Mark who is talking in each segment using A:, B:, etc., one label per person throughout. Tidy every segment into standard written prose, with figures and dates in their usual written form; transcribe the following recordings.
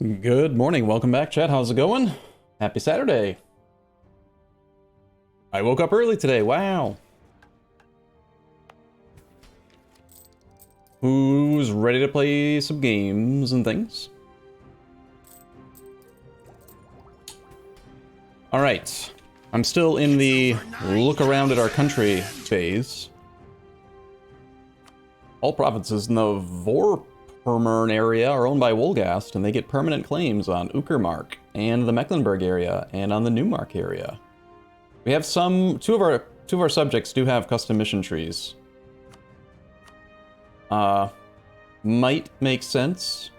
A: Good morning, welcome back, chat. How's it going? Happy Saturday. I woke up early today, wow. Who's ready to play some games and things? Alright, I'm still in the look around at our country phase. All provinces in the Vorpommern area are owned by Wolgast, and they get permanent claims on Uckermark and the Mecklenburg area and on the Neumark area. We have two of our subjects do have custom mission trees. Might make sense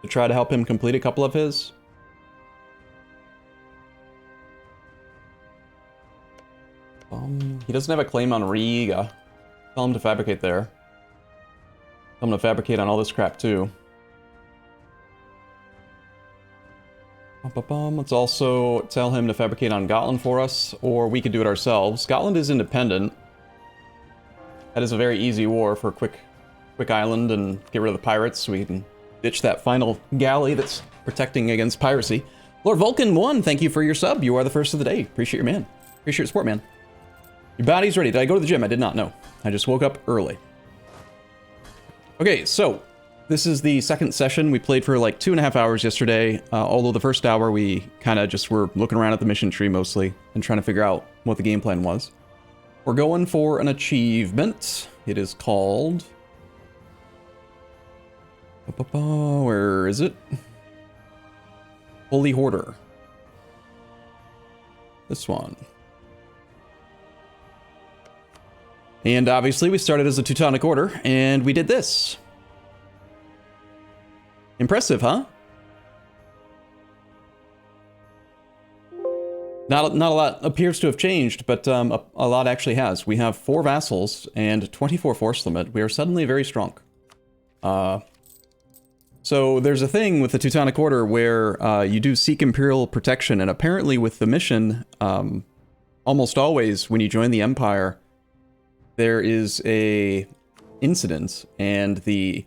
A: to try to help him complete a couple of his. He doesn't have a claim on Riga. Tell him to fabricate there. Tell him to fabricate on all this crap too. Let's also tell him to fabricate on Gotland for us, or we could do it ourselves. Scotland is independent. That is a very easy war for a quick island and get rid of the pirates so we can ditch that final galley that's protecting against piracy. Lord Vulcan 1, thank you for your sub. You are the first of the day. Appreciate your man. Appreciate your support, man. Your body's ready. Did I go to the gym? I did not know. I just woke up early. Okay, so this is the second session. We played for like 2.5 hours yesterday, although the first hour we kind of just were looking around at the mission tree mostly and trying to figure out what the game plan was. We're going for an achievement. It is called... Where is it? Holy Hoarder. This one. And obviously we started as a Teutonic order, and we did this. Impressive, huh? Not a lot appears to have changed, but a lot actually has. We have 4 vassals and 24 force limit. We are suddenly very strong. So there's a thing with the Teutonic Order where you do seek Imperial protection, and apparently with the mission, almost always when you join the Empire, there is a incident, and the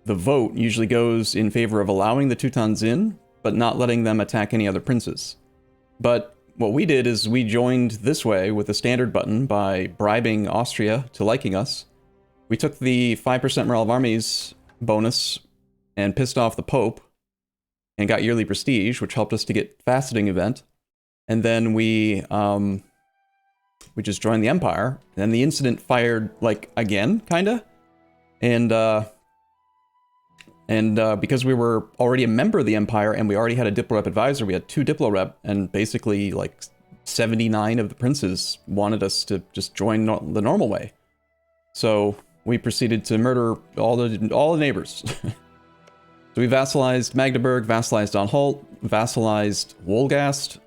A: vote usually goes in favor of allowing the Teutons in, but not letting them attack any other princes. But what we did is we joined this way with the standard button by bribing Austria to liking us. We took the 5% morale of armies bonus and pissed off the Pope and got yearly prestige, which helped us to get faceting event. And then we just joined the Empire. And then the incident fired, like, again, kinda. And because we were already a member of the Empire and we already had a Diplo Rep advisor, we had 2 Diplo Rep, and basically, like, 79 of the princes wanted us to just join the normal way. So we proceeded to murder all the neighbors. So we vassalized Magdeburg, vassalized Anhalt, vassalized Wolgast,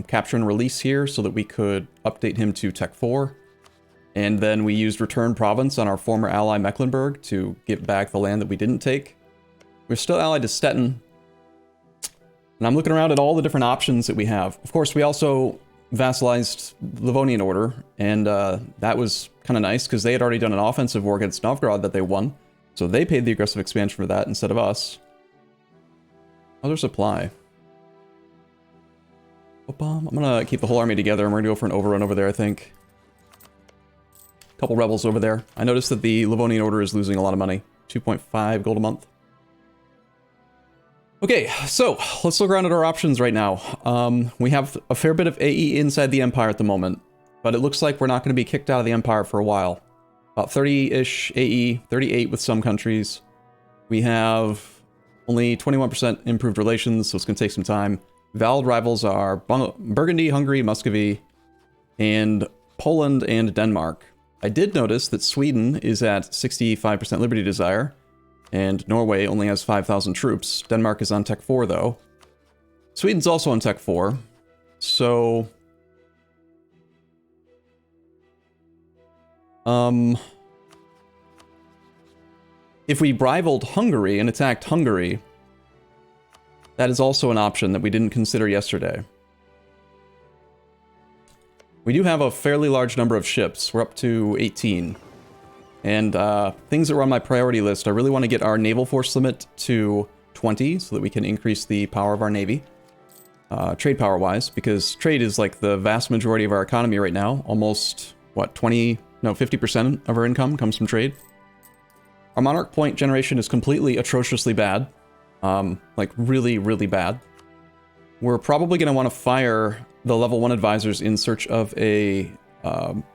A: capture and release here so that we could update him to Tech 4. And then we used Return Province on our former ally Mecklenburg to get back the land that we didn't take. We're still allied to Stettin. And I'm looking around at all the different options that we have. Of course, we also vassalized Livonian Order, and that was kind of nice because they had already done an offensive war against Novgorod that they won. So they paid the aggressive expansion for that instead of us. Other supply. I'm gonna keep the whole army together, and we're gonna go for an overrun over there, I think. Couple rebels over there. I noticed that the Livonian Order is losing a lot of money. 2.5 gold a month. Okay, so let's look around at our options right now. We have a fair bit of AE inside the Empire at the moment, but it looks like we're not going to be kicked out of the Empire for a while. About 30-ish AE, 38 with some countries. We have only 21% improved relations, so it's going to take some time. Valid rivals are Burgundy, Hungary, Muscovy, and Poland and Denmark. I did notice that Sweden is at 65% Liberty Desire, and Norway only has 5,000 troops. Denmark is on Tech 4, though. Sweden's also on Tech 4, so... if we rivaled Hungary and attacked Hungary, that is also an option that we didn't consider yesterday. We do have a fairly large number of ships. We're up to 18. And things that were on my priority list, I really want to get our naval force limit to 20 so that we can increase the power of our navy. Trade power wise, because trade is like the vast majority of our economy right now. Almost, what, 50% of our income comes from trade. Our monarch point generation is completely atrociously bad. Like really, really bad. We're probably going to want to fire the level 1 advisors in search of a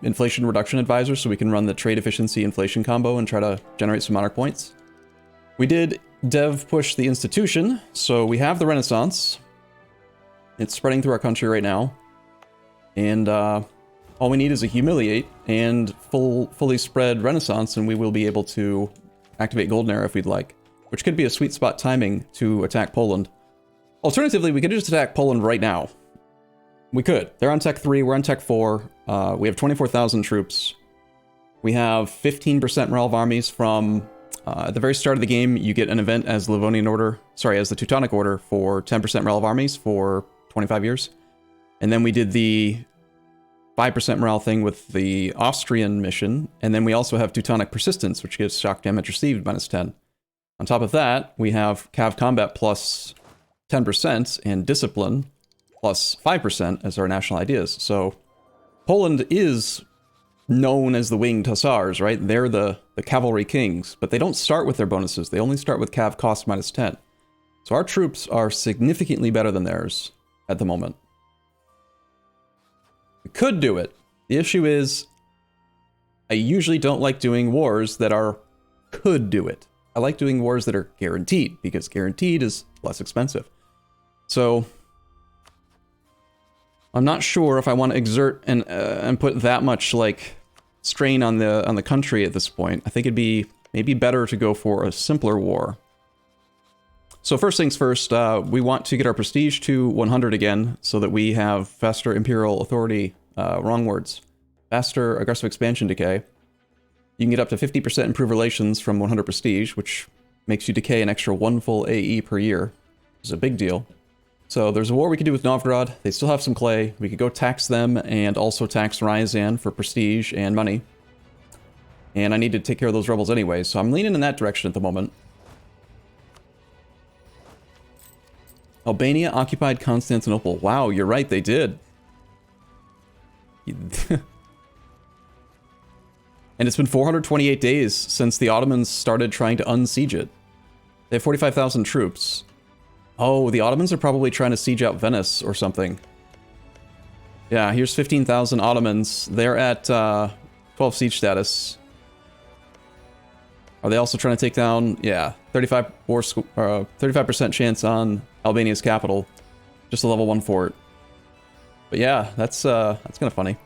A: inflation reduction advisor so we can run the trade efficiency inflation combo and try to generate some monarch points. We did dev push the institution, so we have the Renaissance. It's spreading through our country right now. And all we need is a humiliate and fully spread Renaissance, and we will be able to activate Golden Era if we'd like, which could be a sweet spot timing to attack Poland. Alternatively, we could just attack Poland right now. We could. They're on Tech 3, we're on Tech 4. We have 24,000 troops. We have 15% morale of armies from... at the very start of the game, you get an event as Livonian Order, as the Teutonic Order for 10% morale of armies for 25 years. And then we did the 5% morale thing with the Austrian mission. And then we also have Teutonic Persistence, which gives shock damage received -10. On top of that, we have Cav Combat plus 10% and Discipline plus 5% as our national ideas. So Poland is known as the Winged Hussars, right? They're the cavalry kings, but they don't start with their bonuses. They only start with Cav cost -10. So our troops are significantly better than theirs at the moment. We could do it. The issue is, I usually don't like doing wars that are could do it. I like doing wars that are guaranteed, because guaranteed is less expensive. So I'm not sure if I want to exert and put that much like strain on the country at this point. I think it'd be maybe better to go for a simpler war. So first things first, we want to get our prestige to 100 again, so that we have faster imperial authority. Wrong words. Faster aggressive expansion decay. You can get up to 50% improved relations from 100 prestige, which makes you decay an extra 1 full AE per year. It's a big deal. So there's a war we could do with Novgorod. They still have some clay. We could go tax them and also tax Ryazan for prestige and money. And I need to take care of those rebels anyway, so I'm leaning in that direction at the moment. Albania occupied Constantinople. Wow, you're right, they did. And it's been 428 days since the Ottomans started trying to unsiege it. They have 45,000 troops. Oh, the Ottomans are probably trying to siege out Venice or something. Yeah, here's 15,000 Ottomans. They're at 12 siege status. Are they also trying to take down? Yeah, 35% chance on Albania's capital. Just a level 1 fort. But yeah, that's kind of funny.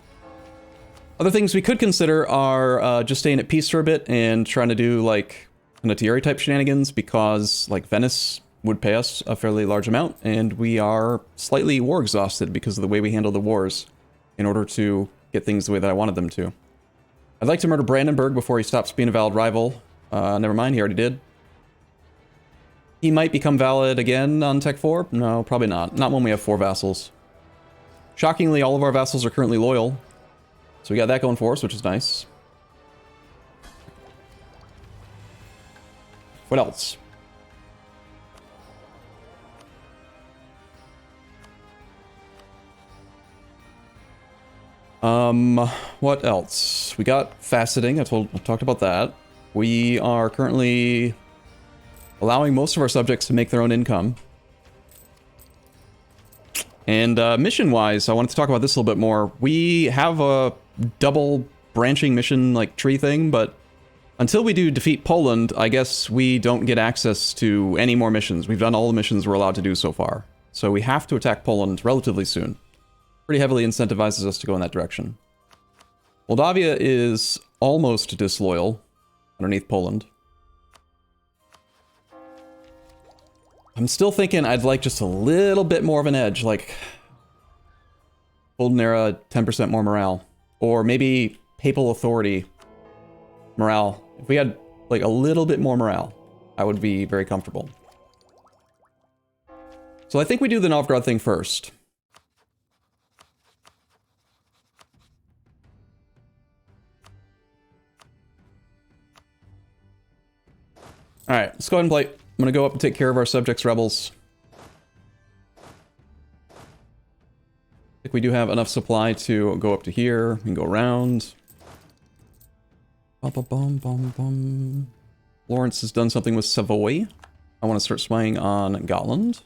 A: Other things we could consider are just staying at peace for a bit and trying to do like Canottieri type shenanigans, because like Venice would pay us a fairly large amount, and we are slightly war exhausted because of the way we handle the wars in order to get things the way that I wanted them to. I'd like to murder Brandenburg before he stops being a valid rival. Never mind, he already did. He might become valid again on Tech 4? No, probably not. Not when we have 4 vassals. Shockingly, all of our vassals are currently loyal. So we got that going for us, which is nice. What else? What else? We got faceting. I talked about that. We are currently allowing most of our subjects to make their own income. And mission-wise, I wanted to talk about this a little bit more. We have a double branching mission like tree thing, but until we do defeat Poland, I guess we don't get access to any more missions. We've done all the missions we're allowed to do so far. So we have to attack Poland relatively soon. Pretty heavily incentivizes us to go in that direction. Moldavia is almost disloyal underneath Poland. I'm still thinking I'd like just a little bit more of an edge, like Golden Era, 10% more morale. Or maybe Papal Authority morale. If we had like a little bit more morale, I would be very comfortable. So I think we do the Novgorod thing first. Alright, let's go ahead and play I'm gonna go up and take care of our subjects' rebels. I think we do have enough supply to go up to here and go around. Bum, bum, bum, bum, bum. Lawrence has done something with Savoy. I want to start spying on Gotland.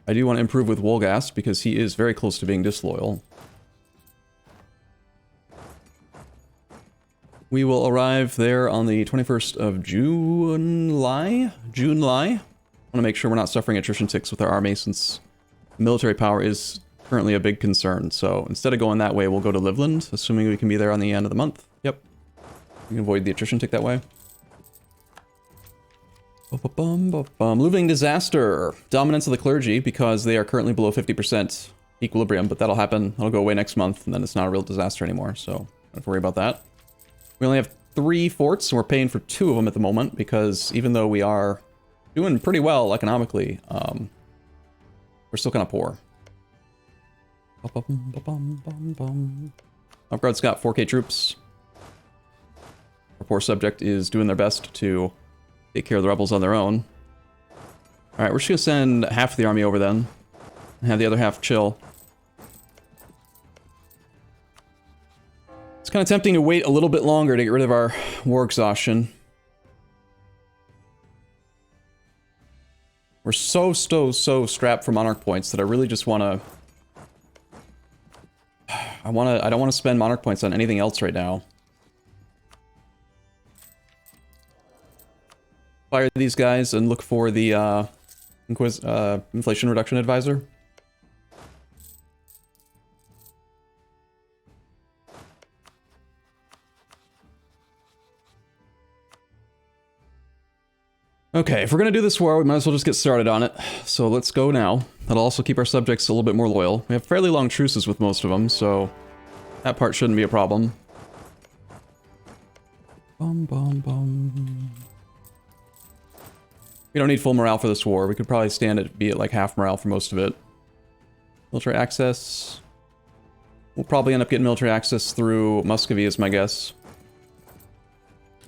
A: I do want to improve with Wolgast because he is very close to being disloyal. We will arrive there on the 21st of July. I want to make sure we're not suffering attrition ticks with our army since military power is currently a big concern. So instead of going that way, we'll go to Livland, assuming we can be there on the end of the month. Yep. We can avoid the attrition tick that way. Looming disaster. Dominance of the clergy, because they are currently below 50% equilibrium, but that'll happen. That'll go away next month, and then it's not a real disaster anymore, so don't have to worry about that. We only have 3 forts, and we're paying for 2 of them at the moment, because even though we are doing pretty well economically, we're still kind of poor. Novgorod's got 4K troops. Our poor subject is doing their best to take care of the rebels on their own. Alright, we're just gonna send half of the army over then, and have the other half chill. It's kind of tempting to wait a little bit longer to get rid of our war exhaustion. We're so strapped for monarch points that I really just want to... I don't want to spend monarch points on anything else right now. Fire these guys and look for the inflation reduction advisor. Okay, if we're gonna do this war, we might as well just get started on it. So let's go now. That'll also keep our subjects a little bit more loyal. We have fairly long truces with most of them, so that part shouldn't be a problem. We don't need full morale for this war. We could probably stand it, be at like half morale for most of it. Military access. We'll probably end up getting military access through Muscovy is my guess,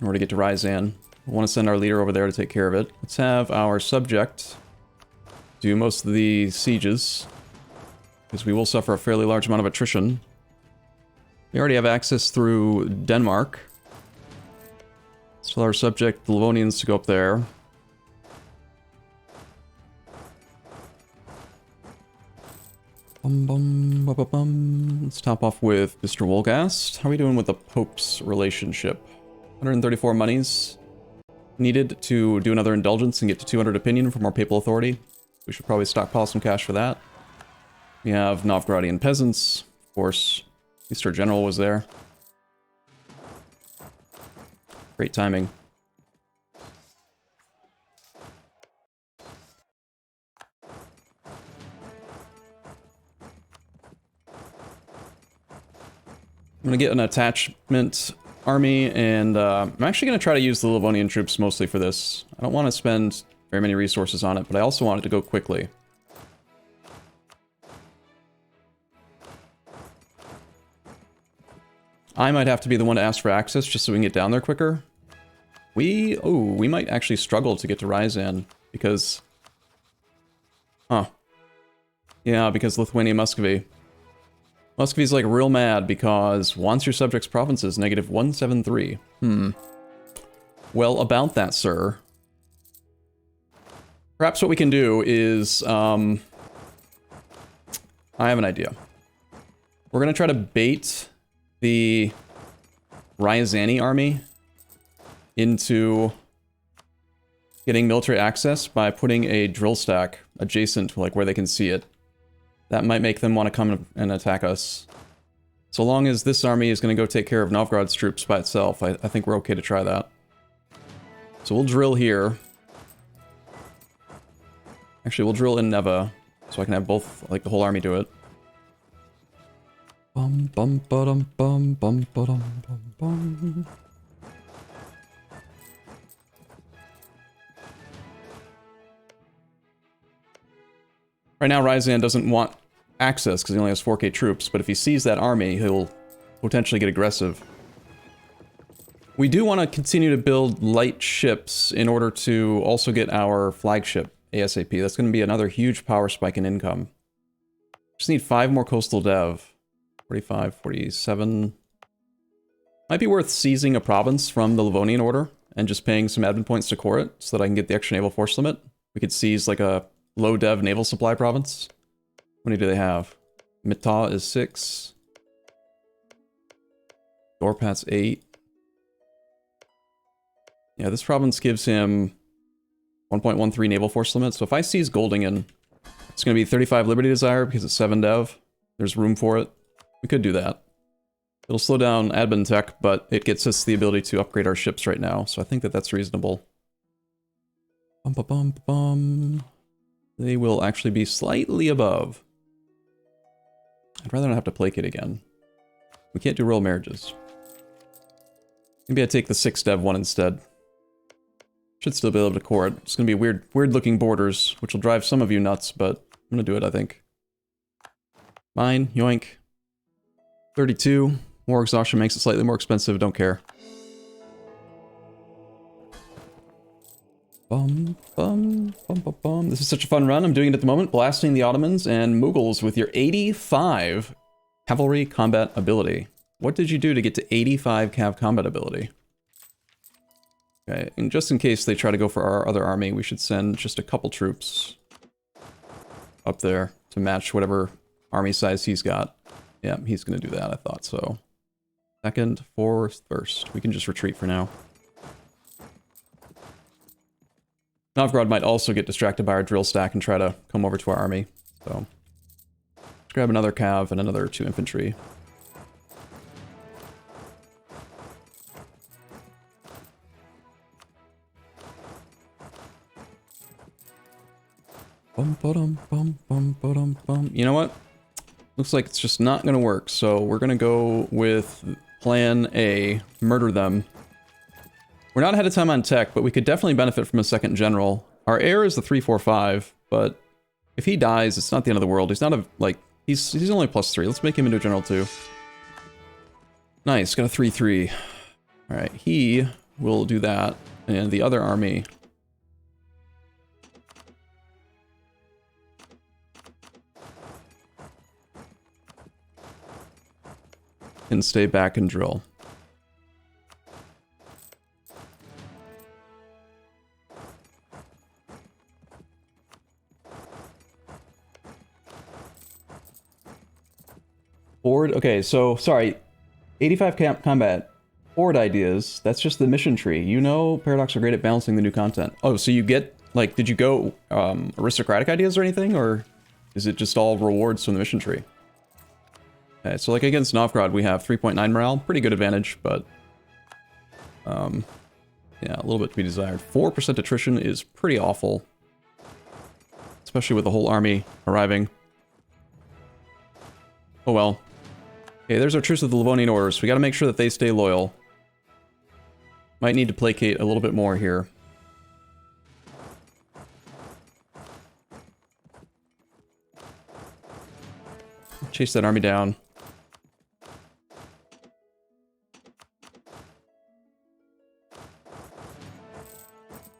A: in order to get to Ryazan. We want to send our leader over there to take care of it. Let's have our subject do most of the sieges, because we will suffer a fairly large amount of attrition. We already have access through Denmark. Let's tell our subject, the Livonians, to go up there. Let's top off with Mr. Wolgast. How are we doing with the Pope's relationship? 134 monies needed to do another indulgence and get to 200 opinion for more papal authority. We should probably stockpile some cash for that. We have Novgorodian peasants. Of course, Mr. General was there. Great timing. I'm gonna get an attachment army, and I'm actually gonna try to use the Livonian troops mostly for this. I don't want to spend very many resources on it, but I also want it to go quickly. I might have to be the one to ask for access just so we can get down there quicker. We might actually struggle to get to Ryazan because... Huh. Yeah, because Lithuania, Muscovy. Muscovy's like real mad because wants your subjects' provinces, -173. Well, about that, sir. Perhaps what we can do is, I have an idea. We're gonna try to bait the Ryazani army into getting military access by putting a drill stack adjacent to like where they can see it. That might make them want to come and attack us. So long as this army is going to go take care of Novgorod's troops by itself, I think we're okay to try that. So we'll drill here. Actually, we'll drill in Neva, so I can have both, like, the whole army do it. Bum bum ba-dum bum bum ba-dum bum bum. Right now, Ryazan doesn't want access because he only has 4K troops, but if he sees that army, he'll potentially get aggressive. We do want to continue to build light ships in order to also get our flagship ASAP. That's going to be another huge power spike in income. Just need 5 more coastal dev. 45, 47. Might be worth seizing a province from the Livonian Order and just paying some admin points to core it so that I can get the extra naval force limit. We could seize like a low dev naval supply province. How many do they have? Mitah is 6. Dorpat's 8. Yeah, this province gives him 1.13 naval force limit. So if I seize Goldingen, it's going to be 35 Liberty Desire because it's 7 dev. There's room for it. We could do that. It'll slow down admin tech, but it gets us the ability to upgrade our ships right now. So I think that that's reasonable. Bum, bum, bum, bum. They will actually be slightly above. I'd rather not have to placate again. We can't do royal marriages. Maybe I take the 6 dev one instead. Should still be able to core it. It's going to be weird looking borders, which will drive some of you nuts, but I'm going to do it, I think. Mine, yoink. 32. More exhaustion makes it slightly more expensive, don't care. Bum, bum, bum, bum, bum. This is such a fun run. I'm doing it at the moment, blasting the Ottomans and Mughals with your 85 cavalry combat ability. What did you do to get to 85 cav combat ability? Okay, and just in case they try to go for our other army, we should send just a couple troops up there to match whatever army size he's got. Yeah, he's going to do that, I thought so. Second, fourth, first. We can just retreat for now. Novgorod might also get distracted by our drill stack and try to come over to our army. So, let's grab another cav and another 2 infantry. Bum, ba-dum, bum, bum, ba-dum, bum. You know what? Looks like it's just not going to work, so we're going to go with plan A, murder them. We're not ahead of time on tech, but we could definitely benefit from a second general. Our heir is the 345, but if he dies, it's not the end of the world. He's not a, like, he's only +3. Let's make him into a general too. Nice, got a 3-3. Alright, he will do that, and the other army can stay back and drill. Board, okay, so, sorry. 85 combat. Board ideas, that's just the mission tree. You know Paradox are great at balancing the new content. Oh, so you get, like, did you go aristocratic ideas or anything, or is it just all rewards from the mission tree? Okay, so like against Novgorod, we have 3.9 morale. Pretty good advantage, but... yeah, a little bit to be desired. 4% attrition is pretty awful. Especially with the whole army arriving. Oh well. Okay, there's our truce with the Livonian Orders. We gotta make sure that they stay loyal. Might need to placate a little bit more here. Chase that army down.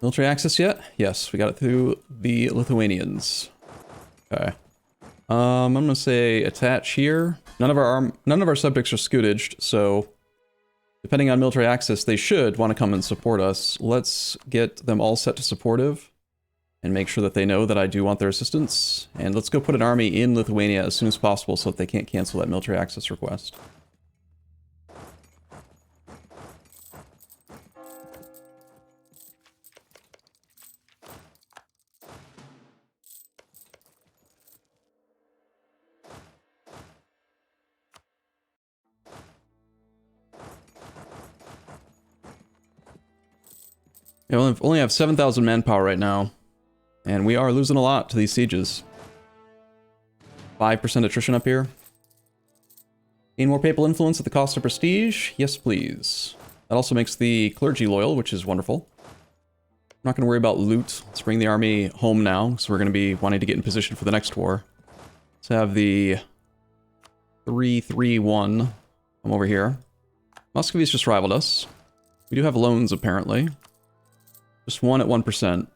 A: Military access yet? Yes, we got it through the Lithuanians. Okay. I'm gonna say attach here. None of our subjects are scootaged, so depending on military access, they should want to come and support us. Let's get them all set to supportive and make sure that they know that I do want their assistance. And let's go put an army in Lithuania as soon as possible so that they can't cancel that military access request. Yeah, we only have 7,000 manpower right now, and we are losing a lot to these sieges. 5% attrition up here. Gain more papal influence at the cost of prestige? Yes, please. That also makes the clergy loyal, which is wonderful. I'm not going to worry about loot. Let's bring the army home now, so we're going to be wanting to get in position for the next war. Let's have the 3-3-1 come over here. Muscovy's just rivaled us. We do have loans, apparently. Just one at 1%.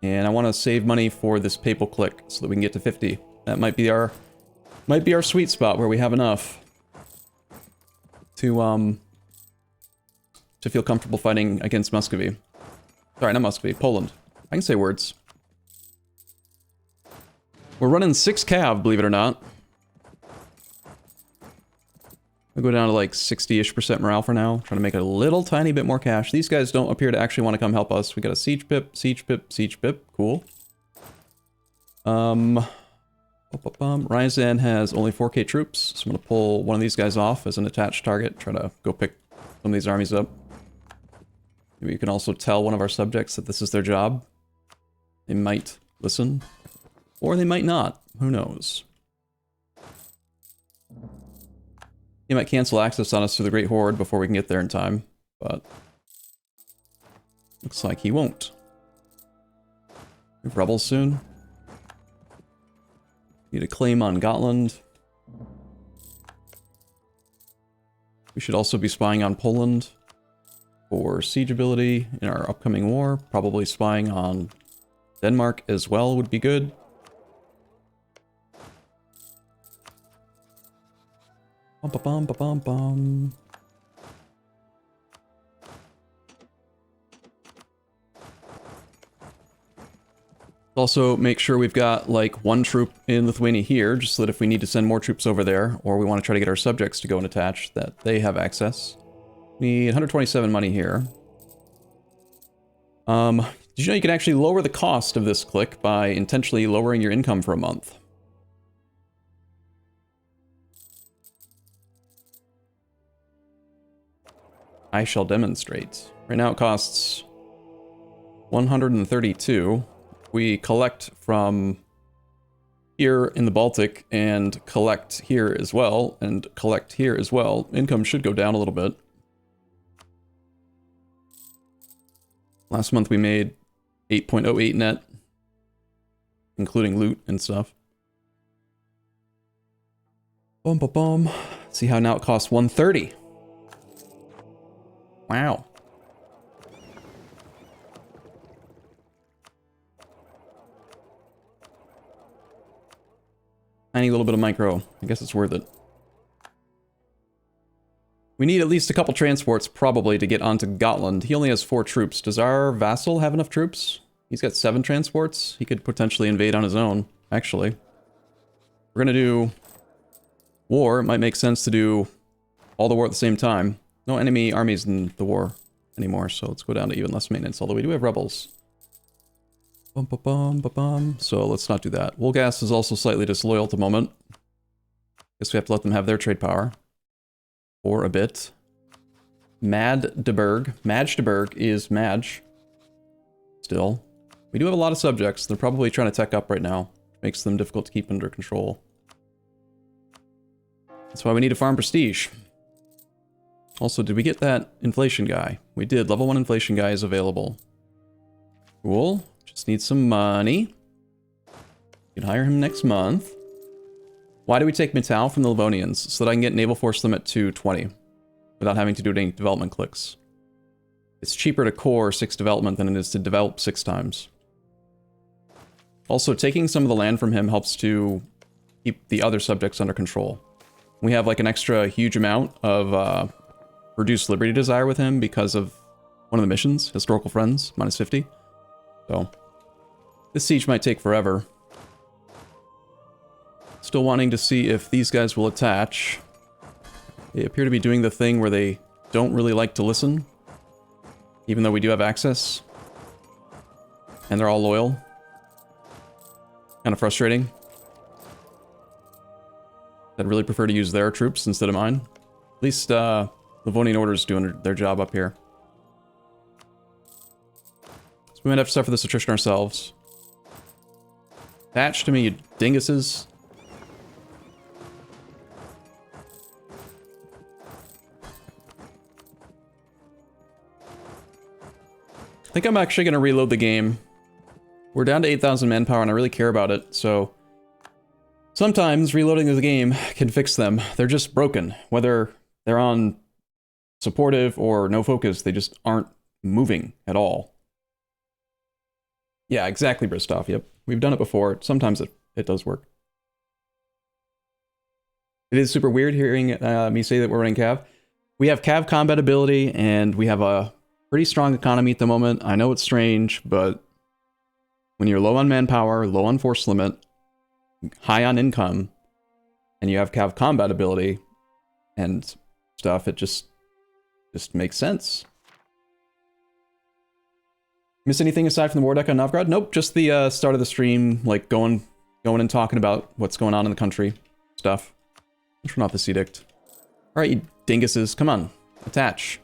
A: And I want to save money for this papal click so that we can get to 50. That might be our sweet spot where we have enough to feel comfortable fighting against Muscovy. Sorry, not Muscovy, Poland. I can say words. We're running 6 cav, believe it or not. I'll go down to like 60-ish% morale for now. Trying to make a little tiny bit more cash. These guys don't appear to actually want to come help us. We got a siege pip, siege pip, siege pip. Cool. Ryazan has only 4k troops, so I'm gonna pull one of these guys off as an attached target. Try to go pick some of these armies up. Maybe you can also tell one of our subjects that this is their job. They might listen. Or they might not. Who knows? He might cancel access on us to the Great Horde before we can get there in time, but looks like he won't. We have rebels soon. Need a claim on Gotland. We should also be spying on Poland for siege ability in our upcoming war. Probably spying on Denmark as well would be good. Bum, ba, bum, ba, bum, bum. Also, make sure we've got like 1 troop in Lithuania here, just so that if we need to send more troops over there, or we want to try to get our subjects to go and attach, that they have access. Need 127 money here. Did you know you can actually lower the cost of this click by intentionally lowering your income for a month? I shall demonstrate. Right now it costs 132. We collect from here in the Baltic and collect here as well, and collect here as well. Income should go down a little bit. Last month we made 8.08 net, including loot and stuff. Bum, bum, bum. See how now it costs 130. Wow. Tiny little bit of micro. I guess it's worth it. We need at least a couple transports, probably, to get onto Gotland. He only has 4 troops. Does our vassal have enough troops? He's got 7 transports. He could potentially invade on his own, actually. We're gonna do war. It might make sense to do all the war at the same time. No enemy armies in the war anymore, so let's go down to even less maintenance, although we do have rebels. Bum, ba, bum, ba, bum. So let's not do that. Wolgas is also slightly disloyal at the moment. Guess we have to let them have their trade power. For a bit. Magdeburg. Magdeburg is Madge. Still. We do have a lot of subjects. They're probably trying to tech up right now. Makes them difficult to keep under control. That's why we need to farm prestige. Also, did we get that inflation guy? We did. Level 1 inflation guy is available. Cool. Just need some money. You can hire him next month. Why do we take Mittal from the Livonians? So that I can get naval force limit to 20 without having to do any development clicks. It's cheaper to core 6 development than it is to develop 6 times. Also, taking some of the land from him helps to keep the other subjects under control. We have like an extra huge amount of reduced liberty desire with him because of one of the missions, Historical Friends, minus 50. So, this siege might take forever. Still wanting to see if these guys will attach. They appear to be doing the thing where they don't really like to listen, even though we do have access. And they're all loyal. Kind of frustrating. I'd really prefer to use their troops instead of mine. At least, Livonian Order's doing their job up here. So we might have to suffer this attrition ourselves. Attach to me, you dinguses. I think I'm actually going to reload the game. We're down to 8,000 manpower and I really care about it, so... Sometimes reloading the game can fix them. They're just broken. Whether they're on supportive or no focus. They just aren't moving at all. Yeah, exactly, Bristoff. Yep. We've done it before. Sometimes it does work. It is super weird hearing me say that we're running Cav. We have Cav combat ability, and we have a pretty strong economy at the moment. I know it's strange, but when you're low on manpower, low on force limit, high on income, and you have Cav combat ability and stuff, it just makes sense. Miss anything aside from the war deck on Novgorod? Nope, just the start of the stream, like going and talking about what's going on in the country stuff. Let's run off this edict. All right, you dinguses, come on, attach.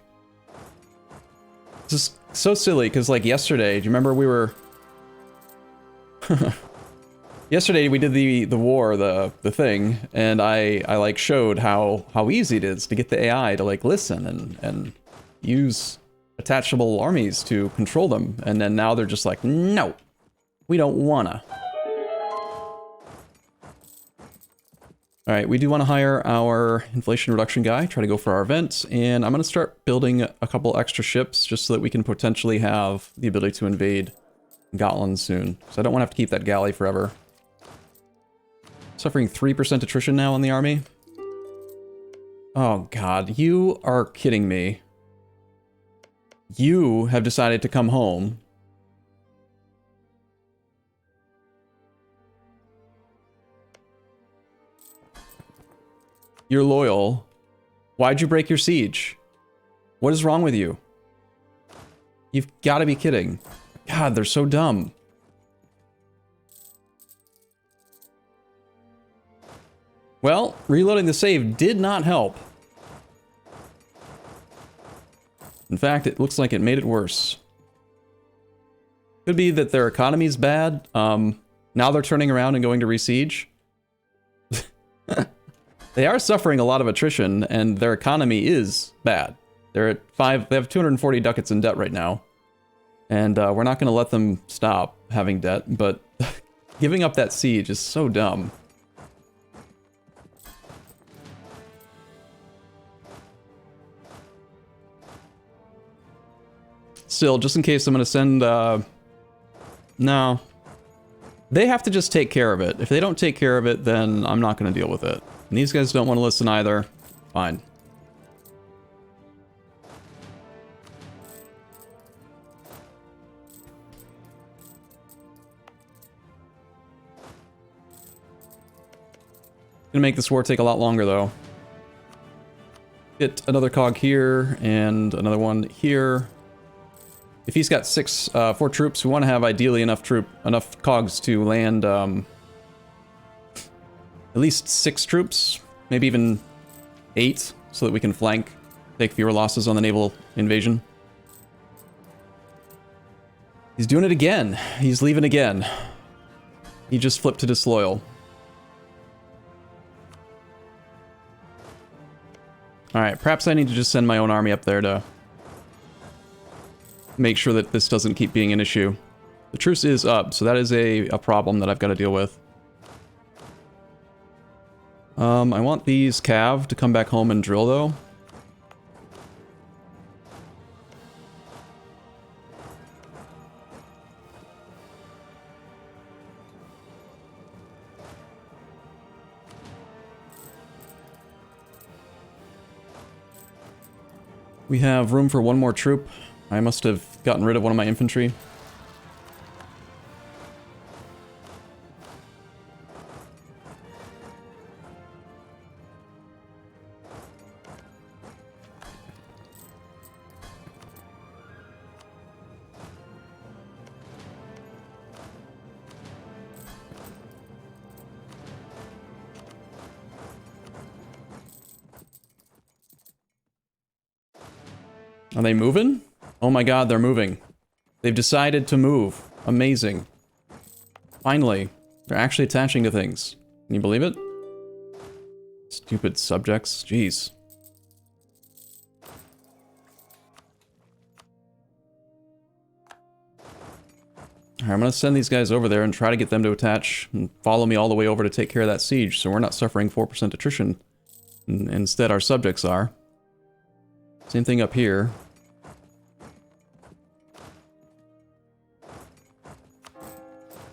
A: This is so silly because like yesterday, do you remember we were? Yesterday we did the war, the thing, and I like showed how easy it is to get the AI to like listen and use attachable armies to control them, and then now they're just like, no, we don't wanna. All right, we do want to hire our inflation reduction guy, try to go for our event, and I'm going to start building a couple extra ships just so that we can potentially have the ability to invade Gotland soon. So I don't want to have to keep that galley forever. Suffering 3% attrition now on the army. Oh god, you are kidding me. You have decided to come home. You're loyal. Why'd you break your siege? What is wrong with you? You've got to be kidding. God, they're so dumb. Well, reloading the save did not help. In fact, it looks like it made it worse. Could be that their economy's bad. Now they're turning around and going to re-siege. They are suffering a lot of attrition, and their economy is bad. They're at 5, they have 240 ducats in debt right now. And we're not going to let them stop having debt, but giving up that siege is so dumb. Still, just in case, I'm going to send, no. They have to just take care of it. If they don't take care of it, then I'm not going to deal with it. And these guys don't want to listen either. Fine. Gonna make this war take a lot longer, though. Get another cog here, and another one here. If he's got 4 troops, we want to have ideally enough cogs to land at least 6 troops, maybe even 8, so that we can flank, take fewer losses on the naval invasion. He's doing it again. He's leaving again. He just flipped to disloyal. Alright, perhaps I need to just send my own army up there to make sure that this doesn't keep being an issue. The truce is up, so that is a problem that I've got to deal with. I want these cav to come back home and drill, though. We have room for one more troop. I must have gotten rid of one of my infantry. Are they moving? Oh my god, they're moving. They've decided to move. Amazing. Finally, they're actually attaching to things. Can you believe it? Stupid subjects. Jeez. Alright, I'm gonna send these guys over there and try to get them to attach and follow me all the way over to take care of that siege, so we're not suffering 4% attrition. Instead, our subjects are. Same thing up here.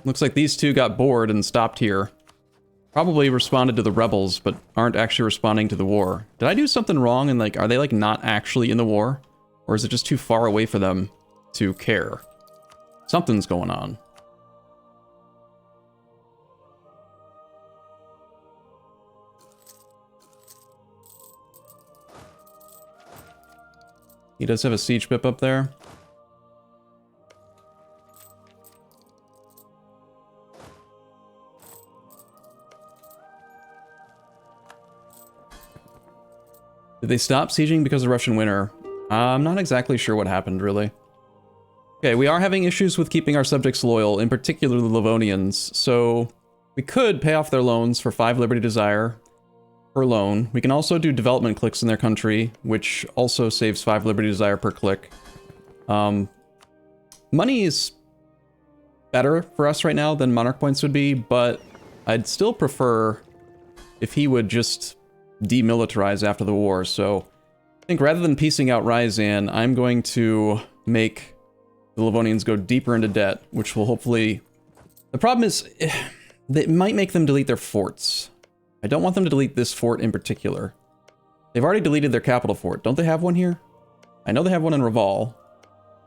A: Looks like these two got bored and stopped here. Probably responded to the rebels, but aren't actually responding to the war. Did I do something wrong and like, are they like not actually in the war? Or is it just too far away for them to care? Something's going on. He does have a siege pip up there. Did they stop sieging because of Russian winter? I'm not exactly sure what happened, really. Okay, we are having issues with keeping our subjects loyal, in particular the Livonians, so we could pay off their loans for 5 Liberty Desire per loan. We can also do development clicks in their country, which also saves 5 Liberty Desire per click. Money is better for us right now than Monarch points would be, but I'd still prefer if he would just demilitarize after the war. So I think rather than piecing out Ryazan, I'm going to make the Livonians go deeper into debt, which will hopefully... The problem is, it might make them delete their forts. I don't want them to delete this fort in particular. They've already deleted their capital fort. Don't they have one here? I know they have one in Reval,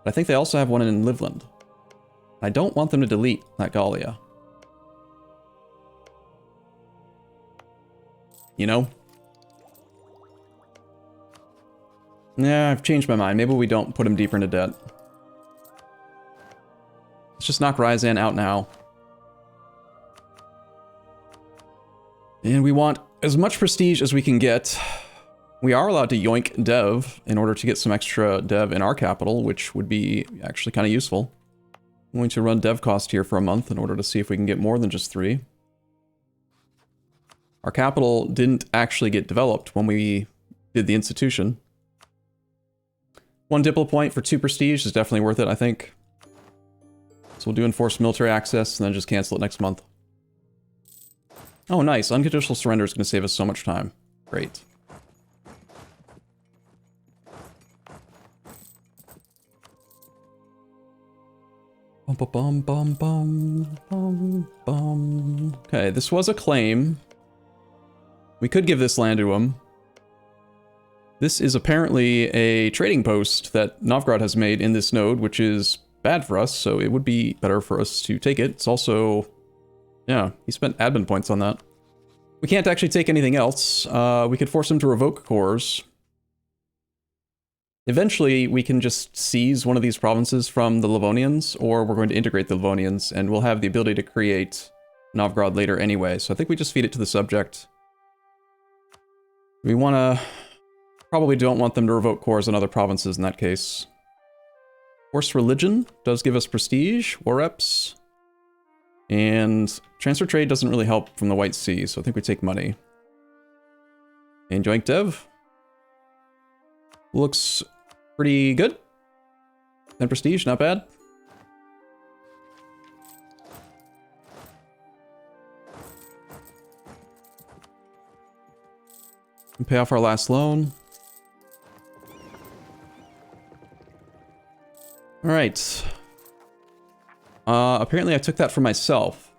A: but I think they also have one in Livland. I don't want them to delete that Gallia. You know? Yeah, I've changed my mind. Maybe we don't put him deeper into debt. Let's just knock Ryazan out now. And we want as much prestige as we can get. We are allowed to yoink dev in order to get some extra dev in our capital, which would be actually kind of useful. I'm going to run dev cost here for a month in order to see if we can get more than just 3. Our capital didn't actually get developed when we did the institution. 1 Diplo point for 2 prestige is definitely worth it, I think. So we'll do enforced military access and then just cancel it next month. Oh, nice. Unconditional surrender is going to save us so much time. Great. Bum, bum, bum, bum, bum, bum. Okay, this was a claim. We could give this land to him. This is apparently a trading post that Novgorod has made in this node, which is bad for us, so it would be better for us to take it. It's also... Yeah, he spent admin points on that. We can't actually take anything else. We could force him to revoke cores. Eventually, we can just seize one of these provinces from the Livonians, or we're going to integrate the Livonians, and we'll have the ability to create Novgorod later anyway. So I think we just feed it to the subject. We want to... Probably don't want them to revoke cores on other provinces in that case. Forced religion does give us prestige, war reps. And transfer trade doesn't really help from the White Sea, so I think we take money. And joint dev. Looks pretty good. 10 prestige, not bad. And pay off our last loan. Alright. Apparently I took that for myself.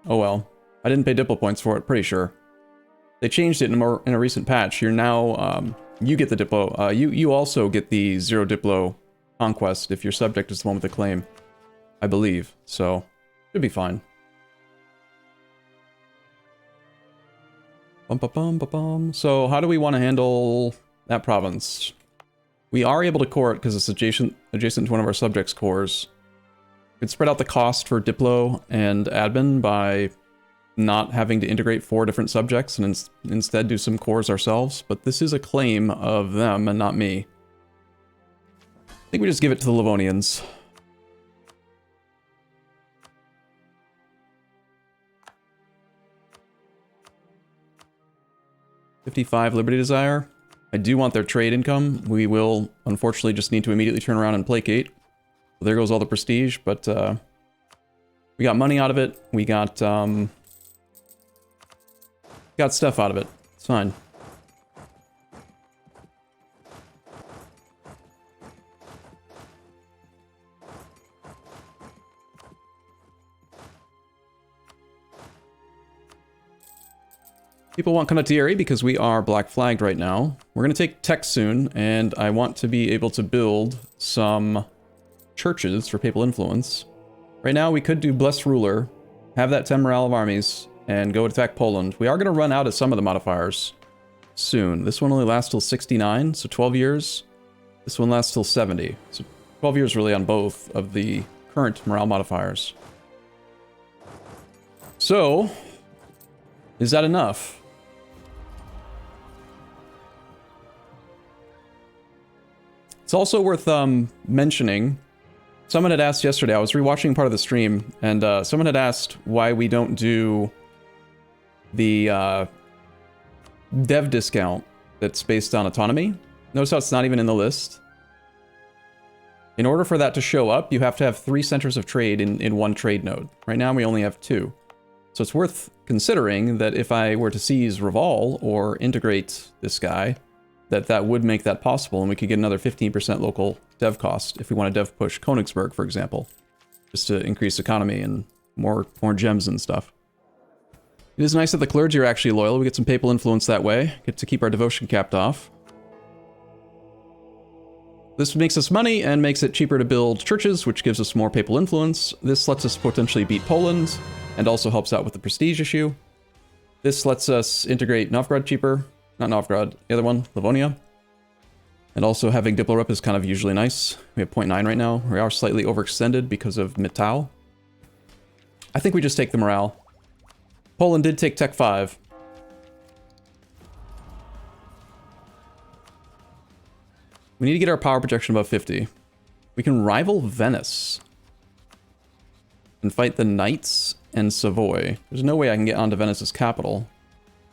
A: Oh well. I didn't pay Diplo points for it, pretty sure. They changed it in a recent patch. You're now, you get the Diplo. You also get the 0 Diplo conquest if your subject is the one with the claim. I believe. So, should be fine. Bum, bum, bum, bum, bum. So, how do we want to handle that province? We are able to core it because it's adjacent to one of our subjects' cores. We could spread out the cost for Diplo and admin by not having to integrate 4 different subjects and instead do some cores ourselves, but this is a claim of them and not me. I think we just give it to the Livonians. $55 Liberty Desire. I do want their trade income. We will, unfortunately, just need to immediately turn around and placate. So there goes all the prestige, but we got money out of it. We got stuff out of it. It's fine. People want condottieri because we are black flagged right now. We're going to take tech soon, and I want to be able to build some churches for papal influence. Right now, we could do Blessed Ruler, have that 10 morale of armies, and go attack Poland. We are going to run out of some of the modifiers soon. This one only lasts till 69, so 12 years. This one lasts till 70, so 12 years really on both of the current morale modifiers. So, is that enough? It's also worth mentioning, someone had asked yesterday, I was rewatching part of the stream, and someone had asked why we don't do the dev discount that's based on autonomy. Notice how it's not even in the list. In order for that to show up, you have to have 3 centers of trade in one trade node. Right now we only have 2. So it's worth considering that if I were to seize Reval or integrate this guy, that would make that possible, and we could get another 15% local dev cost if we want to dev push Königsberg, for example, just to increase economy and more gems and stuff. It is nice that the clergy are actually loyal. We get some papal influence that way, get to keep our devotion capped off. This makes us money and makes it cheaper to build churches, which gives us more papal influence. This lets us potentially beat Poland, and also helps out with the prestige issue. This lets us integrate Novgorod cheaper. Not Novgorod, the other one, Livonia. And also having Diplo Rep is kind of usually nice. We have 0.9 right now. We are slightly overextended because of Mittal. I think we just take the morale. Poland did take Tech 5. We need to get our power projection above 50. We can rival Venice. And fight the Knights and Savoy. There's no way I can get onto Venice's capital.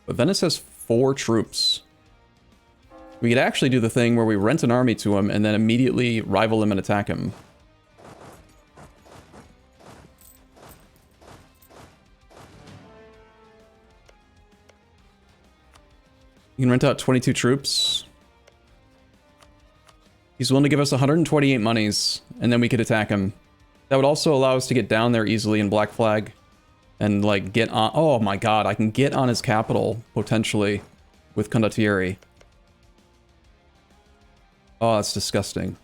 A: But Venice has 4 troops. We could actually do the thing where we rent an army to him and then immediately rival him and attack him. You can rent out 22 troops. He's willing to give us 128 monies, and then we could attack him. That would also allow us to get down there easily in Black Flag. And, like, get on... Oh my god, I can get on his capital, potentially, with condottieri. Oh, that's disgusting.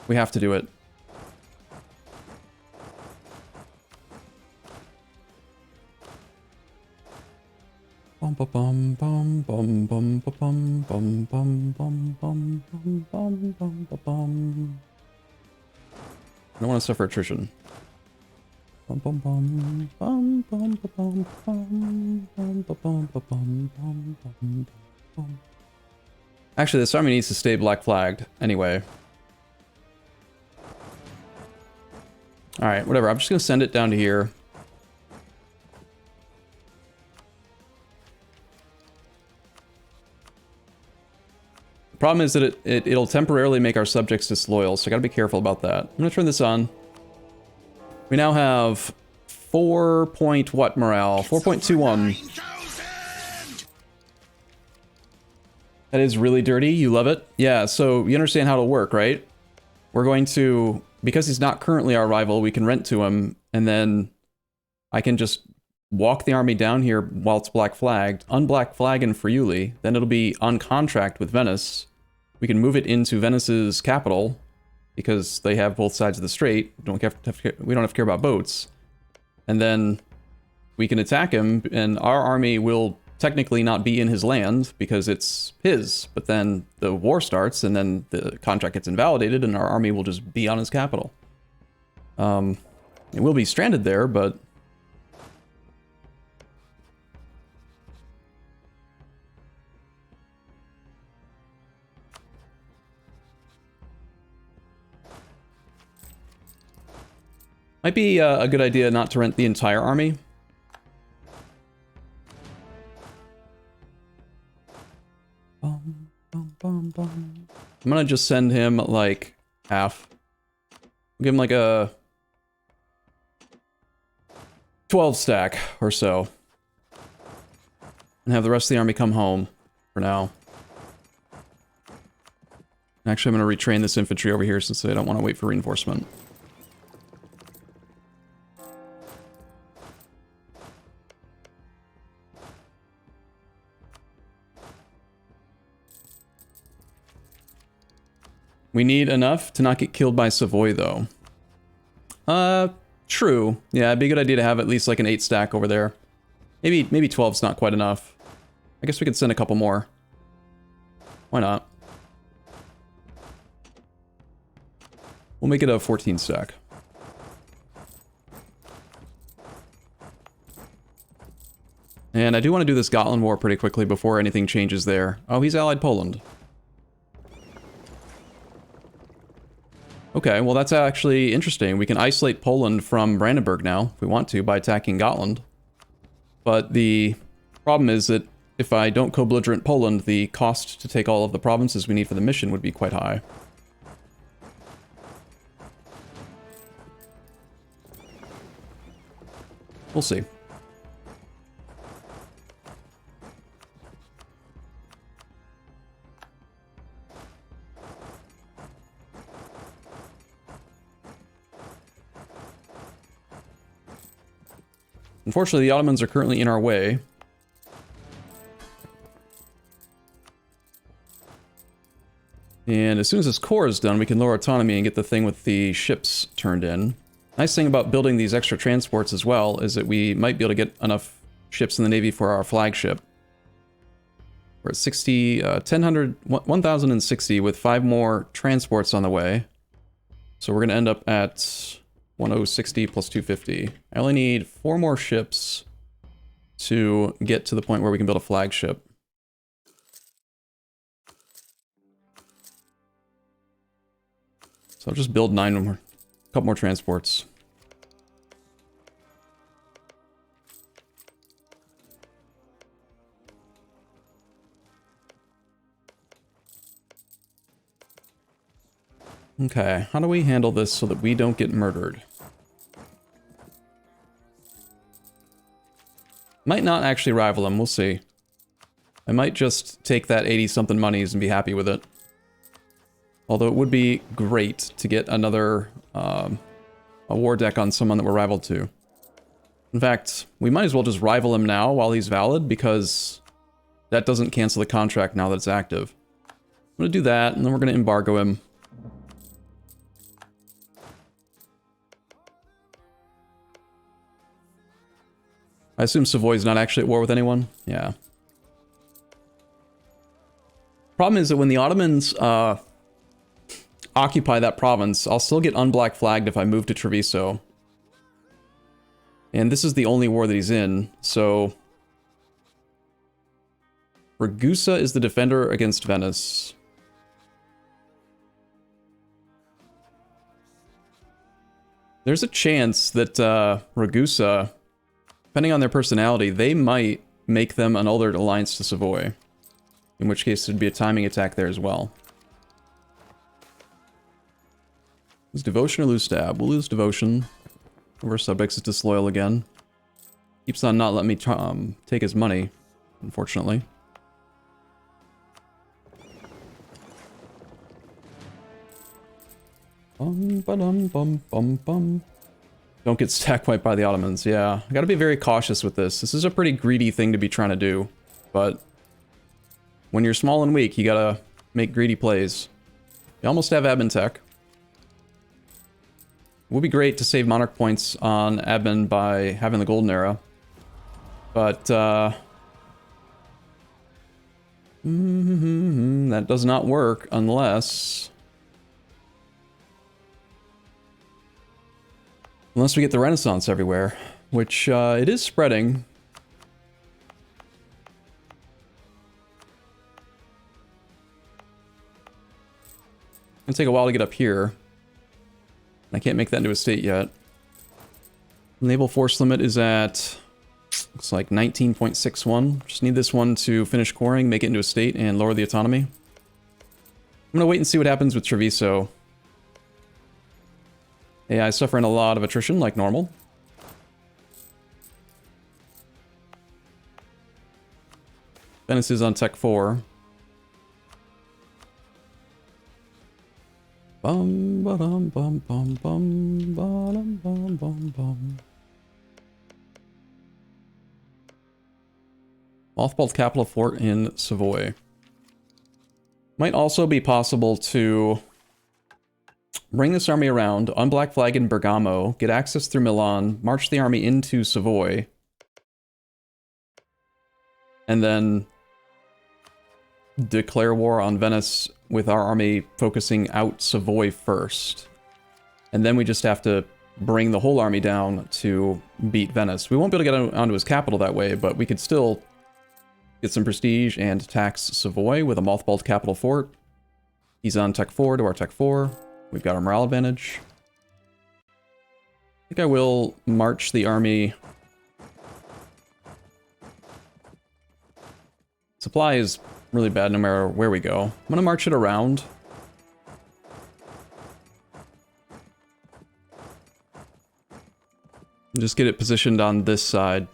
A: We have to do it. Bum bum bum bum bum bum bum bum bum bum bum bum bum bum. I don't want to suffer attrition. Bum bum bum bum bum bum bum bum bum bum bum bum. Actually, this army needs to stay black flagged anyway. All right, whatever. I'm just gonna send it down to here. The problem is that it'll temporarily make our subjects disloyal, so I gotta be careful about that. I'm gonna turn this on. We now have 4 point what morale? 4.21. That is really dirty. You love it? Yeah, so you understand how it'll work, right? We're going to, because he's not currently our rival, we can rent to him, and then I can just walk the army down here while it's black flagged, unblack flag in Friuli, then it'll be on contract with Venice. We can move it into Venice's capital, because they have both sides of the strait. We don't have to care about boats. And then we can attack him, and our army will technically not be in his land because it's his. But then the war starts, and then the contract gets invalidated, and our army will just be on his capital. It will be stranded there, but... Might be a good idea not to rent the entire army. I'm gonna just send him, like, half. Give him, like, a 12 stack or so. And have the rest of the army come home for now. Actually, I'm gonna retrain this infantry over here since I don't want to wait for reinforcement. We need enough to not get killed by Savoy, though. True. Yeah, it'd be a good idea to have at least like an 8 stack over there. Maybe 12's not quite enough. I guess we could send a couple more. Why not? We'll make it a 14 stack. And I do want to do this Gotland War pretty quickly before anything changes there. Oh, he's allied Poland. Okay, well that's actually interesting. We can isolate Poland from Brandenburg now, if we want to, by attacking Gotland. But the problem is that if I don't co-belligerent Poland, the cost to take all of the provinces we need for the mission would be quite high. We'll see. Unfortunately, the Ottomans are currently in our way. And as soon as this core is done, we can lower autonomy and get the thing with the ships turned in. Nice thing about building these extra transports as well is that we might be able to get enough ships in the Navy for our flagship. We're at 60, 1,060 with 5 more transports on the way. So we're going to end up at 1060 plus 250. I only need 4 more ships to get to the point where we can build a flagship. So I'll just build 9 more, a couple more transports. Okay, how do we handle this so that we don't get murdered? Might not actually rival him, we'll see. I might just take that 80-something monies and be happy with it. Although it would be great to get another a war deck on someone that we're rivaled to. In fact, we might as well just rival him now while he's valid, because that doesn't cancel the contract now that it's active. I'm going to do that, and then we're going to embargo him. I assume Savoy's not actually at war with anyone? Yeah. Problem is that when the Ottomans occupy that province, I'll still get unblack flagged if I move to Treviso. And this is the only war that he's in, so... Ragusa is the defender against Venice. There's a chance that Ragusa, depending on their personality, they might make them annul their alliance to Savoy. In which case, there'd be a timing attack there as well. Lose devotion or lose stab? We'll lose devotion. Our subjects is disloyal again. Keeps on not letting me take his money, unfortunately. Bum, ba-dum, bum, bum, bum. Don't get stack wiped by the Ottomans, yeah. I gotta be very cautious with this. This is a pretty greedy thing to be trying to do, but when you're small and weak, you gotta make greedy plays. You almost have admin tech. It would be great to save monarch points on admin by having the golden era, but that does not work unless we get the Renaissance everywhere, which it is spreading. It's gonna take a while to get up here. I can't make that into a state yet. Naval force limit is at, looks like 19.61. Just need this one to finish coring, make it into a state, and lower the autonomy. I'm gonna wait and see what happens with Treviso. AI suffering a lot of attrition, like normal. Venice is on Tech 4. Bum ba dum bum bum bum ba dum bum bum bum. Mothballed capital fort in Savoy. Might also be possible to bring this army around, unblack flag in Bergamo, get access through Milan, march the army into Savoy, and then declare war on Venice with our army focusing out Savoy first. And then we just have to bring the whole army down to beat Venice. We won't be able to get onto his capital that way, but we could still get some prestige and tax Savoy with a mothballed capital fort. He's on tech 4 to our tech 4. We've got our morale advantage. I think I will march the army. Supply is really bad no matter where we go. I'm going to march it around. Just get it positioned on this side.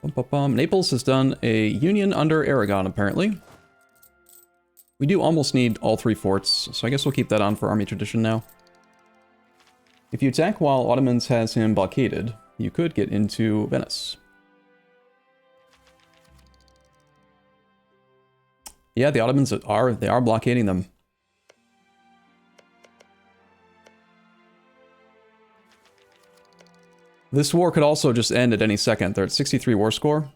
A: Bum, bum, bum. Naples has done a union under Aragon, apparently. We do almost need all 3 forts, so I guess we'll keep that on for army tradition now. If you attack while Ottomans has him blockaded, you could get into Venice. Yeah, the Ottomans are blockading them. This war could also just end at any second. They're at 63 war score.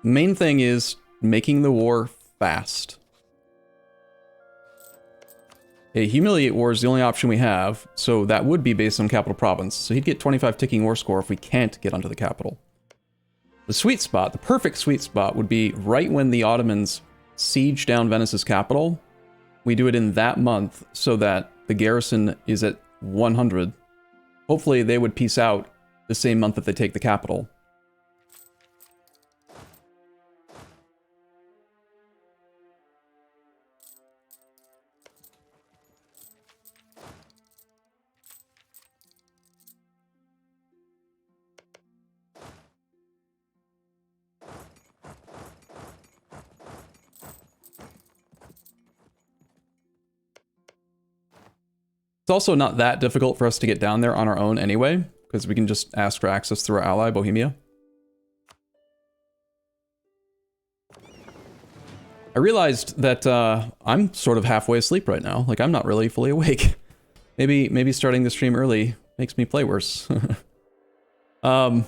A: Main thing is making the war fast. A humiliate war is the only option we have, so that would be based on capital province. So he'd get 25 ticking war score if we can't get onto the capital. The sweet spot, the perfect sweet spot, would be right when the Ottomans siege down Venice's capital. We do it in that month so that the garrison is at 100. Hopefully they would peace out the same month that they take the capital. It's also not that difficult for us to get down there on our own anyway, because we can just ask for access through our ally, Bohemia. I realized that I'm sort of halfway asleep right now. Like, I'm not really fully awake. Maybe starting the stream early makes me play worse. Okay,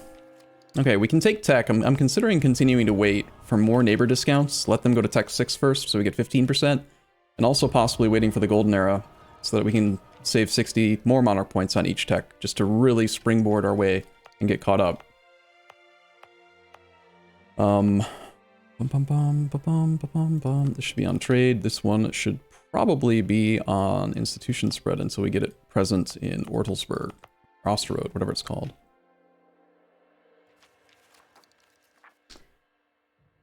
A: we can take tech. I'm considering continuing to wait for more neighbor discounts. Let them go to tech 6 first, so we get 15%. And also possibly waiting for the golden era, so that we can save 60 more monarch points on each tech, just to really springboard our way and get caught up. This should be on trade. This one should probably be on institution spread until we get it present in Ortelsburg, Osterode, whatever it's called.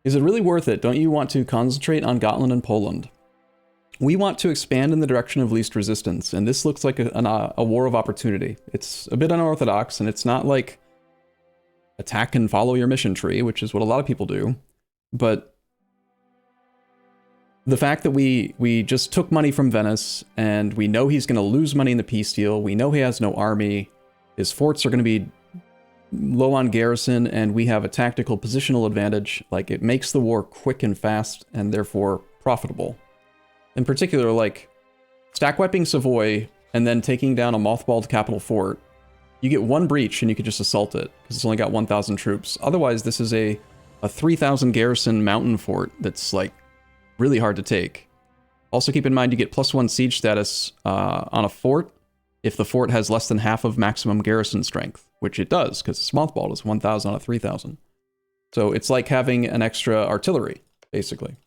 A: Is it really worth it? Don't you want to concentrate on Gotland and Poland? We want to expand in the direction of least resistance, and this looks like a war of opportunity. It's a bit unorthodox, and it's not like attack and follow your mission tree, which is what a lot of people do. But the fact that we just took money from Venice, and we know he's going to lose money in the peace deal, we know he has no army, his forts are going to be low on garrison, and we have a tactical positional advantage, like, it makes the war quick and fast, and therefore profitable. In particular, like, stack wiping Savoy and then taking down a mothballed capital fort, you get one breach and you could just assault it, because it's only got 1,000 troops. Otherwise, this is a 3,000 garrison mountain fort that's, like, really hard to take. Also keep in mind you get +1 siege status on a fort if the fort has less than half of maximum garrison strength, which it does, because it's mothballed. It's 1,000 out of 3,000. So it's like having an extra artillery, basically.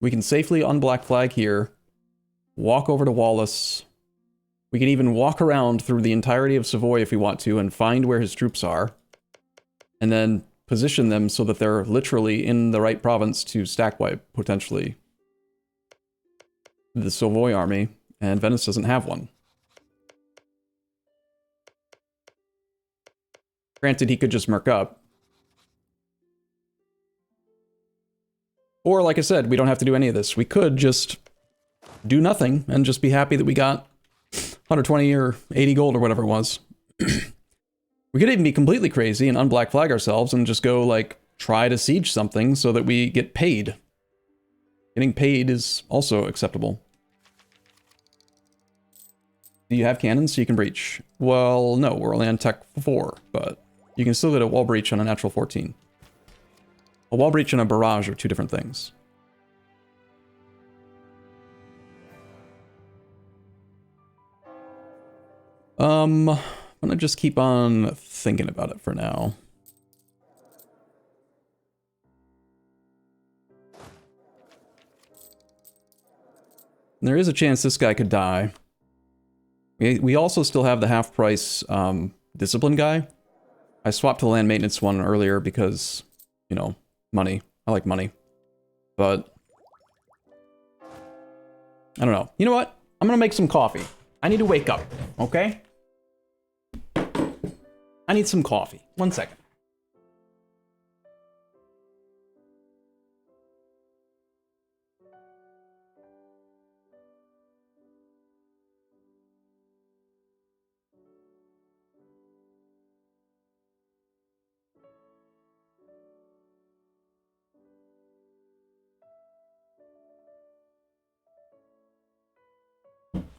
A: We can safely unblack flag here, walk over to Wallace. We can even walk around through the entirety of Savoy if we want to and find where his troops are, and then position them so that they're literally in the right province to stack wipe, potentially, the Savoy army, and Venice doesn't have one. Granted, he could just merc up. Or, like I said, we don't have to do any of this. We could just do nothing and just be happy that we got 120 or 80 gold or whatever it was. We could even be completely crazy and unblack flag ourselves and just go, like, try to siege something so that we get paid. Getting paid is also acceptable. Do you have cannons so you can breach? Well, no, we're only on tech 4, but you can still get a wall breach on a natural 14. A wall breach and a barrage are two different things. I'm gonna just keep on thinking about it for now. There is a chance this guy could die. We also still have the half-price discipline guy. I swapped to the land maintenance one earlier because, you know, money. I like money. But I don't know. You know what? I'm gonna make some coffee. I need to wake up, okay? I need some coffee. 1 second.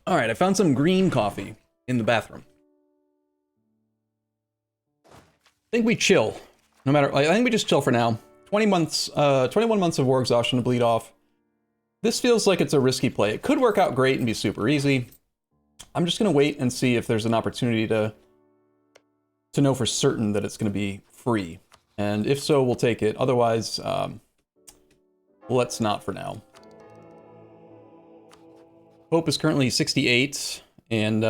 A: All right, I found some green coffee in the bathroom. I think we chill. No matter, I think we just chill for now. 21 months of war exhaustion to bleed off. This feels like it's a risky play. It could work out great and be super easy. I'm just gonna wait and see if there's an opportunity to know for certain that it's gonna be free. And if so, we'll take it. Otherwise, let's not for now. Hope is currently 68, and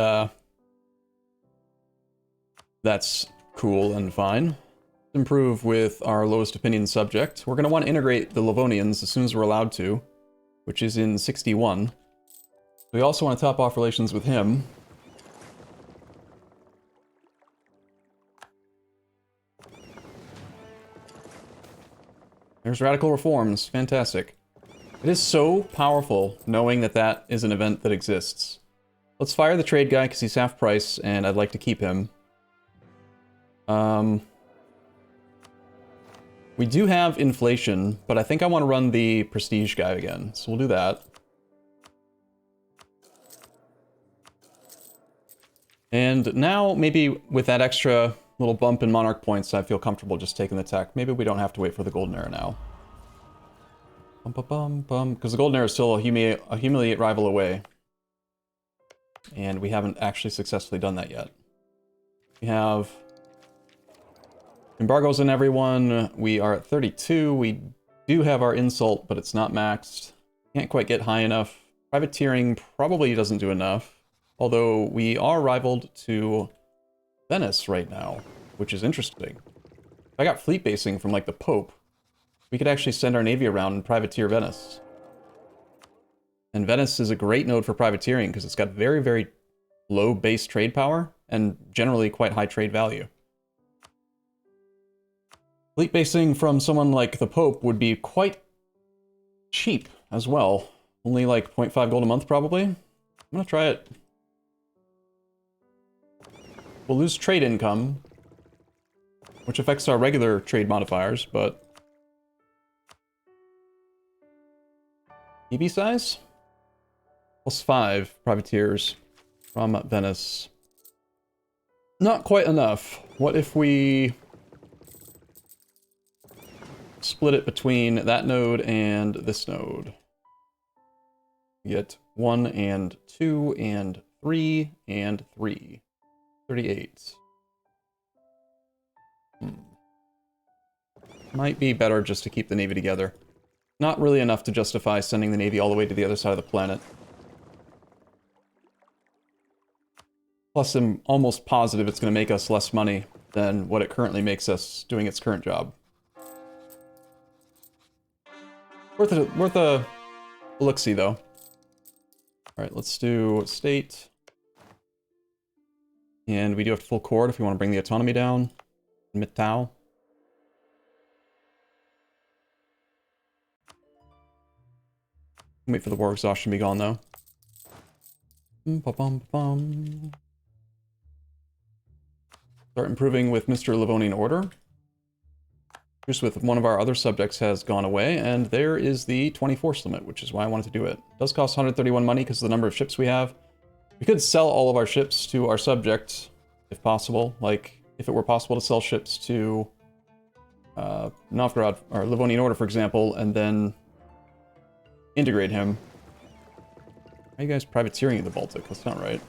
A: that's cool and fine. Improve with our lowest opinion subject. We're going to want to integrate the Livonians as soon as we're allowed to, which is in 61. We also want to top off relations with him. There's radical reforms. Fantastic. It is so powerful knowing that that is an event that exists. Let's fire the trade guy because he's half price and I'd like to keep him. We do have inflation, but I think I want to run the prestige guy again, so we'll do that. And now, maybe with that extra little bump in monarch points, I feel comfortable just taking the tech. Maybe we don't have to wait for the golden era now. Because the golden era is still a humiliate rival away. And we haven't actually successfully done that yet. We have embargoes on everyone. We are at 32. We do have our insult, but it's not maxed. Can't quite get high enough. Privateering probably doesn't do enough. Although we are rivaled to Venice right now, which is interesting. I got fleet basing from like the Pope. We could actually send our navy around and privateer Venice. And Venice is a great node for privateering because it's got very, very low base trade power and generally quite high trade value. Fleet basing from someone like the Pope would be quite cheap as well. Only like 0.5 gold a month probably. I'm gonna try it. We'll lose trade income, which affects our regular trade modifiers, but EB size? +5 privateers from Venice. Not quite enough. What if we split it between that node and this node? Get 1 and 2 and 3 and 3. 38. Might be better just to keep the navy together. Not really enough to justify sending the navy all the way to the other side of the planet. Plus, I'm almost positive it's going to make us less money than what it currently makes us doing its current job. Worth a look-see, though. Alright, let's do state. And we do have full court if we want to bring the autonomy down. Mittau. Wait for the war exhaustion to be gone, though. 30 Start improving with Mr. Livonian Order. Just with one of our other subjects has gone away, and there is the 24th limit, which is why I wanted to do it. It does cost 131 money because of the number of ships we have. We could sell all of our ships to our subject, if possible. Like, if it were possible to sell ships to Novgorod, or Livonian Order, for example, and then integrate him. How are you guys privateering in the Baltic? That's not right.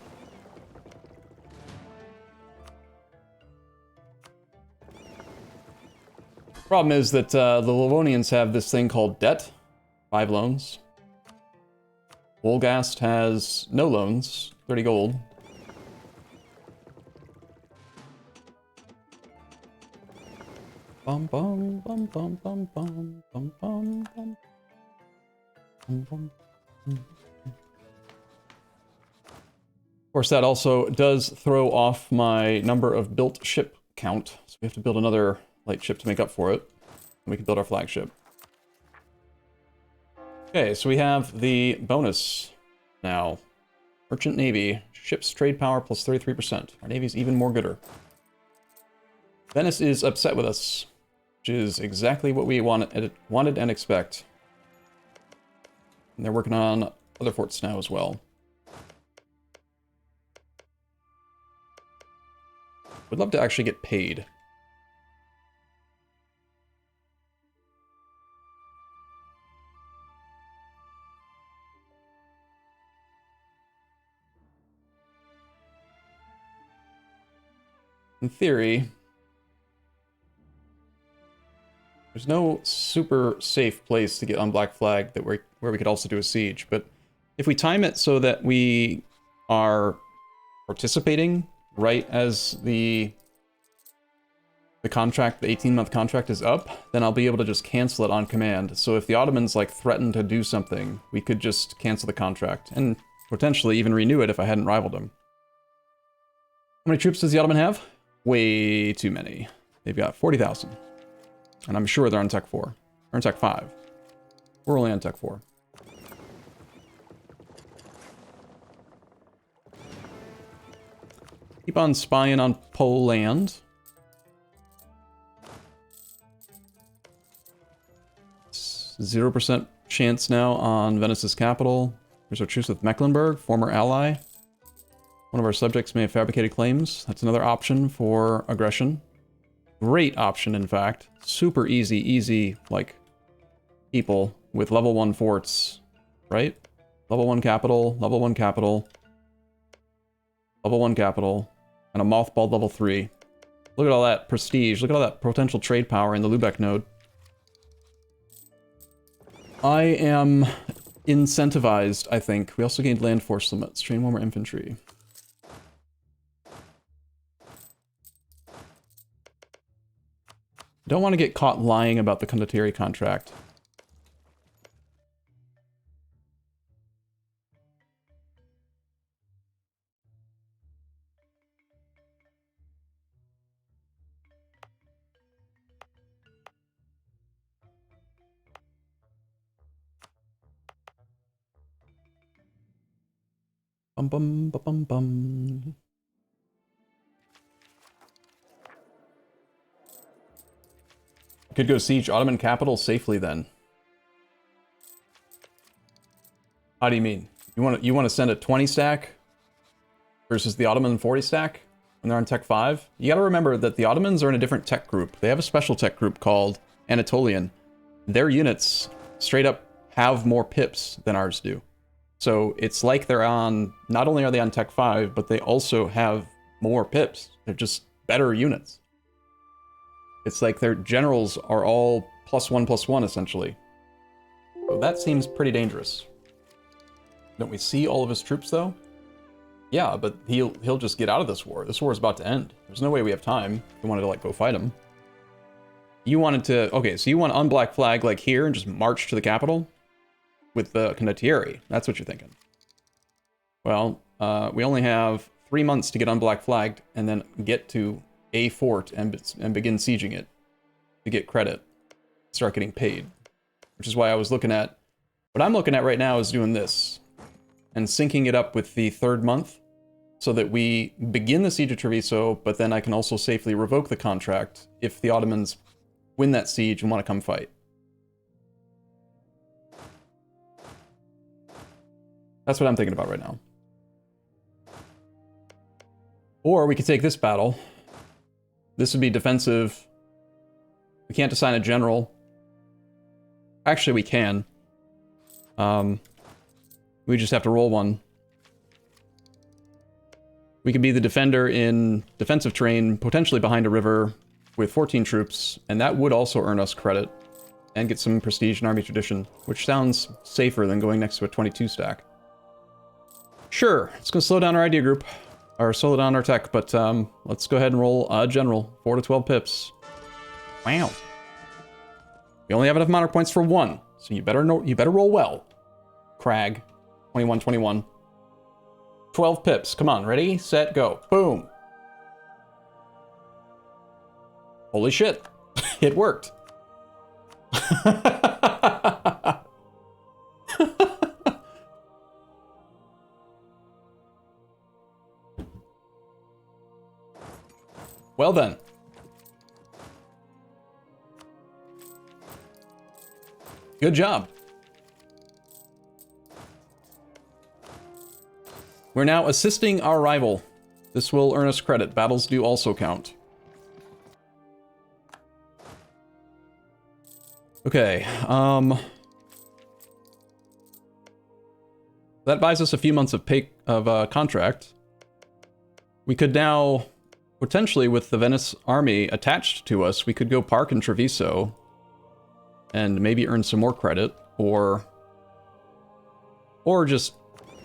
A: Problem is that the Livonians have this thing called debt. 5 loans. Wolgast has no loans. 30 gold. Bum bum bum bum bum bum bum bum bum bum bum. Of course, that also does throw off my number of built ship count, so we have to build another light ship to make up for it, and we can build our flagship. Okay, so we have the bonus now. Merchant Navy, ships trade power plus 33%. Our Navy's even more gooder. Venice is upset with us, which is exactly what we wanted and expect. And they're working on other forts now as well. Would love to actually get paid. In theory, there's no super safe place to get on Black Flag that where we could also do a siege, but if we time it so that we are participating right as the contract, the 18-month contract is up, then I'll be able to just cancel it on command. So if the Ottomans like threaten to do something, we could just cancel the contract and potentially even renew it if I hadn't rivaled them. How many troops does the Ottoman have? Way too many. They've got 40,000. And I'm sure they're on Tech 4. Or on Tech 5. We're only on Tech 4. Keep on spying on Poland. 0% chance now on Venice's capital. There's our truce with Mecklenburg, former ally. One of our subjects may have fabricated claims. That's another option for aggression. Great option, in fact. Super easy, like, people with level 1 forts, right? Level 1 capital, level 1 capital, level 1 capital, and a mothballed level 3. Look at all that prestige. Look at all that potential trade power in the Lubeck node. I am incentivized, I think. We also gained land force limits. Train more infantry. Don't want to get caught lying about the condottieri contract. Bum bum bum bum bum. Could go siege Ottoman capital safely then. How do you mean? You want to send a 20 stack versus the Ottoman 40 stack when they're on Tech 5? You got to remember that the Ottomans are in a different tech group. They have a special tech group called Anatolian. Their units straight up have more pips than ours do. So it's like they're on, not only are they on Tech 5, but they also have more pips. They're just better units. It's like their generals are all +1/+1, essentially. So that seems pretty dangerous. Don't we see all of his troops, though? Yeah, but he'll just get out of this war. This war is about to end. There's no way we have time if we wanted to, like, go fight him. You wanted to... Okay, so you want to unblack flag, like, here and just march to the capital? With the condottieri. That's what you're thinking. Well, we only have 3 months to get unblack flagged and then get to a fort and begin sieging it to get credit, start getting paid. Which is why I was looking at... What I'm looking at right now is doing this and syncing it up with the 3rd month so that we begin the siege of Treviso, but then I can also safely revoke the contract if the Ottomans win that siege and want to come fight. That's what I'm thinking about right now. Or we could take this battle. This would be defensive. We can't assign a general. Actually, we can. We just have to roll one. We could be the defender in defensive terrain, potentially behind a river, with 14 troops, and that would also earn us credit and get some prestige and army tradition, which sounds safer than going next to a 22 stack. Sure, it's going to slow down our idea group, or slow down our tech, but let's go ahead and roll a general, 4 to 12 pips. Wow. We only have enough monarch points for one, so you better roll well. Crag, 21-21. 12 pips. Come on, ready, set, go. Boom. Holy shit. It worked. Well then. Good job. We're now assisting our rival. This will earn us credit. Battles do also count. Okay, that buys us a few months of contract. We could now, potentially with the Venice army attached to us, we could go park in Treviso and maybe earn some more credit, or just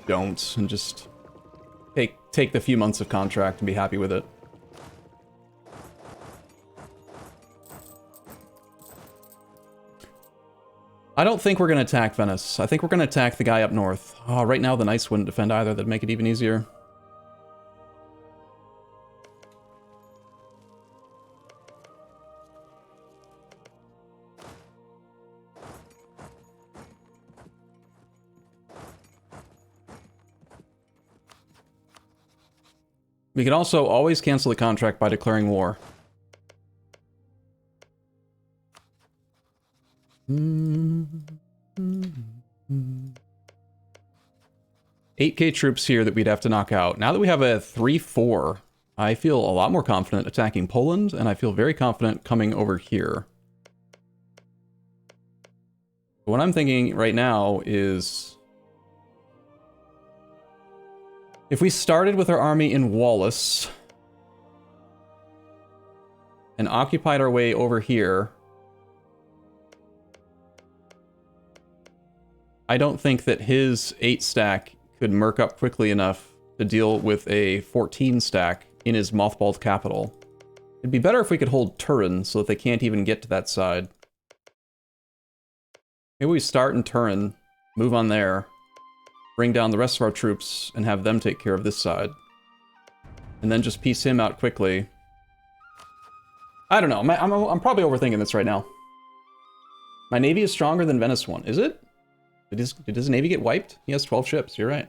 A: don't, and just take the few months of contract and be happy with it. I don't think we're going to attack Venice. I think we're going to attack the guy up north. Oh, right now the Knights wouldn't defend either. That'd make it even easier. We can also always cancel the contract by declaring war. 8K troops here that we'd have to knock out. Now that we have a 3-4, I feel a lot more confident attacking Poland, and I feel very confident coming over here. What I'm thinking right now is, if we started with our army in Wallace and occupied our way over here, I don't think that his 8 stack could murk up quickly enough to deal with a 14 stack in his mothballed capital. It'd be better if we could hold Turin so that they can't even get to that side. Maybe we start in Turin, move on there, bring down the rest of our troops, and have them take care of this side. And then just piece him out quickly. I don't know, I'm probably overthinking this right now. My navy is stronger than Venice one, is it? Did his navy get wiped? He has 12 ships, you're right.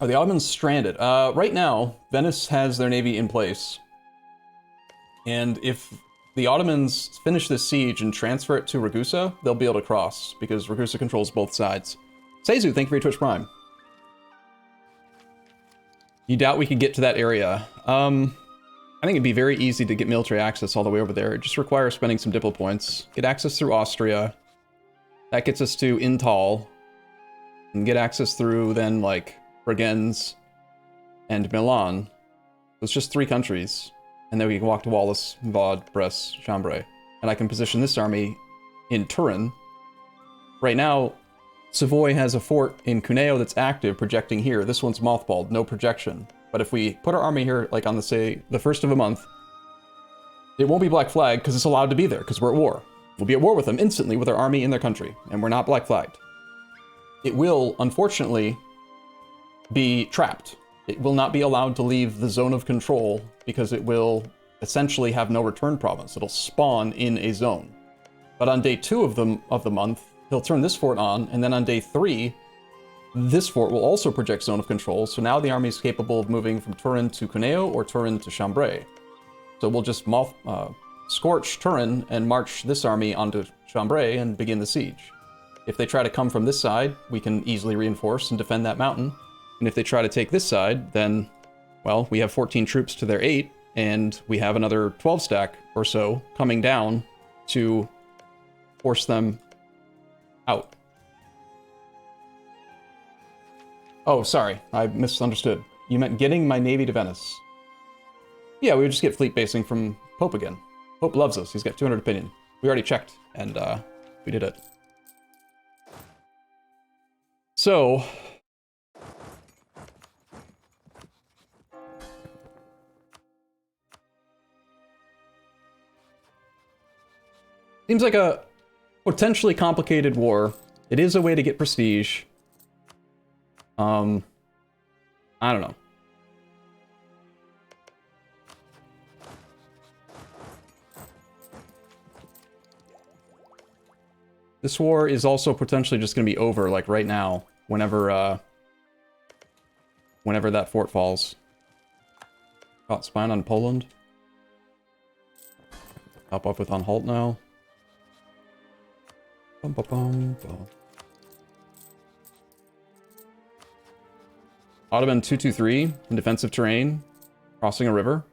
A: Are the Ottomans stranded? Right now, Venice has their navy in place. And if the Ottomans finish this siege and transfer it to Ragusa, they'll be able to cross, because Ragusa controls both sides. Seizu, thank you for your Twitch Prime. You doubt we could get to that area. I think it'd be very easy to get military access all the way over there. It just requires spending some diplo points. Get access through Austria. That gets us to Intal. And get access through then, like, Bregenz and Milan. So it's just 3 countries. And then we can walk to Wallace, Vaud, Brest, Chambray. And I can position this army in Turin. Right now, Savoy has a fort in Cuneo that's active, projecting here. This one's mothballed, no projection. But if we put our army here, like on the, say, the 1st of a month, it won't be Black Flag because it's allowed to be there, because we're at war. We'll be at war with them instantly with our army in their country, and we're not Black Flagged. It will, unfortunately, be trapped. It will not be allowed to leave the zone of control because it will essentially have no return province. It'll spawn in a zone. But on day 2 of the month, he'll turn this fort on, and then on day 3, this fort will also project zone of control, so now the army is capable of moving from Turin to Cuneo or Turin to Chambray. So we'll just scorch Turin and march this army onto Chambray and begin the siege. If they try to come from this side, we can easily reinforce and defend that mountain. And if they try to take this side, then, well, we have 14 troops to their 8, and we have another 12 stack or so coming down to force them out. Oh, sorry, I misunderstood. You meant getting my navy to Venice. Yeah, we would just get fleet basing from Pope again. Pope loves us, he's got 200 opinion. We already checked, and we did it. So... seems like a potentially complicated war. It is a way to get prestige. I don't know. This war is also potentially just going to be over, like, right now, whenever that fort falls. Got spine on Poland. Top up with on halt now. Bum, bum, bum, bum. Ottoman 223 in defensive terrain, crossing a river.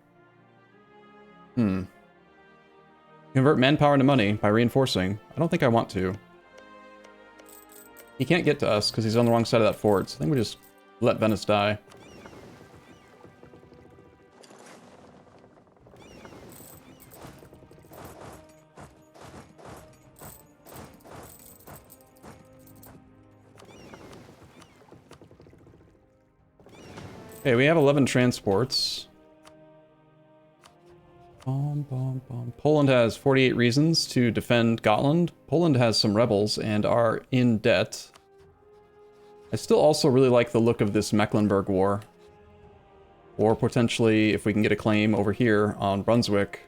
A: Convert manpower into money by reinforcing. I don't think I want to. He can't get to us because he's on the wrong side of that fort, so I think we just let Venice die. Okay, we have 11 transports. Poland has 48 reasons to defend Gotland. Poland has some rebels and are in debt. I still also really like the look of this Mecklenburg war. Or potentially, if we can get a claim over here on Brunswick.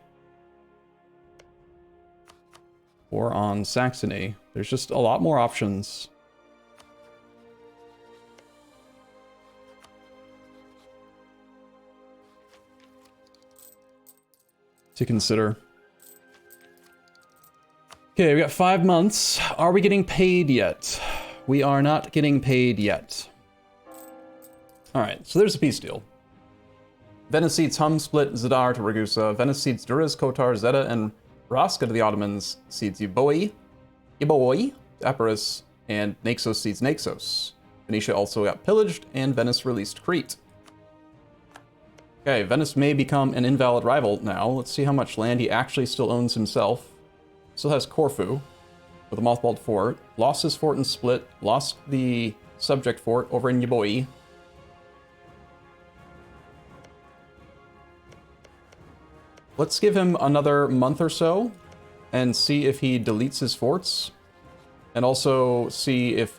A: Or on Saxony. There's just a lot more options. To consider. Okay, we got 5 months. Are we getting paid yet? We are not getting paid yet. Alright, so there's a peace deal. Venice cedes Hum, Split, Zadar to Ragusa. Venice cedes Duras, Kotar, Zeta, and Raska to the Ottomans. Cedes Yiboi, Epirus, and Naxos cedes Naxos. Venetia also got pillaged, and Venice released Crete. Okay, Venice may become an invalid rival now. Let's see how much land he actually still owns himself. Still has Corfu with a mothballed fort. Lost his fort in Split. Lost the subject fort over in Yiboi. Let's give him another month or so and see if he deletes his forts. And also see if...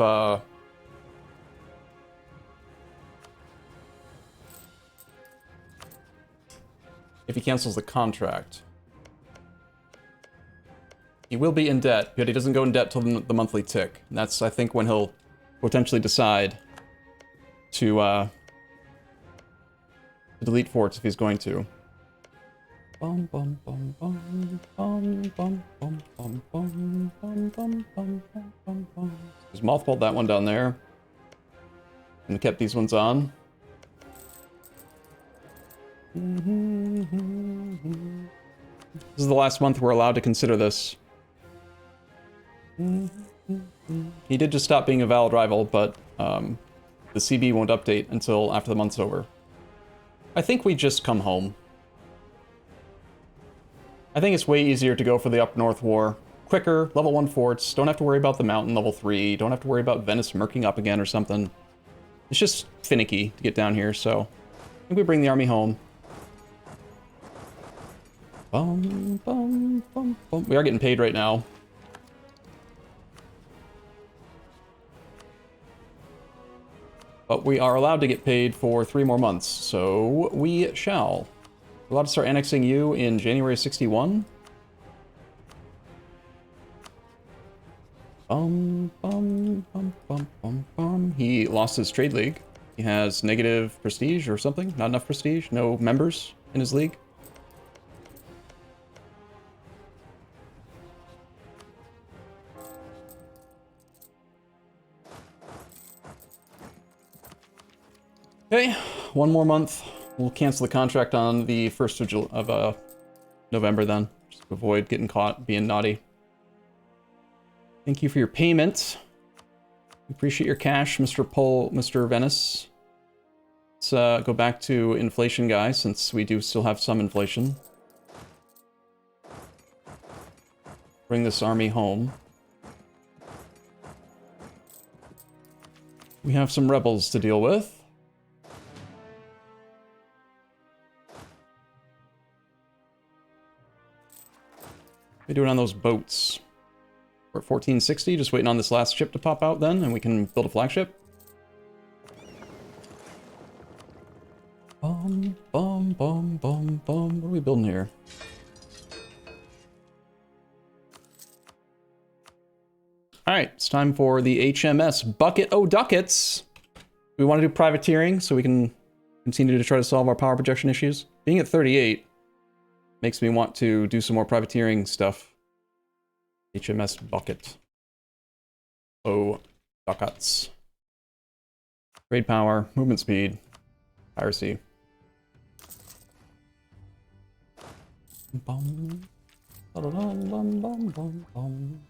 A: if he cancels the contract. He will be in debt, but he doesn't go in debt till the monthly tick. And that's, I think, when he'll potentially decide to delete forts if he's going to. Bum, bum, bum, bum, bum, bum, bum, bum, bum, bum, bum, bum, bum, bum. Just mothballed that one down there. And kept these ones on. This is the last month we're allowed to consider this. He did just stop being a valid rival, but the CB won't update until after the month's over. I think we just come home. I think it's way easier to go for the Up North War. Quicker, level 1 forts, don't have to worry about the mountain level 3, don't have to worry about Venice murking up again or something. It's just finicky to get down here, so I think we bring the army home. Bum, bum, bum, bum. We are getting paid right now. But we are allowed to get paid for 3 more months, so we shall. We're allowed to start annexing you in January 61. He lost his trade league. He has negative prestige or something. Not enough prestige. No members in his league. Okay, one more month. We'll cancel the contract on the 1st of November then. Just to avoid getting caught being naughty. Thank you for your payment. We appreciate your cash, Mr. Venice. Let's go back to inflation, guy, since we do still have some inflation. Bring this army home. We have some rebels to deal with. What are we doing on those boats? We're at 1460, just waiting on this last ship to pop out then, and we can build a flagship. What are we building here? Alright, it's time for the HMS Bucket O' Ducats. We want to do privateering so we can continue to try to solve our power projection issues. Being at 38 makes me want to do some more privateering stuff. HMS Bucket O' Ducats. Trade power, movement speed, piracy. Bum. Bum, bum, bum, bum, bum.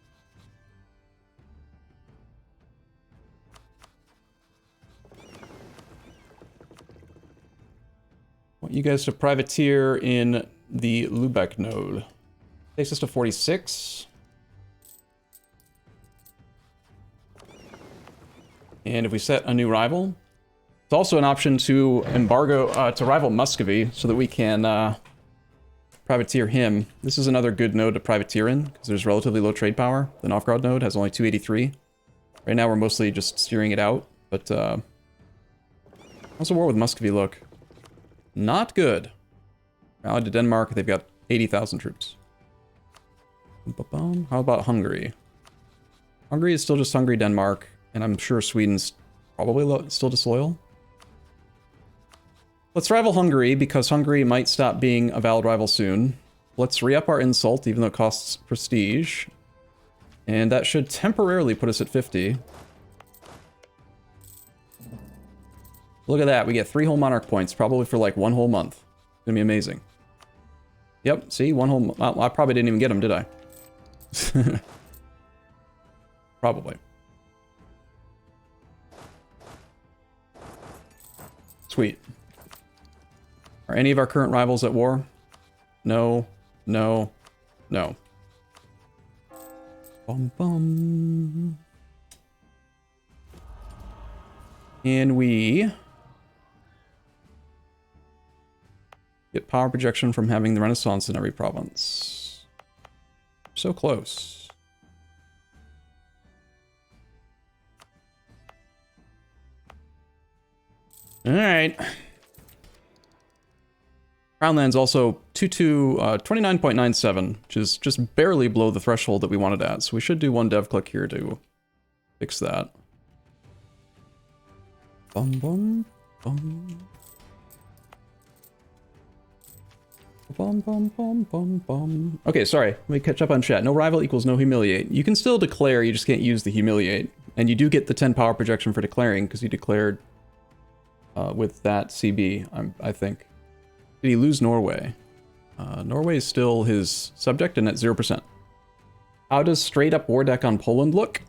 A: Want you guys to privateer in the Lubeck node. Takes us to 46. And if we set a new rival, it's also an option to embargo, to rival Muscovy so that we can privateer him. This is another good node to privateer in because there's relatively low trade power. The Novgorod node has only 283. Right now we're mostly just steering it out, but how's the war with Muscovy look? Not good. Allied to Denmark, they've got 80,000 troops. How about Hungary? Hungary is still just Hungary, Denmark, and I'm sure Sweden's probably still disloyal. Let's rival Hungary, because Hungary might stop being a valid rival soon. Let's re-up our insult, even though it costs prestige. And that should temporarily put us at 50. Look at that, we get 3 whole monarch points, probably for like 1 whole month. It's gonna be amazing. Yep, see, 1 whole month. I probably didn't even get them, did I? Probably. Sweet. Are any of our current rivals at war? No, no, no. Bum bum. And we get power projection from having the Renaissance in every province. So close. Alright. Crown land's also 29.97, which is just barely below the threshold that we wanted at. So we should do 1 dev click here to fix that. Bum bum bum. Bum bum bum bum bum. Okay, sorry. Let me catch up on chat. No rival equals no humiliate. You can still declare, you just can't use the humiliate. And you do get the 10 power projection for declaring, because you declared with that CB, I think. Did he lose Norway? Norway is still his subject and at 0%. How does straight up war deck on Poland look?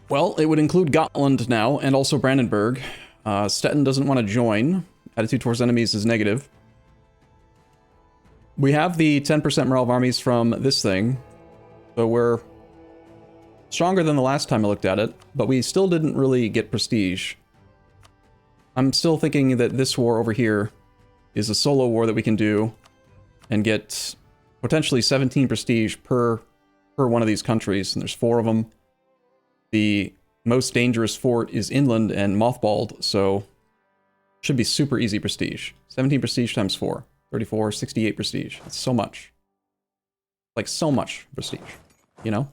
A: Well, it would include Gotland now, and also Brandenburg. Stettin doesn't want to join. Attitude towards enemies is negative. We have the 10% morale of armies from this thing, so we're stronger than the last time I looked at it, but we still didn't really get prestige. I'm still thinking that this war over here is a solo war that we can do and get potentially 17 prestige per one of these countries, and there's 4 of them. The most dangerous fort is inland and mothballed, so should be super easy prestige. 17 prestige times 4. 34, 68 prestige. That's so much. Like, so much prestige. you know?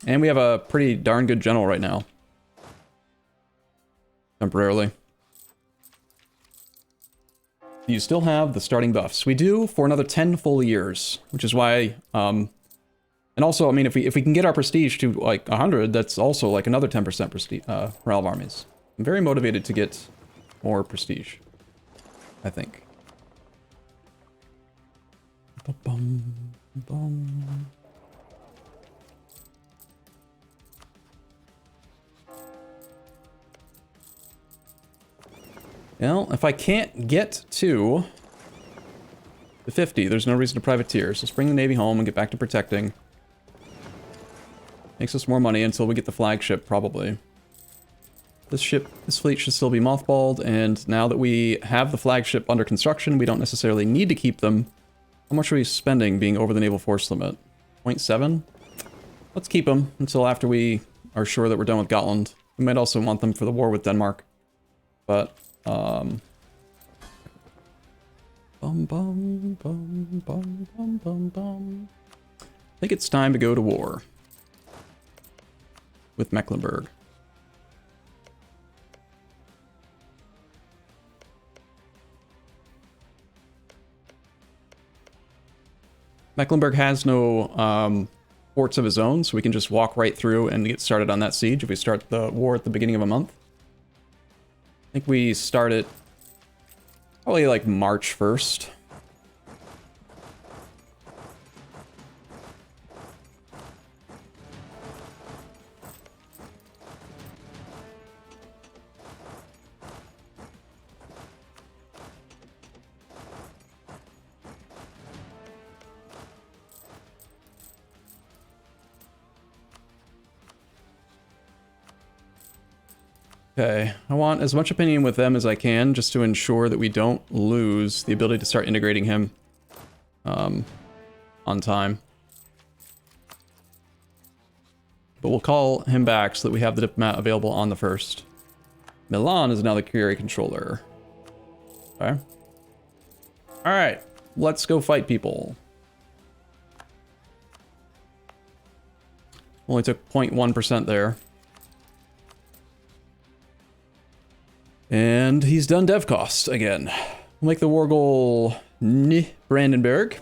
A: And we have a pretty darn good general right now. Temporarily. You still have the starting buffs. We do for another 10 full years, which is why, and also, I mean, if we can get our prestige to like 100, that's also like another 10% prestige, morale of armies. I'm very motivated to get more prestige, I think. Ba-bum, bum. Well, if I can't get to the 50, there's no reason to privateer. So let's bring the Navy home and get back to protecting. Makes us more money until we get the flagship, probably. This fleet should still be mothballed, and now that we have the flagship under construction, we don't necessarily need to keep them. How much are we spending being over the naval force limit? 0.7? Let's keep them until after we are sure that we're done with Gotland. We might also want them for the war with Denmark. But, bum bum bum bum bum bum bum. I think it's time to go to war with Mecklenburg. Mecklenburg has no ports of his own, so we can just walk right through and get started on that siege if we start the war at the beginning of a month. I think we start it probably like March 1st. Okay, I want as much opinion with them as I can, just to ensure that we don't lose the ability to start integrating him on time. But we'll call him back so that we have the diplomat available on the 1st. Milan is now the Curie controller. Okay. Alright, let's go fight people. Only took 0.1% there. And he's done dev cost again. We'll make the war goal Brandenburg.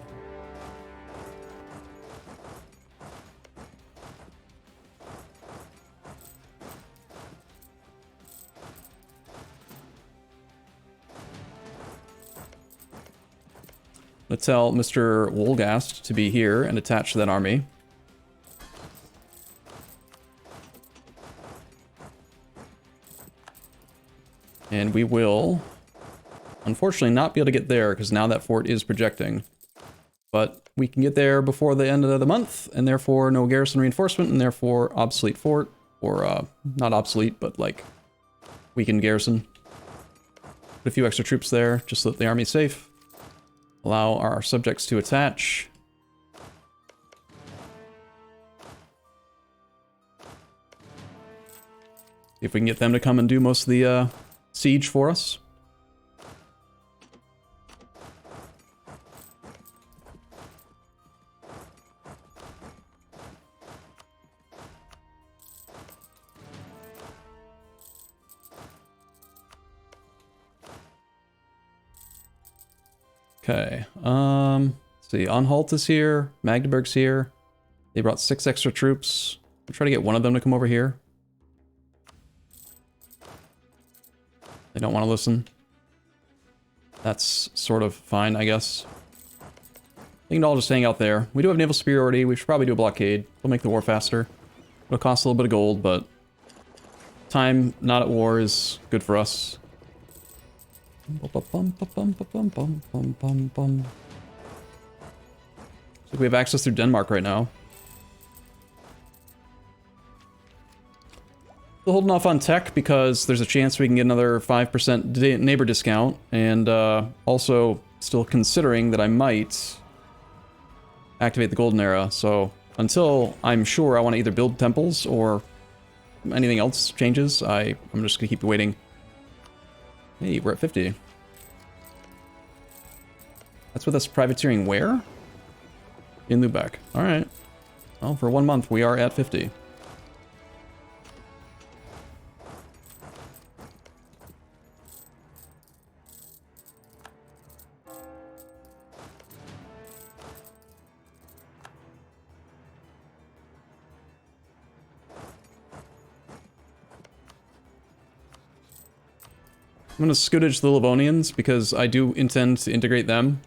A: Let's tell Mr. Wolgast to be here and attach to that army. And we will, unfortunately, not be able to get there because now that fort is projecting. But we can get there before the end of the month, and therefore no garrison reinforcement, and therefore obsolete fort. Or, not obsolete, but like, weakened garrison. Put a few extra troops there, just so that the army's safe. Allow our subjects to attach. See if we can get them to come and do most of the, siege for us. Okay, let's see, Anhalt is here, Magdeburg's here. They brought 6 extra troops. We'll try to get one of them to come over here. They don't want to listen. That's sort of fine, I guess. They can all just hang out there. We do have naval superiority. We should probably do a blockade. We'll make the war faster. It'll cost a little bit of gold, but time not at war is good for us. So we have access through Denmark right now. Still holding off on tech because there's a chance we can get another 5% neighbor discount, and also still considering that I might activate the golden era. So until I'm sure I want to either build temples or anything else changes, I'm just gonna keep waiting. Hey, we're at 50. That's with us privateering where? in Lubeck. All right. Well, for 1 month, we are at 50. I'm going to scootage the Livonians because I do intend to integrate them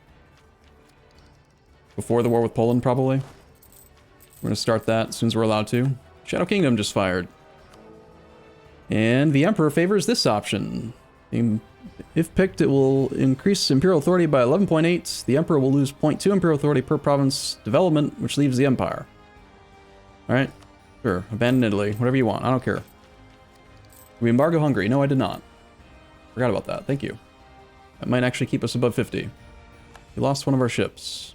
A: before the war with Poland, probably. We're going to start that as soon as we're allowed to. Shadow Kingdom just fired. And the Emperor favors this option. If picked, it will increase Imperial Authority by 11.8. The Emperor will lose 0.2 Imperial Authority per province development, which leaves the Empire. Alright, sure. Abandon Italy. Whatever you want. I don't care. We embargo Hungary. No, I did not. Forgot about that. Thank you. That might actually keep us above 50. We lost one of our ships.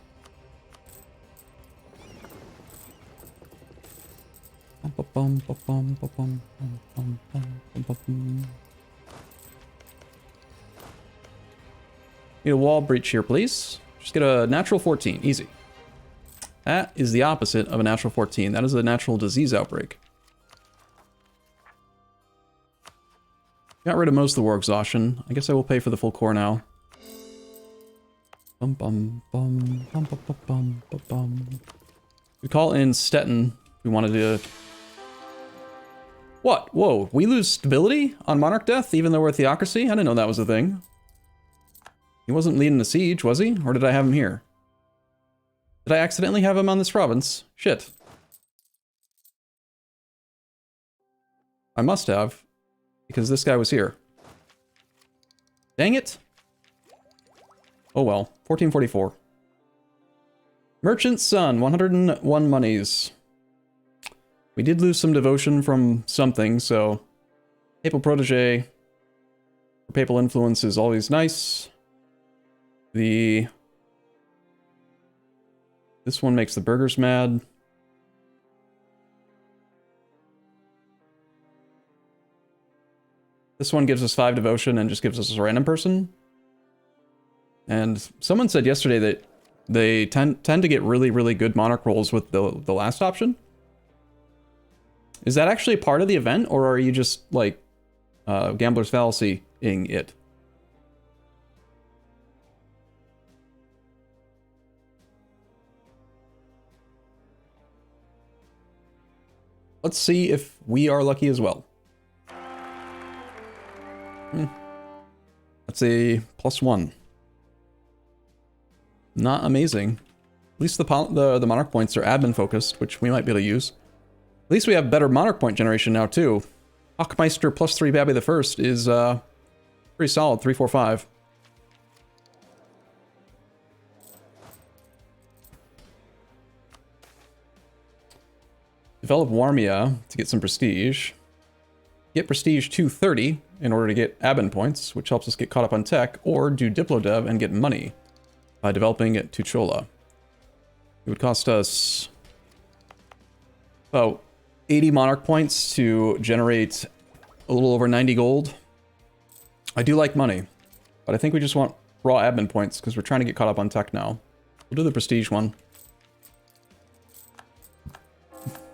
A: Need a wall breach here, please. Just get a natural 14. Easy. That is the opposite of a natural 14. That is a natural disease outbreak. Got rid of most of the war exhaustion. I guess I will pay for the full core now. Bum bum bum bum bum bum bum bum bum. We call in Stettin. We wanted to... What? Whoa, we lose stability on Monarch Death even though we're a theocracy? I didn't know that was a thing. He wasn't leading the siege, was he? Or did I have him here? Did I accidentally have him on this province? Shit. I must have. Because this guy was here. Dang it. Oh well. 1444. Merchant's Son, 101 monies. We did lose some devotion from something, so... Papal Protege. Papal influence is always nice. This one makes the burghers mad. This one gives us 5 devotion and just gives us a random person. And someone said yesterday that they tend to get really, really good monarch rolls with the last option. Is that actually part of the event, or are you just, like, Gambler's Fallacy-ing it? Let's see if we are lucky as well. That's a +1. Not amazing. At least the monarch points are admin focused, which we might be able to use. At least we have better monarch point generation now too. Hochmeister +3 Babby the First is pretty solid. 345. Develop Warmia to get some prestige. Get prestige 230 in order to get admin points, which helps us get caught up on tech, or do Diplodev and get money by developing at Tuchola. It would cost us about 80 monarch points to generate a little over 90 gold. I do like money, but I think we just want raw admin points because we're trying to get caught up on tech now. We'll do the prestige one.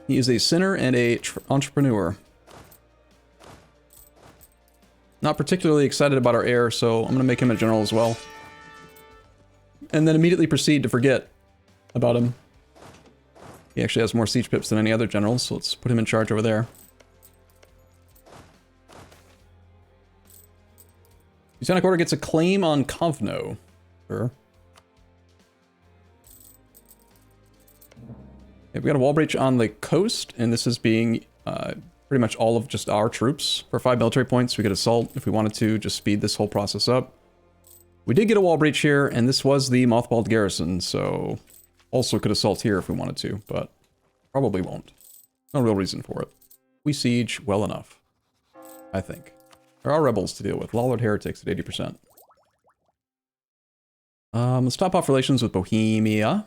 A: He is a sinner and a entrepreneur. Not particularly excited about our heir, so I'm going to make him a general as well. And then immediately proceed to forget about him. He actually has more siege pips than any other generals, so let's put him in charge over there. Teutonic Order gets a claim on Kovno. Sure. Okay, we got a wall breach on the coast, and this is being pretty much all of just our troops. For 5 military points, we could assault if we wanted to, just speed this whole process up. We did get a wall breach here, and this was the mothballed garrison, so also could assault here if we wanted to, but probably won't. No real reason for it. We siege well enough, I think. There are rebels to deal with. Lawlord heretics at 80%. Let's top off relations with Bohemia.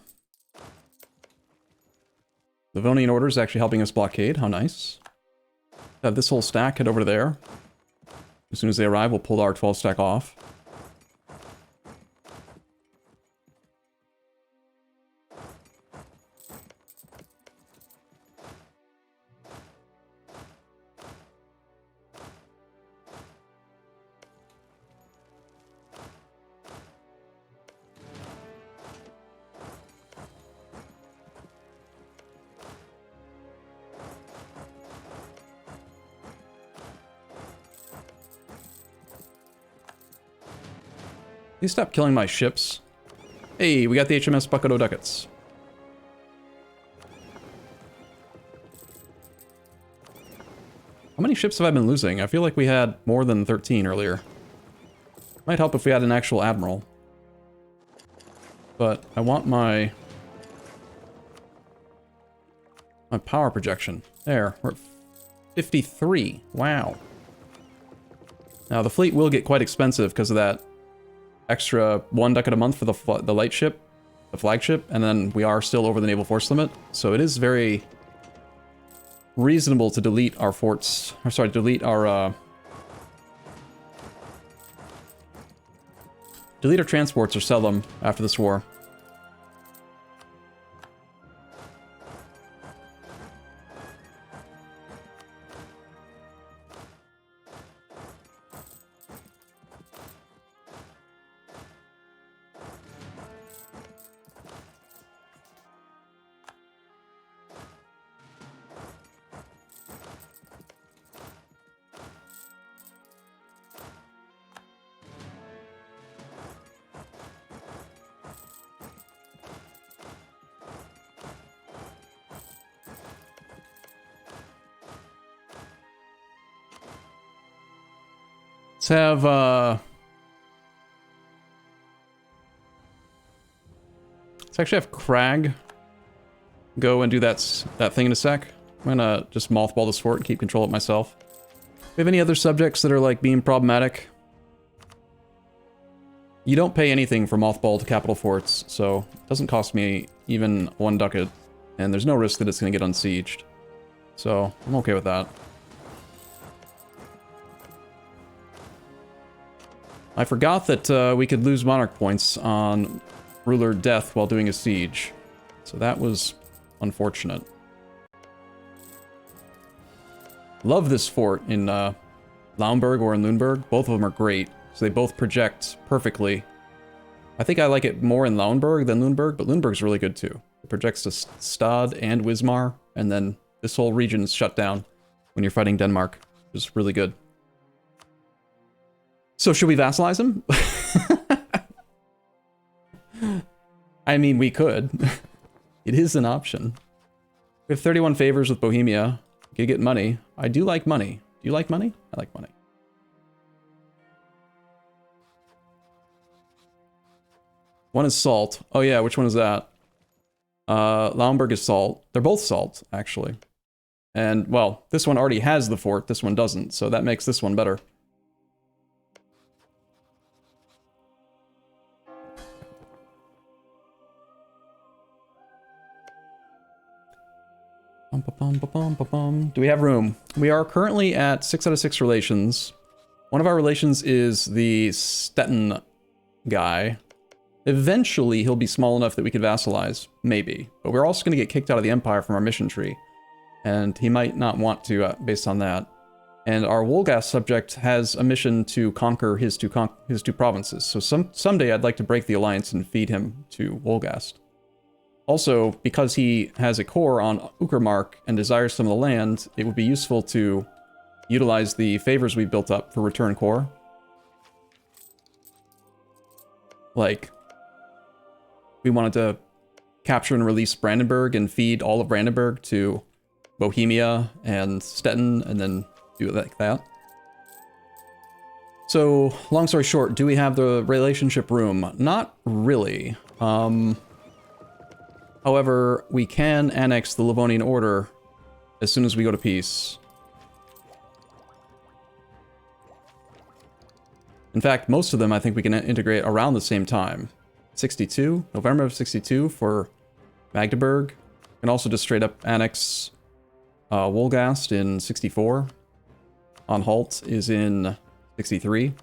A: Livonian Order is actually helping us blockade. How nice. Have this whole stack head over there. As soon as they arrive, we'll pull our 12 stack off. Please stop killing my ships. Hey, we got the HMS Bucket O'Duckets. How many ships have I been losing? I feel like we had more than 13 earlier. Might help if we had an actual admiral. But I want my power projection. There, we're at 53. Wow. Now the fleet will get quite expensive because of that extra 1 ducat a month for the light ship, the flagship, and then we are still over the naval force limit. So it is very reasonable to delete our forts, or sorry, delete our transports or sell them after this war. Let's have, let's actually have Crag go and do that thing in a sec. I'm gonna just mothball this fort and keep control of it myself. Do we have any other subjects that are, like, being problematic? You don't pay anything for mothballed capital forts, so it doesn't cost me even 1 ducat, and there's no risk that it's gonna get unsieged. So, I'm okay with that. I forgot that we could lose monarch points on ruler death while doing a siege. So that was unfortunate. Love this fort in Lauenburg or in Lüneburg. Both of them are great. So they both project perfectly. I think I like it more in Lauenburg than Lüneburg, but Lüneburg's really good too. It projects to Stad and Wismar, and then this whole region is shut down when you're fighting Denmark, which is really good. So should we vassalize him? I mean, we could. It is an option. We have 31 favors with Bohemia. We could get money. I do like money. Do you like money? I like money. One is salt. Oh yeah, which one is that? Lauenburg is salt. They're both salt, actually. And, well, this one already has the fort, this one doesn't, so that makes this one better. Do we have room? We are currently at 6 out of 6 relations. One of our relations is the Stettin guy. Eventually, he'll be small enough that we could vassalize. Maybe. But we're also going to get kicked out of the Empire from our mission tree. And he might not want to, based on that. And our Wolgast subject has a mission to conquer his two provinces. So someday I'd like to break the alliance and feed him to Wolgast. Also, because he has a core on Uckermark and desires some of the land, it would be useful to utilize the favors we built up for return core. Like, we wanted to capture and release Brandenburg and feed all of Brandenburg to Bohemia and Stettin, and then do it like that. So, long story short, do we have the relationship room? Not really. However, we can annex the Livonian Order as soon as we go to peace. In fact, most of them I think we can integrate around the same time. 62, November of 62 for Magdeburg. We can also just straight up annex Wolgast in 64. Anhalt is in 63.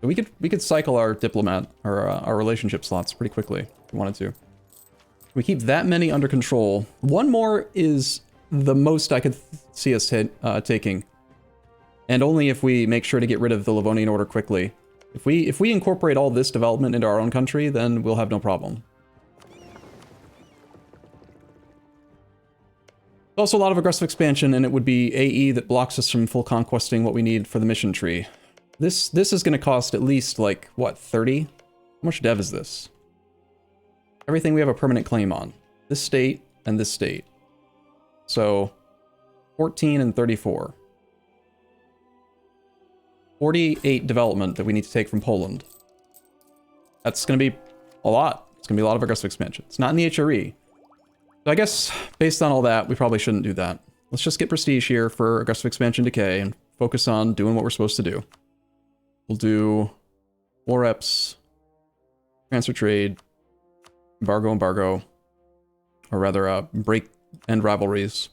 A: So we could cycle our diplomat, or our relationship slots pretty quickly if we wanted to. We keep that many under control. One more is the most I could see us taking. And only if we make sure to get rid of the Livonian Order quickly. If we incorporate all this development into our own country, then we'll have no problem. There's also a lot of aggressive expansion, and it would be AE that blocks us from full conquesting what we need for the mission tree. This is going to cost at least, like, what, 30 much dev is this? Everything we have a permanent claim on. This state and this state. So 14 and 34. 48 development that we need to take from Poland. That's going to be a lot. It's going to be a lot of aggressive expansion. It's not in the HRE. So I guess based on all that, we probably shouldn't do that. Let's just get prestige here for aggressive expansion decay and focus on doing what we're supposed to do. We'll do war reps, transfer trade, embargo, or rather break end rivalries.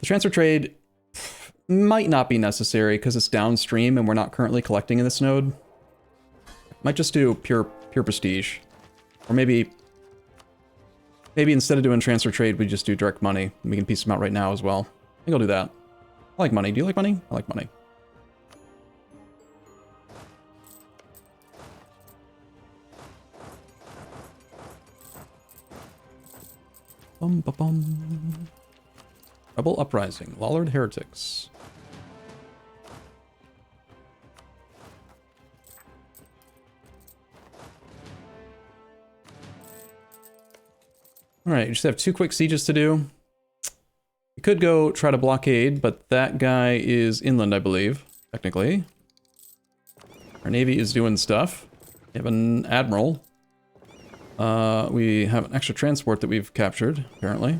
A: The transfer trade might not be necessary because it's downstream and we're not currently collecting in this node. Might just do pure prestige. Or maybe instead of doing transfer trade, we just do direct money. We can piece them out right now as well. I think I'll do that. I like money. Do you like money? I like money. Bum. Rebel Uprising. Lollard Heretics. Alright, you just have 2 quick sieges to do. We could go try to blockade, but that guy is inland, I believe, technically. Our navy is doing stuff. We have an admiral. We have an extra transport that we've captured, apparently.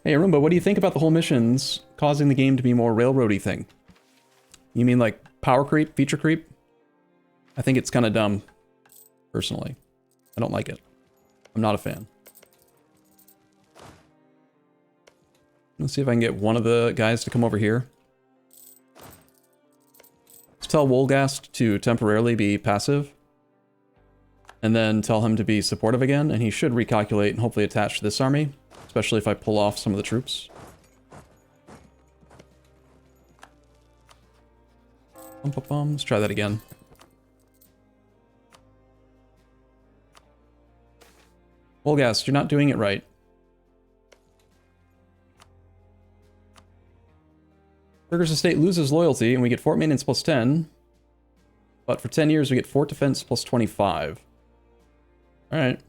A: Hey, Arumba, what do you think about the whole missions causing the game to be more railroady thing? You mean like power creep, feature creep? I think it's kind of dumb, personally. I don't like it. I'm not a fan. Let's see if I can get one of the guys to come over here. Let's tell Wolgast to temporarily be passive. And then tell him to be supportive again, and he should recalculate and hopefully attach to this army. Especially if I pull off some of the troops. Let's try that again. Wolgast, you're not doing it right. Burger's estate loses loyalty, and we get fort maintenance plus 10. But for 10 years, we get fort defense plus 25. Alright.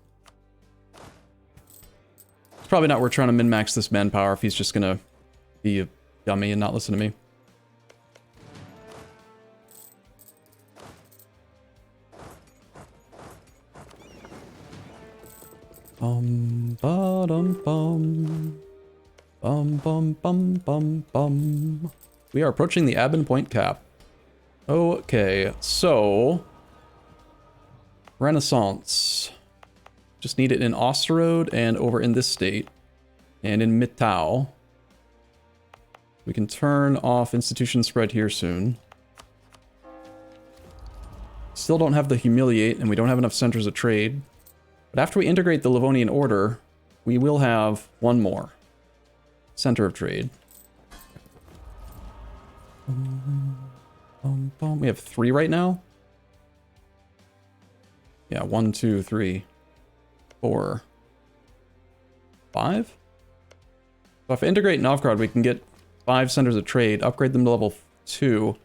A: It's probably not worth trying to min-max this manpower if he's just gonna be a dummy and not listen to me. We are approaching the admin point cap. Okay, so Renaissance. Just need it in Osterode and over in this state. And in Mittau. We can turn off institution spread here soon. Still don't have the humiliate, and we don't have enough centers of trade. But after we integrate the Livonian Order, we will have one more center of trade. We have 3 right now? Yeah, 1, 2, 3, 4, 5? So if I integrate Novgorod, we can get 5 centers of trade, upgrade them to level 2,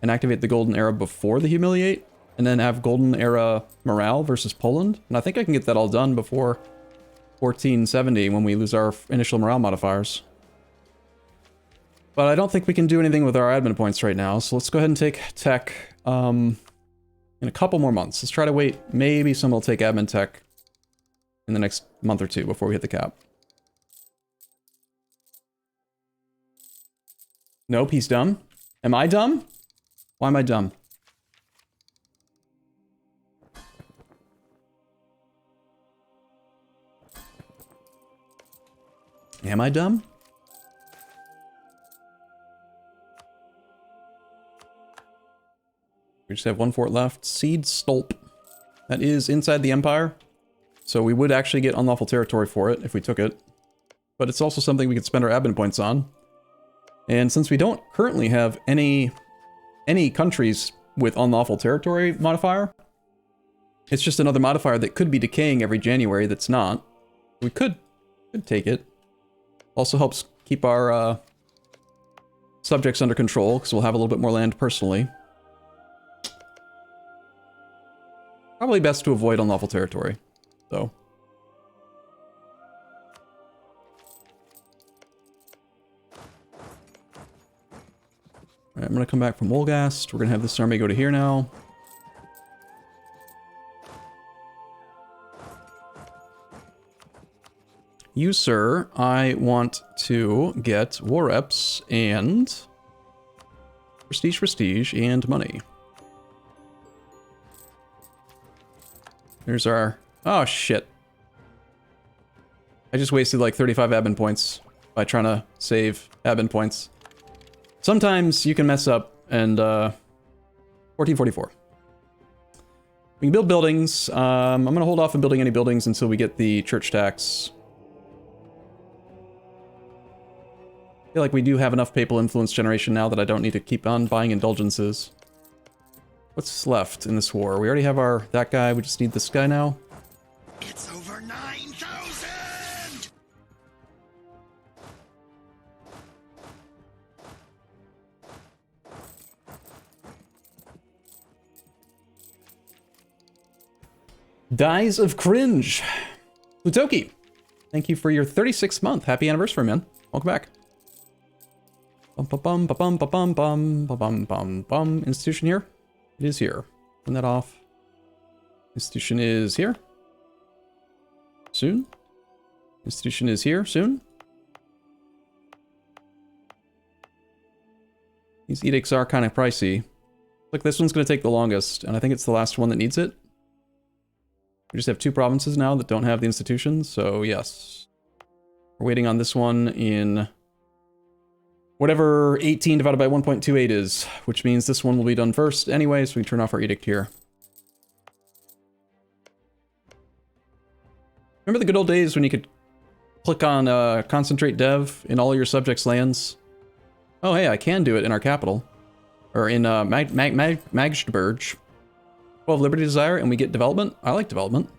A: and activate the Golden Era before the Humiliate, and then have Golden Era morale versus Poland. And I think I can get that all done before 1470 when we lose our initial morale modifiers. But I don't think we can do anything with our admin points right now, so let's go ahead and take tech in a couple more months. Let's try to wait. Maybe someone will take admin tech in the next month or 2 before we hit the cap. Nope, he's dumb. Am I dumb? Why am I dumb? Am I dumb? We just have 1 fort left. Seed Stolp. That is inside the Empire. So we would actually get unlawful territory for it if we took it. But it's also something we could spend our admin points on. And since we don't currently have any countries with unlawful territory modifier, it's just another modifier that could be decaying every January that's not. We could take it. Also helps keep our subjects under control, because we'll have a little bit more land personally. Probably best to avoid unlawful territory, though. Alright, I'm going to come back from Wolgast. We're going to have this army go to here now. You, sir, I want to get war reps and prestige, and money. There's our... Oh, shit. I just wasted like 35 admin points by trying to save admin points. Sometimes you can mess up, and 1444. We can build buildings. I'm going to hold off on building any buildings until we get the church tax. I feel like we do have enough papal influence generation now that I don't need to keep on buying indulgences. What's left in this war? We already have that guy. We just need this guy now.
B: It's over 9,000!
A: Dies of Cringe. Plutoki, thank you for your 36th month. Happy anniversary, man. Welcome back. Bum bum bum bum bum bum bum bum bum. Institution here? It is here. Turn that off. Institution is here. Soon. Institution is here soon. These edicts are kind of pricey. Look, this one's going to take the longest, and I think it's the last one that needs it. We just have 2 provinces now that don't have the institutions, so yes. We're waiting on this one in whatever 18 divided by 1.28 is, which means this one will be done first anyway, so we can turn off our edict here. Remember the good old days when you could click on concentrate dev in all your subjects' lands? Oh hey, I can do it in our capital. Or in Magdeburg. 12 Liberty Desire, and we get development? I like development.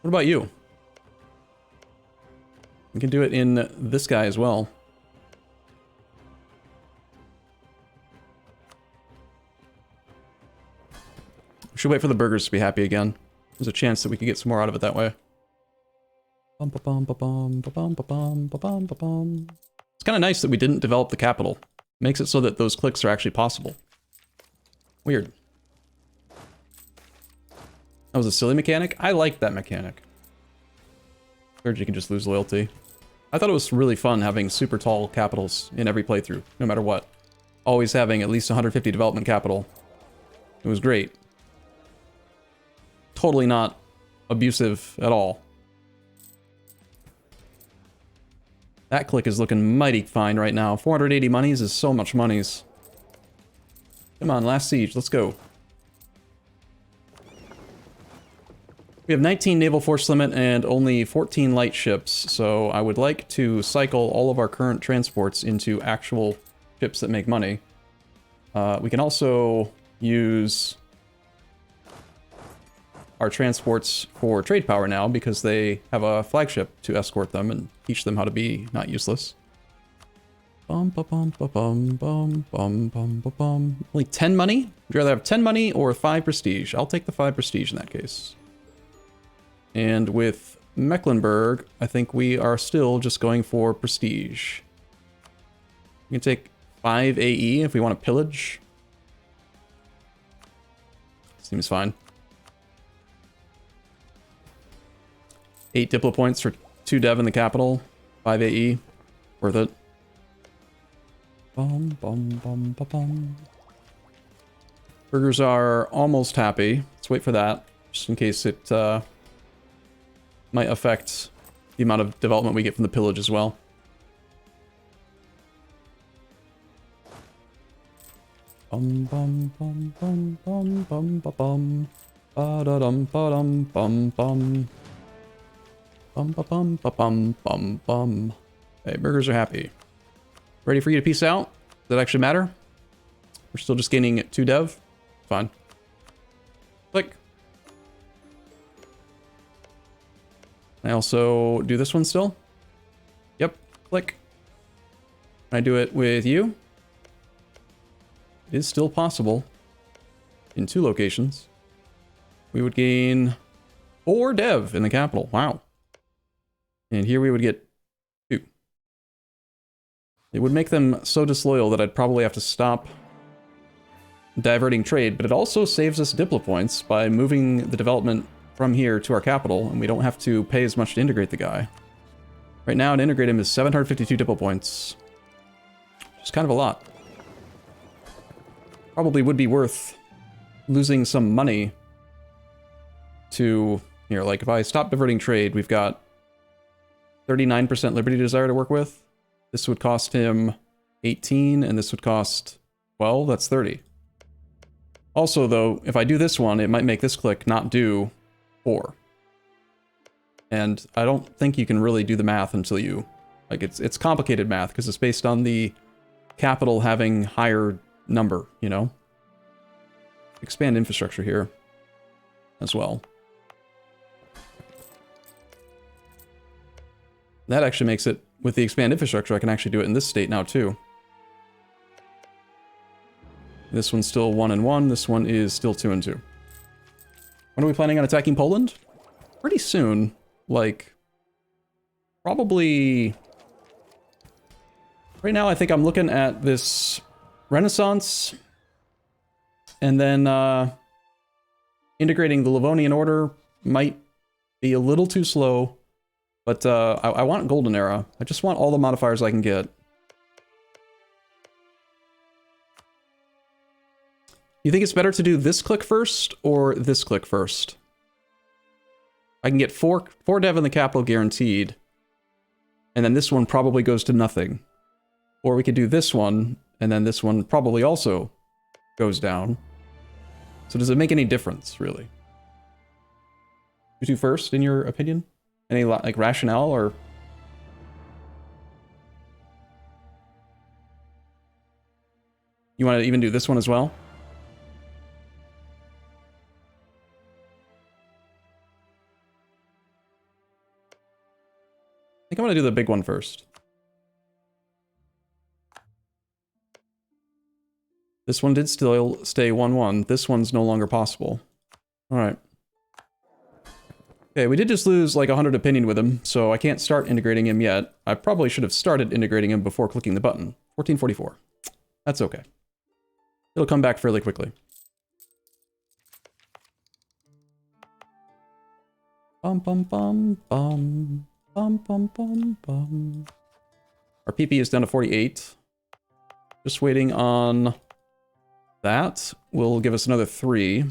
A: What about you? We can do it in this guy as well. We should wait for the burgers to be happy again. There's a chance that we could get some more out of it that way. It's kind of nice that we didn't develop the capital. Makes it so that those clicks are actually possible. Weird. That was a silly mechanic? I like that mechanic. Clergy can just lose loyalty. I thought it was really fun having super tall capitals in every playthrough, no matter what. Always having at least 150 development capital. It was great. Totally not abusive at all. That click is looking mighty fine right now. 480 monies is so much monies. Come on, last siege, let's go. We have 19 naval force limit and only 14 light ships, so I would like to cycle all of our current transports into actual ships that make money. We can also use our transports for trade power now because they have a flagship to escort them and teach them how to be not useless. Bum ba bum ba bum bum bum bum ba bum. Only 10 money? Would you rather have 10 money or 5 prestige? I'll take the 5 prestige in that case. And with Mecklenburg, I think we are still just going for prestige. We can take 5 AE if we want to pillage. Seems fine. 8 Diplo points for 2 dev in the capital. 5 AE. Worth it. Bum, bum, bum, bum, bum. Burgers are almost happy. Let's wait for that, just in case it might affect the amount of development we get from the pillage as well. Bum bum bum bum bum bum bum bum ba da dum ba dum bum bum bum ba bum ba bum bum bum. Hey, burgers are happy. Ready for you to peace out? Does that actually matter? We're still just gaining 2 dev. Fine. Click. I also do this one still. Yep, click. Can I do it with you? It is still possible in 2 locations. We would gain 4 dev in the capital. Wow. And here we would get 2. It would make them so disloyal that I'd probably have to stop diverting trade, but it also saves us diplo points by moving the development from here to our capital, and we don't have to pay as much to integrate the guy. Right now, to integrate him is 752 diplo points. Which is kind of a lot. Probably would be worth losing some money to... Here, like, if I stop diverting trade, we've got 39% Liberty Desire to work with. This would cost him 18, and this would cost 12. That's 30. Also, though, if I do this one, it might make this click not do 4. And I don't think you can really do the math until you... Like, it's complicated math, because it's based on the capital having higher number, you know? Expand infrastructure here as well. That actually makes it, with the expand infrastructure, I can actually do it in this state now, too. This one's still 1 and 1. This one is still 2 and 2. When are we planning on attacking Poland? Pretty soon. Like, probably... Right now, I think I'm looking at this Renaissance. And then integrating the Livonian Order might be a little too slow. But I want Golden Era. I just want all the modifiers I can get. You think it's better to do this click first or this click first? I can get 4 dev in the capital guaranteed. And then this one probably goes to nothing. Or we could do this one, and then this one probably also goes down. So does it make any difference, really? You do first, in your opinion? Any, like, rationale, or... You want to even do this one as well? I think I'm going to do the big one first. This one did still stay 1-1. This one's no longer possible. Alright. Okay, we did just lose like 100 opinion with him, so I can't start integrating him yet. I probably should have started integrating him before clicking the button. 1444. That's okay. It'll come back fairly quickly. Bum bum bum bum. Bum bum bum bum. Our PP is down to 48. Just waiting on that. Will give us another 3.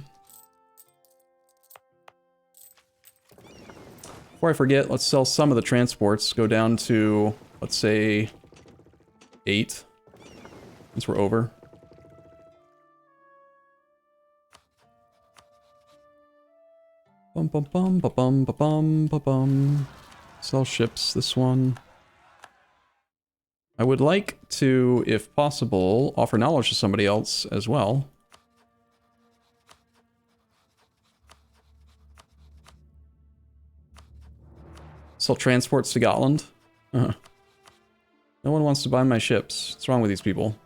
A: Before I forget, let's sell some of the transports. Go down to, let's say, 8. Since we're over. Bum bum bum ba bum ba bum ba bum. Sell ships, this one. I would like to, if possible, offer knowledge to somebody else as well. Sell transports to Gotland. No one wants to buy my ships. What's wrong with these people?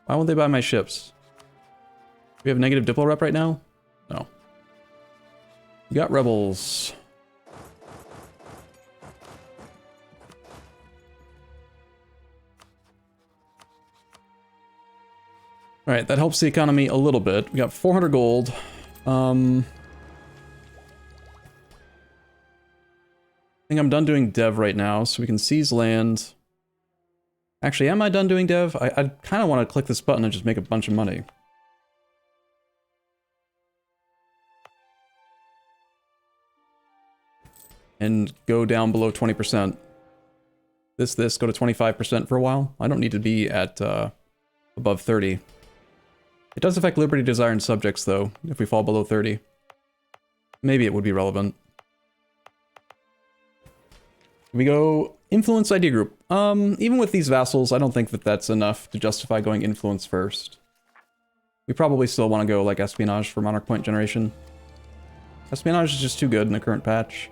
A: Why won't they buy my ships? We have negative diplo rep right now? No. You got rebels. Alright, that helps the economy a little bit. We got 400 gold. I think I'm done doing dev right now, so we can seize land. Actually, am I done doing dev? I kind of want to click this button and just make a bunch of money. And go down below 20%. This, go to 25% for a while. I don't need to be at above 30. It does affect Liberty, Desire, and Subjects, though, if we fall below 30. Maybe it would be relevant. We go Influence Idea Group. Even with these vassals, I don't think that that's enough to justify going Influence first. We probably still want to go, like, Espionage for Monarch Point Generation. Espionage is just too good in the current patch.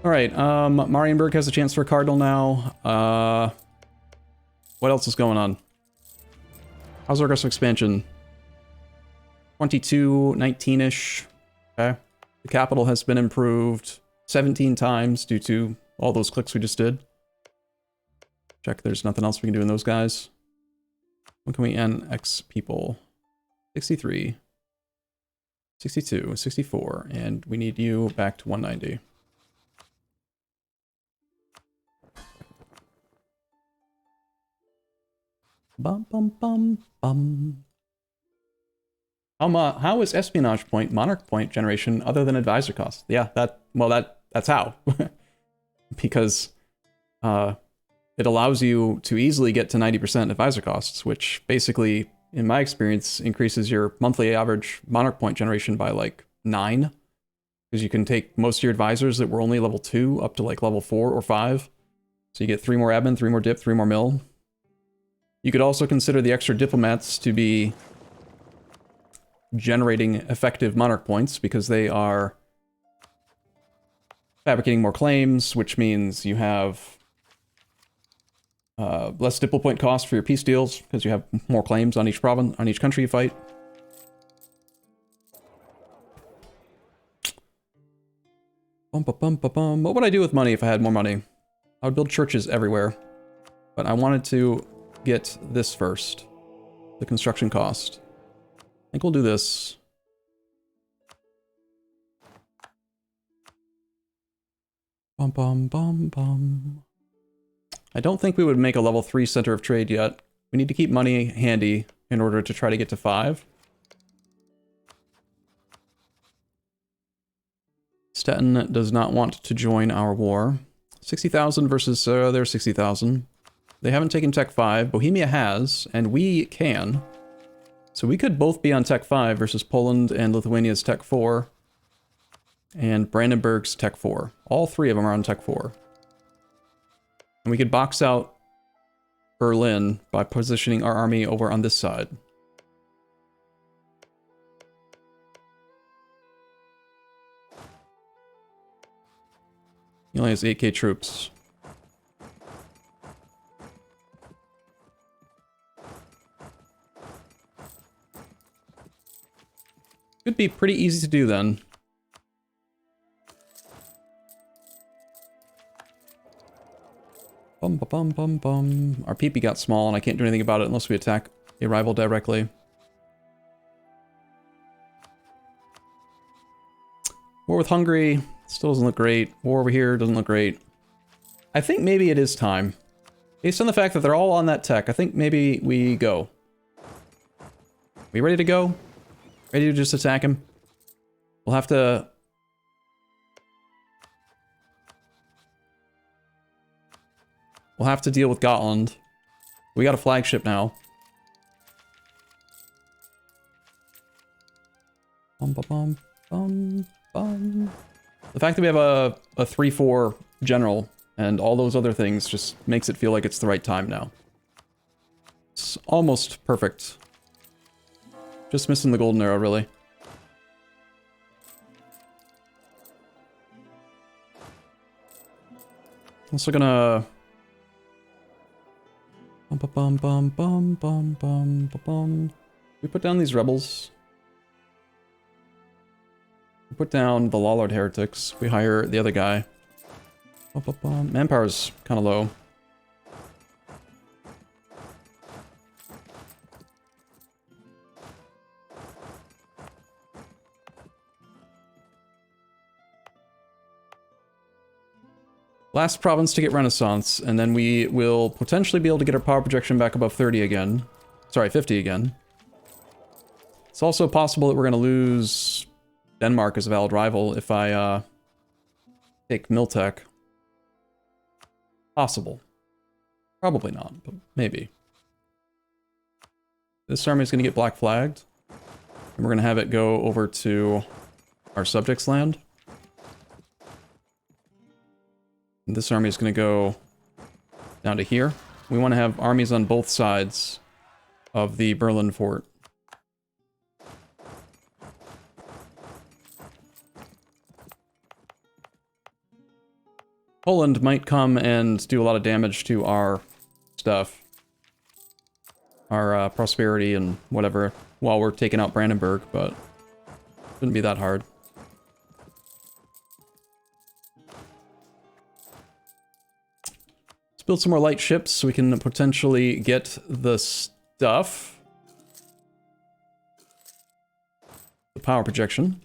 A: Alright, Marienburg has a chance for a cardinal now. What else is going on? How's our aggressive expansion? 22, 19-ish. Okay. The capital has been improved 17 times due to all those clicks we just did. Check there's nothing else we can do in those guys. When can we annex people? 63, 62, 64, and we need you back to 190. Bum bum bum bum. How is espionage point monarch point generation other than advisor cost? Yeah, that's how. Because it allows you to easily get to 90% advisor costs, which basically, in my experience, increases your monthly average monarch point generation by like 9. Because you can take most of your advisors that were only level 2 up to like level 4 or 5. So you get 3 more admin, 3 more dip, 3 more mill. You could also consider the extra diplomats to be generating effective monarch points because they are fabricating more claims, which means you have less diplo point cost for your peace deals because you have more claims on each province, on each country you fight. Bum, ba, bum, ba, bum. What would I do with money if I had more money? I would build churches everywhere, but I wanted to get this first, the construction cost. I think we'll do this. Bum bum bum bum. I don't think we would make a level 3 center of trade yet. We need to keep money handy in order to try to get to 5. Stettin does not want to join our war. 60,000 versus their 60,000. They haven't taken Tech 5. Bohemia has, and we can. So we could both be on Tech 5 versus Poland and Lithuania's Tech 4. And Brandenburg's Tech 4. All 3 of them are on Tech 4. And we could box out Berlin by positioning our army over on this side. He only has 8k troops. Could be pretty easy to do then. Bum, ba, bum, bum, bum. Our PP got small and I can't do anything about it unless we attack a rival directly. War with Hungary still doesn't look great. War over here doesn't look great. I think maybe it is time. Based on the fact that they're all on that tech, I think maybe we go. We ready to go? Ready to just attack him? We'll have to... We'll have to deal with Gotland. We got a flagship now. Bum, ba, bum, bum, bum. The fact that we have a 3-4 general and all those other things just makes it feel like it's the right time now. It's almost perfect. Just missing the golden arrow, really. Also gonna... Bum, bum, bum, bum, bum, bum, bum, bum. We put down these rebels. We put down the Lawlord heretics. We hire the other guy. Bum, bum, bum. Manpower's kind of low. Last province to get Renaissance, and then we will potentially be able to get our power projection back above 30 again. Sorry, 50 again. It's also possible that we're going to lose Denmark as a valid rival if I take Miltech. Possible. Probably not, but maybe. This army is going to get black flagged, and we're going to have it go over to our subjects' land. This army is going to go down to here. We want to have armies on both sides of the Berlin fort. Poland might come and do a lot of damage to our stuff. Our prosperity and whatever, while we're taking out Brandenburg, but shouldn't be that hard. Let's build some more light ships so we can potentially get the stuff. The power projection.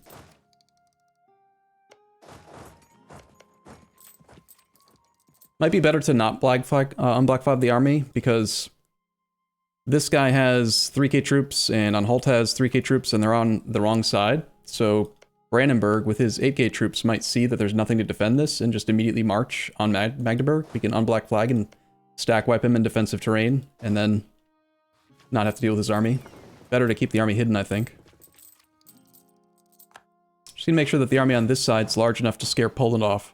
A: Might be better to not unblack flag the army, because this guy has 3k troops and Anhalt has 3k troops and they're on the wrong side. So Brandenburg with his 8k troops might see that there's nothing to defend this and just immediately march on Magdeburg. We can unblack flag and stack wipe him in defensive terrain and then not have to deal with his army. Better to keep the army hidden, I think. Just gonna make sure that the army on this side's large enough to scare Poland off.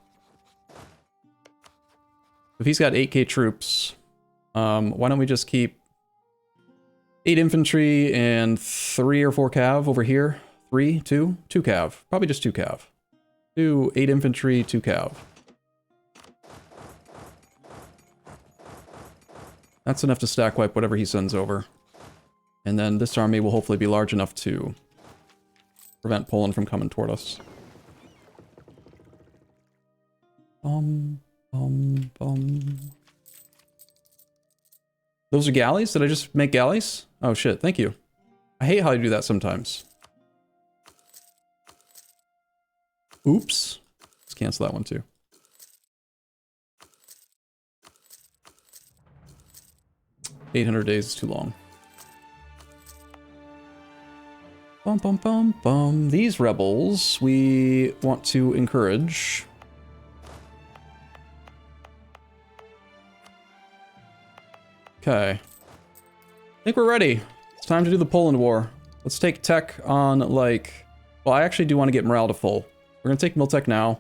A: If he's got 8k troops, why don't we just keep 8 infantry and 3 or 4 cav over here? 3, 2 cav. Probably just 2 cav. 8 infantry, 2 cav. That's enough to stack wipe whatever he sends over. And then this army will hopefully be large enough to prevent Poland from coming toward us. Those are galleys? Did I just make galleys? Oh shit, thank you. I hate how I do that sometimes. Oops. Let's cancel that one too. $800 days is too long. Bum bum bum bum. These rebels we want to encourage. Okay. I think we're ready. It's time to do the Poland War. Let's take tech on, like... Well, I actually do want to get morale to full. We're going to take Miltech now.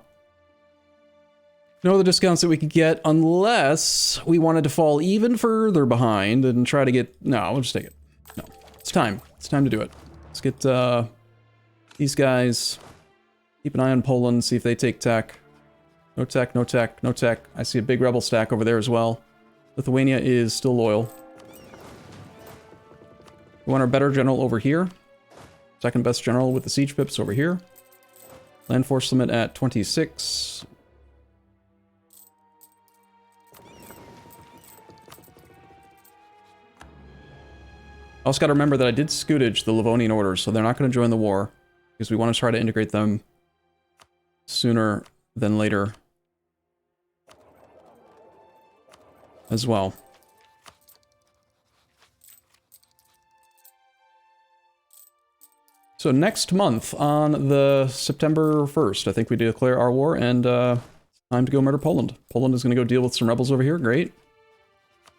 A: No other discounts that we could get unless we wanted to fall even further behind and try to get... No, we'll just take it. No. It's time. It's time to do it. Let's get these guys. Keep an eye on Poland, see if they take tech. No tech, no tech, no tech. I see a big rebel stack over there as well. Lithuania is still loyal. We want our better general over here. Second best general with the siege pips over here. Land force limit at 26. I also got to remember that I did scootage the Livonian orders, so they're not going to join the war, because we want to try to integrate them sooner than later as well. So next month, on the September 1st, I think we declare our war, and time to go murder Poland. Poland is going to go deal with some rebels over here. Great.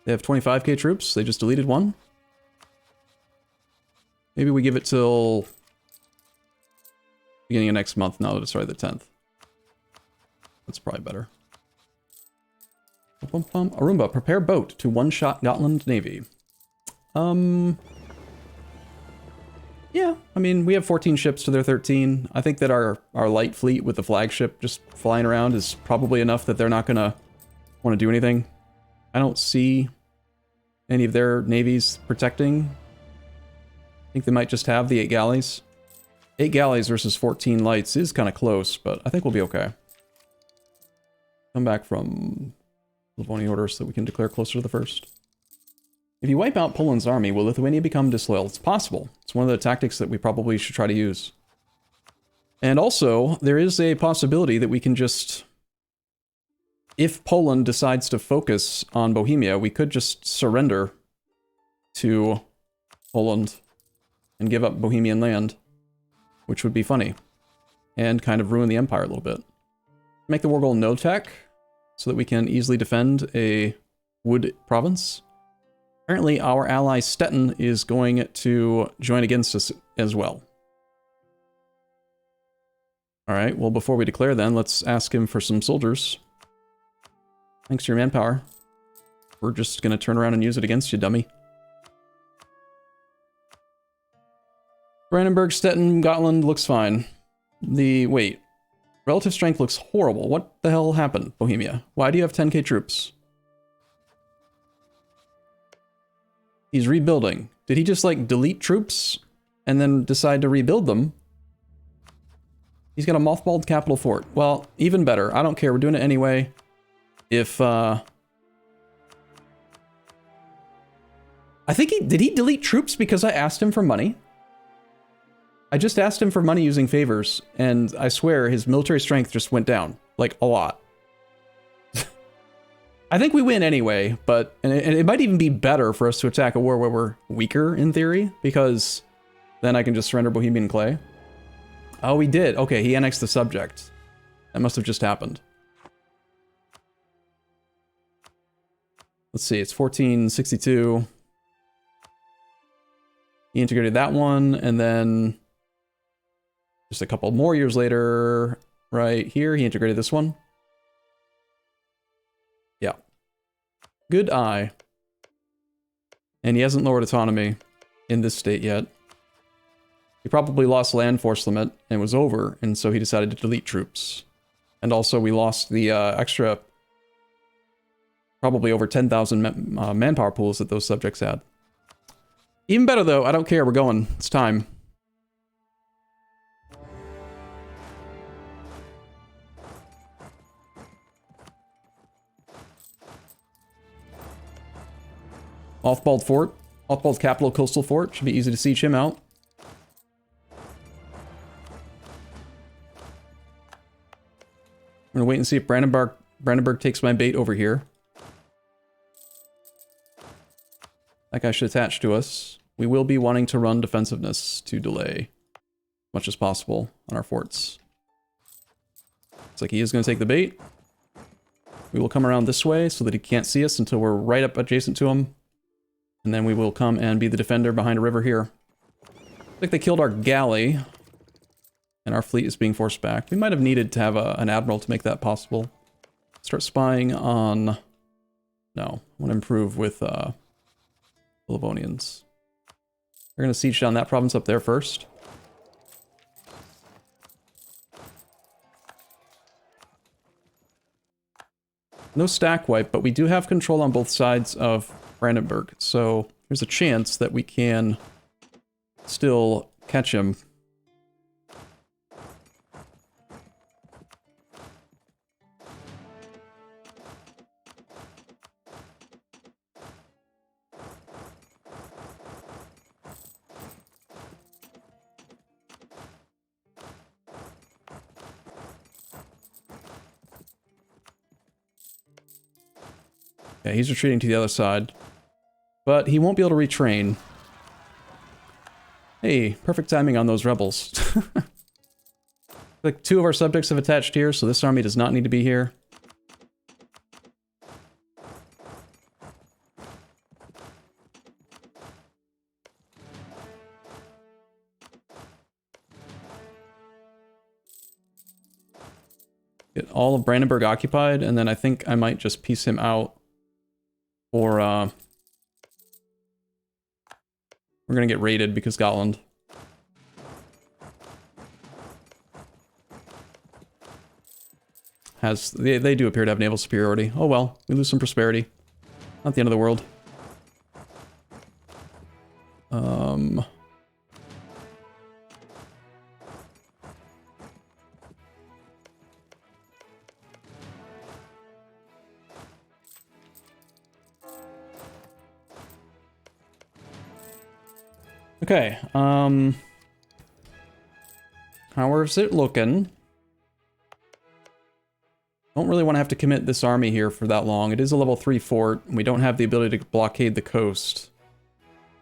A: They have 25k troops. They just deleted one. Maybe we give it till beginning of next month now that it's already the 10th. That's probably better. Arumba, prepare boat to one-shot Gotland Navy. Yeah, I mean, we have 14 ships to their 13. I think that our light fleet with the flagship just flying around is probably enough that they're not gonna want to do anything. I don't see any of their navies protecting. I think they might just have the 8 galleys. 8 galleys versus 14 lights is kind of close, but I think we'll be okay. Come back from Livonian order so that we can declare closer to the 1st. If you wipe out Poland's army, will Lithuania become disloyal? It's possible. It's one of the tactics that we probably should try to use. And also, there is a possibility that we can just... If Poland decides to focus on Bohemia, we could just surrender to Poland and give up Bohemian land, which would be funny, and kind of ruin the empire a little bit. Make the war goal no tech, so that we can easily defend a wood province. Apparently our ally Stettin is going to join against us as well. Alright, well before we declare then, let's ask him for some soldiers. Thanks to your manpower. We're just gonna turn around and use it against you, dummy. Brandenburg, Stettin, Gotland looks fine. Wait. Relative strength looks horrible. What the hell happened, Bohemia? Why do you have 10k troops? He's rebuilding. Did he just, like, delete troops and then decide to rebuild them? He's got a mothballed capital fort. Well, even better. I don't care. We're doing it anyway. If, I think did he delete troops because I asked him for money? I just asked him for money using favors, and I swear his military strength just went down. Like, a lot. I think we win anyway, but and it might even be better for us to attack a war where we're weaker, in theory, because then I can just surrender Bohemian Clay. Oh, he did. Okay, he annexed the subject. That must have just happened. Let's see, it's 1462. He integrated that one, and then just a couple more years later, right here, he integrated this one. Yeah. Good eye. And he hasn't lowered autonomy in this state yet. He probably lost land force limit and was over, and so he decided to delete troops. And also we lost the extra, probably over 10,000 manpower pools that those subjects had. Even better though, I don't care, we're going. It's time. Mothballed Fort. Mothballed Capital Coastal Fort. Should be easy to siege him out. I'm gonna wait and see if Brandenburg takes my bait over here. That guy should attach to us. We will be wanting to run defensiveness to delay as much as possible on our forts. It's like he is going to take the bait. We will come around this way so that he can't see us until we're right up adjacent to him. And then we will come and be the defender behind a river here. Looks like they killed our galley. And our fleet is being forced back. We might have needed to have an admiral to make that possible. Start spying on... No, I want to improve with Livonians. We're going to siege down that province up there first. No stack wipe, but we do have control on both sides of Brandenburg. So there's a chance that we can still catch him. Yeah, he's retreating to the other side. But he won't be able to retrain. Hey, perfect timing on those rebels. Like 2 of our subjects have attached here, so this army does not need to be here. Get all of Brandenburg occupied, and then I think I might just piece him out. Or, we're gonna get raided because Gotland. They do appear to have naval superiority. Oh well, we lose some prosperity. Not the end of the world. Okay, how is it looking? Don't really want to have to commit this army here for that long. It is a level 3 fort, and we don't have the ability to blockade the coast.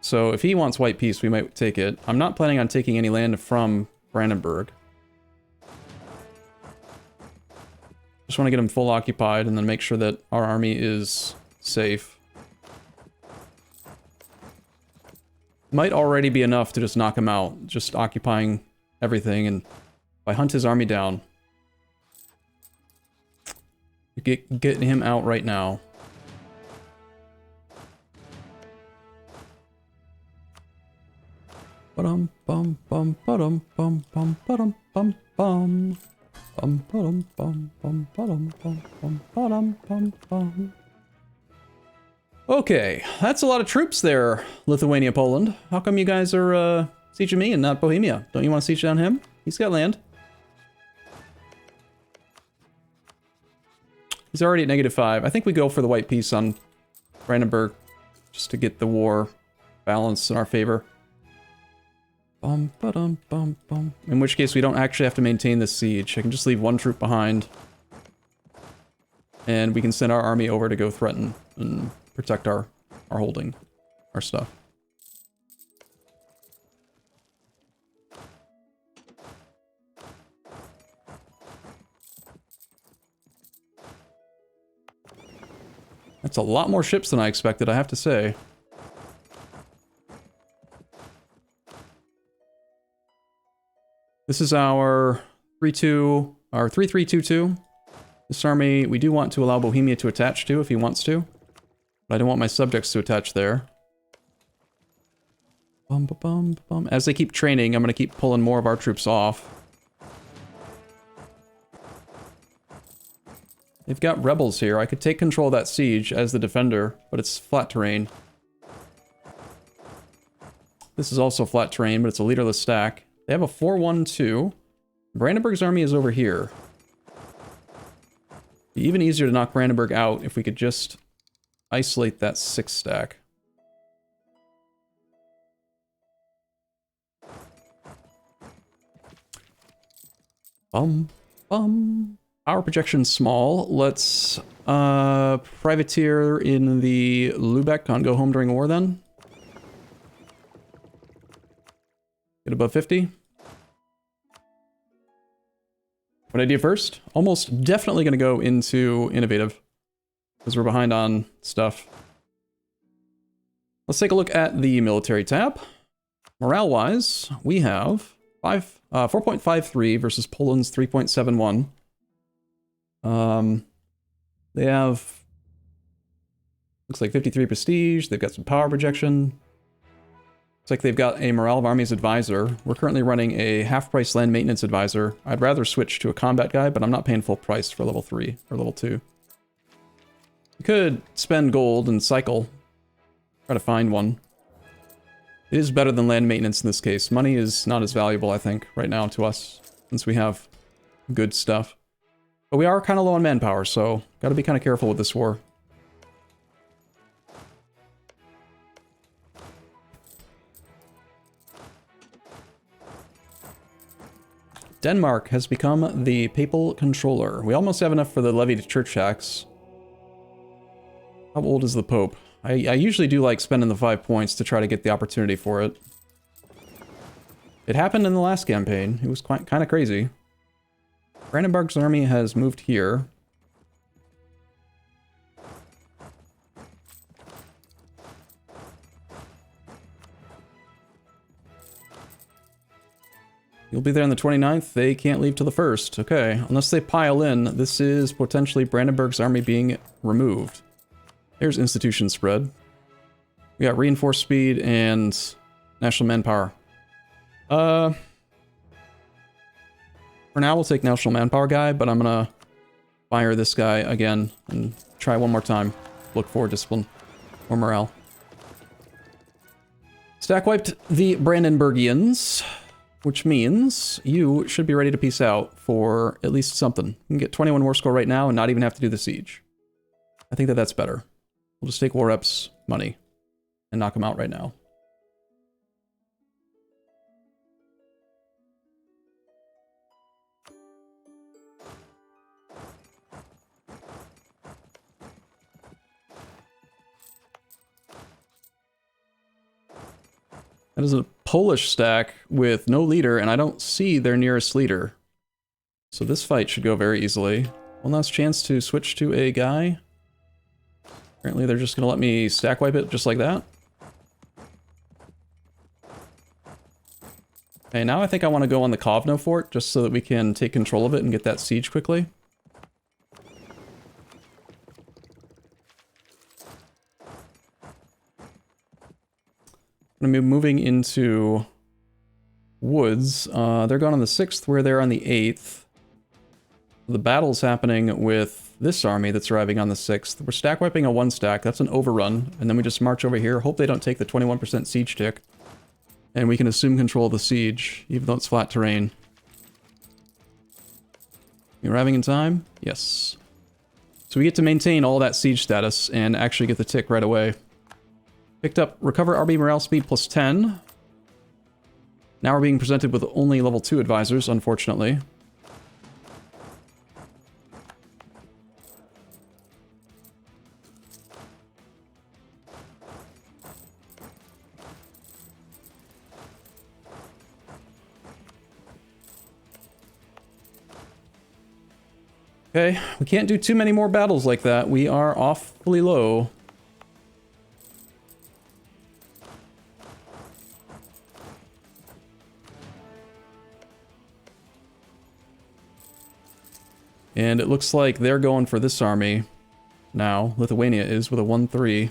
A: So if he wants white peace, we might take it. I'm not planning on taking any land from Brandenburg. Just want to get him full occupied and then make sure that our army is safe. Might already be enough to just knock him out, just occupying everything, and if I hunt his army down, get him out right now. Ba-dum bum bum ba-dum bum bum ba-dum bum bum Bum, ba-dum, bum, bum, ba-dum, bum, bum, ba-dum, bum, bum. Okay, that's a lot of troops there, Lithuania, Poland. How come you guys are sieging me and not Bohemia? Don't you want to siege down him? He's got land. He's already at -5. I think we go for the white piece on Brandenburg just to get the war balance in our favor. Bum, ba-dum, bum, bum. In which case we don't actually have to maintain this siege. I can just leave one troop behind. And we can send our army over to go threaten and protect our holding, our stuff. That's a lot more ships than I expected, I have to say. This is our 3-2, our 3-3-2-2. This army, we do want to allow Bohemia to attach to if he wants to. But I don't want my subjects to attach there. Bum, ba, bum, bum. As they keep training, I'm going to keep pulling more of our troops off. They've got rebels here. I could take control of that siege as the defender, but it's flat terrain. This is also flat terrain, but it's a leaderless stack. They have a 4-1-2. Brandenburg's army is over here. Be even easier to knock Brandenburg out if we could just isolate that 6 stack. Bum, bum. Our projection's small. Let's privateer in the Lubeck on go home during war then. Get above 50. What idea first? Almost definitely going to go into innovative because we're behind on stuff. Let's take a look at the military tab. Morale-wise, we have 4.53 versus Poland's 3.71. They have, looks like 53 prestige. They've got some power projection. Looks like they've got a Morale of Armies advisor. We're currently running a half-price land maintenance advisor. I'd rather switch to a combat guy, but I'm not paying full price for level 3 or level 2. You could spend gold and cycle. Try to find one. It is better than land maintenance in this case. Money is not as valuable, I think, right now to us, since we have good stuff. But we are kind of low on manpower, so gotta be kind of careful with this war. Denmark has become the papal controller. We almost have enough for the levy to church tax. How old is the Pope? I usually do like spending the 5 points to try to get the opportunity for it. It happened in the last campaign. It was kind of crazy. Brandenburg's army has moved here. You'll be there on the 29th. They can't leave till the 1st. Okay, unless they pile in, this is potentially Brandenburg's army being removed. There's institution spread. We got reinforced speed and national manpower. For now, we'll take national manpower guy, but I'm gonna fire this guy again and try one more time. Look for discipline or morale. Stack wiped the Brandenburgians, which means you should be ready to peace out for at least something. You can get 21 war score right now and not even have to do the siege. I think that that's better. We'll just take war reps money and knock them out right now. That is a Polish stack with no leader, and I don't see their nearest leader. So this fight should go very easily. One last chance to switch to a guy. Apparently they're just going to let me stack wipe it just like that. Okay, now I think I want to go on the Kovno fort just so that we can take control of it and get that siege quickly. I'm going to be moving into woods. They're going on the 6th, we're there on the 8th. The battle's happening with this army that's arriving on the 6th. We're stack wiping a 1 stack. That's an overrun. And then we just march over here. Hope they don't take the 21% siege tick. And we can assume control of the siege, even though it's flat terrain. You arriving in time? Yes. So we get to maintain all that siege status and actually get the tick right away. Picked up recover RB morale speed plus 10. Now we're being presented with only level 2 advisors, unfortunately. Okay, we can't do too many more battles like that. We are awfully low. And it looks like they're going for this army now. Lithuania is with a 1-3.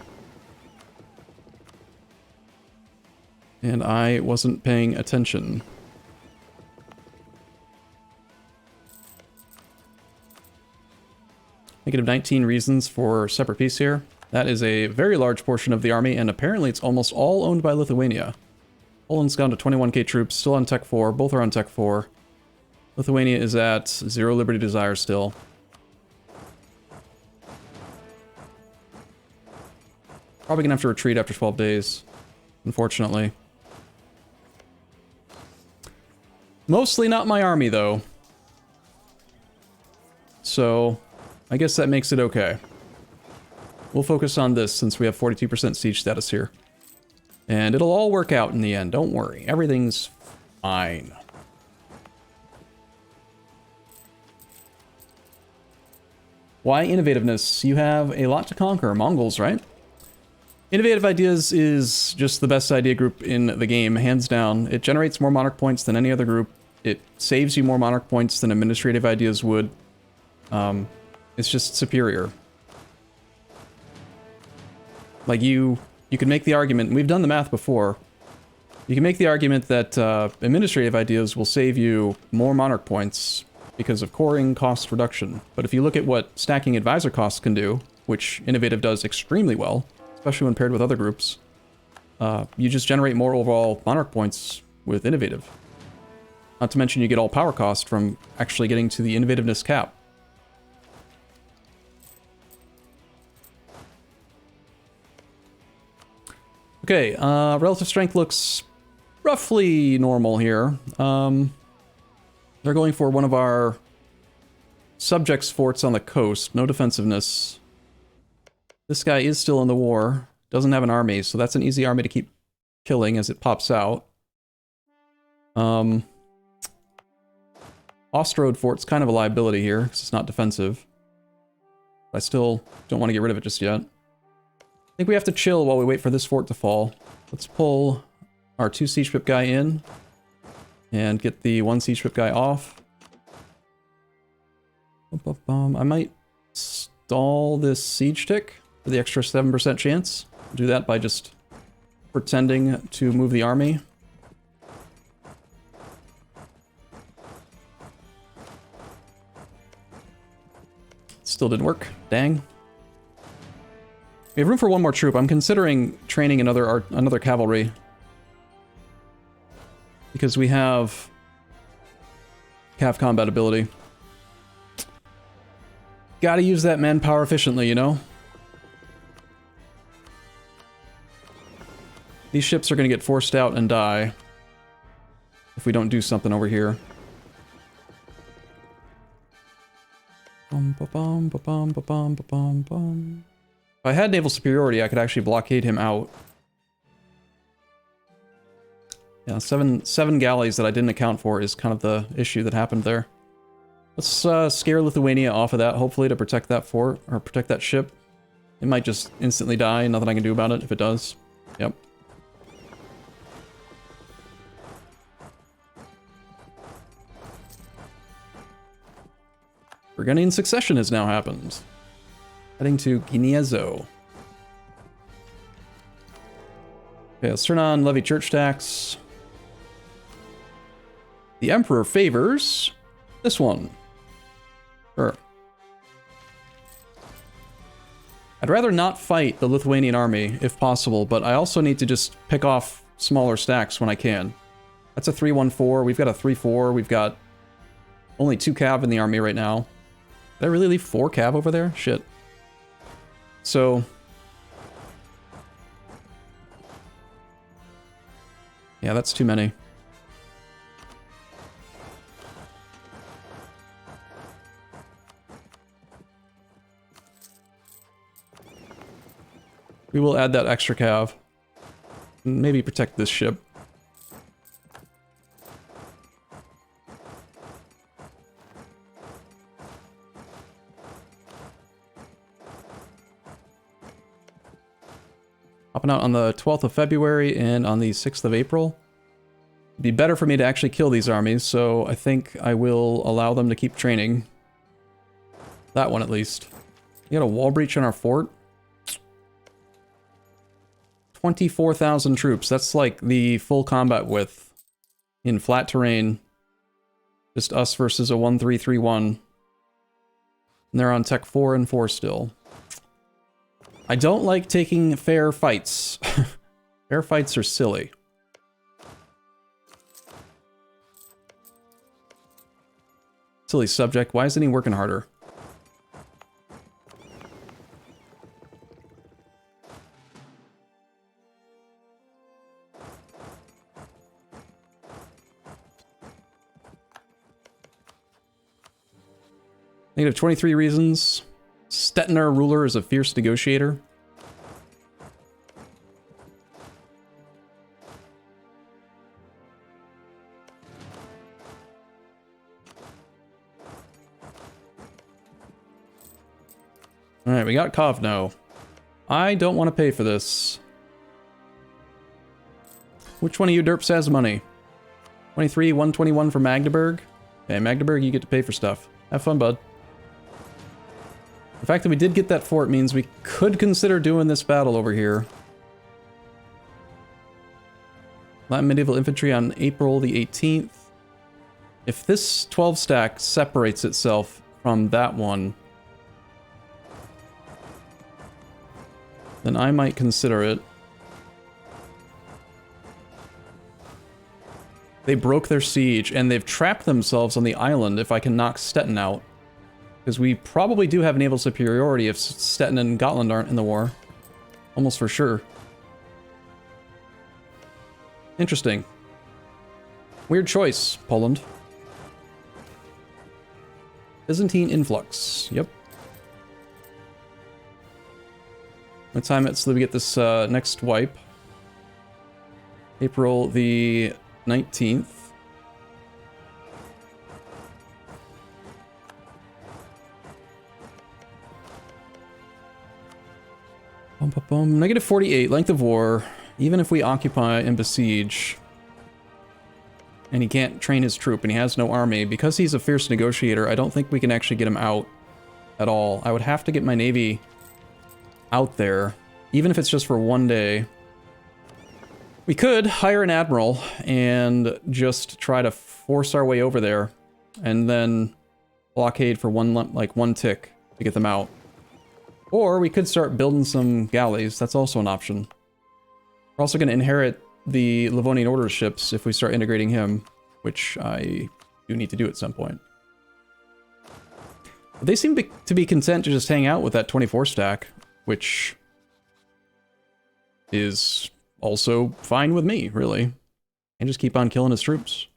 A: And I wasn't paying attention. Negative 19 reasons for separate peace here. That is a very large portion of the army, and apparently it's almost all owned by Lithuania. Poland's gone to 21k troops, still on Tech 4. Both are on Tech 4. Lithuania is at 0 Liberty Desire still. Probably gonna have to retreat after 12 days, unfortunately. Mostly not my army, though. So I guess that makes it okay. We'll focus on this since we have 42% siege status here. And it'll all work out in the end, don't worry. Everything's fine. Why innovativeness? You have a lot to conquer. Mongols, right? Innovative Ideas is just the best idea group in the game, hands down. It generates more monarch points than any other group. It saves you more monarch points than Administrative Ideas would. It's just superior. Like you can make the argument, and we've done the math before, you can make the argument that Administrative Ideas will save you more monarch points because of coring cost reduction. But if you look at what stacking advisor costs can do, which Innovative does extremely well, especially when paired with other groups, you just generate more overall monarch points with Innovative. Not to mention you get all power cost from actually getting to the innovativeness cap. Okay, relative strength looks roughly normal here. They're going for one of our subjects forts on the coast. No defensiveness. This guy is still in the war. Doesn't have an army, so that's an easy army to keep killing as it pops out. Ostrode fort's kind of a liability here, because it's not defensive. But I still don't want to get rid of it just yet. I think we have to chill while we wait for this fort to fall. Let's pull our 2 siege pip guy in and get the 1 siege pip guy off. I might stall this siege tick for the extra 7% chance. Do that by just pretending to move the army. Still didn't work. Dang. We have room for one more troop. I'm considering training another cavalry. Because we have cav combat ability. Gotta use that manpower efficiently, you know? These ships are gonna get forced out and die if we don't do something over here. If I had naval superiority, I could actually blockade him out. Yeah, seven galleys that I didn't account for is kind of the issue that happened there. Let's scare Lithuania off of that, hopefully, to protect that fort, or protect that ship. It might just instantly die, nothing I can do about it if it does. Yep. Burgundian succession has now happened. Heading to Gniezo. Okay, let's turn on levy church tax. The Emperor favors this one. Sure. I'd rather not fight the Lithuanian army, if possible, but I also need to just pick off smaller stacks when I can. That's a 3-1-4, we've got a 3-4, we've got only 2 cav in the army right now. Did I really leave 4 cav over there? Shit. So... yeah, that's too many. We will add that extra cav. Maybe protect this ship. Hopping out on the 12th of February and on the 6th of April. It'd be better for me to actually kill these armies, so I think I will allow them to keep training. That one at least. We got a wall breach in our fort. 24,000 troops. That's like the full combat width in flat terrain. Just us versus a 1-3-3-1. And they're on tech 4 and 4 still. I don't like taking fair fights. Fair fights are silly. Silly subject. Why isn't he working harder? Negative 23 reasons. Stettiner ruler is a fierce negotiator. Alright, we got Kovno. I don't want to pay for this. Which one of you derps has money? 23, 121 for Magdeburg? Okay, Magdeburg, you get to pay for stuff. Have fun, bud. The fact that we did get that fort means we could consider doing this battle over here. Latin medieval infantry on April the 18th. If this 12 stack separates itself from that one, then I might consider it. They broke their siege, and they've trapped themselves on the island if I can knock Stettin out. Because we probably do have naval superiority if Stettin and Gotland aren't in the war. Almost for sure. Interesting. Weird choice, Poland. Byzantine influx. Yep. What time it's so that we get this next wipe? April the 19th. Boom, boom, boom. Negative 48, length of war. Even if we occupy and besiege, and he can't train his troop, and he has no army, because he's a fierce negotiator, I don't think we can actually get him out at all. I would have to get my navy out there, even if it's just for one day. We could hire an admiral and just try to force our way over there, and then blockade for one tick to get them out. Or we could start building some galleys. That's also an option. We're also going to inherit the Livonian Order ships if we start integrating him, which I do need to do at some point. But they seem to be content to just hang out with that 24 stack, which is also fine with me, really. And just keep on killing his troops.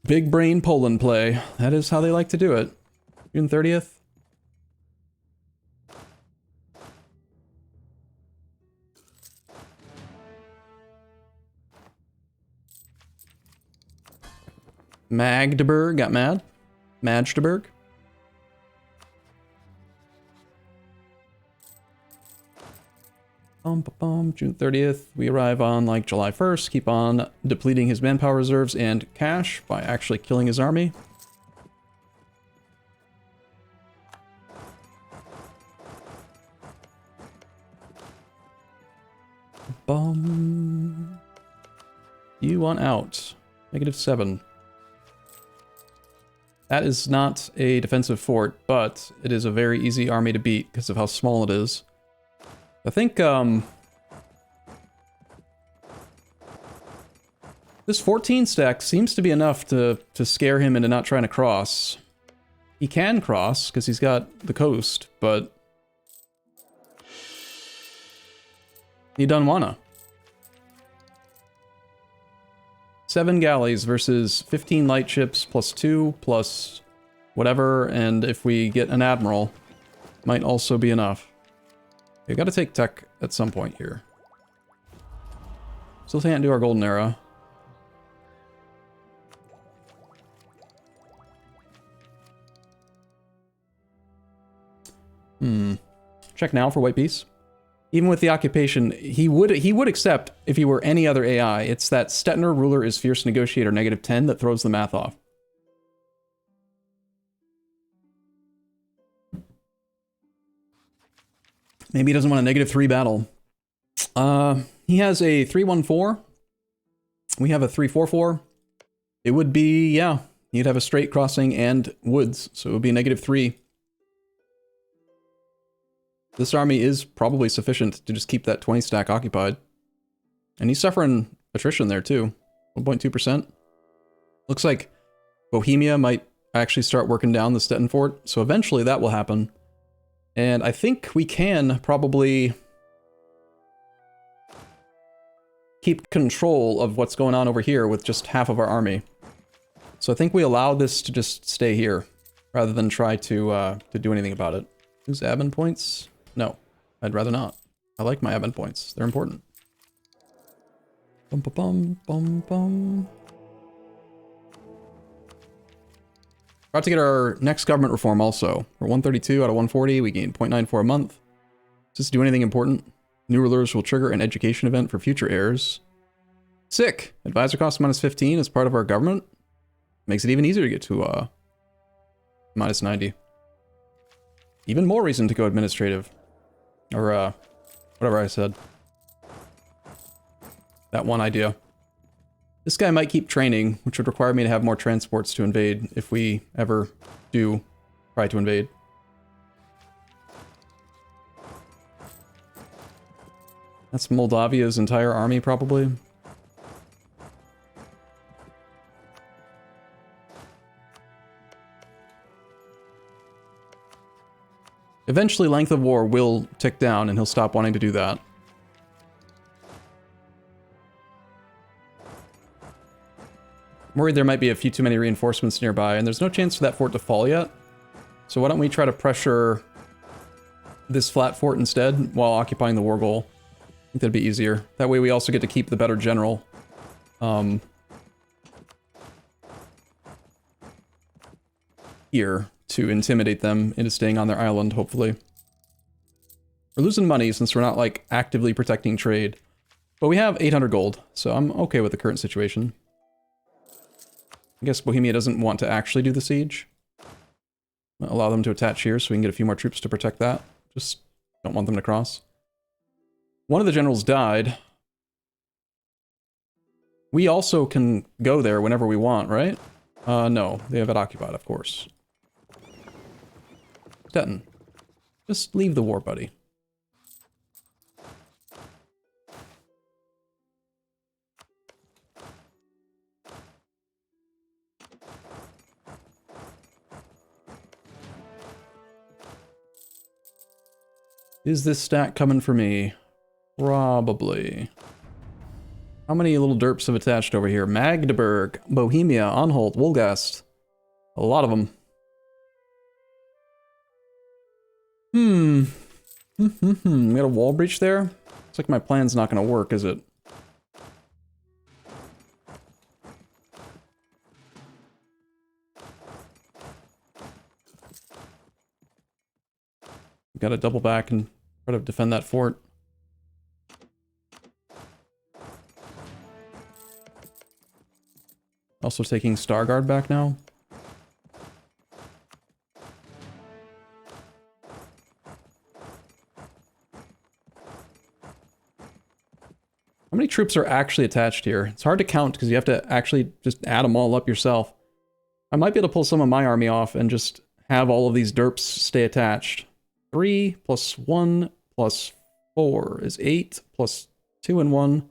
A: Big brain Poland play. That is how they like to do it. June 30th. Magdeburg got mad. Magdeburg. June 30th, we arrive on like July 1st, keep on depleting his manpower reserves and cash by actually killing his army. We want out. -7. That is not a defensive fort, but it is a very easy army to beat because of how small it is. I think, this 14 stack seems to be enough to scare him into not trying to cross. He can cross, because he's got the coast, but he doesn't wanna. 7 galleys versus 15 light ships plus 2 plus whatever, and if we get an admiral, might also be enough. We gotta take tech at some point here. Still can't do our golden era. Check now for white peace. Even with the occupation, he would accept if he were any other AI. It's that Stettner ruler is fierce negotiator -10 that throws the math off. Maybe he doesn't want a -3 battle. He has a 3-1-4. We have a 3-4-4. It would be, yeah, you'd have a straight crossing and woods, so it would be a -3. This army is probably sufficient to just keep that 20 stack occupied. And he's suffering attrition there too. 1.2%. Looks like Bohemia might actually start working down the Stettin fort, so eventually that will happen. And I think we can probably keep control of what's going on over here with just half of our army. So I think we allow this to just stay here, rather than try to do anything about it. Lose admin points? No, I'd rather not. I like my admin points. They're important. Bum ba bum bum bum. About to get our next government reform also. We're 132 out of 140. We gain 0.94 a month. Does this do anything important? New rulers will trigger an education event for future heirs. Sick! Advisor cost -15 as part of our government. Makes it even easier to get to -90. Even more reason to go administrative. Or whatever I said. That one idea. This guy might keep training, which would require me to have more transports to invade if we ever do try to invade. That's Moldavia's entire army, probably. Eventually, length of war will tick down, and he'll stop wanting to do that. I'm worried there might be a few too many reinforcements nearby, and there's no chance for that fort to fall yet. So why don't we try to pressure this flat fort instead, while occupying the war goal? I think that'd be easier. That way we also get to keep the better general. Here, to intimidate them into staying on their island, hopefully. We're losing money since we're not, like, actively protecting trade. But we have 800 gold, so I'm okay with the current situation. I guess Bohemia doesn't want to actually do the siege. I'll allow them to attach here so we can get a few more troops to protect that. Just don't want them to cross. One of the generals died. We also can go there whenever we want, right? No, they have it occupied, of course. Stettin, just leave the war, buddy. Is this stack coming for me? Probably. How many little derps have attached over here? Magdeburg, Bohemia, Anhalt, Wolgast. A lot of them. We got a wall breach there? Looks like my plan's not gonna work, is it? Gotta double back and try to defend that fort. Also taking Stargard back now. How many troops are actually attached here? It's hard to count because you have to actually just add them all up yourself. I might be able to pull some of my army off and just have all of these derps stay attached. 3 plus 1 plus 4 is 8, plus 2 and 1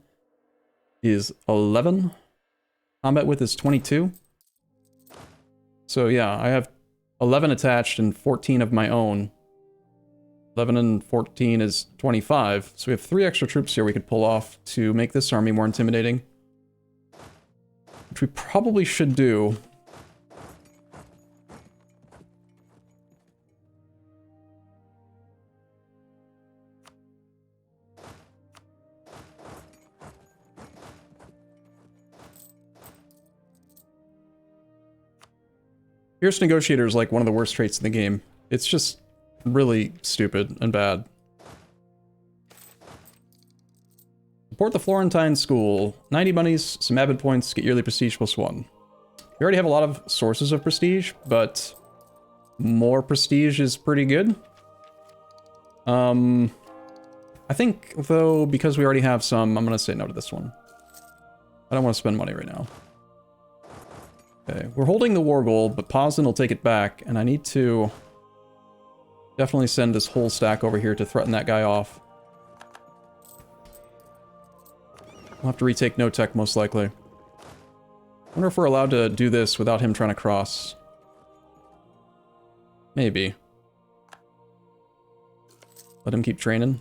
A: is 11. Combat width is 22. So yeah, I have 11 attached and 14 of my own. 11 and 14 is 25. So we have 3 extra troops here we could pull off to make this army more intimidating. Which we probably should do. Fierce Negotiator is like one of the worst traits in the game. It's just really stupid and bad. Support the Florentine School. 90 monies, some avid points, get yearly prestige +1. We already have a lot of sources of prestige, but more prestige is pretty good. I think, though, because we already have some, I'm going to say no to this one. I don't want to spend money right now. Okay, we're holding the war goal, but Poznan will take it back, and I need to definitely send this whole stack over here to threaten that guy off. We'll have to retake no tech, most likely. I wonder if we're allowed to do this without him trying to cross. Maybe. Let him keep training.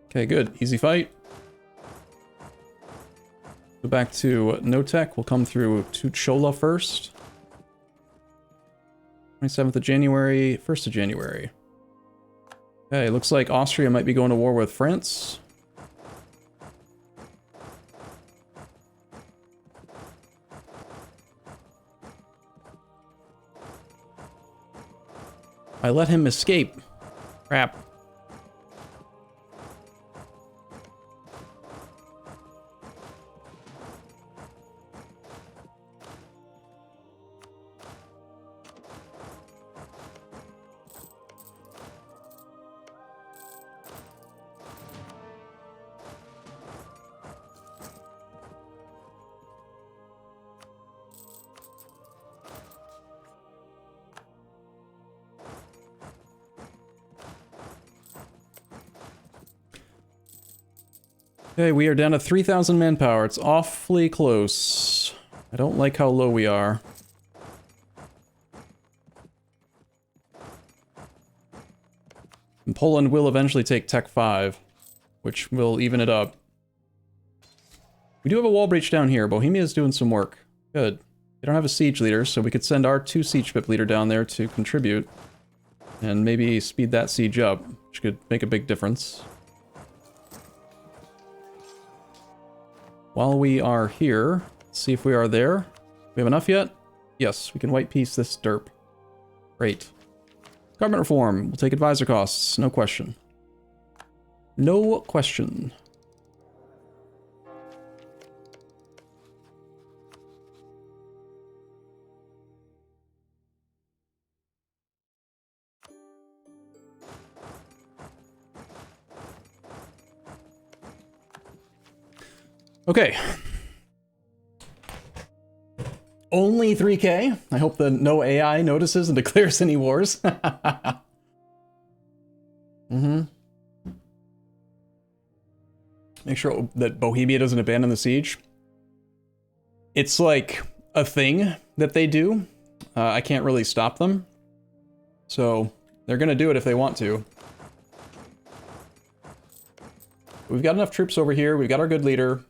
A: Okay, good. Easy fight. Go back to no tech. We'll come through to Chola first. 27th of January, 1st of January. Okay, looks like Austria might be going to war with France. I let him escape. Crap. Okay, we are down to 3,000 manpower. It's awfully close. I don't like how low we are. And Poland will eventually take Tech 5, which will even it up. We do have a wall breach down here. Bohemia is doing some work. Good. They don't have a siege leader, so we could send our 2 siege pip leader down there to contribute. And maybe speed that siege up, which could make a big difference. While we are here, let's see if we are there. We have enough yet? Yes, we can white piece this derp. Great. Government reform. We'll take advisor costs. No question. No question. Okay. Only 3K. I hope that no AI notices and declares any wars. Make sure that Bohemia doesn't abandon the siege. It's like a thing that they do. I can't really stop them. So they're gonna do it if they want to. We've got enough troops over here. We've got our good leader.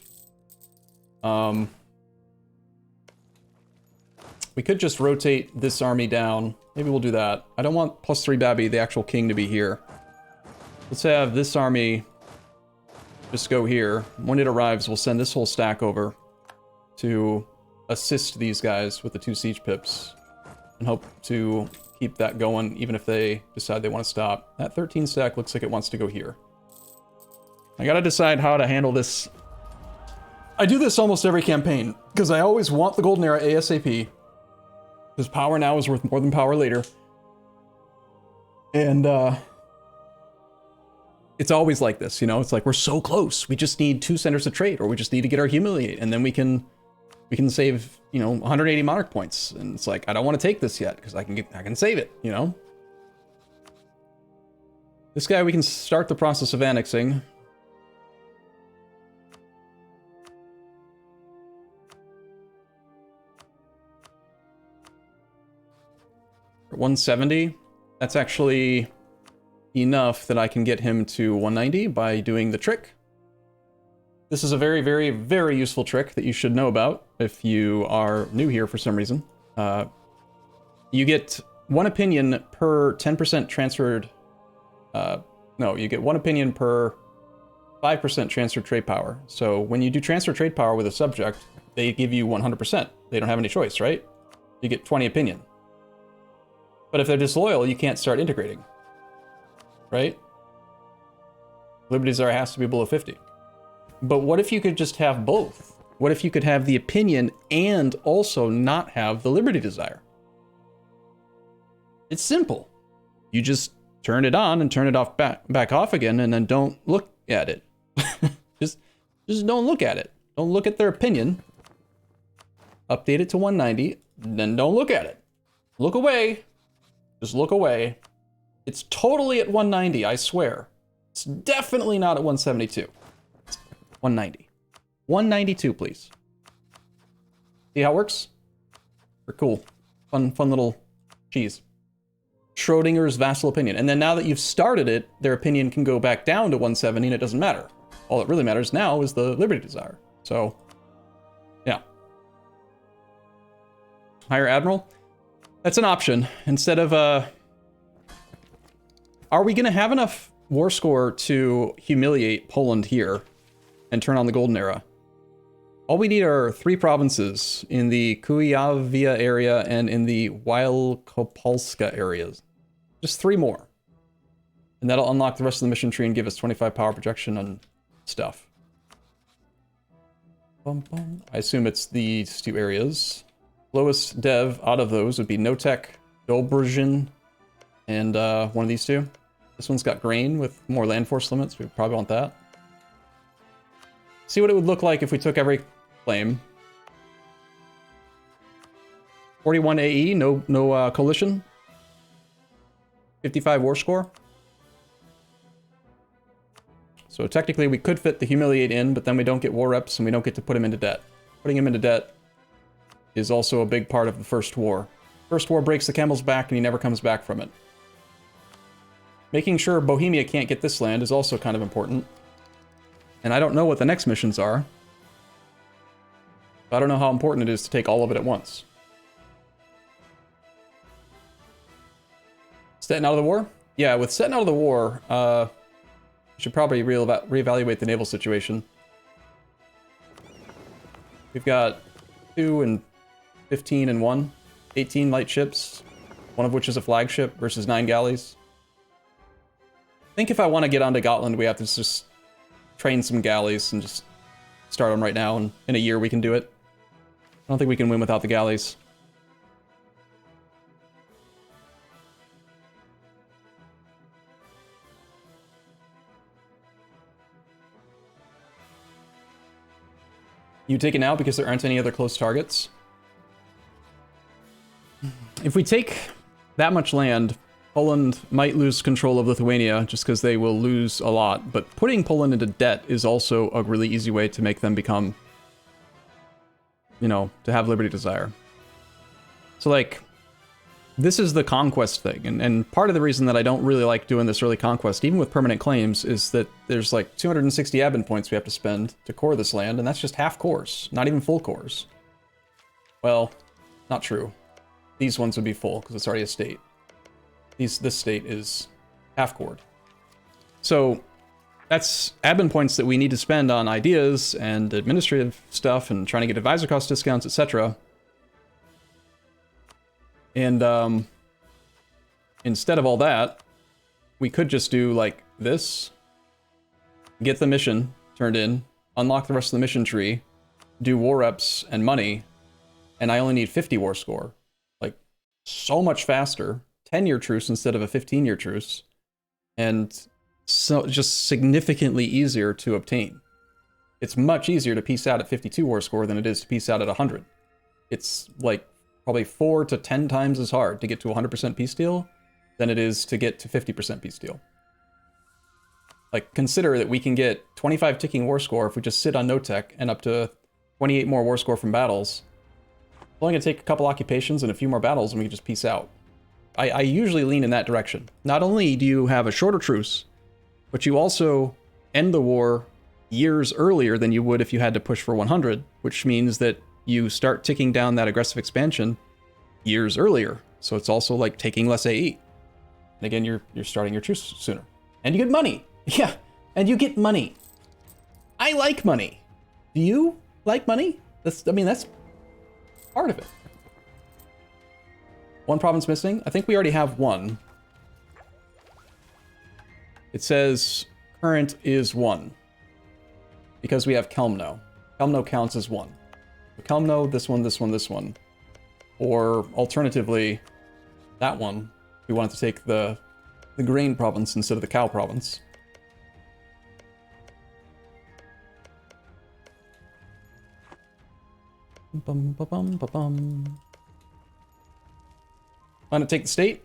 A: We could just rotate this army down. Maybe we'll do that. I don't want +3 Babby, the actual king, to be here. Let's have this army just go here. When it arrives, we'll send this whole stack over to assist these guys with the 2 siege pips and hope to keep that going even if they decide they want to stop. That 13 stack looks like it wants to go here. I gotta decide how to handle this. I do this almost every campaign because I always want the Golden Era ASAP. Because power now is worth more than power later. And it's always like this, you know? It's like, we're so close. We just need 2 centers of trade, or we just need to get our humiliate, and then we can save, you know, 180 monarch points. And it's like, I don't want to take this yet, because I can save it, you know? This guy, we can start the process of annexing. For 170, that's actually enough that I can get him to 190 by doing the trick. This is a very, very, very useful trick that you should know about if you are new here for some reason. You get 1 opinion per 10% transferred. No, you get 1 opinion per 5% transferred trade power. So when you do transfer trade power with a subject, they give you 100%. They don't have any choice, right? You get 20 opinion. But if they're disloyal, you can't start integrating, right? Liberty Desire has to be below 50. But what if you could just have both? What if you could have the opinion and also not have the Liberty Desire? It's simple. You just turn it on and turn it off back off again, and then don't look at it. just don't look at it. Don't look at their opinion. Update it to 190, then don't look at it. Look away. Just look away. It's totally at 190, I swear. It's definitely not at 172. It's 190. 192, please. See how it works? We're cool. Fun little cheese. Schrodinger's vassal opinion. And then now that you've started it, their opinion can go back down to 170 and it doesn't matter. All that really matters now is the Liberty Desire. So, yeah. Higher Admiral? That's an option. Instead of, are we going to have enough war score to humiliate Poland here and turn on the Golden Era? All we need are 3 provinces in the Kuyavia area and in the Wielkopolska areas. Just 3 more. And that'll unlock the rest of the mission tree and give us 25 power projection and stuff. I assume it's these 2 areas. Lowest dev out of those would be Notek, Dobrzyń, and one of these 2. This one's got grain with more land force limits. We probably want that. See what it would look like if we took every claim. 41 AE, no coalition. 55 war score. So technically we could fit the humiliate in, but then we don't get war reps and we don't get to put him into debt. Putting him into debt is also a big part of the first war. First war breaks the camel's back and he never comes back from it. Making sure Bohemia can't get this land is also kind of important. And I don't know what the next missions are. I don't know how important it is to take all of it at once. Stettin out of the war? Yeah, with Stettin out of the war, we should probably reevaluate the naval situation. We've got 2 and 15 and 1. 18 light ships, one of which is a flagship versus 9 galleys. I think if I want to get onto Gotland, we have to just train some galleys and just start them right now, and in a year we can do it. I don't think we can win without the galleys. You take it now because there aren't any other close targets. If we take that much land, Poland might lose control of Lithuania just because they will lose a lot, but putting Poland into debt is also a really easy way to make them become, you know, to have Liberty Desire. So, like, this is the conquest thing, and part of the reason that I don't really like doing this early conquest, even with permanent claims, is that there's like 260 admin points we have to spend to core this land, and that's just half cores, not even full cores. Well, not true. These ones would be full, because it's already a state. This state is half-cored. So that's admin points that we need to spend on ideas and administrative stuff and trying to get advisor cost discounts, etc. And instead of all that, we could just do like this, get the mission turned in, unlock the rest of the mission tree, do war reps and money, and I only need 50 war score. Like, so much faster, 10-year truce instead of a 15-year truce, and so just significantly easier to obtain. It's much easier to peace out at 52 war score than it is to peace out at 100. It's like probably 4 to 10 times as hard to get to 100% peace deal than it is to get to 50% peace deal. Like, consider that we can get 25 ticking war score if we just sit on no tech and up to 28 more war score from battles. It's only gonna take a couple occupations and a few more battles and we can just peace out. I usually lean in that direction. Not only do you have a shorter truce, but you also end the war years earlier than you would if you had to push for 100, which means that you start ticking down that aggressive expansion years earlier. So it's also like taking less AE. And again, you're starting your truce sooner. And you get money. Yeah, and you get money. I like money. Do you like money? That's part of it. One province missing? I think we already have one. It says current is 1. Because we have Kelmno. Kelmno counts as 1. So Kelmno, this one, this one, this one. Or alternatively, that one. We wanted to take the grain province instead of the cow province. Bum, ba, bum, ba, bum. Want to take the state?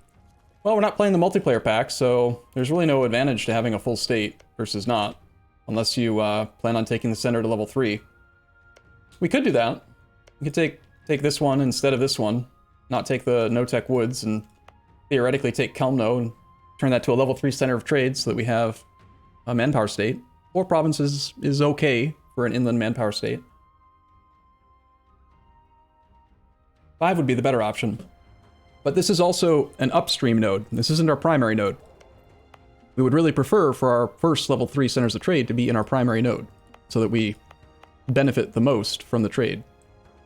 A: Well, we're not playing the multiplayer pack, so there's really no advantage to having a full state versus not. Unless you plan on taking the center to level 3. We could do that. We could take this one instead of this one. Not take the no-tech woods and theoretically take Kelmno and turn that to a level 3 center of trade so that we have a manpower state. 4 provinces is okay for an inland manpower state. 5 would be the better option. But this is also an upstream node. This isn't our primary node. We would really prefer for our first level 3 centers of trade to be in our primary node, so that we benefit the most from the trade.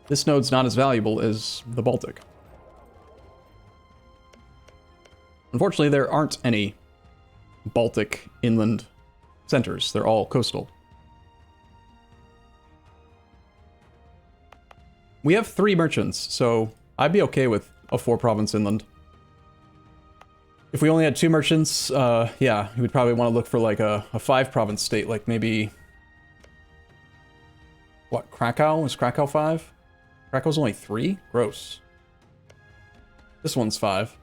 A: This node's not as valuable as the Baltic. Unfortunately, there aren't any Baltic inland centers. They're all coastal. We have 3 merchants, so I'd be okay with a 4-province inland. If we only had 2 merchants, yeah, we'd probably want to look for like a 5-province state, like maybe... What, Krakow? Is Krakow 5? Krakow's only 3? Gross. This one's 5.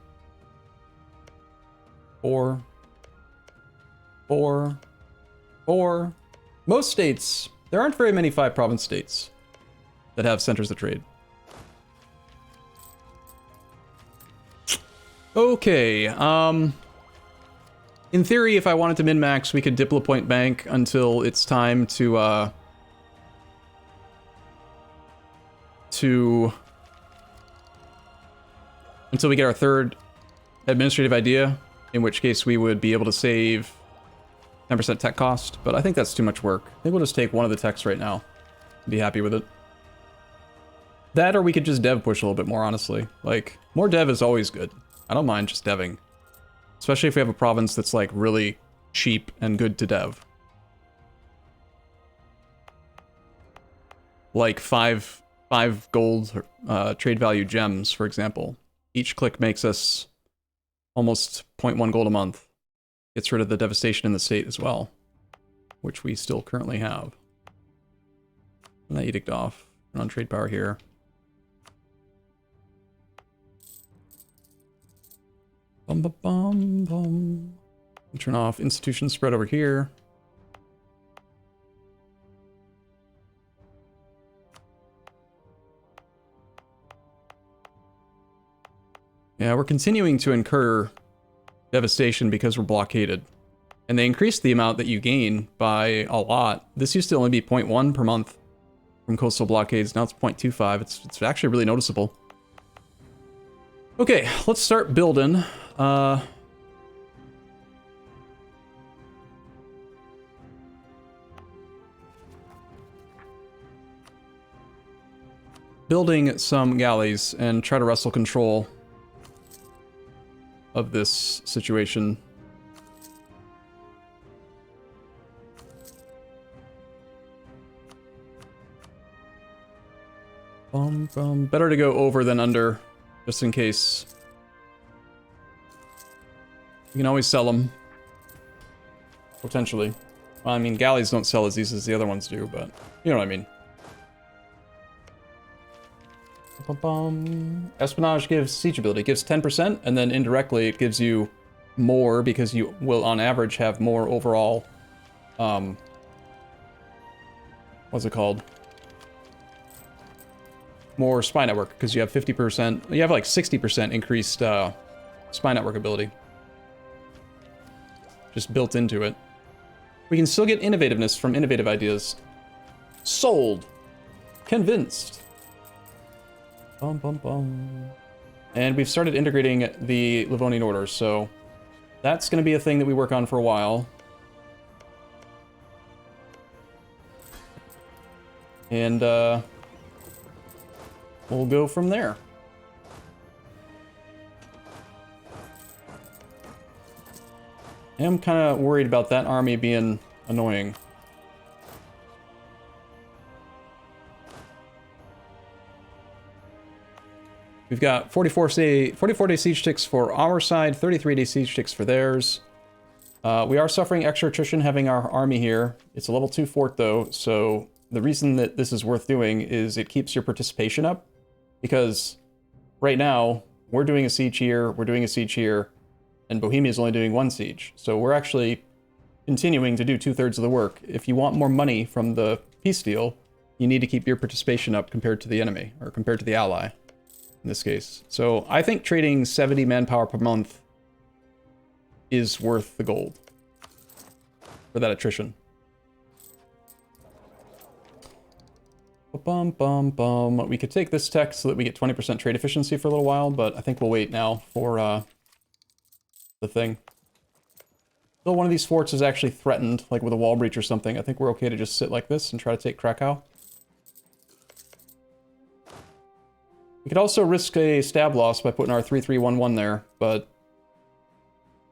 A: 4. 4. 4. Most states, there aren't very many 5-province states that have centers of trade. Okay, in theory, if I wanted to min-max, we could Diplo Point Bank until it's time to until we get our 3rd administrative idea, in which case we would be able to save 10% tech cost, but I think that's too much work. I think we'll just take one of the techs right now and be happy with it. That, or we could just dev push a little bit more, honestly. Like, more dev is always good. I don't mind just deving. Especially if we have a province that's, like, really cheap and good to dev. Like 5 gold trade value gems, for example. Each click makes us almost 0.1 gold a month. Gets rid of the devastation in the state as well, which we still currently have. And that edict off. Turn on trade power here. Bum, bum, bum, bum. Turn off institution spread over here. Yeah, we're continuing to incur devastation because we're blockaded. And they increased the amount that you gain by a lot. This used to only be 0.1 per month from coastal blockades. Now it's 0.25. It's actually really noticeable. Okay, let's start building. Building some galleys and try to wrestle control of this situation. Better to go over than under, just in case You can always sell them. Potentially. Well, I mean, galleys don't sell as easy as the other ones do, but you know what I mean. Espionage gives siege ability. It gives 10%, and then indirectly it gives you more because you will, on average, have more overall... what's it called? More spy network, because you have 50%... You have like 60% increased spy network ability. Just built into it. We can still get innovativeness from innovative ideas. Sold. Convinced. Bum, bum, bum. And we've started integrating the Livonian Order, so that's going to be a thing that we work on for a while. And we'll go from there. I am kind of worried about that army being annoying. We've got 44-day siege ticks for our side, 33-day siege ticks for theirs. We are suffering extra attrition having our army here. It's a level 2 fort though, so the reason that this is worth doing is it keeps your participation up. Because right now, we're doing a siege here, we're doing a siege here, and Bohemia is only doing 1 siege. So we're actually continuing to do 2/3 of the work. If you want more money from the peace deal, you need to keep your participation up compared to the enemy, or compared to the ally, in this case. So I think trading 70 manpower per month is worth the gold for that attrition. Bum, bum, bum. We could take this tech so that we get 20% trade efficiency for a little while, but I think we'll wait now for the thing. Until one of these forts is actually threatened, like with a wall breach or something, I think we're okay to just sit like this and try to take Krakow. We could also risk a stab loss by putting our 3-3-1-1 there, but...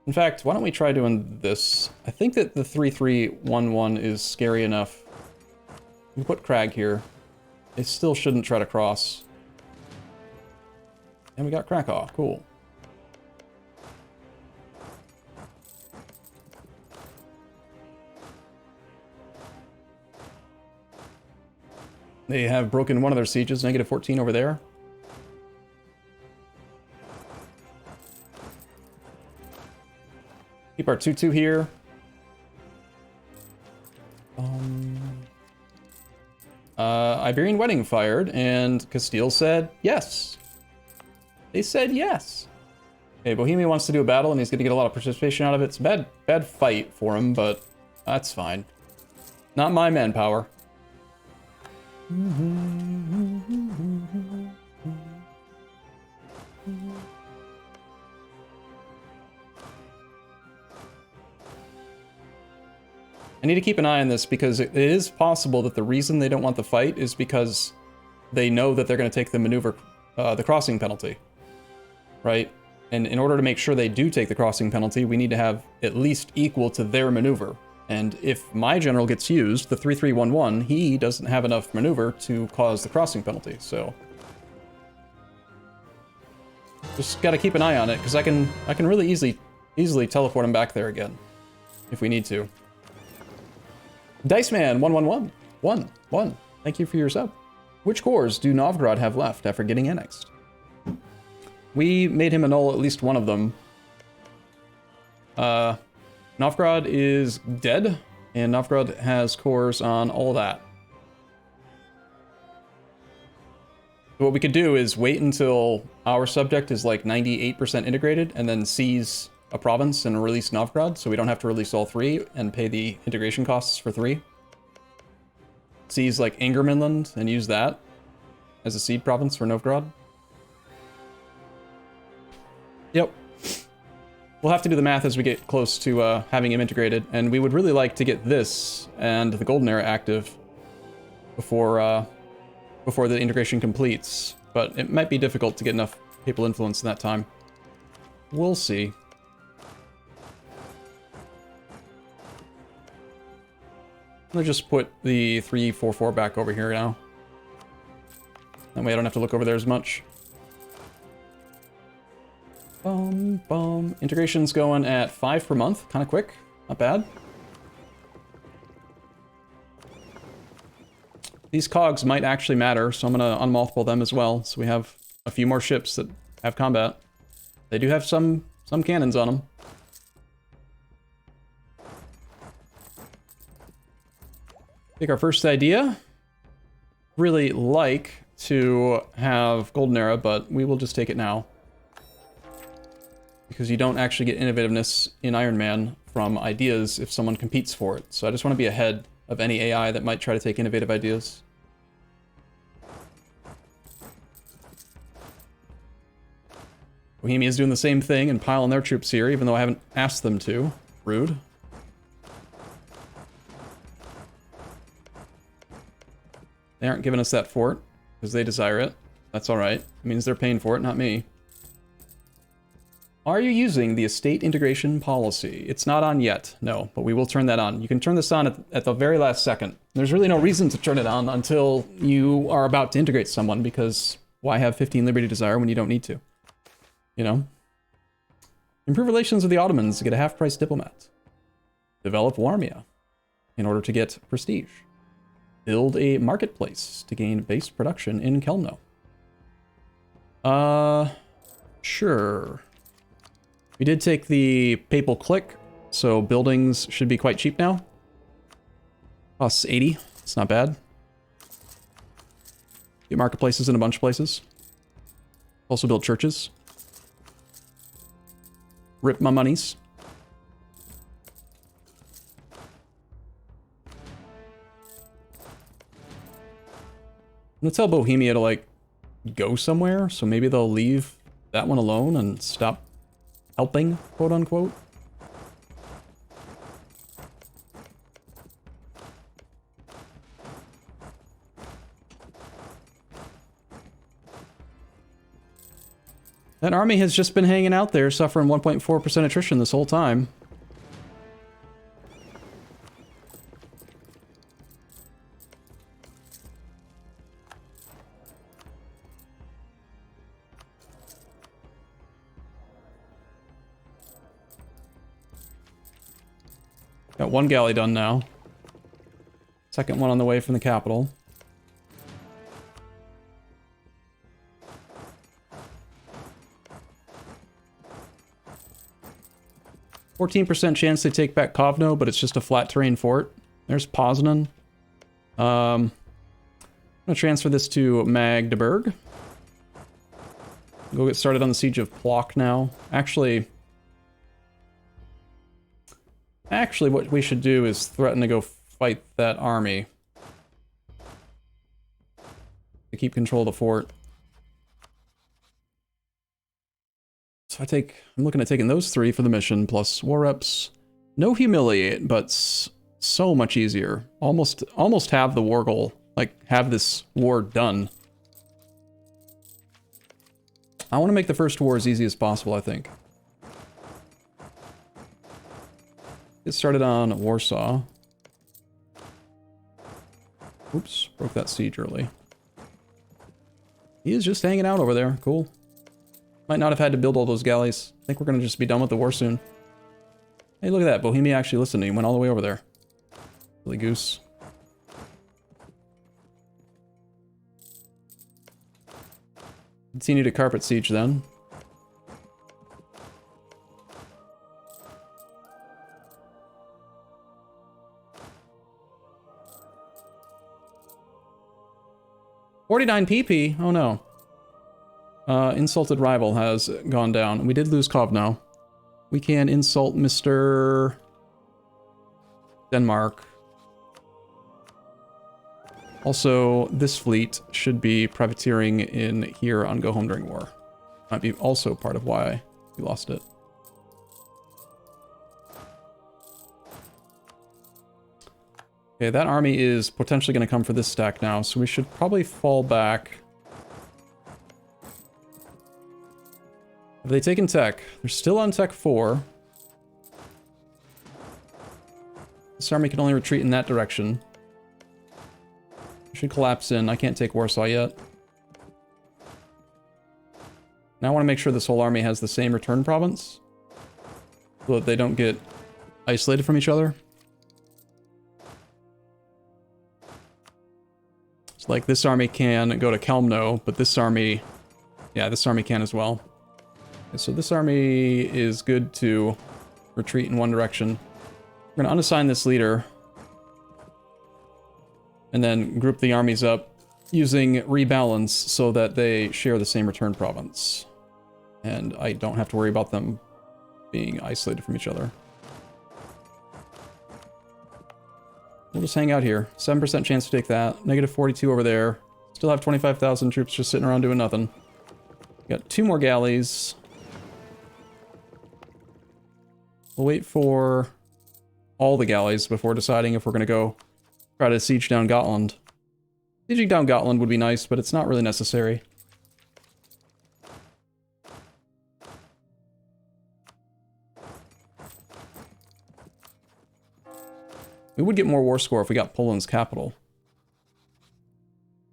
A: In fact, why don't we try doing this? I think that the 3-3-1-1 is scary enough. We put Crag here. They still shouldn't try to cross. And we got Krakow. Cool. They have broken one of their sieges, -14 over there. Keep our 2-2 here. Iberian Wedding fired, and Castile said yes. They said yes. Okay, Bohemia wants to do a battle, and he's going to get a lot of participation out of it. It's a bad fight for him, but that's fine. Not my manpower. I need to keep an eye on this because it is possible that the reason they don't want the fight is because they know that they're going to take the maneuver, the crossing penalty, right? And in order to make sure they do take the crossing penalty, we need to have at least equal to their maneuver. And if my general gets used, the 3-3-1-1, he doesn't have enough maneuver to cause the crossing penalty, so... Just gotta keep an eye on it, because I can really easily teleport him back there again, if we need to. Diceman 111 1. Thank you for your sub. Which cores do Novgorod have left after getting annexed? We made him annul at least one of them. Novgorod is dead, and Novgorod has cores on all that. So what we could do is wait until our subject is like 98% integrated, and then seize a province and release Novgorod, so we don't have to release all 3 and pay the integration costs for 3. Seize like Ingermanland and use that as a seed province for Novgorod. Yep. We'll have to do the math as we get close to having him integrated, and we would really like to get this and the Golden Era active before the integration completes, but it might be difficult to get enough papal influence in that time. We'll see. I'll just put the 3-4-4 back over here now. That way I don't have to look over there as much. Boom, boom. Integration's going at 5 per month. Kind of quick. Not bad. These cogs might actually matter, so I'm going to unmothball them as well. So we have a few more ships that have combat. They do have some cannons on them. Take our first idea. Really like to have Golden Era, but we will just take it now. Because you don't actually get innovativeness in Iron Man from ideas if someone competes for it. So I just want to be ahead of any AI that might try to take innovative ideas. Bohemia's doing the same thing and piling their troops here, even though I haven't asked them to. Rude. They aren't giving us that fort, because they desire it. That's alright. It means they're paying for it, not me. Are you using the estate integration policy? It's not on yet, no, but we will turn that on. You can turn this on at the very last second. There's really no reason to turn it on until you are about to integrate someone, because why have 15 Liberty Desire when you don't need to? You know? Improve relations with the Ottomans to get a half-price diplomat. Develop Warmia in order to get prestige. Build a marketplace to gain base production in Kelmno. Sure. We did take the Papal Click, so buildings should be quite cheap now. Costs 80, it's not bad. Get marketplaces in a bunch of places. Also build churches. Rip my monies. I'm gonna tell Bohemia to, like, go somewhere, so maybe they'll leave that one alone and stop helping, quote unquote. That army has just been hanging out there, suffering 1.4% attrition this whole time. Got one galley done now. Second one on the way from the capital. %14 chance they take back Kovno, but it's just a flat terrain fort. There's Poznan. I'm gonna transfer this to Magdeburg. Go get started on the siege of Plock now. Actually, what we should do is threaten to go fight that army to keep control of the fort. So I'm looking at taking those 3 for the mission, plus war reps. No humiliate, but so much easier. Almost have the war goal, like have this war done. I want to make the first war as easy as possible, I think. Get started on Warsaw. Oops, broke that siege early. He is just hanging out over there. Cool. Might not have had to build all those galleys. I think we're going to just be done with the war soon. Hey, look at that. Bohemia actually listened to him. Went all the way over there. Silly goose. Continue to carpet siege then. $49 PP? Oh no. Insulted rival has gone down. We did lose Kovno. We can insult Mr. Denmark. Also, this fleet should be privateering in here on Go Home During War. Might be also part of why we lost it. Okay, that army is potentially going to come for this stack now, so we should probably fall back. Have they taken tech? They're still on tech 4. This army can only retreat in that direction. Should collapse in. I can't take Warsaw yet. Now I want to make sure this whole army has the same return province, so that they don't get isolated from each other. So like this army can go to Kelmno, but this army, yeah, this army can as well. Okay, so this army is good to retreat in one direction. We're going to unassign this leader, and then group the armies up using rebalance so that they share the same return province. And I don't have to worry about them being isolated from each other. We'll just hang out here. 7% chance to take that. Negative 42 over there. Still have 25,000 troops just sitting around doing nothing. Got 2 more galleys. We'll wait for all the galleys before deciding if we're going to go try to siege down Gotland. Sieging down Gotland would be nice, but it's not really necessary. We would get more war score if we got Poland's capital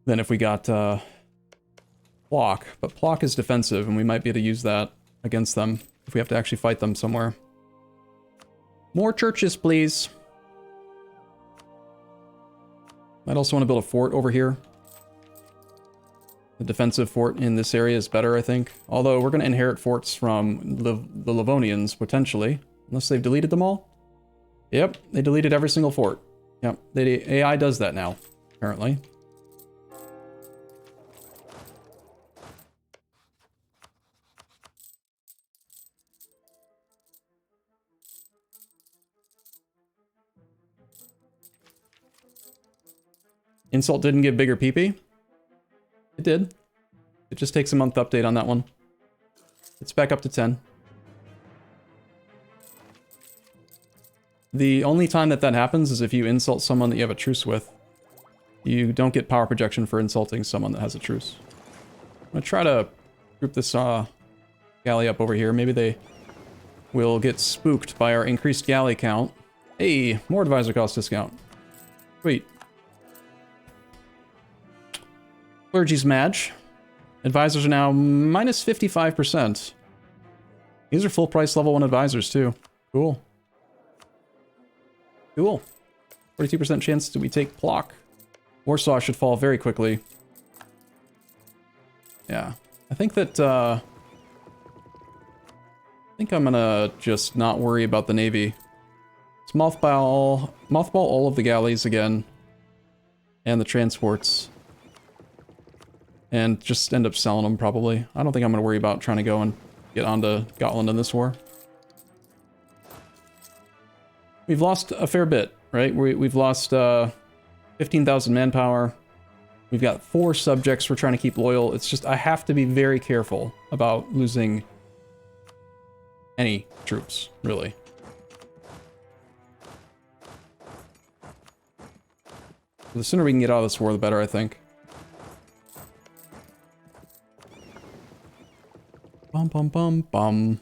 A: than if we got Plock. But Plock is defensive, and we might be able to use that against them if we have to actually fight them somewhere. More churches, please. Might also want to build a fort over here. The defensive fort in this area is better, I think. Although we're going to inherit forts from the Livonians, potentially. Unless they've deleted them all. Yep, they deleted every single fort. Yep, the AI does that now, apparently. Insult didn't give bigger PP. It did. It just takes a month update on that one. It's back up to 10. The only time that happens is if you insult someone that you have a truce with. You don't get power projection for insulting someone that has a truce. I'm gonna try to group this galley up over here. Maybe they will get spooked by our increased galley count. Hey, more advisor cost discount. Sweet. Clergy's Madge. Advisors are now minus 55%. These are full price level 1 advisors too. Cool. Cool. 42% chance that we take Plock. Warsaw should fall very quickly. Yeah. I think that, I think I'm gonna just not worry about the navy. Let's mothball all of the galleys again. And the transports. And just end up selling them, probably. I don't think I'm gonna worry about trying to go and get onto Gotland in this war. We've lost a fair bit, right? We've lost 15,000 manpower. We've got 4 subjects we're trying to keep loyal. It's just, I have to be very careful about losing any troops, really. The sooner we can get out of this war, the better, I think. Bum, bum, bum, bum.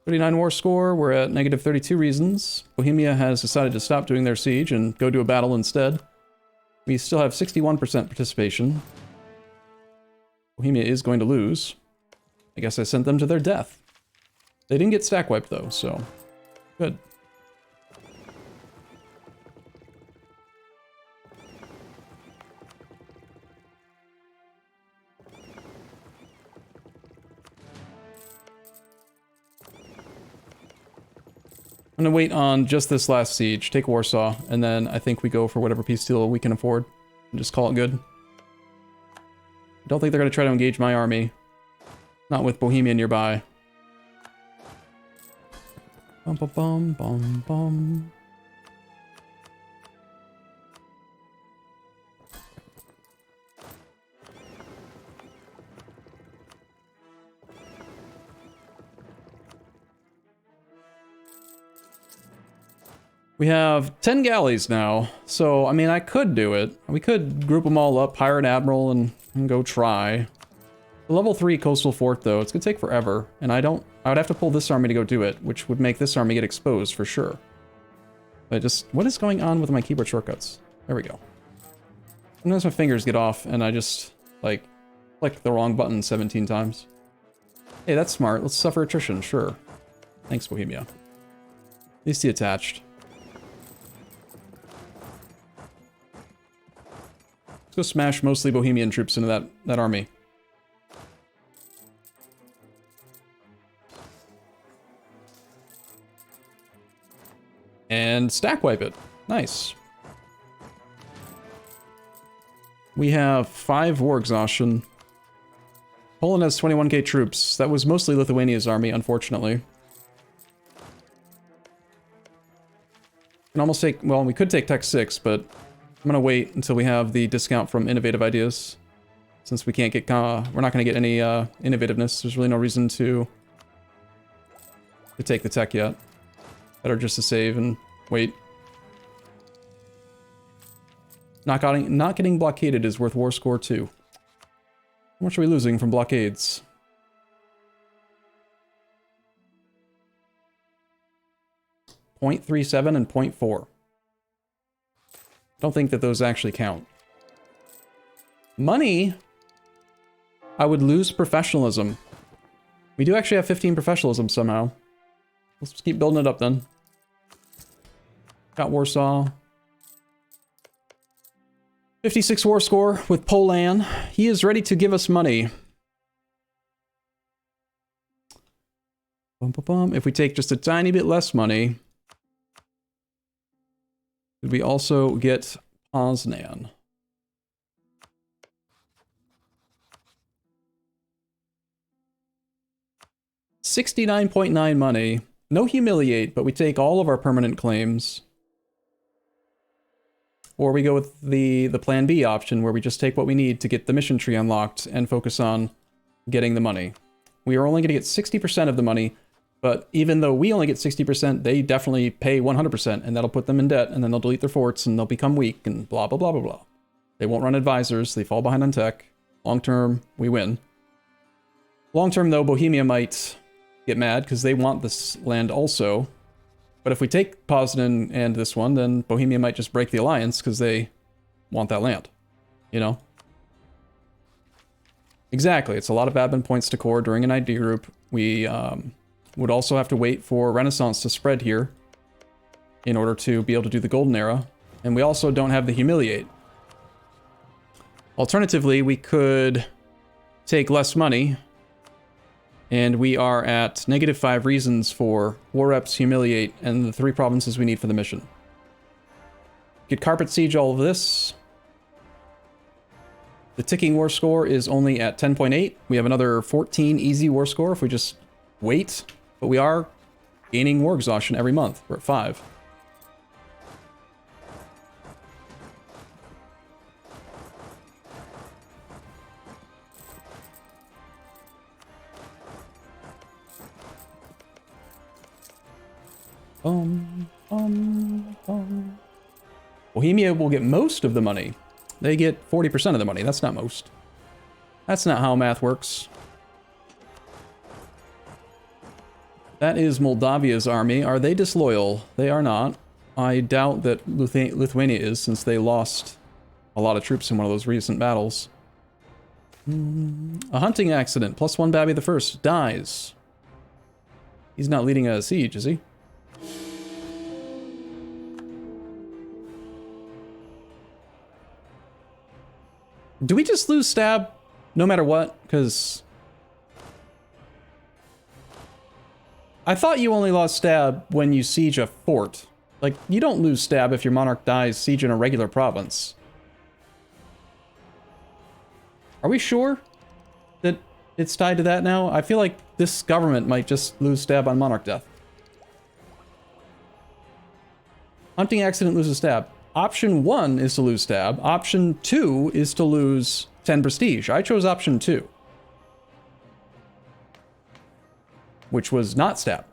A: $39 war score, we're at negative 32 reasons. Bohemia has decided to stop doing their siege and go to a battle instead. We still have 61% participation. Bohemia is going to lose. I guess I sent them to their death. They didn't get stack wiped though, so good. I'm gonna wait on just this last siege, take Warsaw, and then I think we go for whatever peace deal we can afford, and just call it good. I don't think they're gonna try to engage my army. Not with Bohemia nearby. Bum bum bum bum bum. We have 10 galleys now, so, I mean, I could do it. We could group them all up, hire an admiral, and go try. The level 3 coastal fort, though, it's gonna take forever, and I would have to pull this army to go do it, which would make this army get exposed for sure. What is going on with my keyboard shortcuts? There we go. Sometimes my fingers get off, and I just, like, click the wrong button 17 times. Hey, that's smart. Let's suffer attrition, sure. Thanks, Bohemia. At least he attached. Let's go smash mostly Bohemian troops into that army. And stack wipe it. Nice. We have 5 war exhaustion. Poland has 21k troops. That was mostly Lithuania's army, unfortunately. Can almost take, well, we could take Tech 6, but I'm gonna wait until we have the discount from Innovative Ideas. Since we can't get, we're not gonna get any innovativeness. There's really no reason to take the tech yet. Better just to save and wait. Not getting blockaded is worth war score 2. How much are we losing from blockades? .37 and .4. Don't think that those actually count. Money, I would lose professionalism. We do actually have 15 professionalism somehow. Let's just keep building it up then. Got Warsaw. 56 war score with Poland. He is ready to give us money. Bum, bum, bum. If we take just a tiny bit less money, could we also get Poznan? $69.9 money. No humiliate, but we take all of our permanent claims. Or we go with the plan B option, where we just take what we need to get the mission tree unlocked and focus on getting the money. We are only going to get 60% of the money, but even though we only get 60%, they definitely pay 100%, and that'll put them in debt, and then they'll delete their forts, and they'll become weak, and blah, blah, blah, blah, blah. They won't run advisors, they fall behind on tech. Long term, we win. Long term, though, Bohemia might get mad, because they want this land also. But if we take Poznan and this one, then Bohemia might just break the alliance because they want that land. You know? Exactly. It's a lot of admin points to core during an ID group. We would also have to wait for Renaissance to spread here in order to be able to do the Golden Era. And we also don't have the Humiliate. Alternatively, we could take less money. And we are at -5 reasons for War Reps, Humiliate, and the 3 provinces we need for the mission. Get Carpet Siege all of this. The ticking war score is only at 10.8. We have another 14 easy war score if we just wait. But we are gaining war exhaustion every month. We're at 5. Bohemia will get most of the money. They get 40% of the money. That's not most. That's not how math works. That is Moldavia's army. Are they disloyal? They are not. I doubt that Lithuania is, since they lost a lot of troops in one of those recent battles. A hunting accident. +1 Babby the First dies. He's not leading a siege, is he? Do we just lose stab no matter what? Because I thought you only lost stab when you siege a fort. Like, you don't lose stab if your monarch dies sieging a regular province. Are we sure that it's tied to that now? I feel like this government might just lose stab on monarch death. Hunting accident loses stab. Option 1 is to lose stab. Option 2 is to lose 10 prestige. I chose option 2, which was not stab.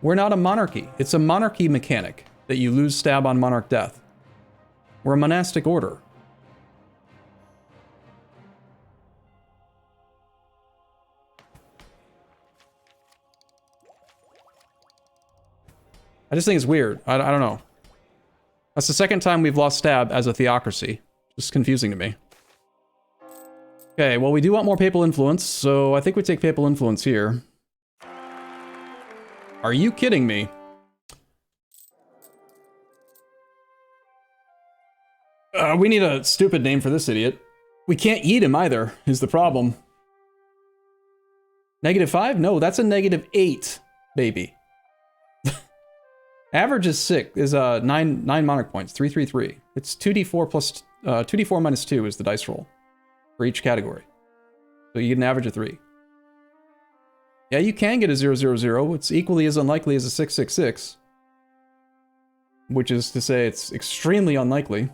A: We're not a monarchy. It's a monarchy mechanic that you lose stab on monarch death. We're a monastic order. I just think it's weird. I don't know. That's the second time we've lost stab as a theocracy. Just confusing to me. Okay, well, we do want more papal influence, so I think we take papal influence here. Are you kidding me? We need a stupid name for this idiot. We can't eat him either, is the problem. -5? No, that's a -8, baby. Average is 9 monarch points, 333. It's 2d4 plus 2d4 minus 2 is the dice roll for each category. So you get an average of 3. Yeah, you can get a 000. It's equally as unlikely as a 666. Which is to say it's extremely unlikely.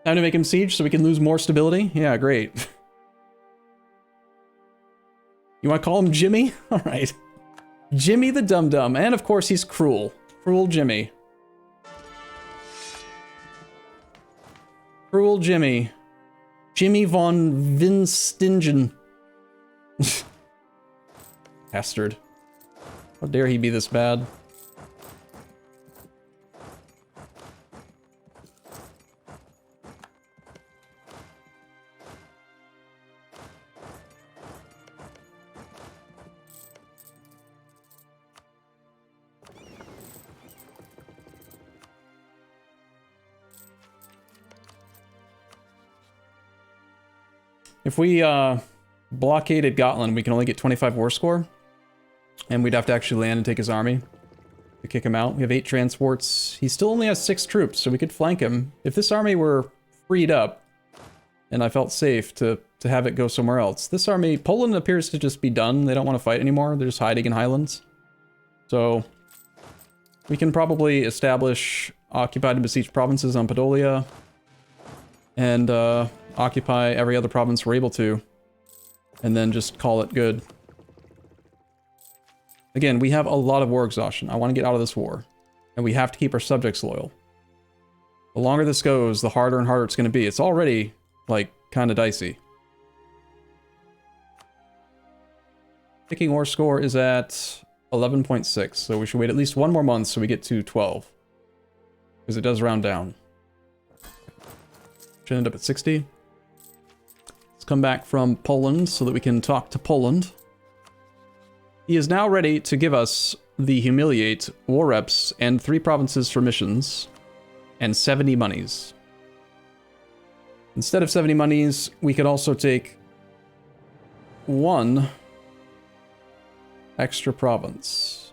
A: Time to make him siege so we can lose more stability? Yeah, great. You want to call him Jimmy? Alright. Jimmy the Dum-Dum. And of course he's cruel. Cruel Jimmy. Cruel Jimmy. Jimmy von Vinstingen. Bastard. How dare he be this bad? If we blockaded Gotland, we can only get 25 war score. And we'd have to actually land and take his army to kick him out. We have 8 transports. He still only has 6 troops, so we could flank him. If this army were freed up, and I felt safe to have it go somewhere else. This army, Poland appears to just be done. They don't want to fight anymore. They're just hiding in highlands. So we can probably establish occupied and besieged provinces on Podolia. And occupy every other province we're able to, and then just call it good. Again, we have a lot of war exhaustion. I want to get out of this war, and we have to keep our subjects loyal. The longer this goes, the harder and harder it's going to be. It's already, like, kind of dicey. Picking war score is at 11.6, so we should wait at least 1 more month so we get to 12. Because it does round down. Should end up at 60. Come back from Poland so that we can talk to Poland. He is now ready to give us the Humiliate, War Reps, and 3 provinces for missions, and 70 monies. Instead of 70 monies, we could also take 1 extra province.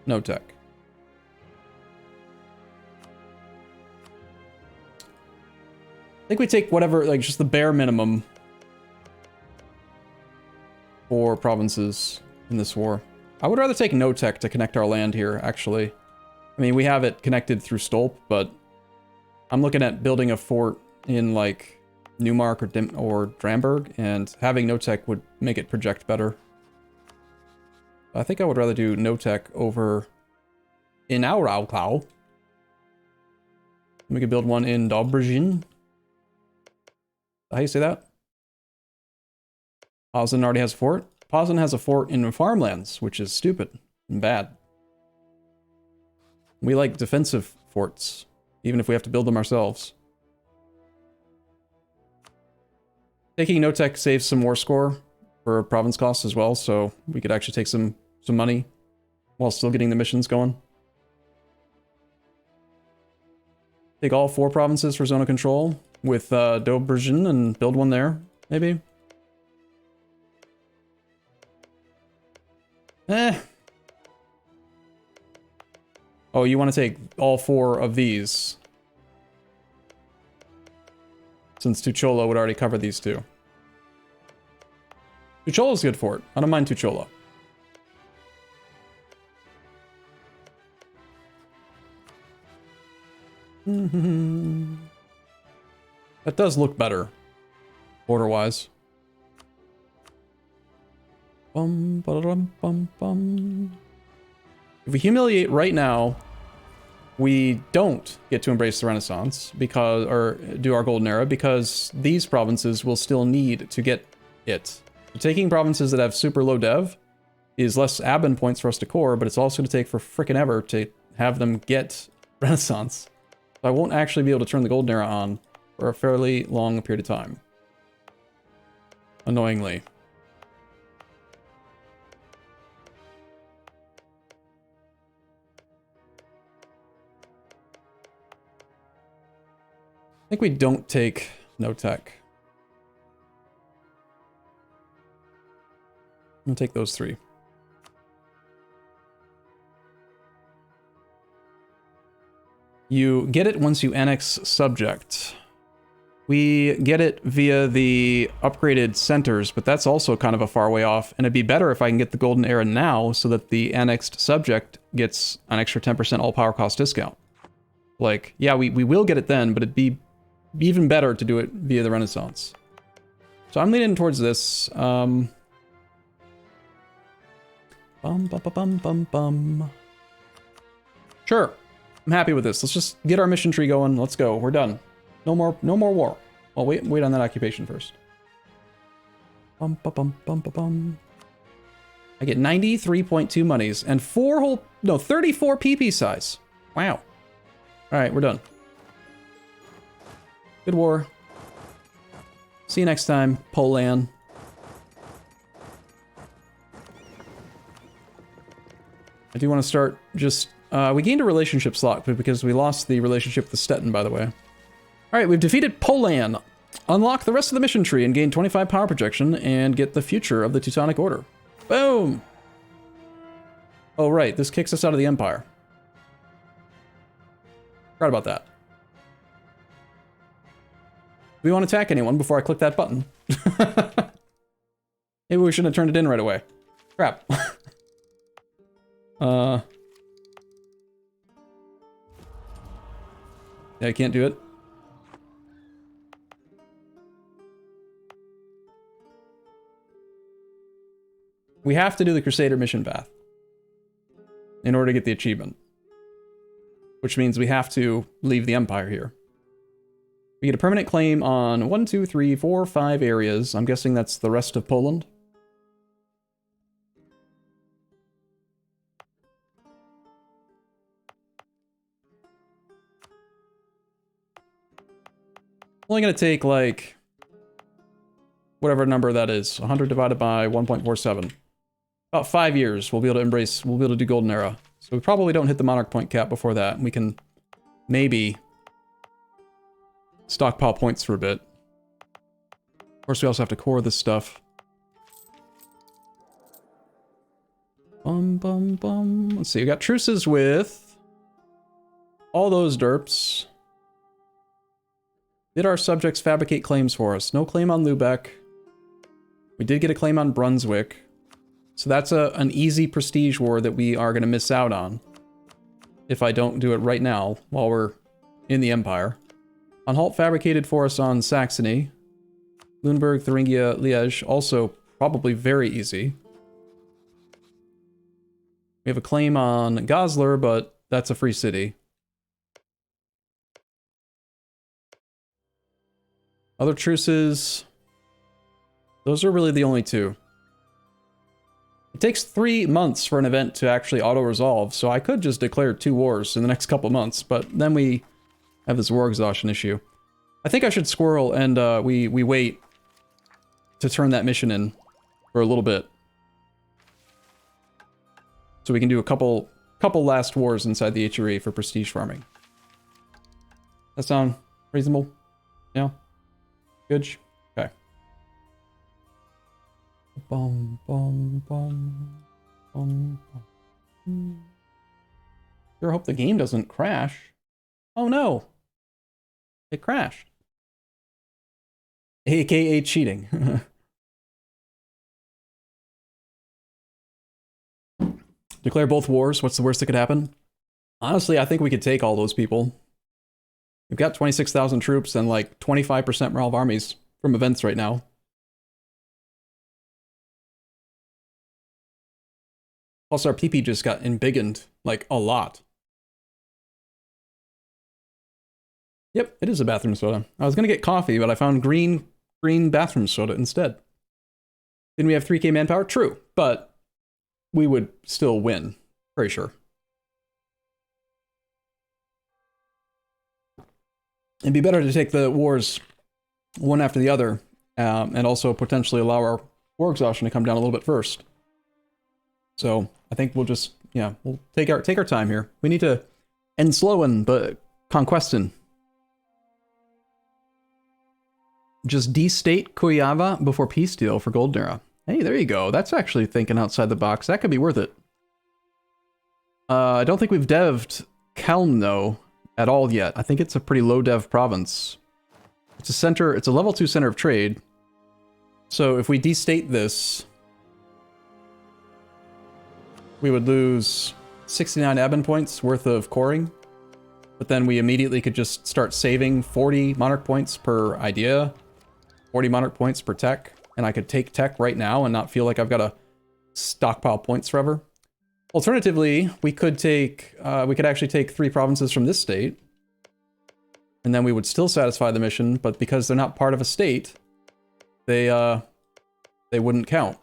A: No tech. I think we take whatever, like, just the bare minimum for provinces in this war. I would rather take no tech to connect our land here, actually. I mean, we have it connected through Stolp, but I'm looking at building a fort in, like, Neumark or Dramberg, and having no tech would make it project better. I think I would rather do no tech over in Auralklau. We could build one in Dobrzyń. How you say that? Poznan already has a fort. Poznan has a fort in farmlands, which is stupid and bad. We like defensive forts, even if we have to build them ourselves. Taking no tech saves some war score for province costs as well, so we could actually take some money while still getting the missions going. Take all 4 provinces for zone of control with Dobrzyń and build one there, maybe. Oh, you want to take all 4 of these? Since Tuchola would already cover these 2. Tuchola's good for it. I don't mind Tuchola. That does look better, border-wise. Bum, ba-dum, bum, bum. If we humiliate right now, we don't get to embrace the Renaissance because, or do our Golden Era, because these provinces will still need to get it. So taking provinces that have super low dev is less admin points for us to core, but it's also going to take for frickin' ever to have them get Renaissance. So I won't actually be able to turn the Golden Era on for a fairly long period of time. Annoyingly. I think we don't take no tech. I'm gonna take those 3. You get it once you annex subject. We get it via the upgraded centers, but that's also kind of a far way off, and it'd be better if I can get the Golden Era now so that the annexed subject gets an extra 10% all power cost discount. Like, yeah, we will get it then, but it'd be even better to do it via the Renaissance. So I'm leaning towards this. Bum, bum, bum, bum, bum. Sure, I'm happy with this. Let's just get our mission tree going. Let's go. We're done. No more war. Well, wait on that occupation first. Bum, bum, bum, bum, bum, bum. I get 93.2 monies and 34 PP size. Wow. All right, we're done. Good war. See you next time, Polan. I do want to start just... we gained a relationship slot because we lost the relationship with Stettin, by the way. Alright, we've defeated Polan. Unlock the rest of the mission tree and gain 25 power projection and get the future of the Teutonic Order. Boom! Oh, right, this kicks us out of the Empire. Forgot about that. Do we want to attack anyone before I click that button? Maybe we shouldn't have turned it in right away. Crap. Yeah, I can't do it. We have to do the Crusader mission path in order to get the achievement. Which means we have to leave the Empire here. We get a permanent claim on 1, 2, 3, 4, 5 areas. I'm guessing that's the rest of Poland. Only gonna take like whatever number that is. 100 divided by 1.47. About 5 years we'll be able to do Golden Era. So we probably don't hit the Monarch point cap before that. We can maybe stockpile points for a bit. Of course, we also have to core this stuff. Let's see, we got truces with all those derps. Did our subjects fabricate claims for us? No claim on Lubeck. We did get a claim on Brunswick. So that's an easy prestige war that we are going to miss out on if I don't do it right now while we're in the Empire. Anhalt fabricated for us on Saxony. Lüneburg, Thuringia, Liège, also probably very easy. We have a claim on Goslar, but that's a free city. Other truces, those are really the only two. It takes 3 months for an event to actually auto-resolve, so I could just declare 2 wars in the next couple months, but then we have this war exhaustion issue. I think I should squirrel and we wait to turn that mission in for a little bit. So we can do a couple last wars inside the HRE for prestige farming. That sound reasonable? Yeah? Good? Okay. Bum, bum, bum, bum, bum. Sure hope the game doesn't crash. Oh no! It crashed. AKA cheating. Declare both wars. What's the worst that could happen? Honestly, I think we could take all those people. We've got 26,000 troops and like 25% morale of armies from events right now. Plus our PP just got embiggened, like, a lot. Yep, it is a bathroom soda. I was gonna get coffee, but I found green bathroom soda instead. Didn't we have 3K manpower? True, but we would still win. Very sure. It'd be better to take the wars one after the other, and also potentially allow our war exhaustion to come down a little bit first. So I think we'll just, yeah, we'll take our time here. We need to end slowin', but conquestin'. Just destate Kuyava before peace deal for Golden Era. Hey, there you go. That's actually thinking outside the box. That could be worth it. I don't think we've dev'd Kelm, though, at all yet. I think it's a pretty low dev province. It's a center, it's a level 2 center of trade. So if we destate this, we would lose 69 admin points worth of coring. But then we immediately could just start saving 40 monarch points per idea, 40 monarch points per tech, and I could take tech right now and not feel like I've got to stockpile points forever. Alternatively, we could actually take 3 provinces from this state, and then we would still satisfy the mission, but because they're not part of a state, they wouldn't count.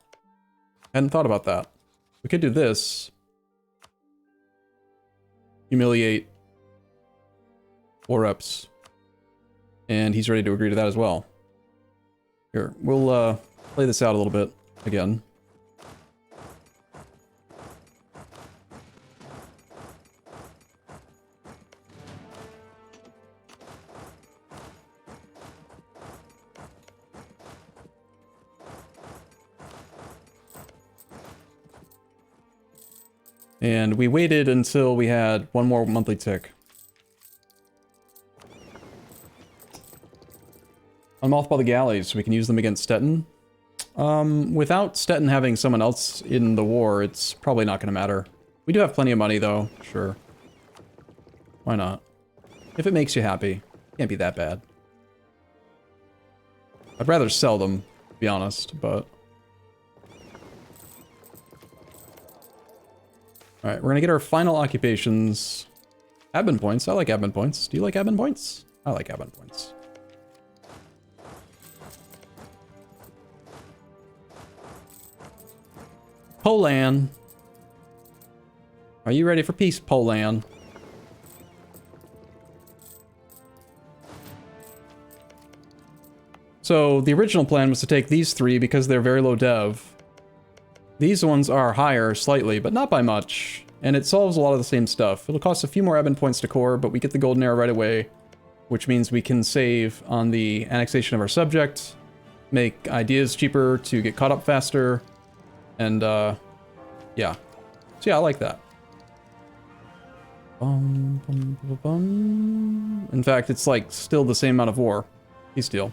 A: Hadn't thought about that. We could do this. Humiliate war reps. And he's ready to agree to that as well. Here, we'll play this out a little bit again. And we waited until we had one more monthly tick. Unmothball the galleys, so we can use them against Stettin. Without Stettin having someone else in the war, it's probably not going to matter. We do have plenty of money, though. Sure. Why not? If it makes you happy. Can't be that bad. I'd rather sell them, to be honest, but... Alright, we're gonna get our final occupations. Admin points. I like admin points. Do you like admin points? I like admin points. Poland. Are you ready for peace, Poland? So the original plan was to take these 3 because they're very low dev. These ones are higher slightly, but not by much. And it solves a lot of the same stuff. It'll cost a few more admin points to core, but we get the golden era right away, which means we can save on the annexation of our subject, make ideas cheaper to get caught up faster, and yeah. So yeah, I like that. In fact, it's like still the same amount of war. Peace deal.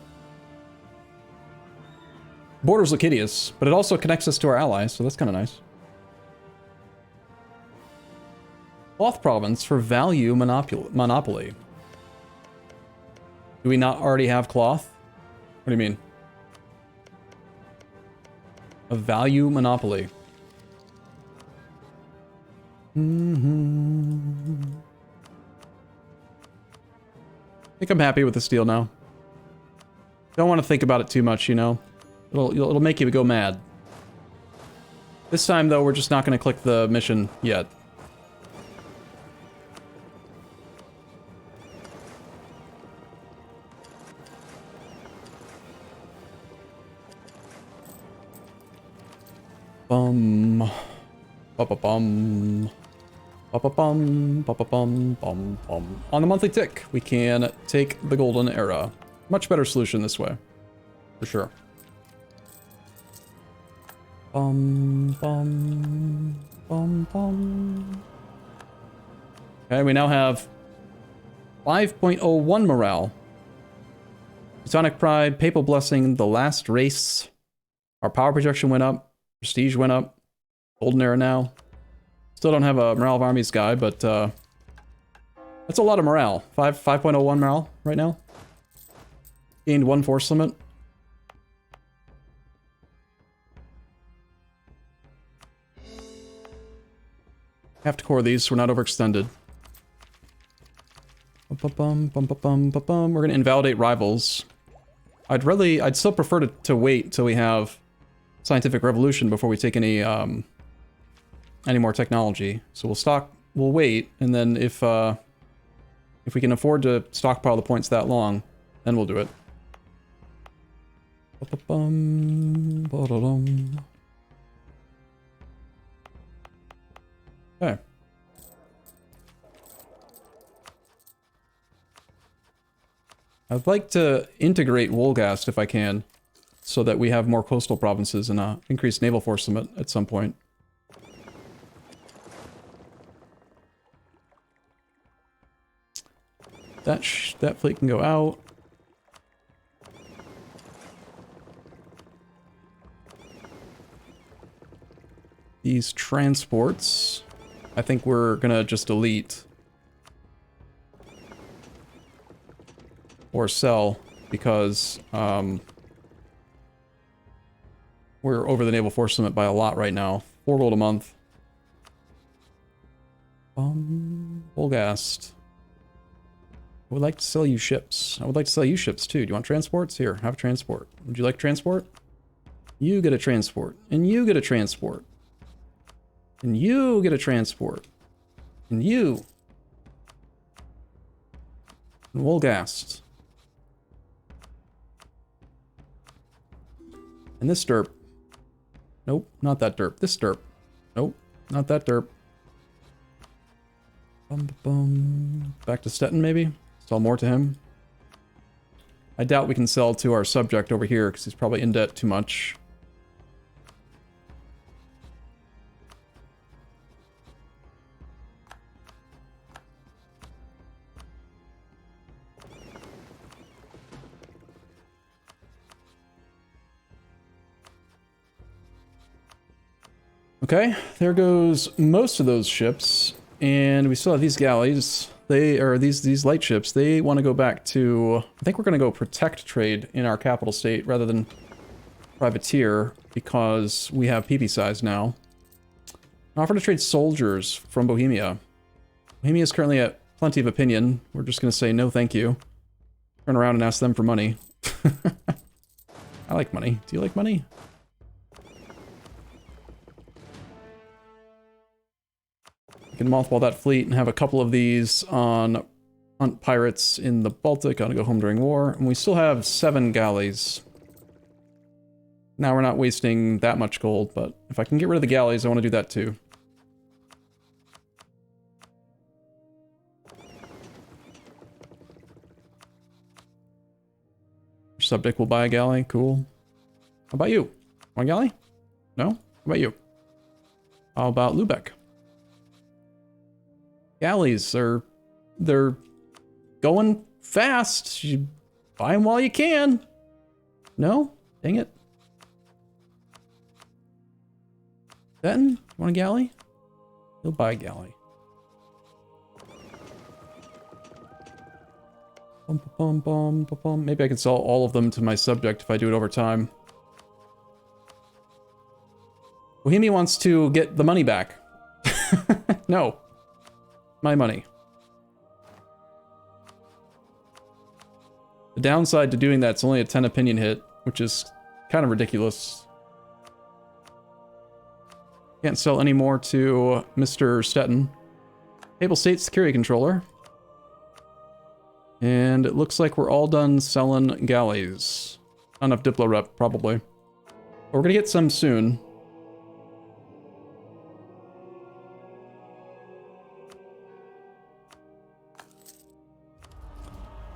A: Borders look hideous, but it also connects us to our allies, so that's kind of nice. Cloth province for value monopoly. Do we not already have cloth? What do you mean? A value monopoly. I think I'm happy with this deal now. Don't want to think about it too much, you know? It'll make you go mad. This time, though, we're just not going to click the mission yet. Bum. Ba-ba-bum. Ba-ba-bum. Ba-ba-bum. Bum. Bum. On the monthly tick, we can take the golden era. Much better solution this way. For sure. Bum, bum, bum, bum. Okay, we now have 5.01 morale. Teutonic Pride, Papal Blessing, the last race. Our power projection went up. Prestige went up. Golden era now. Still don't have a morale of armies guy, but that's a lot of morale. 5.01 morale right now. Gained 1 force limit. Have to core these so we're not overextended. We're gonna invalidate rivals. I'd still prefer to wait till we have scientific revolution before we take any any more technology. So we'll wait, and then if we can afford to stockpile the points that long, then we'll do it. Okay. I'd like to integrate Wolgast if I can, so that we have more coastal provinces and increased naval force summit at some point. That fleet can go out. These transports, I think we're gonna just delete. Or sell, because we're over the naval force limit by a lot right now. 4 gold a month. Wolgast. I would like to sell you ships. I would like to sell you ships too. Do you want transports? Here, have a transport. Would you like transport? You get a transport. And you get a transport. And you get a transport. And you. And Wolgast. And this derp. Nope, not that derp. This derp. Nope, not that derp. Back to Stettin, maybe? Sell more to him. I doubt we can sell to our subject over here, because he's probably in debt too much. Okay, there goes most of those ships, and we still have these galleys. They are these light ships. They want to go back to. I think we're going to go protect trade in our capital state rather than privateer, because we have PP size now. Offer to trade soldiers from Bohemia. Bohemia is currently at plenty of opinion. We're just going to say no, thank you. Turn around and ask them for money. I like money. Do you like money? We can mothball that fleet and have a couple of these on hunt pirates in the Baltic, on to go home during war. And we still have 7 galleys. Now we're not wasting that much gold, but if I can get rid of the galleys, I want to do that too. Subdick will buy a galley, cool. How about you? Want a galley? No? How about you? How about Lubeck? Galleys are, they're going fast. You buy them while you can. No? Dang it. Benton, want a galley? He'll buy a galley. Maybe I can sell all of them to my subject if I do it over time. Bohemia wants to get the money back. No. My money. The downside to doing that's only a 10 opinion hit, which is kind of ridiculous. Can't sell any more to Mr. Stettin. Able State Security Controller. And it looks like we're all done selling galleys. Not enough Diplo rep, probably. But we're gonna get some soon.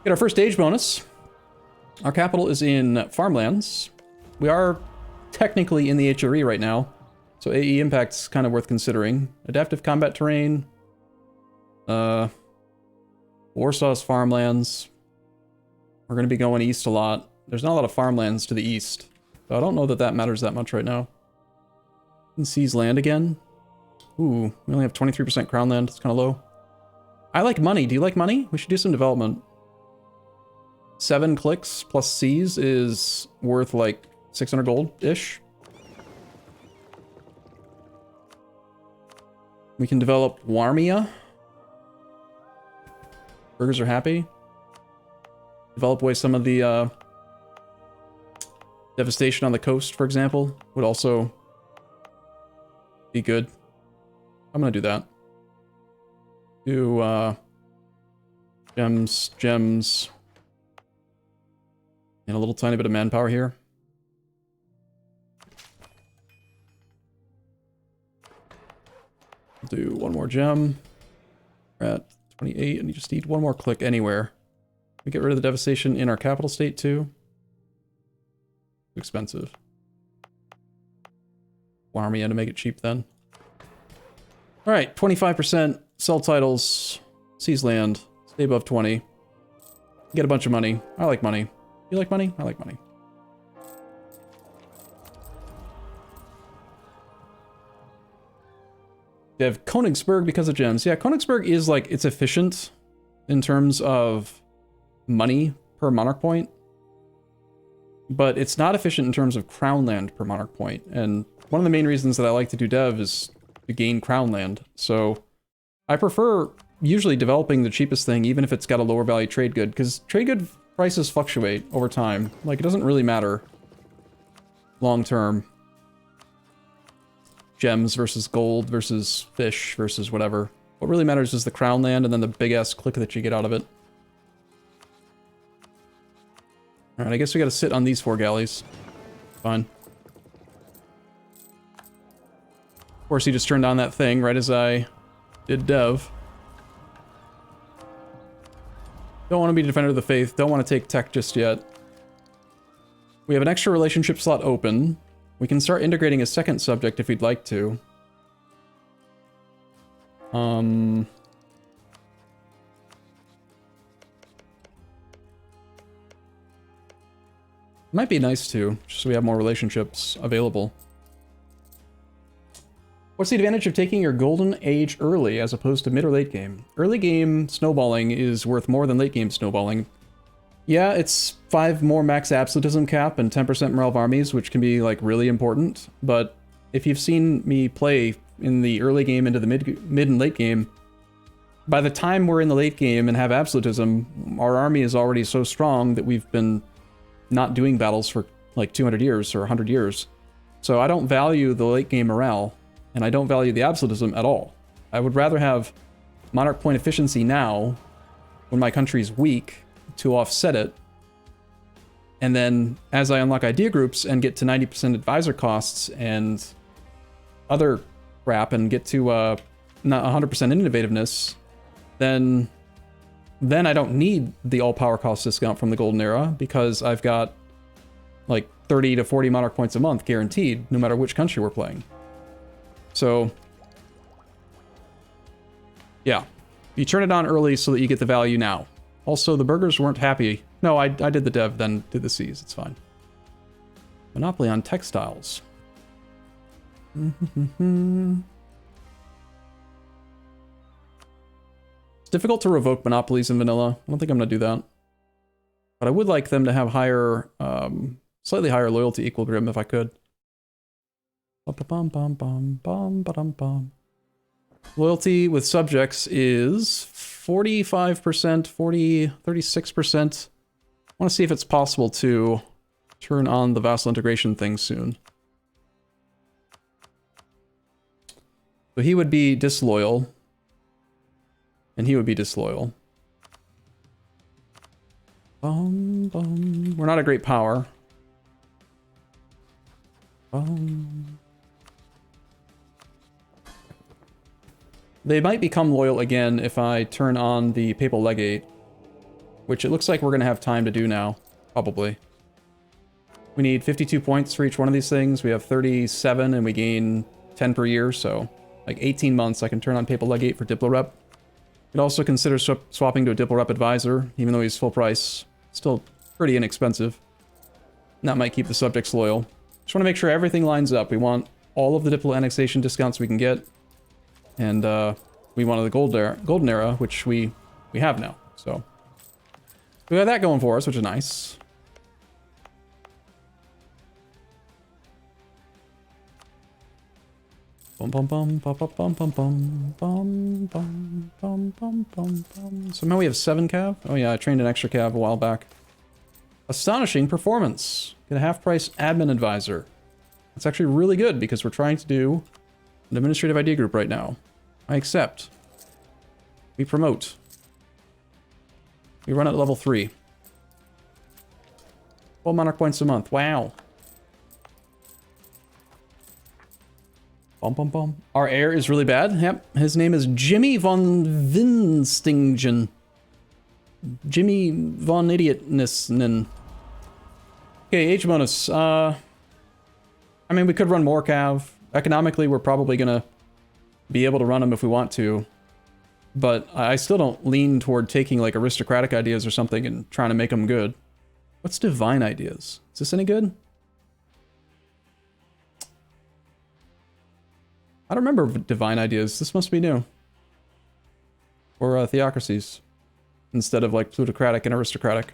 A: Get our first age bonus. Our capital is in farmlands. We are technically in the HRE right now, so AE impact's kind of worth considering. Adaptive combat terrain. Warsaw's farmlands. We're going to be going east a lot. There's not a lot of farmlands to the east, so I don't know that that matters that much right now. And seize land again. Ooh, we only have 23% crown land. It's kind of low. I like money. Do you like money? We should do some development. 7 clicks plus seize is worth like 600 gold-ish. We can develop Warmia. Burgers are happy. Develop away some of the devastation on the coast, for example, would also be good. I'm gonna do that. Do gems, and a little tiny bit of manpower here. Do one more gem. We're at 28, and you just need one more click anywhere. We get rid of the devastation in our capital state too. Too expensive. Farm in to make it cheap then. Alright, 25%, sell titles, seize land, stay above 20. Get a bunch of money. I like money. You like money? I like money. You have Königsberg because of gems. Yeah, Königsberg is like, it's efficient in terms of money per monarch point, but it's not efficient in terms of crown land per monarch point. And one of the main reasons that I like to do dev is to gain crown land. So I prefer usually developing the cheapest thing, even if it's got a lower value trade good, because trade good prices fluctuate over time. Like, it doesn't really matter long term. Gems versus gold versus fish versus whatever. What really matters is the crown land and then the big ass click that you get out of it. Alright, I guess we gotta sit on these 4 galleys. Fine. Of course, he just turned on that thing right as I did dev. Don't want to be Defender of the Faith. Don't want to take tech just yet. We have an extra relationship slot open. We can start integrating a second subject if we'd like to. Might be nice to, just so we have more relationships available. What's the advantage of taking your golden age early as opposed to mid or late game? Early game snowballing is worth more than late game snowballing. Yeah, it's 5 more max absolutism cap and 10% morale of armies, which can be like really important. But if you've seen me play in the early game into the mid and late game, by the time we're in the late game and have absolutism, our army is already so strong that we've been not doing battles for like 200 years or 100 years. So I don't value the late game morale. And I don't value the absolutism at all. I would rather have monarch point efficiency now, when my country's weak, to offset it. And then, as I unlock idea groups and get to 90% advisor costs and other crap, and get to not 100% innovativeness, then I don't need the all power cost discount from the golden era, because I've got like 30 to 40 monarch points a month guaranteed, no matter which country we're playing. So, yeah, you turn it on early so that you get the value now. Also, the burgers weren't happy. No, I did the dev, then did the C's. It's fine. Monopoly on textiles. It's difficult to revoke monopolies in vanilla. I don't think I'm going to do that. But I would like them to have higher, slightly higher loyalty equilibrium if I could. Loyalty with subjects is 45%, 36%. I want to see if it's possible to turn on the vassal integration thing soon. So he would be disloyal. And he would be disloyal. We're not a great power. They might become loyal again if I turn on the Papal Legate, which it looks like we're going to have time to do now, probably. We need 52 points for each one of these things. We have 37 and we gain 10 per year, so like 18 months I can turn on Papal Legate for Diplo Rep. Could also consider swapping to a Diplo Rep Advisor, even though he's full price. Still pretty inexpensive. And that might keep the subjects loyal. Just want to make sure everything lines up. We want all of the Diplo annexation discounts we can get. And we wanted the golden era, which we have now. So we got that going for us, which is nice. Bum bum bum bum bum bum bum bum bum bum bum bum bum bum. So now we have 7 cav. Oh yeah, I trained an extra cav a while back. Astonishing performance. Get a half-price admin advisor. That's actually really good because we're trying to do an administrative idea group right now. I accept. We promote. We run at level 3. 12 monarch points a month. Wow. Bum, bum, bum. Our heir is really bad. Yep. His name is Jimmy von Winstingen. Jimmy von Idiotnessnen. Okay, age bonus. I mean, we could run more Cav. Economically, we're probably gonna be able to run them if we want to. But I still don't lean toward taking like aristocratic ideas or something and trying to make them good. What's divine ideas? Is this any good? I don't remember divine ideas. This must be new. Or theocracies. Instead of like plutocratic and aristocratic.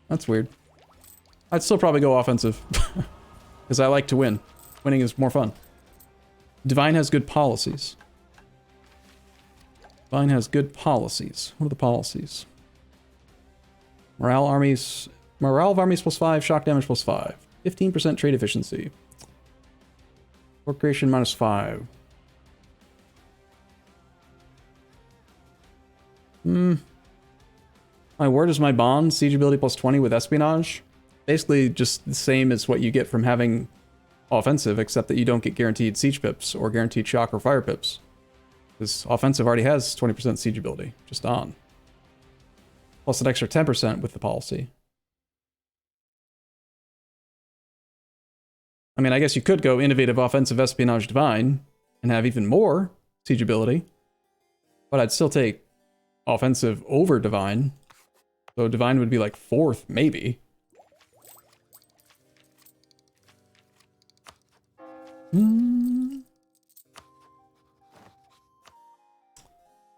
A: That's weird. I'd still probably go offensive. Because I like to win. Winning is more fun. Divine has good policies. Divine has good policies. What are the policies? Morale of armies +5, shock damage +5. 15% trade efficiency. Work creation -5. My word is my bond. Siege ability +20 with espionage. Basically just the same as what you get from having offensive, except that you don't get guaranteed siege pips or guaranteed shock or fire pips. Because offensive already has 20% siege ability, just on. Plus an extra 10% with the policy. I mean, I guess you could go innovative offensive espionage divine and have even more siege ability. But I'd still take offensive over divine. So divine would be like 4th, maybe.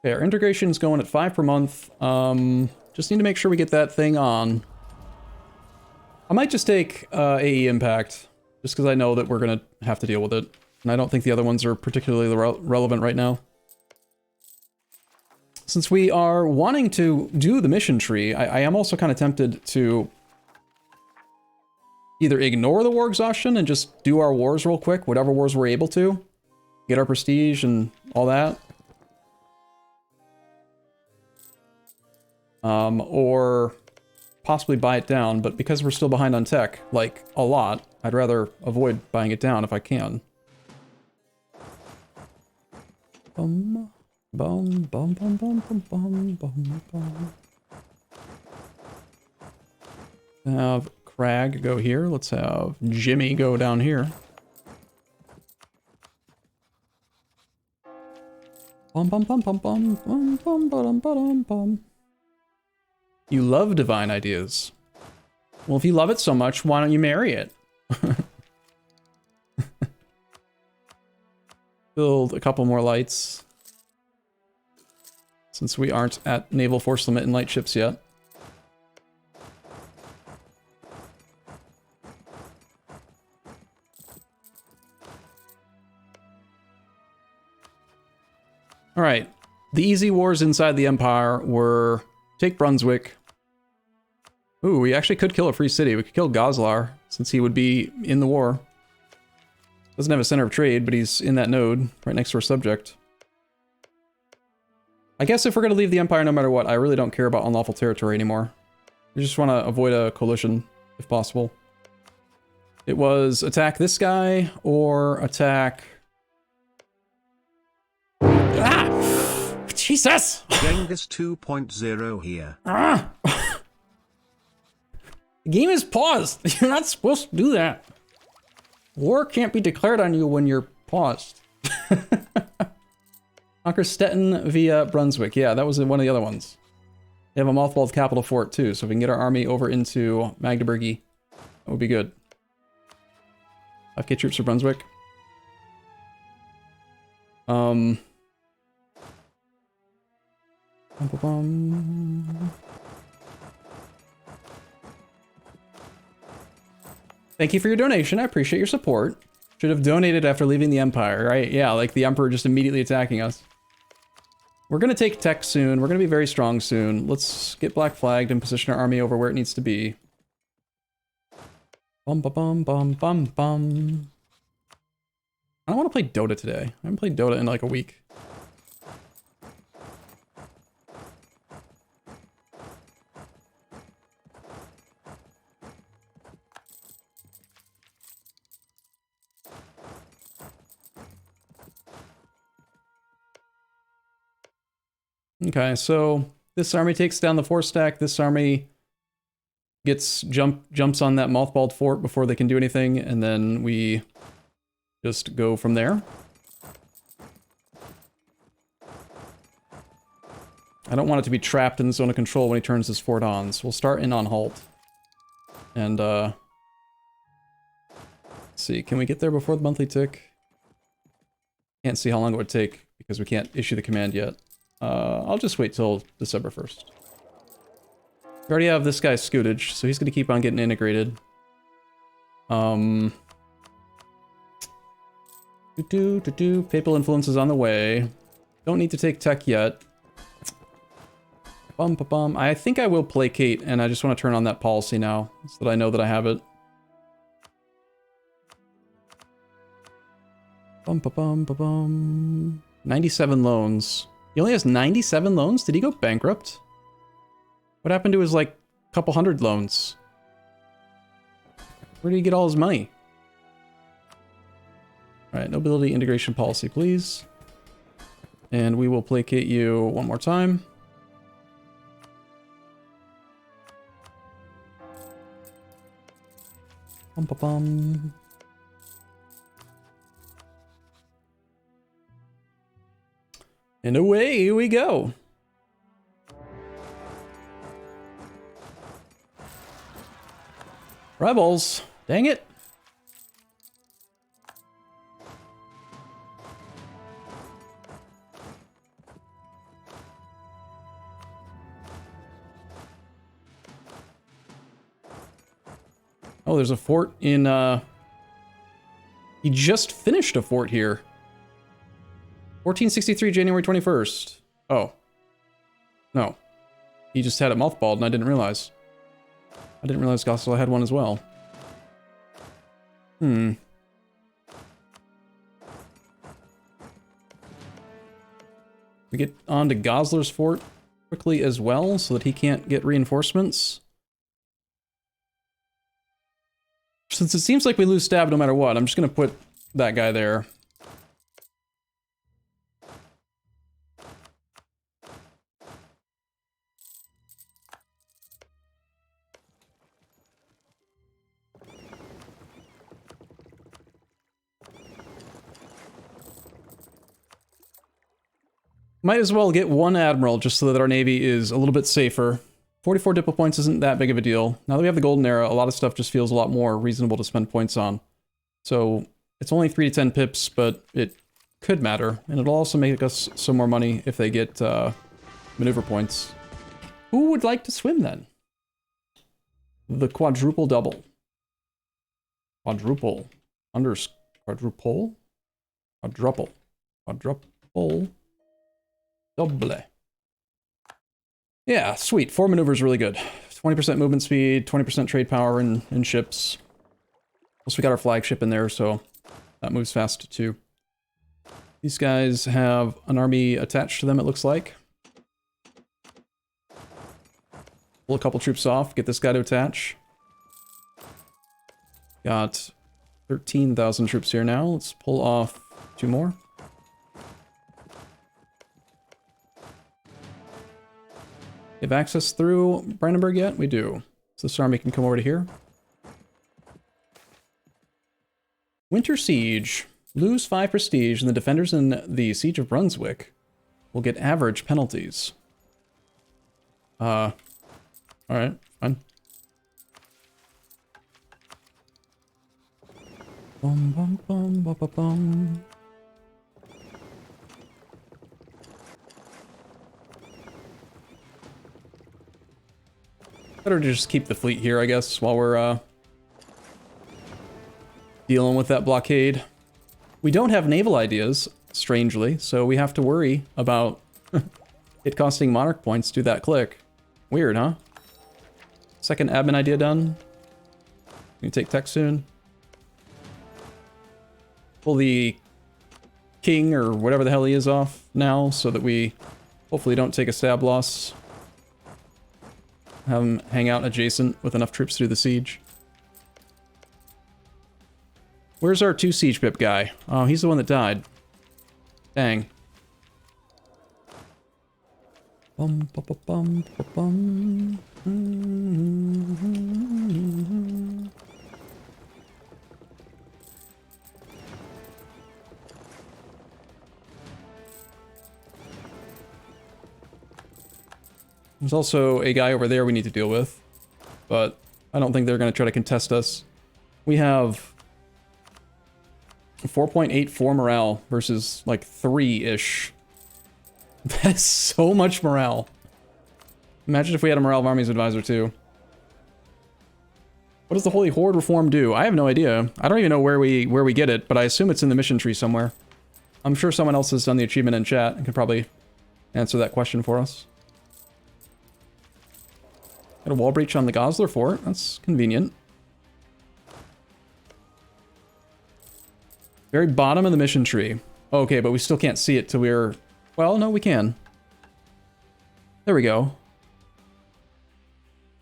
A: Okay, our integration's going at 5 per month. Just need to make sure we get that thing on. I might just take AE Impact, just because I know that we're going to have to deal with it. And I don't think the other ones are particularly relevant right now. Since we are wanting to do the mission tree, I am also kind of tempted to either ignore the war exhaustion and just do our wars real quick, whatever wars we're able to. Get our prestige and all that. Or possibly buy it down, but because we're still behind on tech, like a lot, I'd rather avoid buying it down if I can. Bum, bum, bum, bum, bum, bum, bum, bum, bum. Have Crag go here. Let's have Jimmy go down here. Bum, bum, bum, bum, bum, bum, bum, bum, bum, bum. You love divine ideas. Well, if you love it so much, why don't you marry it? Build a couple more lights. Since we aren't at naval force limit in light ships yet. All right. The easy wars inside the Empire were take Brunswick. Ooh, we actually could kill a free city. We could kill Goslar, since he would be in the war. Doesn't have a center of trade, but he's in that node, right next to our subject. I guess if we're going to leave the Empire no matter what, I really don't care about unlawful territory anymore. We just want to avoid a coalition, if possible. It was attack this guy, or attack... Ah! Jesus!
B: Genghis 2.0 here.
A: Ah! The game is paused. You're not supposed to do that. War can't be declared on you when you're paused. Conquer Stettin via Brunswick. Yeah, that was one of the other ones. They have a mothballed capital fort too, so if we can get our army over into Magdeburgi, that would be good. FK troops for Brunswick. Thank you for your donation. I appreciate your support. Should have donated after leaving the Empire, right? Yeah, like the Emperor just immediately attacking us. We're going to take tech soon. We're going to be very strong soon. Let's get black flagged and position our army over where it needs to be. Bum, bum, bum, bum, bum, bum. I don't want to play Dota today. I haven't played Dota in like a week. Okay, so this army takes down the 4-stack. This army jumps on that mothballed fort before they can do anything, and then we just go from there. I don't want it to be trapped in the zone of control when he turns his fort on, so we'll start in on halt. And, let's see, can we get there before the monthly tick? Can't see how long it would take, because we can't issue the command yet. I'll just wait till December 1st. We already have this guy's scootage, so he's gonna keep on getting integrated. Papal influence is on the way. Don't need to take tech yet. I think I will placate, and I just want to turn on that policy now, so that I know that I have it. 97 loans. He only has 97 loans? Did he go bankrupt? What happened to his, like, couple hundred loans? Where did he get all his money? Alright, nobility integration policy, please. And we will placate you one more time. And away we go. Rebels, dang it. Oh, there's a fort in, he just finished a fort here. 1463, January 21st. Oh. No. He just had it mothballed and I didn't realize. I didn't realize Gossel had one as well. We get on to Gosler's fort quickly as well so that he can't get reinforcements. Since it seems like we lose stab no matter what, I'm just going to put that guy there. Might as well get one admiral just so that our navy is a little bit safer. 44 diplo points isn't that big of a deal. Now that we have the golden era, a lot of stuff just feels a lot more reasonable to spend points on. So it's only 3 to 10 pips, but it could matter. And it'll also make us some more money if they get maneuver points. Who would like to swim then? The quadruple double. Quadruple. Quadruple? Quadruple. Quadruple. Double. Yeah, sweet. 4 maneuvers really good. 20% movement speed, 20% trade power in ships. Plus we got our flagship in there, so that moves fast too. These guys have an army attached to them, it looks like. Pull a couple troops off, get this guy to attach. Got 13,000 troops here now. Let's pull off 2 more. Have access through Brandenburg yet? We do. So this army can come over to here. Winter Siege. Lose 5 prestige, and the defenders in the Siege of Brunswick will get average penalties. Alright, fine. Bum bum bum bum bum bum. Better to just keep the fleet here, I guess, while we're dealing with that blockade. We don't have naval ideas, strangely, so we have to worry about it costing monarch points to that click. Weird, huh? Second admin idea done. Can you take tech soon? Pull the king or whatever the hell he is off now so that we hopefully don't take a stab loss. Have him hang out adjacent with enough troops to do the siege. Where's our 2 siege pip guy? Oh, he's the one that died. Dang. Bum, bum, bum, bum, bum. Mm-hmm. There's also a guy over there we need to deal with, but I don't think they're going to try to contest us. We have 4.84 morale versus like 3-ish. That's so much morale. Imagine if we had a Morale of Armies advisor too. What does the Holy Horde reform do? I have no idea. I don't even know where we get it, but I assume it's in the mission tree somewhere. I'm sure someone else has done the achievement in chat and can probably answer that question for us. Got a wall breach on the Gosler fort. That's convenient. Very bottom of the mission tree. Okay, but we still can't see it till we're... Well, no, we can. There we go.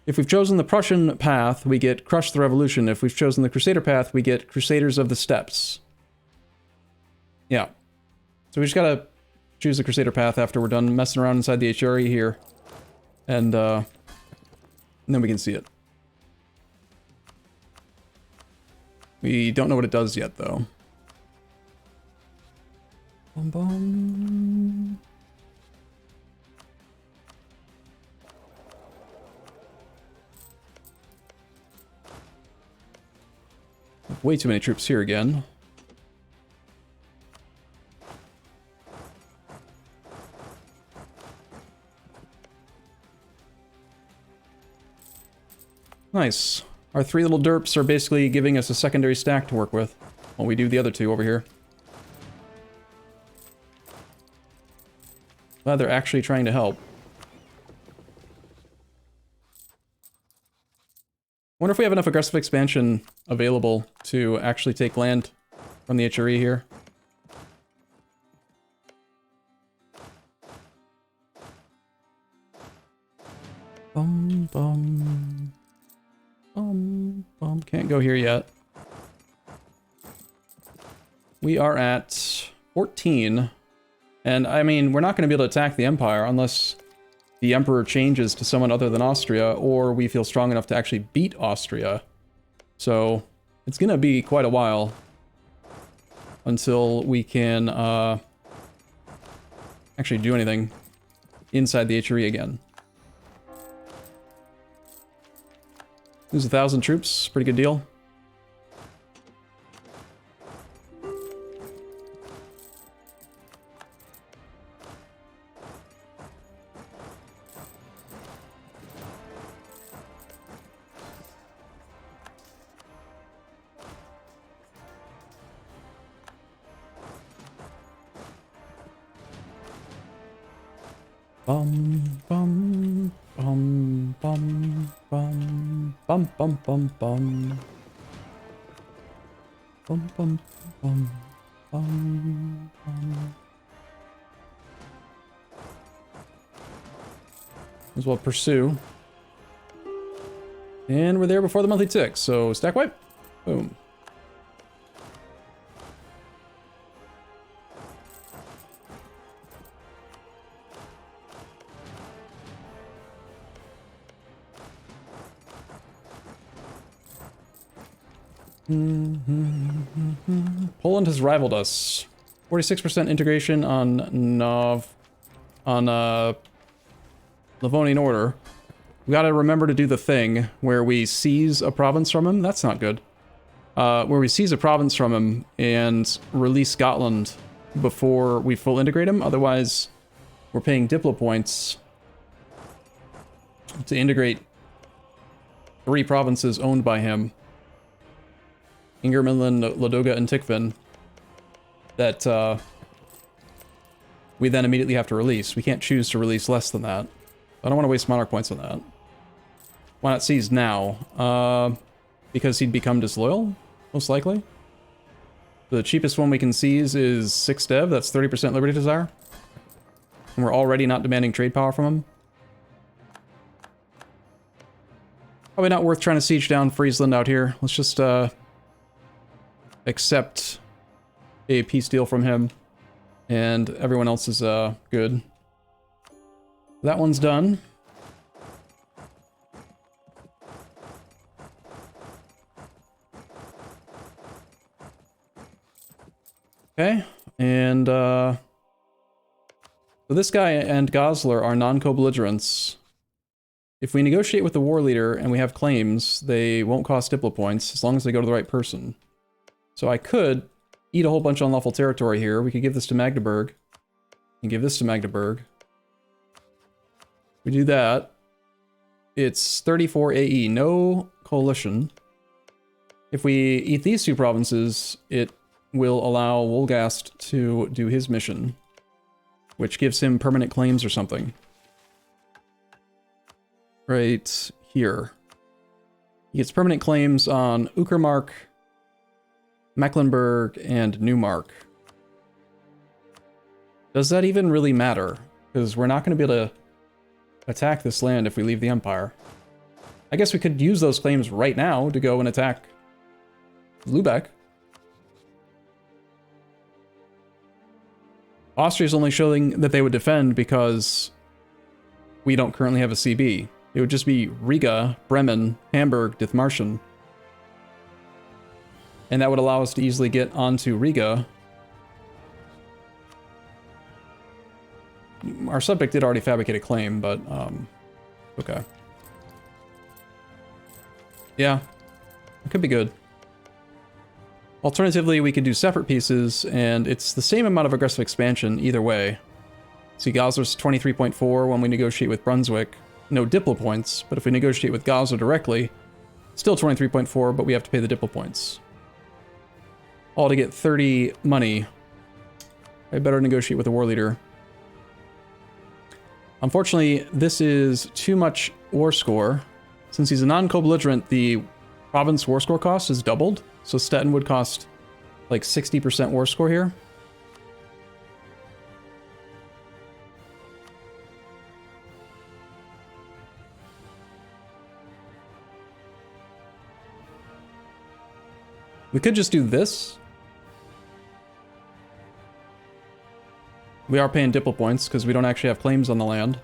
A: If we've chosen the Prussian path, we get Crush the Revolution. If we've chosen the Crusader path, we get Crusaders of the Steppes. Yeah. So we just gotta choose the Crusader path after we're done messing around inside the HRE here. And then we can see it. We don't know what it does yet, though. Bum bum. Way too many troops here again. Nice. Our 3 little derps are basically giving us a secondary stack to work with while we do the other 2 over here. Glad they're actually trying to help. Wonder if we have enough aggressive expansion available to actually take land from the HRE here. Bum, bum. Bum, bum. Can't go here yet. We are at 14. And, I mean, we're not going to be able to attack the Empire unless the Emperor changes to someone other than Austria, or we feel strong enough to actually beat Austria. So, it's going to be quite a while until we can actually do anything inside the HRE again. Lose 1,000 troops, pretty good deal. Bum bum bum bum bum bum bum bum bum bum bum bum bum bum. As well pursue. And we're there before the monthly tick, so stack wipe. Boom. Poland has rivaled us. 46% integration on Livonian Order. We gotta remember to do the thing where we seize a province from him. That's not good. Where we seize a province from him and release Scotland before we full integrate him. Otherwise, we're paying Diplo points to integrate 3 provinces owned by him. Ingermanland, Ladoga, and Tikvin, that we then immediately have to release. We can't choose to release less than that. I don't want to waste monarch points on that. Why not seize now? Because he'd become disloyal, most likely. The cheapest one we can seize is 6 dev, that's 30% liberty desire. And we're already not demanding trade power from him. Probably not worth trying to siege down Friesland out here. Let's just, accept a peace deal from him, and everyone else is good. That one's done. Okay, and so this guy and Gosler are non-co-belligerents. If we negotiate with the war leader and we have claims, they won't cost Diplo points as long as they go to the right person. So I could eat a whole bunch of unlawful territory here. We could give this to Magdeburg. And give this to Magdeburg. We do that. It's 34 AE, no coalition. If we eat these two provinces, it will allow Wolgast to do his mission, which gives him permanent claims or something. Right here. He gets permanent claims on Uckermark, Mecklenburg, and Neumark. Does that even really matter? Because we're not going to be able to attack this land if we leave the Empire. I guess we could use those claims right now to go and attack Lübeck. Austria's only showing that they would defend because we don't currently have a CB. It would just be Riga, Bremen, Hamburg, Dithmarschen. And that would allow us to easily get onto Riga. Our subject did already fabricate a claim, but, okay. Yeah, it could be good. Alternatively, we could do separate pieces, and it's the same amount of aggressive expansion either way. See, Goslar's 23.4 when we negotiate with Brunswick. No Diplo points, but if we negotiate with Goslar directly, still 23.4, but we have to pay the Diplo points. All to get 30 money. I better negotiate with the war leader. Unfortunately, this is too much war score. Since he's a non-co-belligerent, the province war score cost is doubled. So Stettin would cost like 60% war score here. We could just do this. We are paying Diplo points because we don't actually have claims on the land.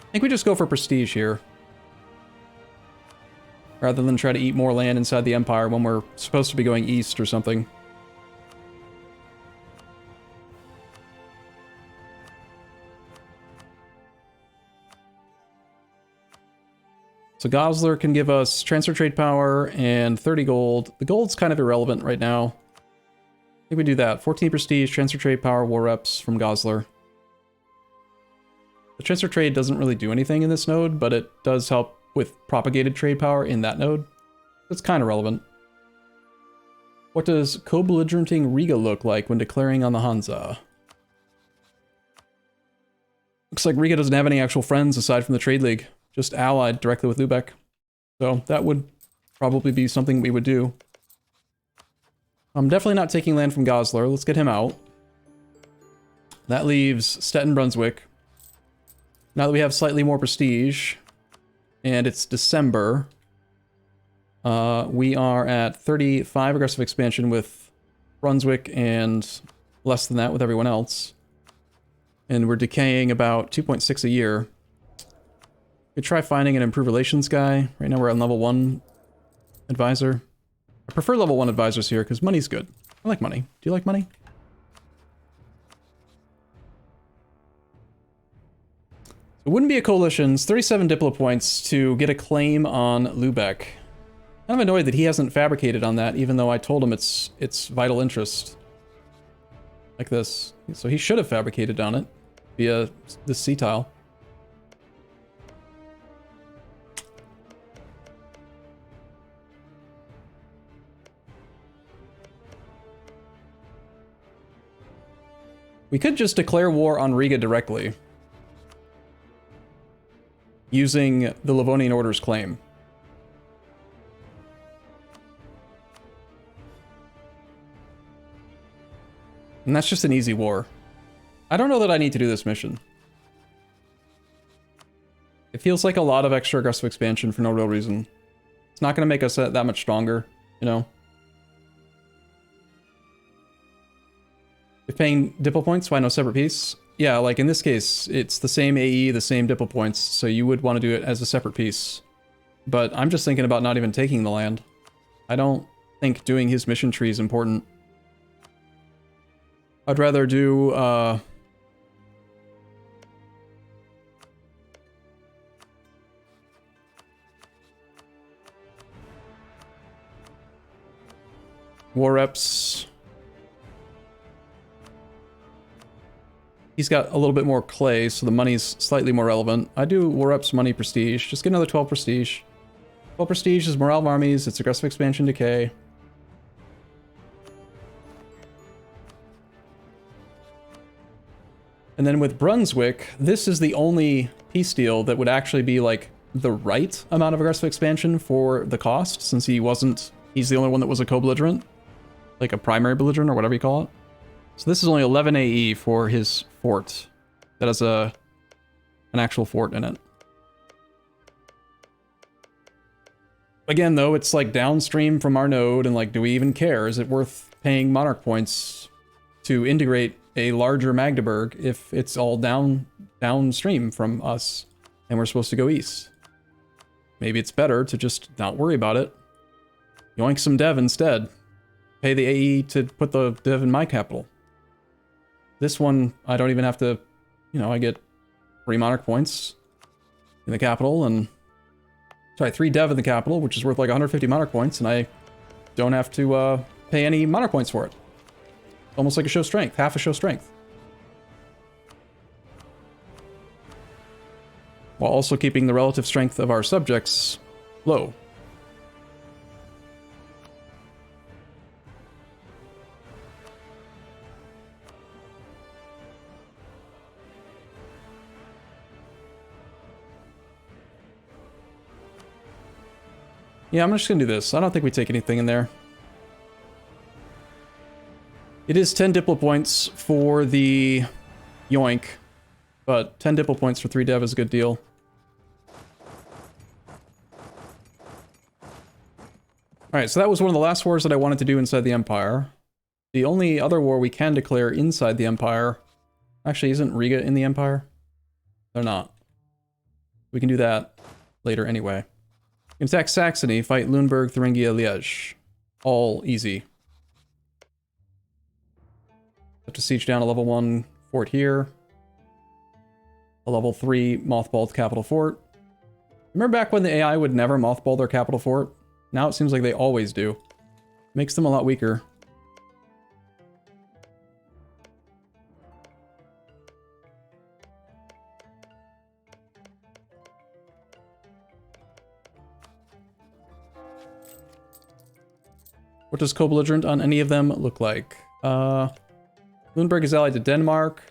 A: I think we just go for prestige here. Rather than try to eat more land inside the Empire when we're supposed to be going east or something. So Goslar can give us transfer trade power and 30 gold. The gold's kind of irrelevant right now. I think we do that. 14 prestige, transfer trade power, war reps from Goslar. The transfer trade doesn't really do anything in this node, but it does help with propagated trade power in that node. It's kind of relevant. What does co-belligerenting Riga look like when declaring on the Hansa? Looks like Riga doesn't have any actual friends aside from the Trade League. Just allied directly with Lübeck. So that would probably be something we would do. I'm definitely not taking land from Goslar. Let's get him out. That leaves Stettin Brunswick. Now that we have slightly more prestige, and it's December, we are at 35 aggressive expansion with Brunswick and less than that with everyone else. And we're decaying about 2.6 a year. We could try finding an improved relations guy. Right now we're on level 1 advisor. I prefer level 1 advisors here because money's good. I like money. Do you like money? It wouldn't be a coalition. It's 37 Diplo points to get a claim on Lübeck. I'm annoyed that he hasn't fabricated on that, even though I told him it's vital interest. Like this. So he should have fabricated on it via this sea tile. We could just declare war on Riga directly, using the Livonian Order's claim. And that's just an easy war. I don't know that I need to do this mission. It feels like a lot of extra aggressive expansion for no real reason. It's not going to make us that much stronger, you know? If paying Diplo points, why no separate piece? Yeah, like in this case, it's the same AE, the same Diplo points, so you would want to do it as a separate piece. But I'm just thinking about not even taking the land. I don't think doing his mission tree is important. I'd rather do, war reps. He's got a little bit more clay, so the money's slightly more relevant. I do war reps, money, prestige. Just get another 12 prestige. 12 prestige is morale of armies, it's aggressive expansion, decay. And then with Brunswick, this is the only peace deal that would actually be like the right amount of aggressive expansion for the cost, since he's the only one that was a co-belligerent. Like a primary belligerent or whatever you call it. So this is only 11 AE for his fort. That has an actual fort in it. Again, though, it's like downstream from our node, and like, do we even care? Is it worth paying monarch points to integrate a larger Magdeburg if it's all downstream from us and we're supposed to go east? Maybe it's better to just not worry about it. Yoink some dev instead. Pay the AE to put the dev in my capital. This one, I don't even have to, I get 3 monarch points in the capital, and sorry, 3 dev in the capital, which is worth like 150 monarch points, and I don't have to pay any monarch points for it. Almost like a show strength, half a show strength. While also keeping the relative strength of our subjects low. Yeah, I'm just gonna do this. I don't think we take anything in there. It is 10 Diplo points for the yoink, but 10 Diplo points for 3 dev is a good deal. Alright, so that was one of the last wars that I wanted to do inside the Empire. The only other war we can declare inside the Empire... Actually, isn't Riga in the Empire? They're not. We can do that later anyway. Attack Saxony, fight Lüneburg, Thuringia, Liège. All easy. Have to siege down a level 1 fort here. A level 3 mothballed capital fort. Remember back when the AI would never mothball their capital fort? Now it seems like they always do. Makes them a lot weaker. What does co-belligerent on any of them look like? Lüneburg is allied to Denmark.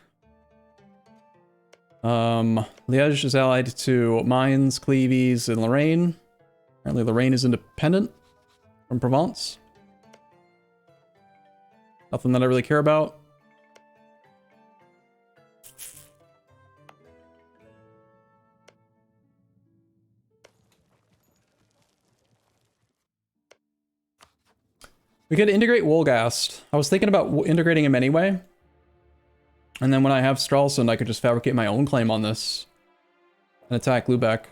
A: Liège is allied to Mainz, Cleves, and Lorraine. Apparently Lorraine is independent from Provence. Nothing that I really care about. We could integrate Wolgast. I was thinking about integrating him anyway. And then when I have Stralsund, I could just fabricate my own claim on this. And attack Lübeck.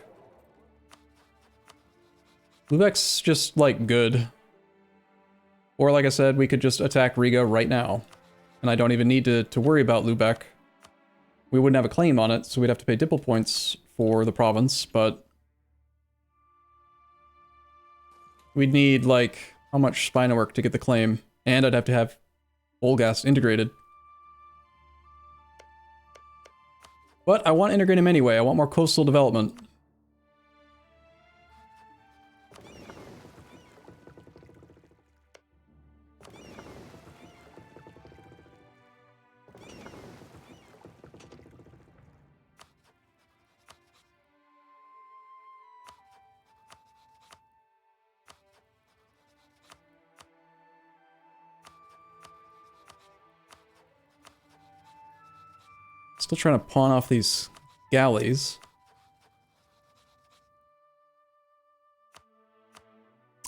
A: Lübeck's just, like, good. Or, like I said, we could just attack Riga right now. And I don't even need to worry about Lübeck. We wouldn't have a claim on it, so we'd have to pay Diplo points for the province, but... we'd need, like... how much spina work to get the claim, and I'd have to have Wolgast integrated. But I want to integrate him anyway. I want more coastal development. Still trying to pawn off these galleys.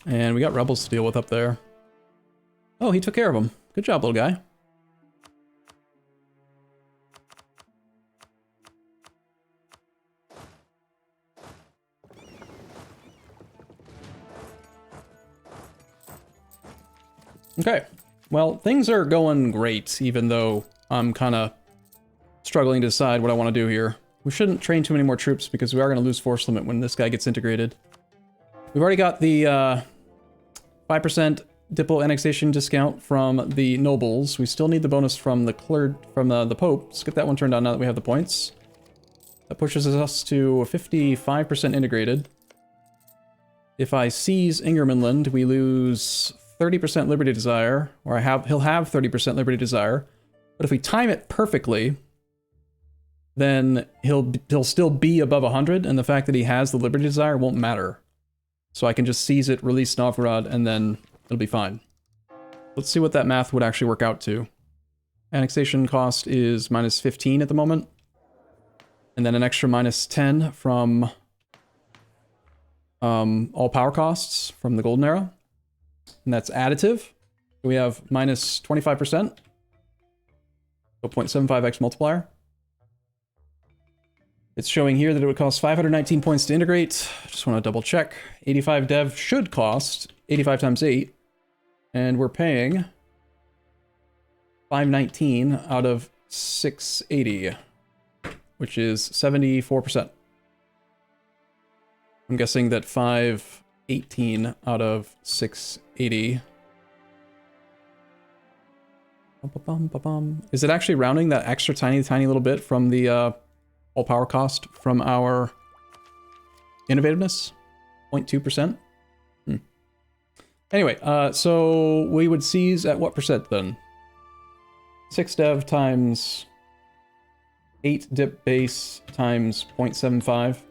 A: And we got rebels to deal with up there. Oh, he took care of them. Good job, little guy. Okay. Well, things are going great, even though I'm kind of struggling to decide what I want to do here. We shouldn't train too many more troops because we are going to lose force limit when this guy gets integrated. We've already got the 5% Diplo annexation discount from the nobles. We still need the bonus from the the Pope. Let's get that one turned on now that we have the points. That pushes us to 55% integrated. If I seize Ingermanland, we lose 30% Liberty Desire, or he'll have 30% Liberty Desire. But if we time it perfectly, then he'll still be above 100, and the fact that he has the Liberty Desire won't matter. So I can just seize it, release Novgorod, and then it'll be fine. Let's see what that math would actually work out to. Annexation cost is -15 at the moment. And then an extra -10 from all power costs from the Golden Era. And that's additive. We have -25%. So 0.75x multiplier. It's showing here that it would cost 519 points to integrate. Just want to double check. 85 dev should cost 85 times 8. And we're paying 519 out of 680, which is 74%. I'm guessing that 518 out of 680. Is it actually rounding that extra tiny little bit from the all power cost from our innovativeness? 0.2%? Anyway, so we would seize at what percent then? 6 dev times 8 dip base times 0.75.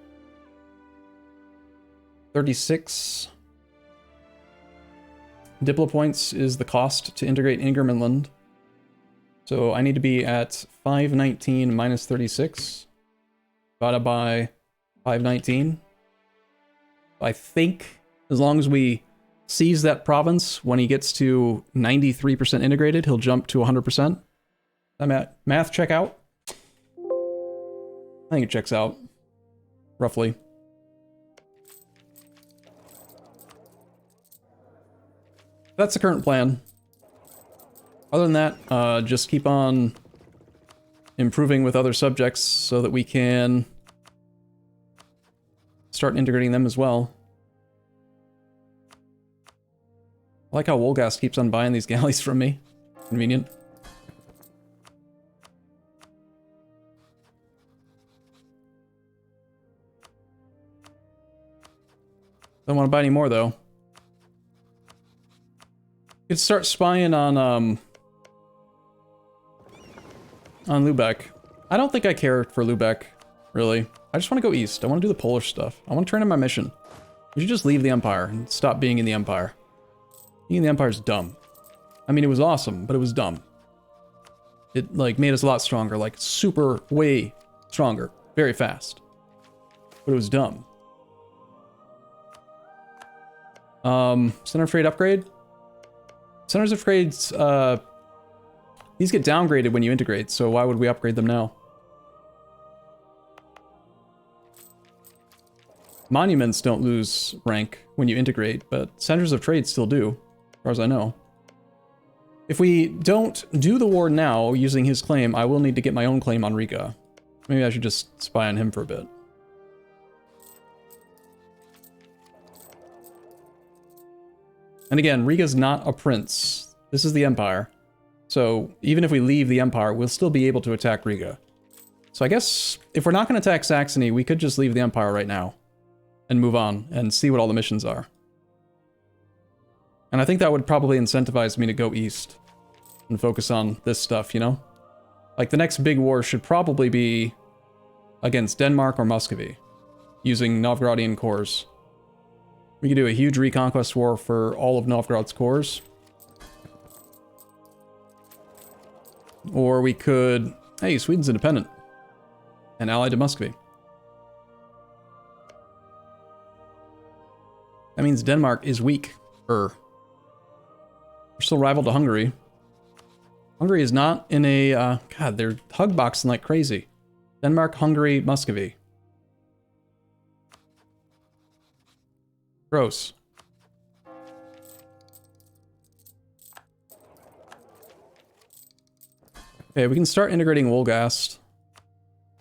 A: 36 Diplo points is the cost to integrate Ingermanland. So I need to be at 519 minus 36 divided by 519. I think as long as we seize that province, when he gets to 93% integrated, he'll jump to 100%. I'm at math check out. I think it checks out, roughly. That's the current plan. Other than that, just keep on improving with other subjects so that we can start integrating them as well. I like how Wolgast keeps on buying these galleys from me. Convenient. Don't want to buy any more though. You could start spying on Lubeck. I don't think I care for Lubeck, really. I just want to go east. I want to do the Polish stuff. I want to turn in my mission. We should just leave the Empire and stop being in the Empire. Being in the Empire is dumb. I mean, it was awesome, but it was dumb. It, like, made us a lot stronger. Like, super, way stronger. Very fast. But it was dumb. Center of Trade upgrade? Centers of Trades, these get downgraded when you integrate, so why would we upgrade them now? Monuments don't lose rank when you integrate, but Centers of Trade still do, as far as I know. If we don't do the war now using his claim, I will need to get my own claim on Riga. Maybe I should just spy on him for a bit. And again, Riga's not a prince. This is the Empire. So even if we leave the Empire, we'll still be able to attack Riga. So I guess if we're not going to attack Saxony, we could just leave the Empire right now and move on and see what all the missions are. And I think that would probably incentivize me to go east and focus on this stuff, you know? Like the next big war should probably be against Denmark or Muscovy, using Novgorodian cores. We could do a huge reconquest war for all of Novgorod's cores. Or we could... Hey, Sweden's independent. And allied to Muscovy. That means Denmark is weak. We're still rival to Hungary. Hungary is not in a... God, they're hug boxing like crazy. Denmark, Hungary, Muscovy. Gross. Okay, we can start integrating Wolgast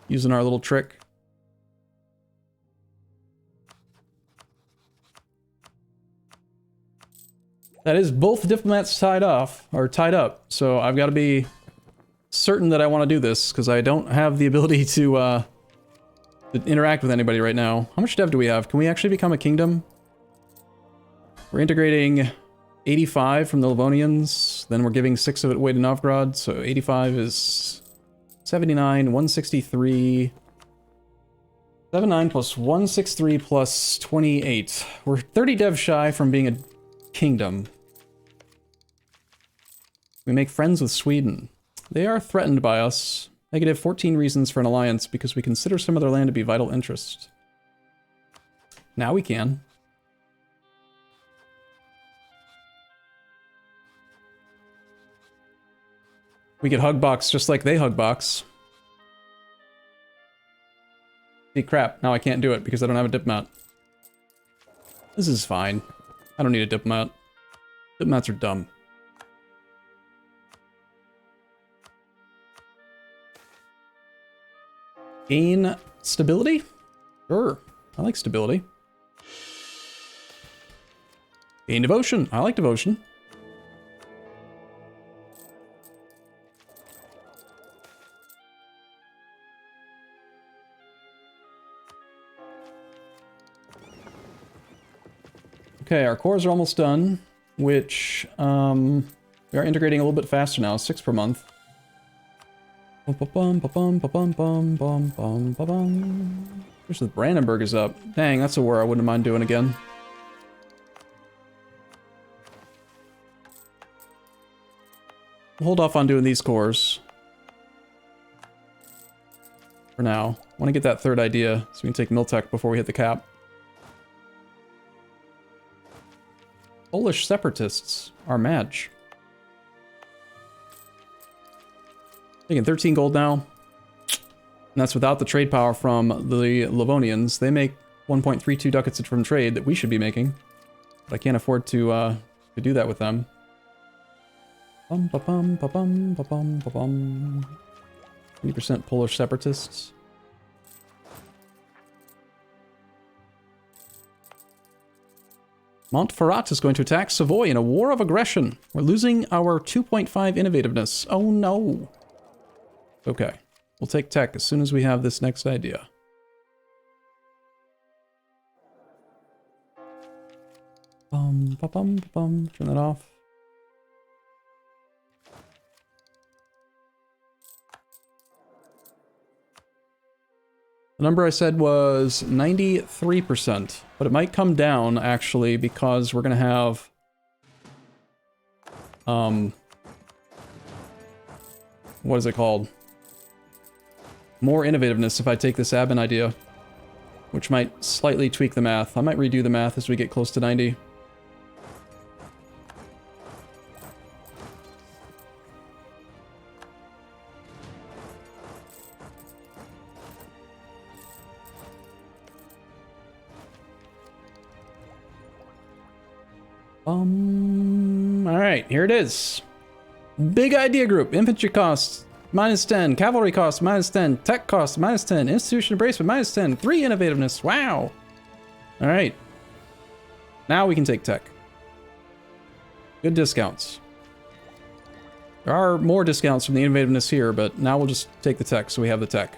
A: using our little trick. That is both diplomats tied off, or tied up, so I've got to be certain that I want to do this, because I don't have the ability to interact with anybody right now. How much dev do we have? Can we actually become a kingdom? We're integrating 85 from the Livonians, then we're giving 6 of it away to Novgorod, so 85 is 79, 163... 79 plus 163 plus 28. We're 30 dev shy from being a kingdom. We make friends with Sweden. They are threatened by us. Negative 14 reasons for an alliance because we consider some of their land to be vital interest. Now we can. We get Hugbox just like they Hugbox. See, crap. Now I can't do it because I don't have a diplomat. This is fine. I don't need a diplomat. Diplomats are dumb. Gain stability? Sure. I like stability. Gain devotion. I like devotion. Okay, our cores are almost done, which we are integrating a little bit faster now, 6 per month. Where's the Brandenburg is up. Dang, that's a war I wouldn't mind doing again. Hold off on doing these cores. For now. I want to get that third idea so we can take Miltech before we hit the cap. Polish separatists are match. Taking 13 gold now. And that's without the trade power from the Livonians. They make 1.32 ducats from trade that we should be making. But I can't afford to do that with them. 20% Polish separatists. Montferrat is going to attack Savoy in a war of aggression. We're losing our 2.5 innovativeness. Oh no. Okay. We'll take tech as soon as we have this next idea. Turn that off. The number I said was 93%, but it might come down, actually, because we're going to have... what is it called? More innovativeness if I take this admin idea, which might slightly tweak the math. I might redo the math as we get close to 90. Alright, here it is. Big idea group. Infantry costs -10. Cavalry costs -10. Tech costs -10. Institution embracement -10. 3 innovativeness. Wow. Alright. Now we can take tech. Good discounts. There are more discounts from the innovativeness here, but now we'll just take the tech so we have the tech.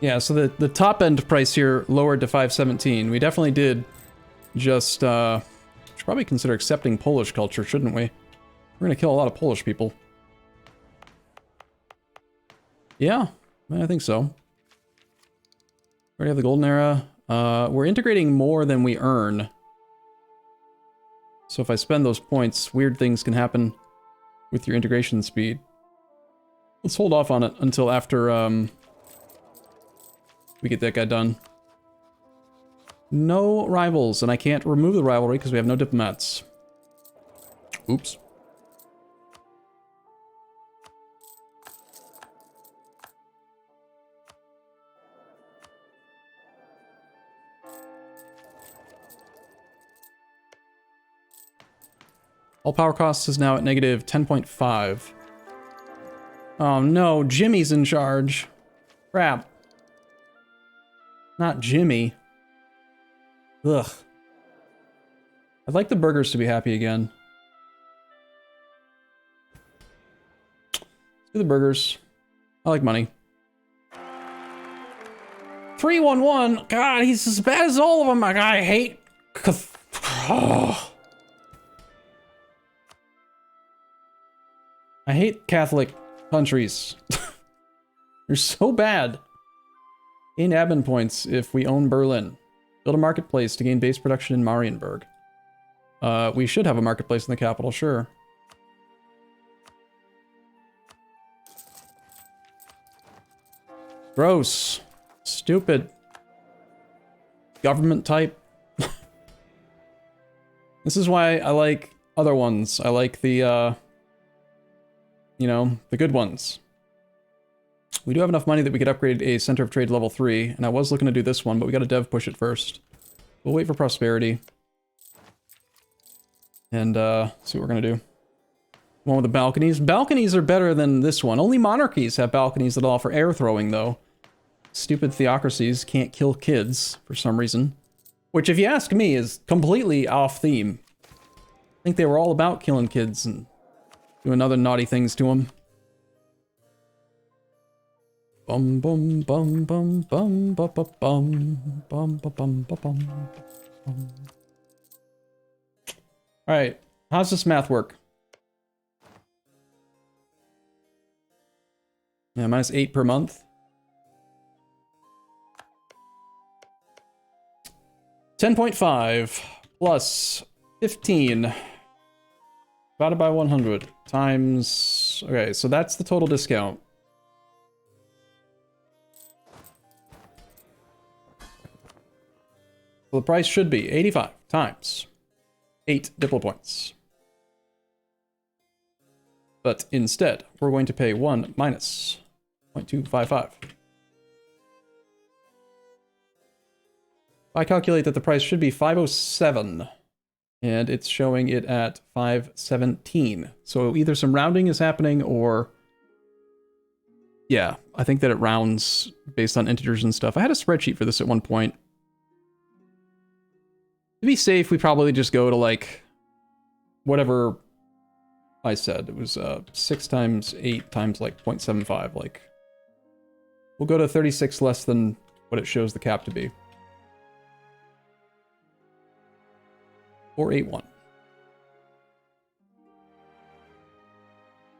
A: Yeah, so the top end price here lowered to 517. We definitely did just, should probably consider accepting Polish culture, shouldn't we? We're gonna kill a lot of Polish people. Yeah, I think so. We already have the golden era. We're integrating more than we earn. So if I spend those points, weird things can happen with your integration speed. Let's hold off on it until after, we get that guy done. No rivals, and I can't remove the rivalry because we have no diplomats. Oops. All power costs is now at negative 10.5. Oh no, Jimmy's in charge. Crap. Not Jimmy. Ugh. I'd like the burgers to be happy again. Let's do the burgers. I like money. 311. God, he's as bad as all of them. I hate. Oh. I hate Catholic countries. They're so bad. Gain admin points if we own Berlin. Build a marketplace to gain base production in Marienburg. We should have a marketplace in the capital, sure. Gross. Stupid. Government type. This is why I like other ones. I like the, you know, the good ones. We do have enough money that we could upgrade a Center of Trade level 3, and I was looking to do this one, but we gotta dev push it first. We'll wait for prosperity. And, see what we're gonna do. One with the balconies. Balconies are better than this one. Only monarchies have balconies that offer air throwing, though. Stupid theocracies can't kill kids, for some reason. Which, if you ask me, is completely off theme. I think they were all about killing kids and doing other naughty things to them. Bum bum bum bum bum bum bum bum bum bum bum bum. All right, how's this math work? Yeah, -8 per month. 10.5 plus 15 divided by 100 times... Okay, so that's the total discount. So the price should be 85 times 8 Diplo points. But instead, we're going to pay 1 minus 0.255. I calculate that the price should be 507, and it's showing it at 517. So either some rounding is happening, or... Yeah, I think that it rounds based on integers and stuff. I had a spreadsheet for this at one point. To be safe, we probably just go to, like, whatever I said. It was 6 times 8 times, like, 0.75. Like, we'll go to 36 less than what it shows the cap to be. 481.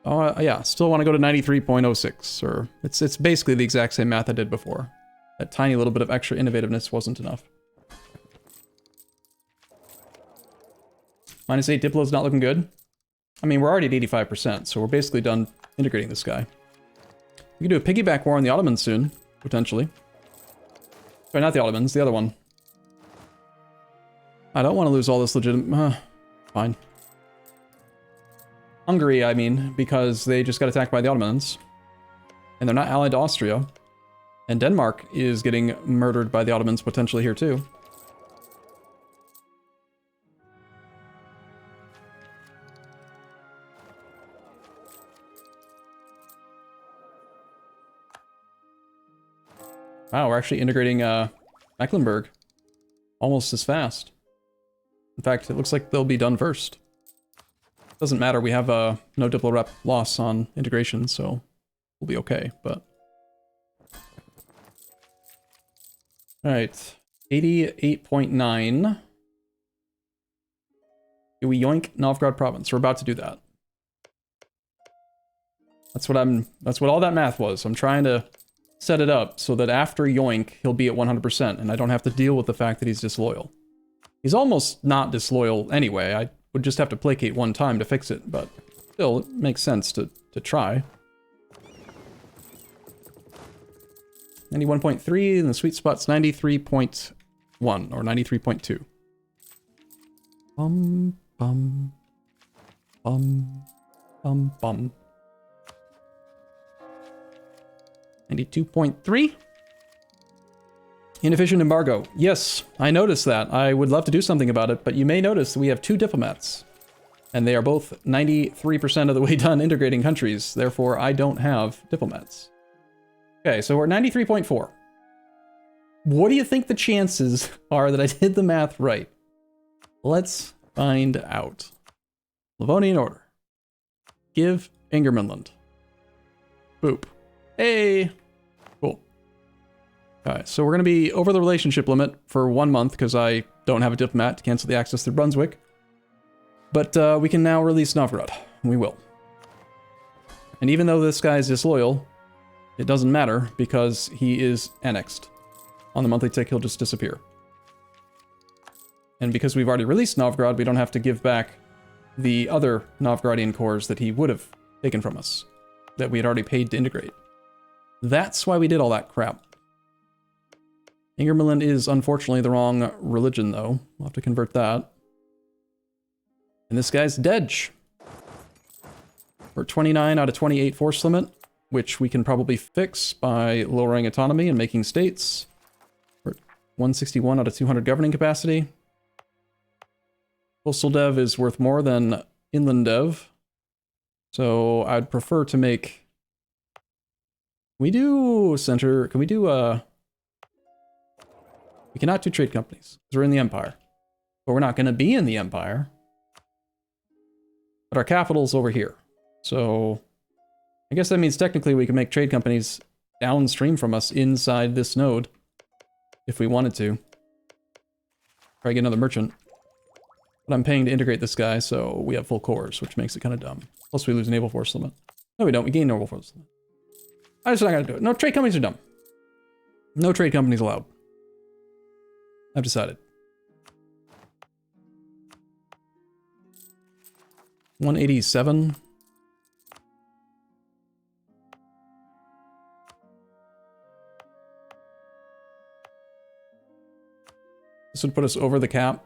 A: Oh, yeah, still want to go to 93.06, or it's basically the exact same math I did before. That tiny little bit of extra innovativeness wasn't enough. -8 Diplo's not looking good. I mean, we're already at 85%, so we're basically done integrating this guy. We can do a piggyback war on the Ottomans soon, potentially. Sorry, not the Ottomans, the other one. I don't want to lose all this legitimate... fine. Hungary, I mean, because they just got attacked by the Ottomans. And they're not allied to Austria. And Denmark is getting murdered by the Ottomans potentially here too. Wow, we're actually integrating Mecklenburg almost as fast. In fact, it looks like they'll be done first. Doesn't matter, we have no Diplo rep loss on integration, so we'll be okay, but... Alright, 88.9. Do we yoink Novgorod province? We're about to do that. That's what all that math was. I'm trying to set it up so that after yoink, he'll be at 100%, and I don't have to deal with the fact that he's disloyal. He's almost not disloyal anyway. I would just have to placate one time to fix it, but still, it makes sense to try. 91.3, and the sweet spot's 93.1, or 93.2. Bum, bum, bum, bum, bum. 92.3. Inefficient embargo. Yes, I noticed that. I would love to do something about it, but you may notice that we have 2 diplomats. And they are both 93% of the way done integrating countries. Therefore, I don't have diplomats. Okay, so we're 93.4. What do you think the chances are that I did the math right? Let's find out. Livonian Order. Give Ingermanland. Boop. Hey! Cool. Alright, so we're going to be over the relationship limit for 1 month because I don't have a diplomat to cancel the access through Brunswick. But we can now release Novgorod. We will. And even though this guy is disloyal, it doesn't matter because he is annexed. On the monthly tick, he'll just disappear. And because we've already released Novgorod, we don't have to give back the other Novgorodian cores that he would have taken from us, that we had already paid to integrate. That's why we did all that crap. Ingermanland is unfortunately the wrong religion, though. We'll have to convert that. And this guy's dead. We're 29 out of 28 force limit, which we can probably fix by lowering autonomy and making states. We're 161 out of 200 governing capacity. Coastal dev is worth more than inland dev. So I'd prefer to make... Can we do center... Can we do We cannot do trade companies, because we're in the Empire. But we're not going to be in the Empire. But our capital's over here. So I guess that means technically we can make trade companies downstream from us inside this node. If we wanted to. Probably get another merchant. But I'm paying to integrate this guy, so we have full cores, which makes it kind of dumb. Plus we lose naval force limit. No, we don't. We gain naval force limit. I'm just not going to do it. No, trade companies are dumb. No trade companies allowed. I've decided. 187. This would put us over the cap.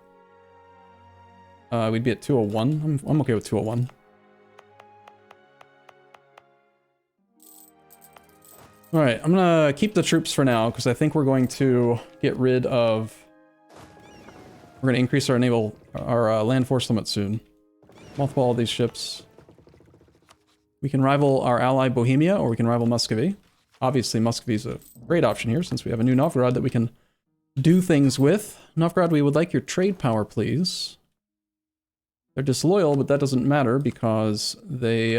A: We'd be at 201. I'm okay with 201. Alright, I'm gonna keep the troops for now, because I think we're going to get rid of... We're gonna increase our naval... our land force limit soon. Mothball all these ships. We can rival our ally Bohemia, or we can rival Muscovy. Obviously, Muscovy's a great option here, since we have a new Novgorod that we can do things with. Novgorod, we would like your trade power, please. They're disloyal, but that doesn't matter, because they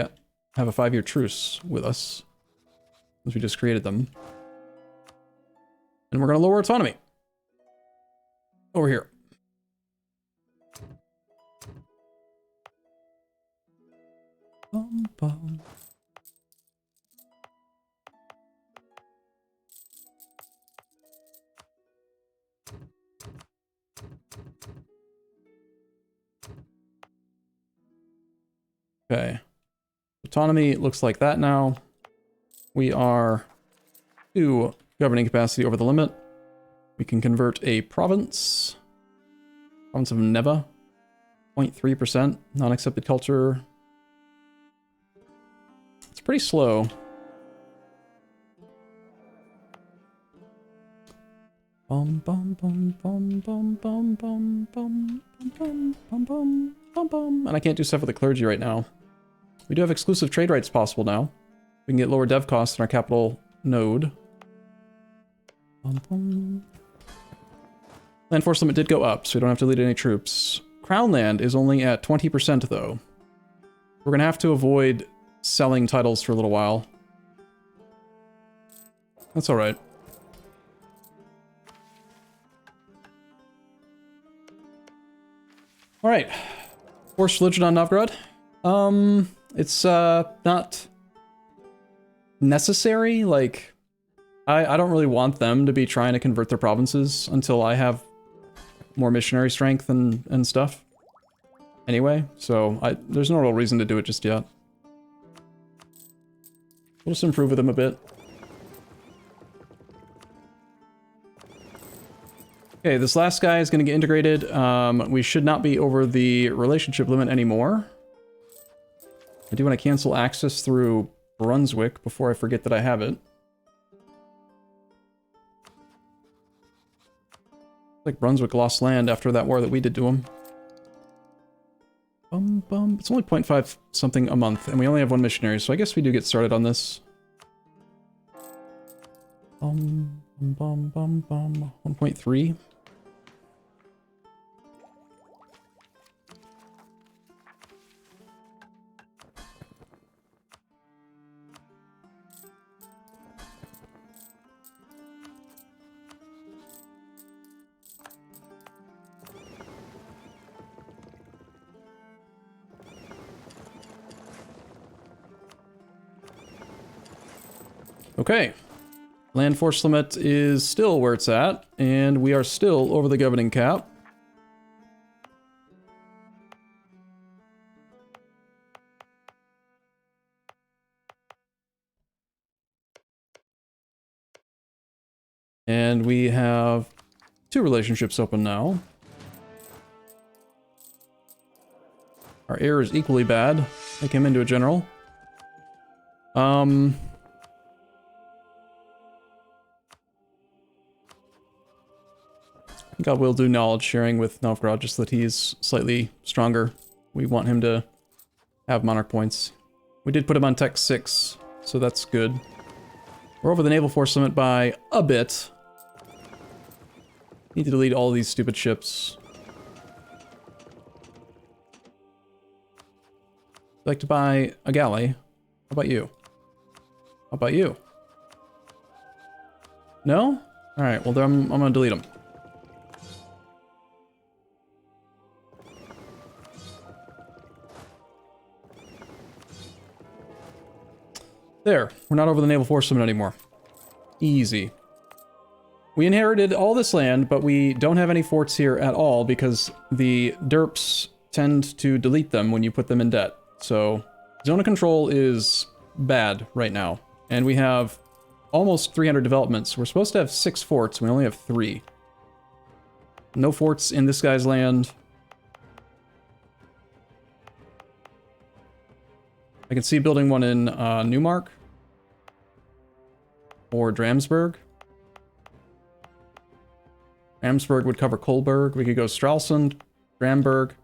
A: have a 5-year truce with us. Since we just created them. And we're gonna lower autonomy. Over here. Bum, bum. Okay. Autonomy looks like that now. We are 2 governing capacity over the limit. We can convert a province. Province of Neva. 0.3%. Non-accepted culture. It's pretty slow. Bum bum bum bum bum bum bum bum bum bum bum bum bum. And I can't do stuff with the clergy right now. We do have exclusive trade rights possible now. We can get lower dev costs in our capital node. Bum bum. Land force limit did go up, so we don't have to lead any troops. Crown land is only at 20% though. We're gonna have to avoid selling titles for a little while. That's alright. Alright. Forced religion on Novgorod. It's not necessary. Like, I don't really want them to be trying to convert their provinces until I have more missionary strength and stuff. Anyway, so there's no real reason to do it just yet. We'll just improve with them a bit. Okay, this last guy is going to get integrated. We should not be over the relationship limit anymore. I do want to cancel access through Brunswick before I forget that I have it. Like Brunswick lost land after that war that we did to them. It's only 0.5 something a month, and we only have one missionary, so I guess we do get started on this. 1.3. Okay. Land force limit is still where it's at, and we are still over the governing cap. And we have 2 relationships open now. Our heir is equally bad. Make him into a general. I think I will do knowledge sharing with Novgorod, just that he's slightly stronger. We want him to have monarch points. We did put him on Tech 6, so that's good. We're over the naval force limit by a bit. Need to delete all these stupid ships. Like to buy a galley. How about you? How about you? No? Alright, well then I'm gonna delete them. There, we're not over the naval force limit anymore. Easy. We inherited all this land, but we don't have any forts here at all because the derps tend to delete them when you put them in debt. So, zone of control is bad right now. And we have almost 300 developments. We're supposed to have 6 forts, we only have 3. No forts in this guy's land. I can see building one in Neumark. Or Dramsberg. Dramsberg would cover Kolberg. We could go Stralsund, Dramberg. And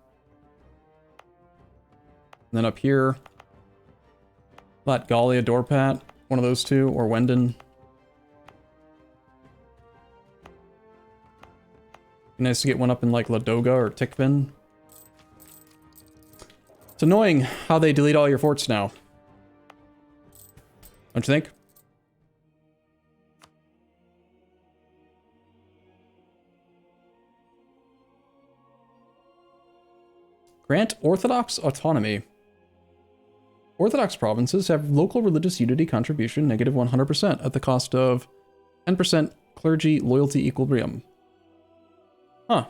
A: then up here, Latgalia, Dorpat, one of those 2, or Wenden. Be nice to get one up in like Ladoga or Tikvin. It's annoying how they delete all your forts now. Don't you think? Grant Orthodox autonomy. Orthodox provinces have local religious unity contribution negative 100% at the cost of 10% clergy loyalty equilibrium. Huh.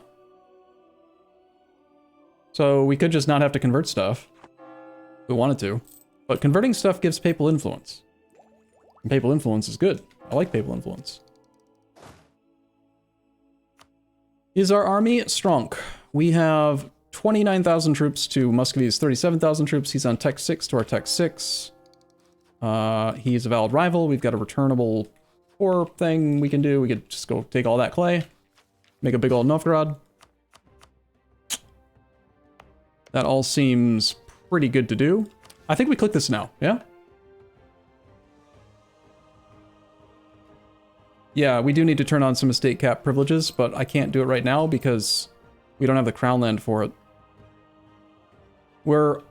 A: So we could just not have to convert stuff if we wanted to. But converting stuff gives papal influence. And papal influence is good. I like papal influence. Is our army strong? We have 29,000 troops to Muscovy's 37,000 troops. He's on Tech 6 to our Tech 6. He's a valid rival. We've got a returnable ore thing we can do. We could just go take all that clay. Make a big old Novgorod. That all seems pretty good to do. I think we click this now, yeah? Yeah, we do need to turn on some estate cap privileges, but I can't do it right now because we don't have the crown land for it. We're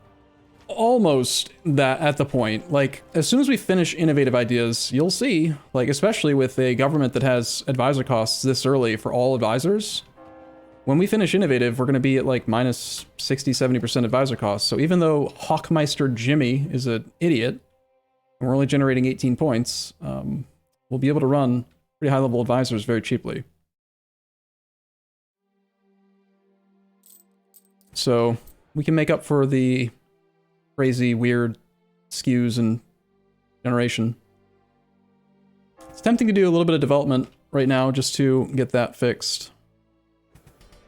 A: almost at the point. Like, as soon as we finish innovative ideas, you'll see, like, especially with a government that has advisor costs this early for all advisors, when we finish innovative, we're going to be at like minus 60-70% advisor costs. So even though Hawkmeister Jimmy is an idiot, and we're only generating 18 points, we'll be able to run pretty high-level advisors very cheaply. So we can make up for the crazy, weird skews and generation. It's tempting to do a little bit of development right now just to get that fixed.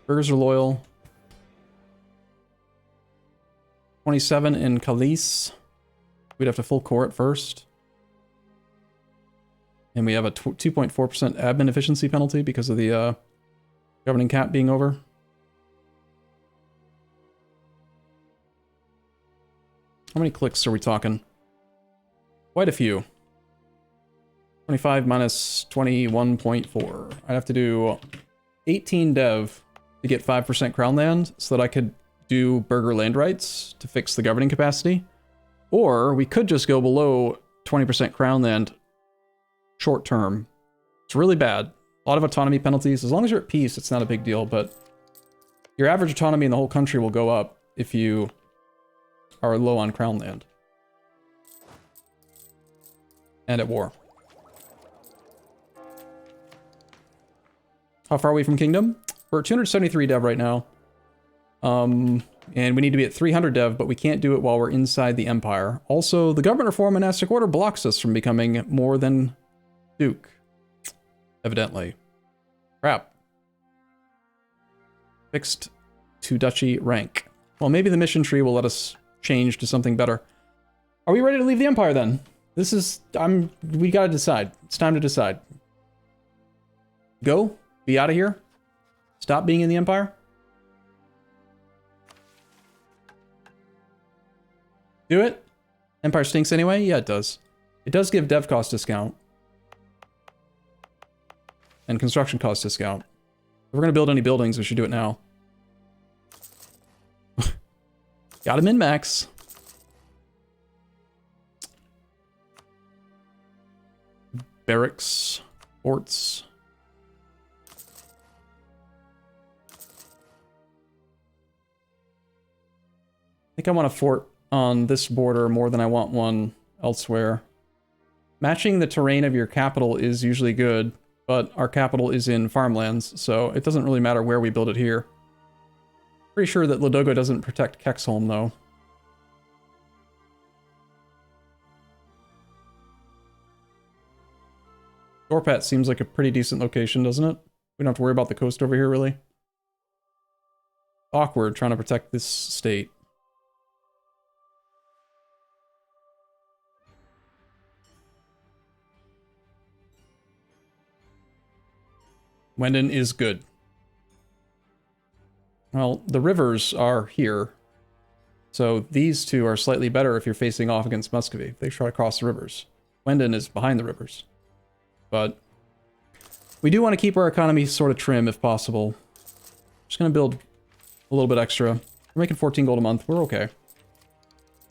A: Burghers are loyal. 27 in Calais. We'd have to full core it first. And we have a 2.4% admin efficiency penalty because of the governing cap being over. How many clicks are we talking? Quite a few. 25 minus 21.4. I'd have to do 18 dev to get 5% crown land so that I could do burger land rights to fix the governing capacity. Or we could just go below 20% crown land short term. It's really bad. A lot of autonomy penalties. As long as you're at peace, it's not a big deal, but your average autonomy in the whole country will go up if you are low on crown land. And at war. How far are we from kingdom? We're at 273 dev right now. And we need to be at 300 dev, but we can't do it while we're inside the empire. Also, the government reform monastic order blocks us from becoming more than duke. Evidently. Crap. Fixed to duchy rank. Well, maybe the mission tree will let us change to something better. Are we ready to leave the empire then? This is... we gotta decide. It's time to decide. Go? Be out of here? Stop being in the empire? Do it? Empire stinks anyway? Yeah, it does. It does give dev cost discount. And construction cost discount. If we're gonna build any buildings, we should do it now. Got him min-max. Barracks. Forts. I think I want a fort on this border more than I want one elsewhere. Matching the terrain of your capital is usually good, but our capital is in farmlands, so it doesn't really matter where we build it here. Pretty sure that Ladoga doesn't protect Kexholm, though. Dorpat seems like a pretty decent location, doesn't it? We don't have to worry about the coast over here, really. Awkward trying to protect this state. Wendon is good. Well, the rivers are here. So these two are slightly better if you're facing off against Muscovy. They try to cross the rivers. Wendon is behind the rivers. But we do want to keep our economy sort of trim if possible. Just going to build a little bit extra. We're making 14 gold a month. We're okay.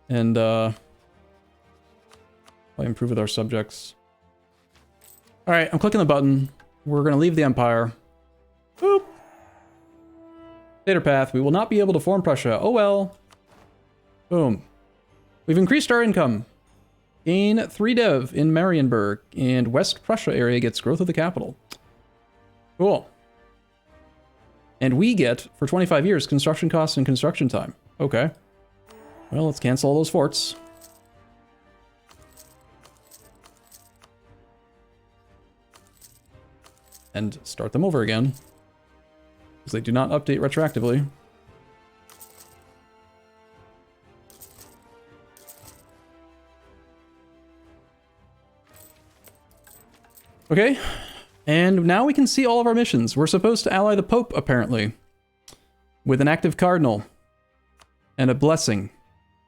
A: And I'll improve with our subjects. Alright, I'm clicking the button. We're going to leave the empire. Boop. Data path. We will not be able to form Prussia. Oh well. Boom. We've increased our income. Gain 3 dev in Marienburg, and West Prussia area gets growth of the capital. Cool. And we get, for 25 years, construction costs and construction time. Okay. Well, let's cancel all those forts. And start them over again. Because they do not update retroactively. Okay, and now we can see all of our missions. We're supposed to ally the Pope, apparently, with an active cardinal and a blessing.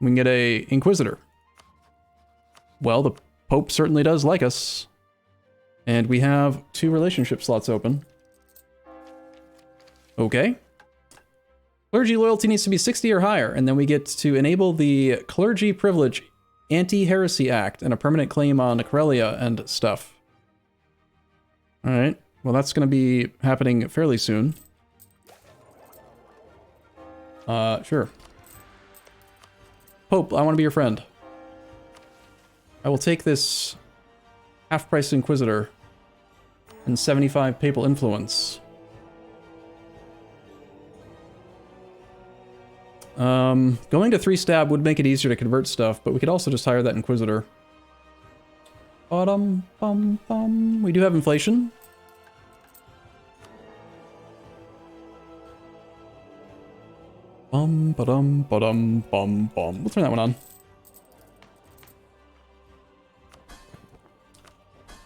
A: We can get a Inquisitor. Well, the Pope certainly does like us. And we have 2 relationship slots open. Okay. Clergy loyalty needs to be 60 or higher, and then we get to enable the Clergy Privilege Anti-Heresy Act and a permanent claim on Karelia and stuff. Alright, well that's going to be happening fairly soon. Sure. Pope, I want to be your friend. I will take this half-price Inquisitor and 75 Papal Influence. Going to 3 stab would make it easier to convert stuff, but we could also just hire that Inquisitor. Bum, bum, bum. We do have inflation. Bum, ba-dum, ba-dum, bum, bum. We'll turn that one on.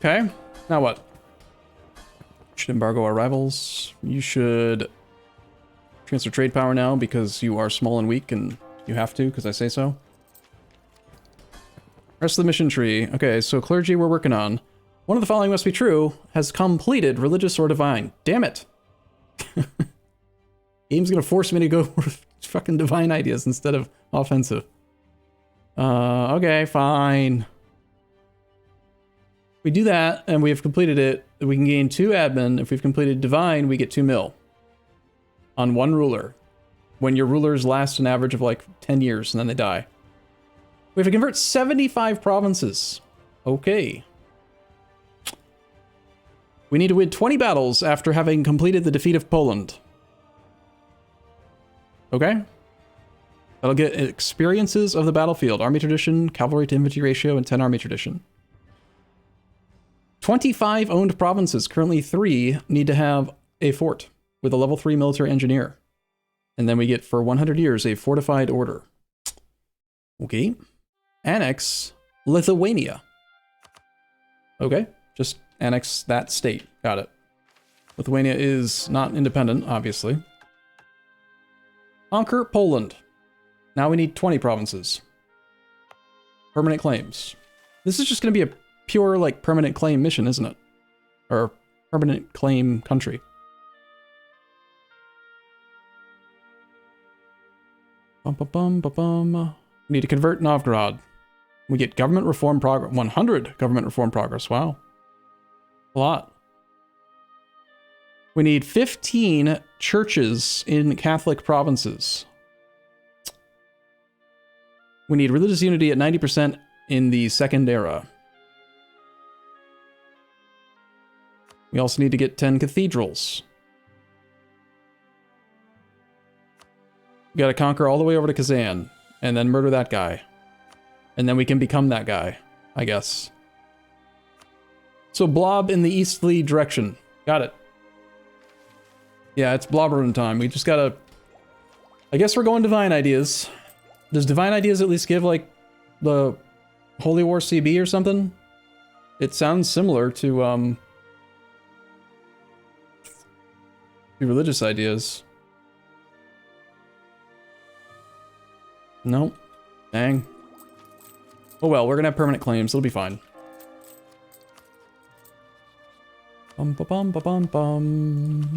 A: Okay, now what? Should embargo our rivals. You should transfer trade power now because you are small and weak and you have to because I say so. Rest of the mission tree. Okay, so clergy we're working on. One of the following must be true. Has completed religious or divine. Damn it. Game's gonna force me to go with fucking divine ideas instead of offensive. Okay, fine. We do that, and we have completed it. We can gain 2 admin. If we've completed divine, we get 2 mil. On 1 ruler. When your rulers last an average of like 10 years, and then they die. We have to convert 75 provinces. Okay. We need to win 20 battles after having completed the defeat of Poland. Okay. That'll get experiences of the battlefield. Army tradition, cavalry to infantry ratio, and 10 army tradition. 25 owned provinces. Currently 3 need to have a fort with a level 3 military engineer. And then we get, for 100 years, a fortified order. Okay. Annex Lithuania. Okay. Just annex that state. Got it. Lithuania is not independent, obviously. Conquer Poland. Now we need 20 provinces. Permanent claims. This is just going to be a pure, like, permanent claim mission, isn't it? Or permanent claim country. Bum, bum, bum, bum, bum. We need to convert Novgorod. We get government reform progress. 100 government reform progress. Wow. A lot. We need 15 churches in Catholic provinces. We need religious unity at 90% in the Second Era. We also need to get 10 cathedrals. We gotta conquer all the way over to Kazan, and then murder that guy. And then we can become that guy, I guess. So blob in the easterly direction. Got it. Yeah, it's blobbering time. We just gotta... I guess we're going divine ideas. Does divine ideas at least give, like, the Holy War CB or something? It sounds similar to religious ideas. Nope. Dang. Oh well, we're gonna have permanent claims. It'll be fine. Bum ba bum ba bum bum.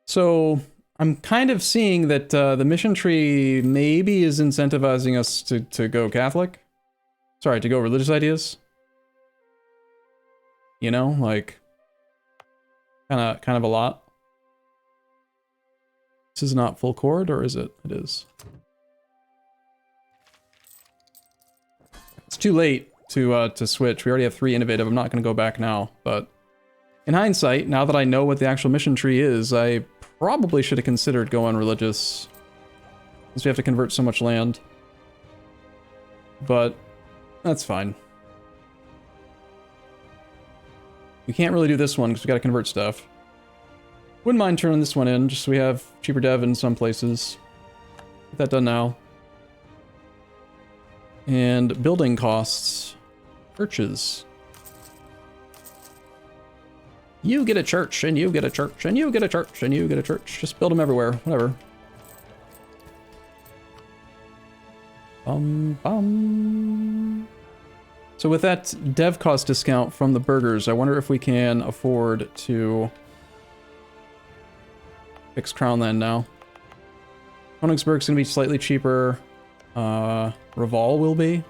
A: So I'm kind of seeing that the mission tree maybe is incentivizing us to go Catholic. Sorry, to go religious ideas. You know, like kind of a lot. This is not full chord, or is it? It is. It's too late to switch. We already have 3 innovative. I'm not going to go back now, but in hindsight, now that I know what the actual mission tree is, I probably should have considered going religious, since we have to convert so much land. But that's fine. We can't really do this one because we got to convert stuff. Wouldn't mind turning this one in, just so we have cheaper dev in some places. Get that done now. And building costs. Churches. You get a church, and you get a church, and you get a church, and you get a church. Just build them everywhere, whatever. So with that dev cost discount from the burgers, I wonder if we can afford to fix Crown Land now. Königsberg's gonna be slightly cheaper. Reval will be.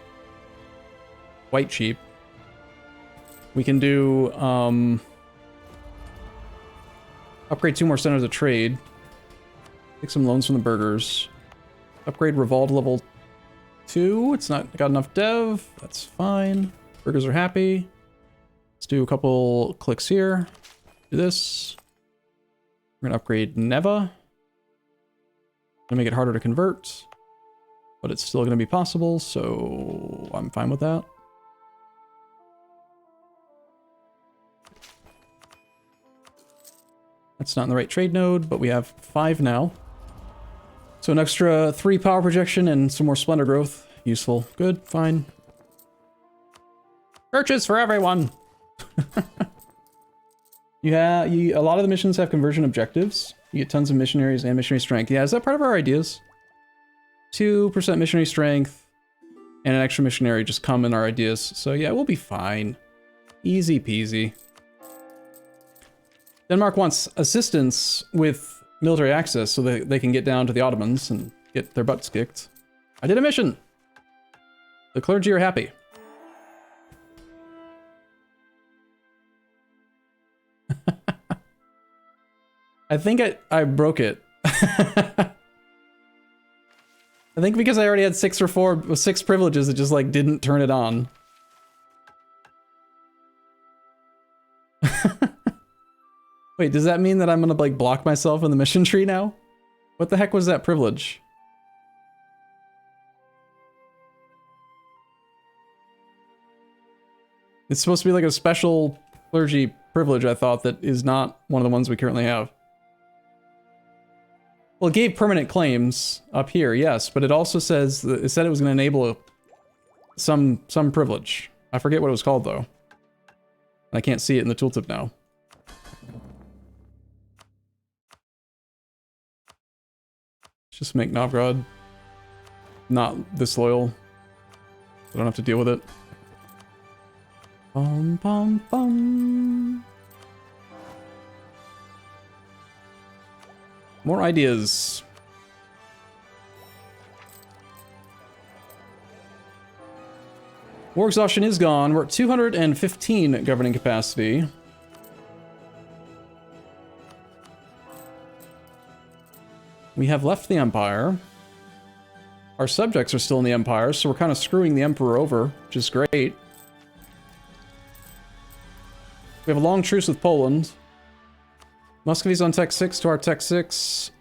A: Quite cheap. We can do, upgrade 2 more centers of trade. Take some loans from the burgers. Upgrade Revolve to level 2. It's not got enough dev. That's fine. Burgers are happy. Let's do a couple clicks here. Do this. We're gonna upgrade Neva. Gonna make it harder to convert, but it's still gonna be possible, so I'm fine with that. That's not in the right trade node, but we have 5 now. So an extra 3 power projection and some more splendor growth. Useful. Good, fine. Churches for everyone! A lot of the missions have conversion objectives. You get tons of missionaries and missionary strength. Yeah, is that part of our ideas? 2% missionary strength and an extra missionary just come in our ideas. So yeah, we'll be fine. Easy peasy. Denmark wants assistance with military access so that they can get down to the Ottomans and get their butts kicked. I did a mission! The clergy are happy. I think I broke it. I think because I already had 6 privileges, it just like didn't turn it on. Wait, does that mean that I'm gonna like block myself in the mission tree now? What the heck was that privilege? It's supposed to be like a special clergy privilege, I thought, that is not one of the ones we currently have. Well, it gave permanent claims up here, yes, but it also says that it said it was going to enable some privilege. I forget what it was called though. I can't see it in the tooltip now. Let's just make Novgorod not disloyal. I don't have to deal with it. Bum bum bum. More ideas. War exhaustion is gone. We're at 215 governing capacity. We have left the Empire. Our subjects are still in the Empire, so we're kind of screwing the Emperor over, which is great. We have a long truce with Poland. Muscovy's on Tech 6 to our Tech 6.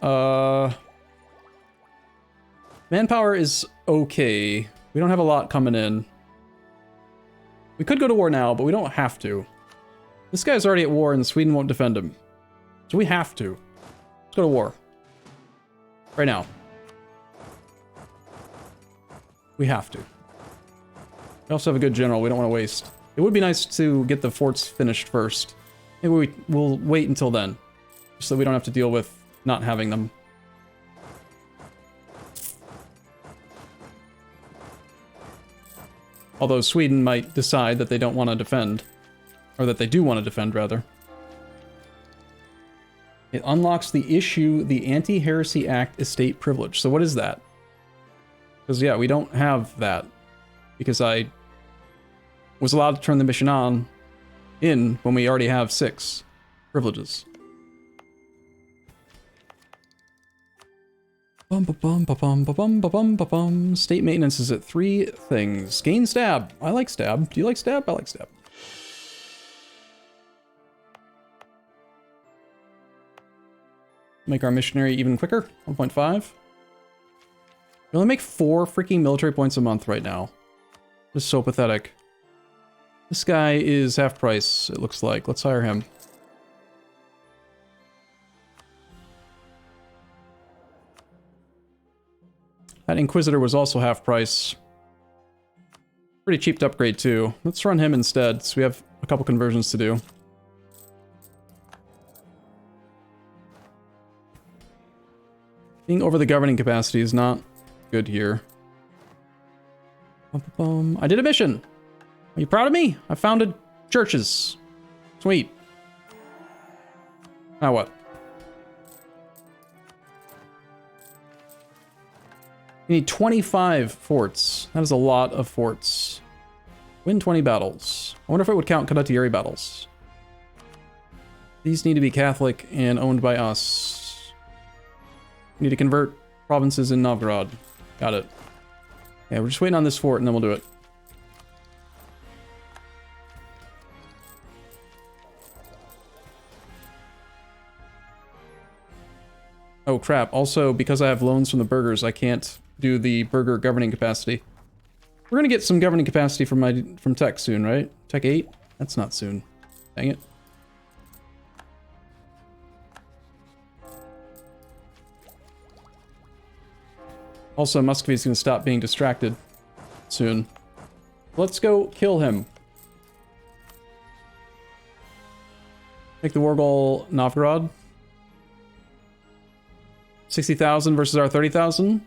A: Manpower is okay. We don't have a lot coming in. We could go to war now, but we don't have to. This guy's already at war and Sweden won't defend him. So we have to. Let's go to war. Right now. We have to. We also have a good general we don't want to waste. It would be nice to get the forts finished first. Maybe we'll wait until then. So we don't have to deal with not having them. Although Sweden might decide that they don't want to defend. Or that they do want to defend, rather. It unlocks the Anti-Heresy Act estate privilege. So what is that? Because, yeah, we don't have that. Because I was allowed to turn the mission on in when we already have 6 privileges. Bum ba bum ba bum ba bum ba bum ba bum. State maintenance is at 3 things. Gain stab. I like stab. Do you like stab? I like stab. Make our missionary even quicker. 1.5. We only make 4 freaking military points a month right now. This is so pathetic. This guy is half price, it looks like. Let's hire him. That Inquisitor was also half price. Pretty cheap to upgrade too. Let's run him instead, so we have a couple conversions to do. Being over the governing capacity is not good here. I did a mission! Are you proud of me? I founded churches. Sweet. Now what? We need 25 forts. That is a lot of forts. Win 20 battles. I wonder if it would count Condottieri battles. These need to be Catholic and owned by us. We need to convert provinces in Novgorod. Got it. Yeah, we're just waiting on this fort and then we'll do it. Oh crap, also because I have loans from the burghers, I can't do the burgher governing capacity. We're gonna get some governing capacity from tech soon, right? Tech 8? That's not soon. Dang it. Also, Muscovy's gonna stop being distracted soon. Let's go kill him. Make the war goal Novgorod. 60,000 versus our 30,000.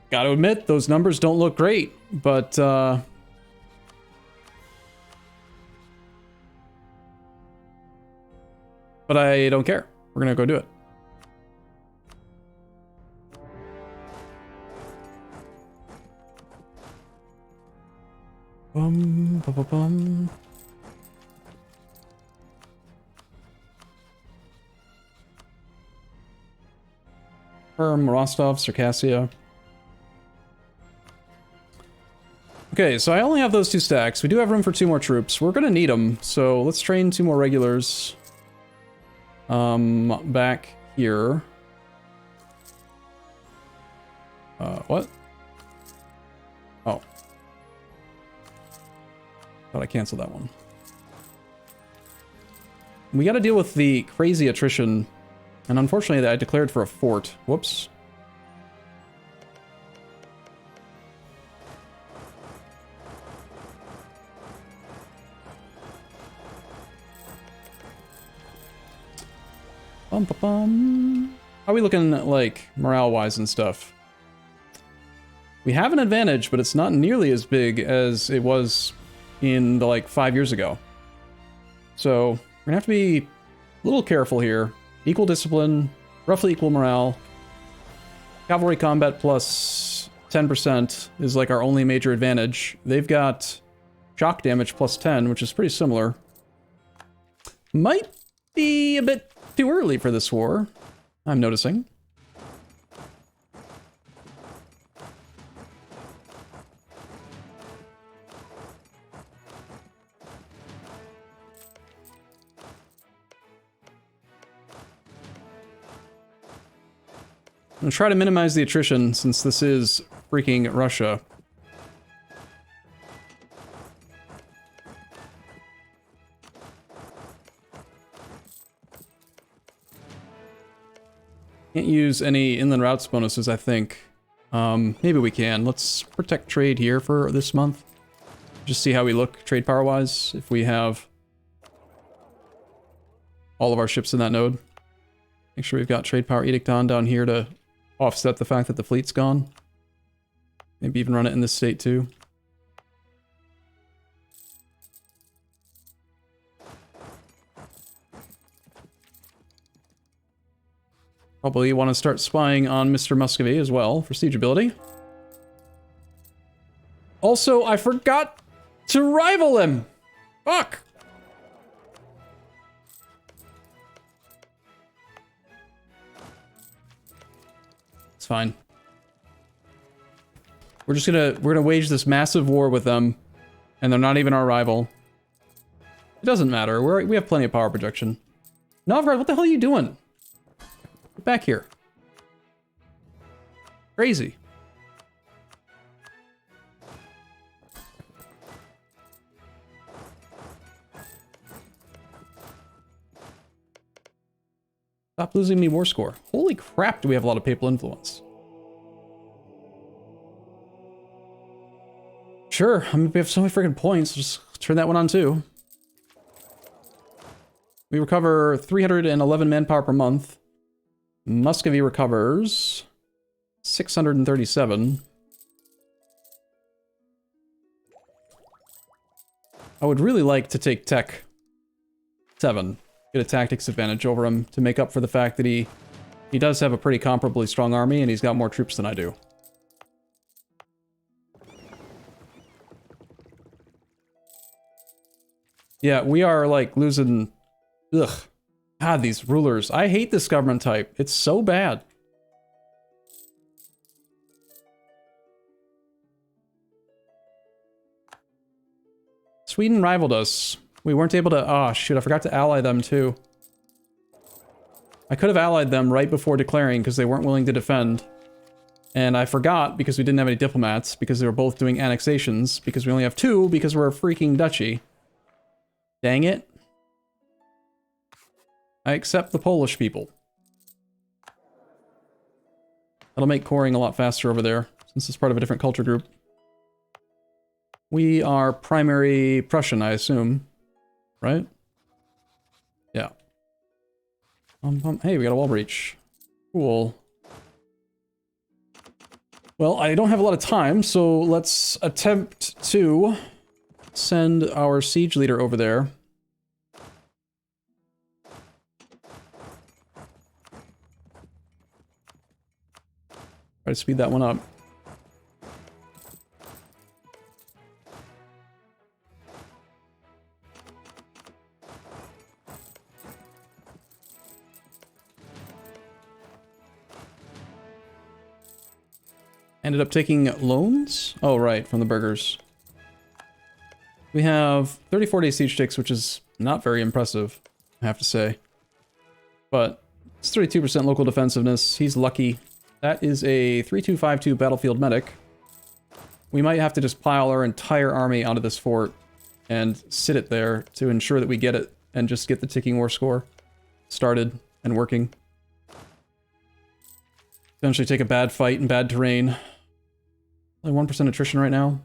A: Gotta admit, those numbers don't look great, but I don't care. We're gonna go do it. Bum, bum, bum, bum. Perm, Rostov, Circassia. Okay, so I only have those 2 stacks. We do have room for 2 more troops. We're gonna need them, so let's train 2 more regulars. Back here. What? Oh. Thought I canceled that one. We gotta deal with the crazy attrition. And unfortunately, I declared for a fort. Whoops. Bum, bum, bum. How are we looking, like, morale-wise and stuff? We have an advantage, but it's not nearly as big as it was in the, like, 5 years ago. So, we're gonna have to be a little careful here. Equal discipline, roughly equal morale. Cavalry combat plus 10% is like our only major advantage. They've got shock damage plus 10, which is pretty similar. Might be a bit too early for this war, I'm noticing. I'm gonna try to minimize the attrition since this is freaking Russia. Can't use any inland routes bonuses, I think. Maybe we can. Let's protect trade here for this month. Just see how we look trade power wise if we have all of our ships in that node. Make sure we've got trade power edict on down here to offset the fact that the fleet's gone. Maybe even run it in this state too. Probably want to start spying on Mr. Muscovy as well for siege ability. Also, I forgot to rival him! Fuck! It's fine. We're gonna wage this massive war with them, and they're not even our rival. It doesn't matter. We have plenty of power projection. Novgorod, what the hell are you doing? Get back here. Crazy. Stop losing me war score. Holy crap, do we have a lot of papal influence. Sure, I mean, we have so many freaking points. Just turn that one on too. We recover 311 manpower per month. Muscovy recovers 637. I would really like to take Tech 7. Get a tactics advantage over him to make up for the fact that he does have a pretty comparably strong army and he's got more troops than I do. Yeah, we are like losing. Ugh. God, these rulers. I hate this government type. It's so bad. Sweden rivaled us. We weren't able to... Oh, shoot. I forgot to ally them, too. I could have allied them right before declaring because they weren't willing to defend. And I forgot because we didn't have any diplomats because they were both doing annexations because we only have 2 because we're a freaking duchy. Dang it. I accept the Polish people. That'll make coring a lot faster over there, since it's part of a different culture group. We are primary Prussian, I assume. Right? Yeah. Hey, we got a wall breach. Cool. Well, I don't have a lot of time, so let's attempt to send our siege leader over there. Try to speed that one up. Ended up taking loans? Oh, right, from the burgers. We have 34 day siege ticks, which is not very impressive, I have to say. But it's 32% local defensiveness. He's lucky. That is a 3252 battlefield medic. We might have to just pile our entire army onto this fort and sit it there to ensure that we get it and just get the ticking war score started and working. Eventually take a bad fight in bad terrain. Only 1% attrition right now.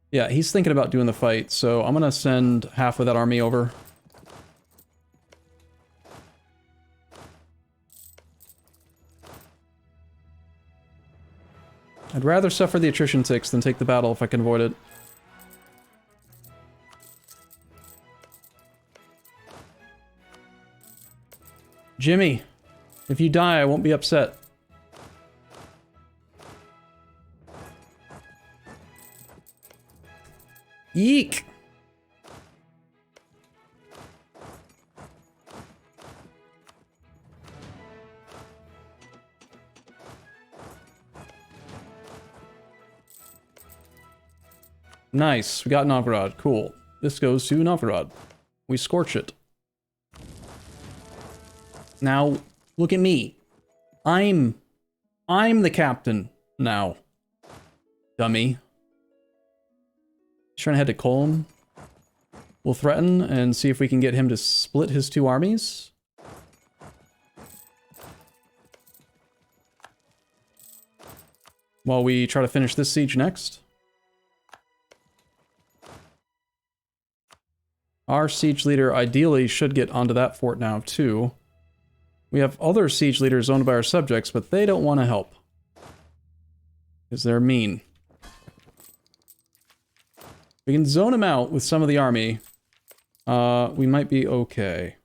A: Yeah, he's thinking about doing the fight, so I'm gonna send half of that army over. I'd rather suffer the attrition ticks than take the battle if I can avoid it. Jimmy, if you die, I won't be upset. Yeek! Nice, we got Novgorod. Cool. This goes to Novgorod. We scorch it. Now, look at me. I'm the captain now. Dummy. He's trying to head to Kolm. We'll threaten and see if we can get him to split his two armies. While we try to finish this siege next. Our siege leader ideally should get onto that fort now too. We have other siege leaders owned by our subjects, but they don't want to help. Because they're mean. We can zone him out with some of the army. We might be okay.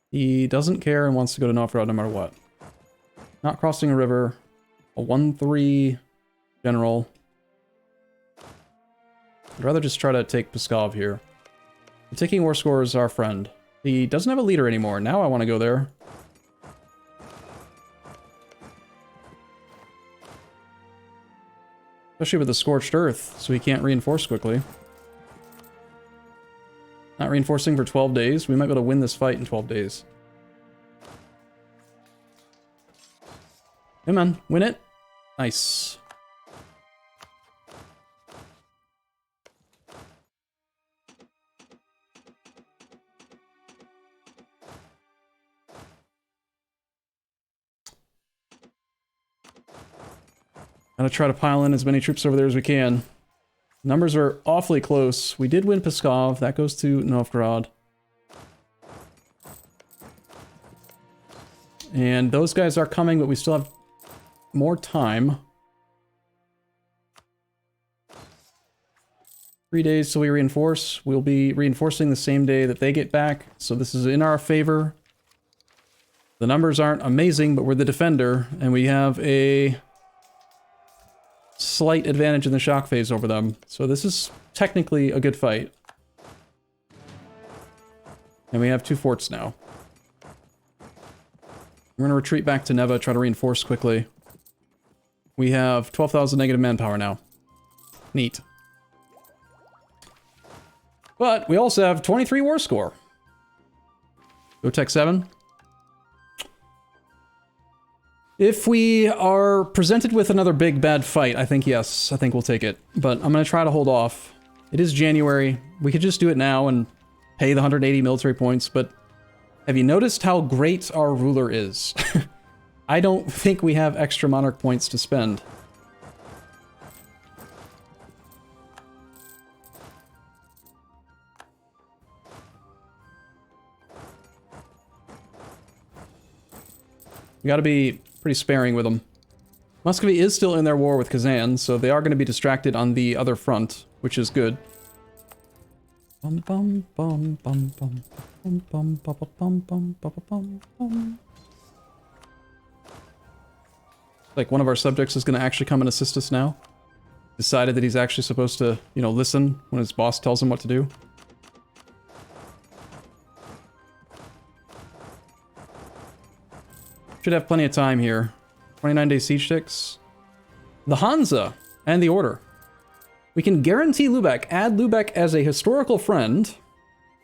A: He doesn't care and wants to go to Novgorod no matter what. Not crossing a river. A 1-3 general. I'd rather just try to take Pskov here. The ticking war score is our friend. He doesn't have a leader anymore. Now I want to go there. Especially with the scorched earth, so he can't reinforce quickly. Not reinforcing for 12 days. We might be able to win this fight in 12 days. Come on, win it. Nice. Gotta try to pile in as many troops over there as we can. Numbers are awfully close. We did win Pskov. That goes to Novgorod. And those guys are coming, but we still have more time. 3 days till we reinforce. We'll be reinforcing the same day that they get back. So this is in our favor. The numbers aren't amazing, but we're the defender. And we have a slight advantage in the shock phase over them. So this is technically a good fight. And we have 2 forts now. We're going to retreat back to Neva, try to reinforce quickly. We have 12,000 negative manpower now. Neat. But we also have 23 war score. Go Tech 7. If we are presented with another big bad fight, I think yes. I think we'll take it. But I'm going to try to hold off. It is January. We could just do it now and pay the 180 military points, but have you noticed how great our ruler is? I don't think we have extra monarch points to spend. We gotta be pretty sparing with them. Muscovy is still in their war with Kazan, so they are going to be distracted on the other front, which is good. Bum bum bum bum bum bum bum bum bum bum bum bum bum. Like one of our subjects is going to actually come and assist us now. Decided that he's actually supposed to, you know, listen when his boss tells him what to do. Should have plenty of time here. 29-day siege sticks. The Hansa and the Order. We can guarantee Lubeck, add Lubeck as a historical friend,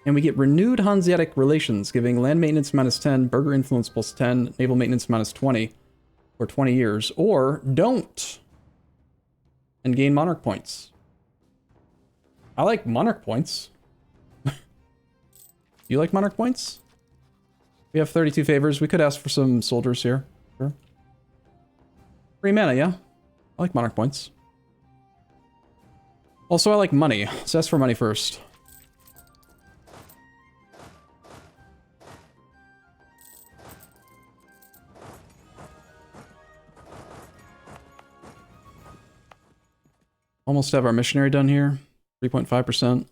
A: and we get renewed Hanseatic relations, giving land maintenance -10, burger influence +10, naval maintenance -20 for 20 years, or don't, and gain monarch points. I like monarch points. You like monarch points? We have 32 favors. We could ask for some soldiers here. Sure. 3 mana, yeah? I like monarch points. Also, I like money. Let's ask for money first. Almost have our missionary done here. 3.5%.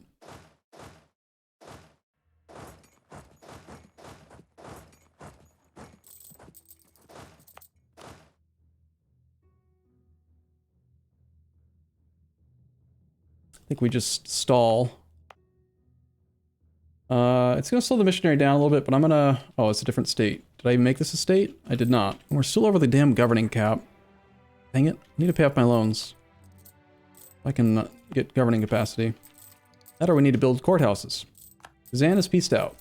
A: I think we just stall. It's gonna slow the missionary down a little bit, but I'm gonna... Oh, it's a different state. Did I make this a state? I did not. We're still over the damn governing cap. Dang it. I need to pay off my loans. I can get governing capacity. That or we need to build courthouses. Kazan is pieced out.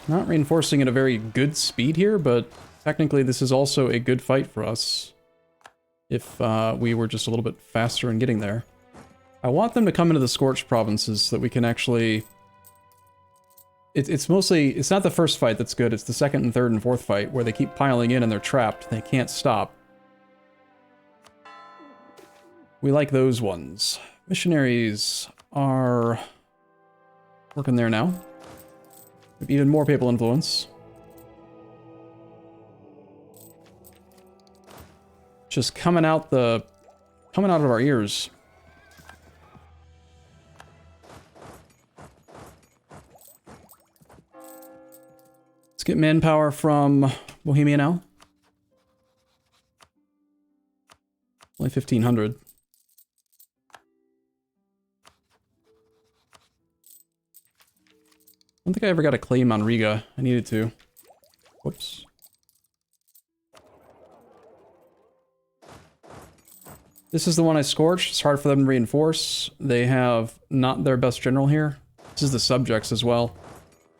A: Not reinforcing at a very good speed here, but technically this is also a good fight for us. If we were just a little bit faster in getting there. I want them to come into the Scorched provinces so that we can actually... It's mostly... It's not the first fight that's good, it's the second and third and fourth fight where they keep piling in and they're trapped. They can't stop. We like those ones. Missionaries are working there now. We have even more papal influence. Just coming out of our ears. Let's get manpower from Bohemia now. Only 1,500. I don't think I ever got a claim on Riga. I needed to. Whoops. This is the one I scorched. It's hard for them to reinforce. They have not their best general here. This is the subjects as well.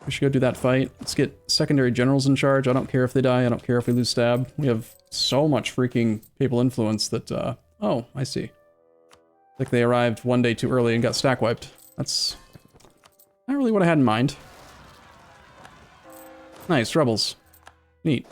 A: We should go do that fight. Let's get secondary generals in charge. I don't care if they die. I don't care if we lose stab. We have so much freaking papal influence that, oh, I see. Like they arrived one day too early and got stack wiped. That's not really what I had in mind. Nice, rebels. Neat.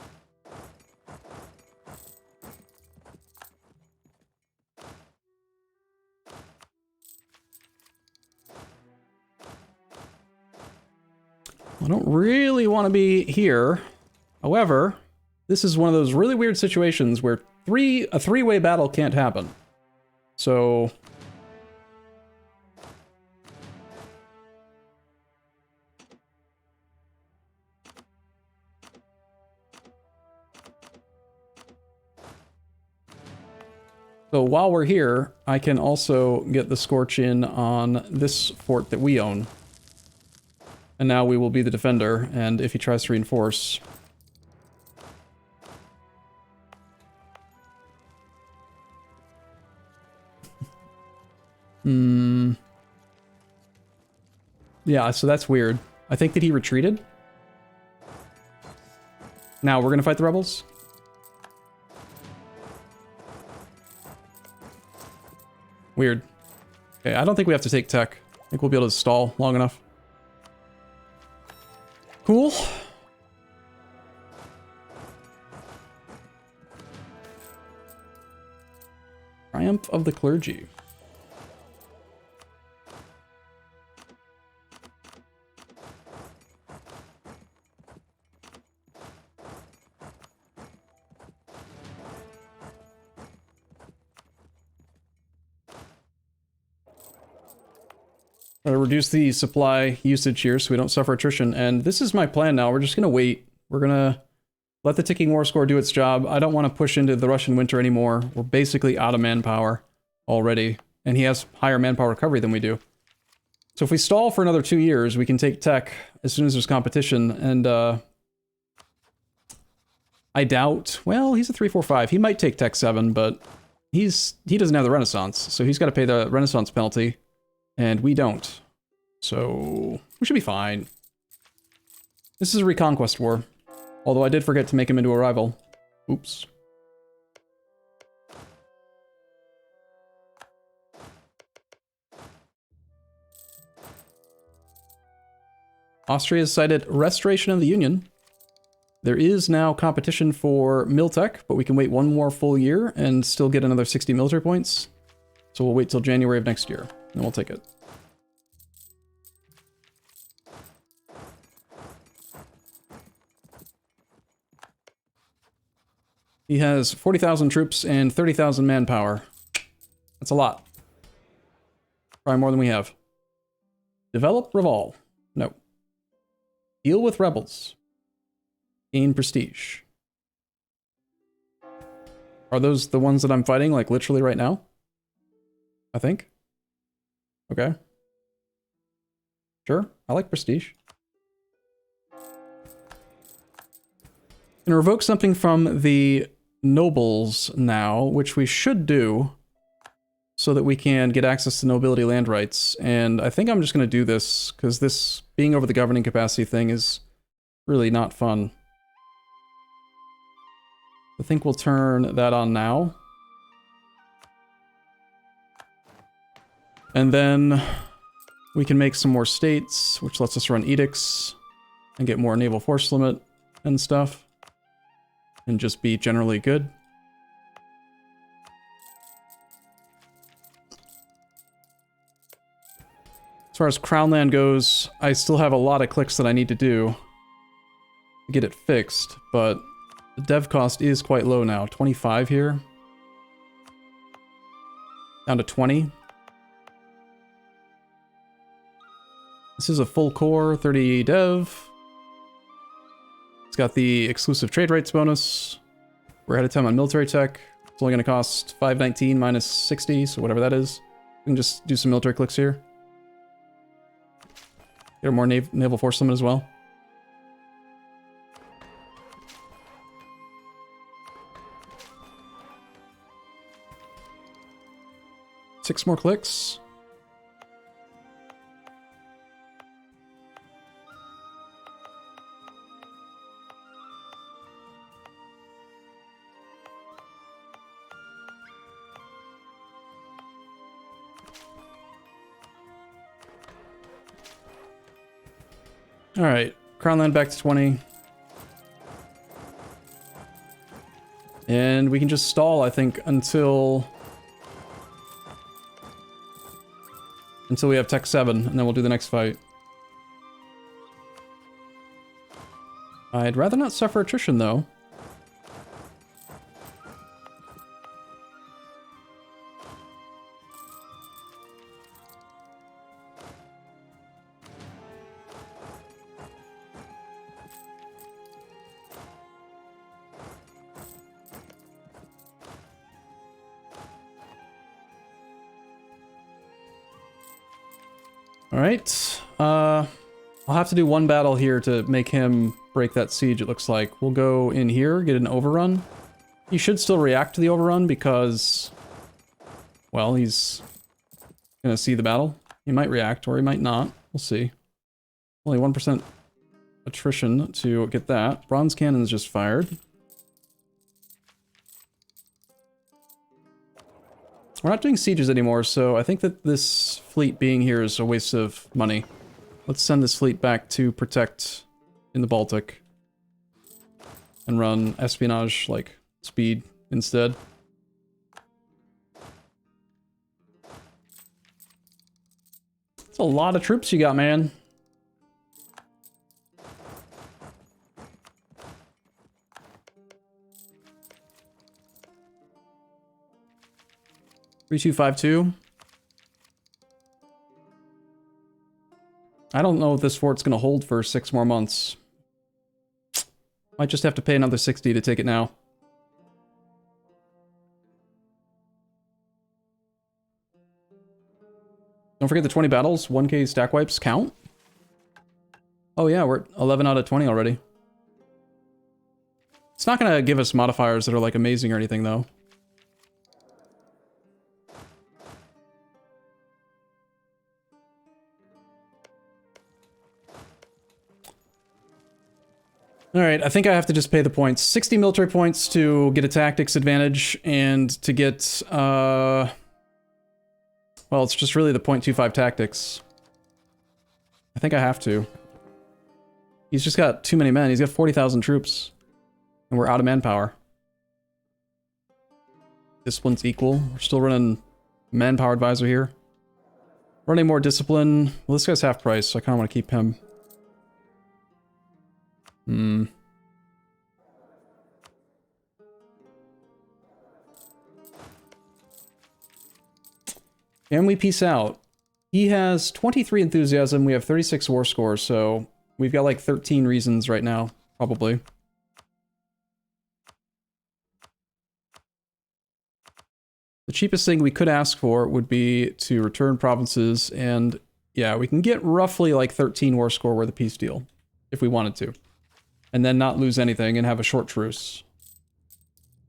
A: I don't really want to be here. However, this is one of those really weird situations where a three-way battle can't happen. So... So while we're here, I can also get the Scorch in on this fort that we own. And now we will be the defender, and if he tries to reinforce... Yeah, so that's weird. I think that he retreated. Now we're gonna fight the rebels? Weird. Okay, I don't think we have to take tech. I think we'll be able to stall long enough. Cool. Triumph of the Clergy. Reduce the supply usage here so we don't suffer attrition. And this is my plan now. We're just going to wait. We're going to let the ticking war score do its job. I don't want to push into the Russian winter anymore. We're basically out of manpower already. And he has higher manpower recovery than we do. So if we stall for another 2 years, we can take tech as soon as there's competition. And I doubt... Well, he's a 3-4-5. He might take tech 7, but he doesn't have the Renaissance. So he's got to pay the Renaissance penalty. And we don't. So we should be fine. This is a reconquest war. Although I did forget to make him into a rival. Oops. Austria has cited restoration of the Union. There is now competition for Miltech, but we can wait 1 more full year and still get another 60 military points. So we'll wait till January of next year, and we'll take it. He has 40,000 troops and 30,000 manpower. That's a lot. Probably more than we have. Develop Revolve. No. Deal with rebels. Gain prestige. Are those the ones that I'm fighting, like, literally right now? I think. Okay. Sure, I like prestige. Gonna revoke something from the nobles now, which we should do so that we can get access to nobility land rights. And I think I'm just gonna do this because this being over the governing capacity thing is really not fun. I think we'll turn that on now. And then we can make some more states, which lets us run edicts and get more naval force limit and stuff. And just be generally good. As far as Crown Land goes, I still have a lot of clicks that I need to do to get it fixed, but the dev cost is quite low now. 25 here. Down to 20. This is a full core, 30 dev. It's got the exclusive trade rights bonus. We're ahead of time on military tech. It's only going to cost 519 minus 60, so whatever that is. We can just do some military clicks here. Get more naval force limit as well. Six more clicks. Alright, Crown Land back to 20. And we can just stall, I think, until we have Tech 7, and then we'll do the next fight. I'd rather not suffer attrition, though. Alright. I'll have to do one battle here to make him break that siege, it looks like. We'll go in here, get an overrun. He should still react to the overrun because, well, he's gonna see the battle. He might react or he might not. We'll see. Only 1% attrition to get that. Bronze cannons just fired. We're not doing sieges anymore, so I think that this fleet being here is a waste of money. Let's send this fleet back to protect in the Baltic. And run espionage, like, speed instead. That's a lot of troops you got, man. (3252) I don't know if this fort's gonna hold for 6 more months. Might just have to pay another 60 to take it now. Don't forget the 20 battles, 1k stack wipes count. Oh yeah, we're at 11 out of 20 already. It's not gonna give us modifiers that are like amazing or anything though. Alright, I think I have to just pay the points. 60 military points to get a tactics advantage, and to get, well, it's just really the 0.25 tactics. I think I have to. He's just got too many men. He's got 40,000 troops. And we're out of manpower. This one's equal. We're still running manpower advisor here. Running more discipline. Well, this guy's half price, so I kind of want to keep him. Can we peace out? He has 23 enthusiasm, we have 36 war score, so we've got like 13 reasons right now, probably. The cheapest thing we could ask for would be to return provinces, and yeah, we can get roughly like 13 war score worth of peace deal, if we wanted to. And then not lose anything and have a short truce.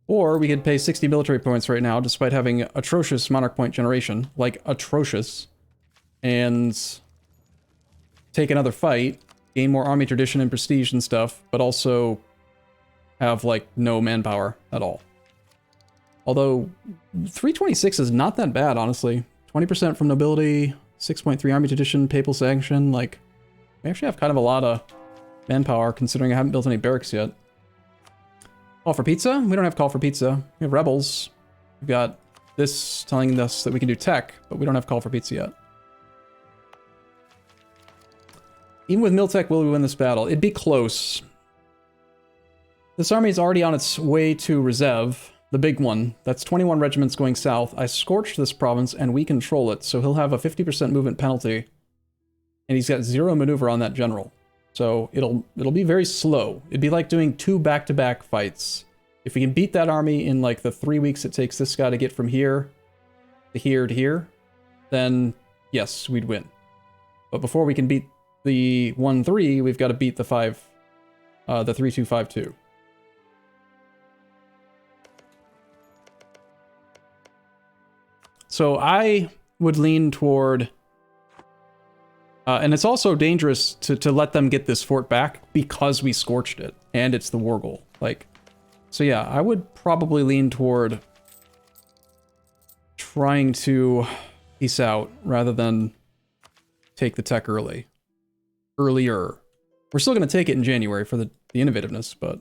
A: Or we could pay 60 military points right now, despite having atrocious monarch point generation. Like, atrocious. And take another fight, gain more army tradition and prestige and stuff, but also have, like, no manpower at all. Although, 326 is not that bad, honestly. 20% from nobility, 6.3 army tradition, papal sanction, like, we actually have kind of a lot of manpower, considering I haven't built any barracks yet. Call for pizza? We don't have call for pizza. We have rebels. We've got this telling us that we can do tech, but we don't have call for pizza yet. Even with Miltech, will we win this battle? It'd be close. This army is already on its way to Rezev, the big one. That's 21 regiments going south. I scorched this province and we control it, so he'll have a 50% movement penalty. And he's got 0 maneuver on that general. So it'll be very slow. It'd be like doing 2 back-to-back fights. If we can beat that army in like the 3 weeks it takes this guy to get from here to here to here, then yes, we'd win. But before we can beat the 1-3, we've got to beat the 3-2-5-2. So I would lean toward... and it's also dangerous to let them get this fort back because we scorched it, and it's the war goal. Like, so yeah, I would probably lean toward trying to peace out rather than take the tech earlier. We're still going to take it in January for the innovativeness, but...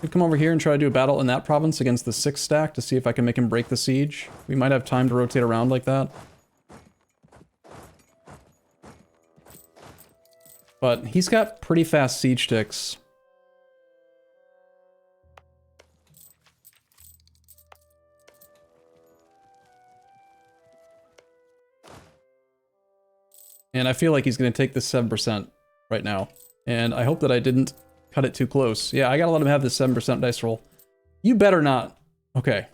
A: Could come over here and try to do a battle in that province against the 6 stack to see if I can make him break the siege. We might have time to rotate around like that. But he's got pretty fast siege ticks. And I feel like he's going to take this 7% right now. And I hope that I didn't cut it too close. Yeah, I got to let him have this 7% dice roll. You better not. Okay.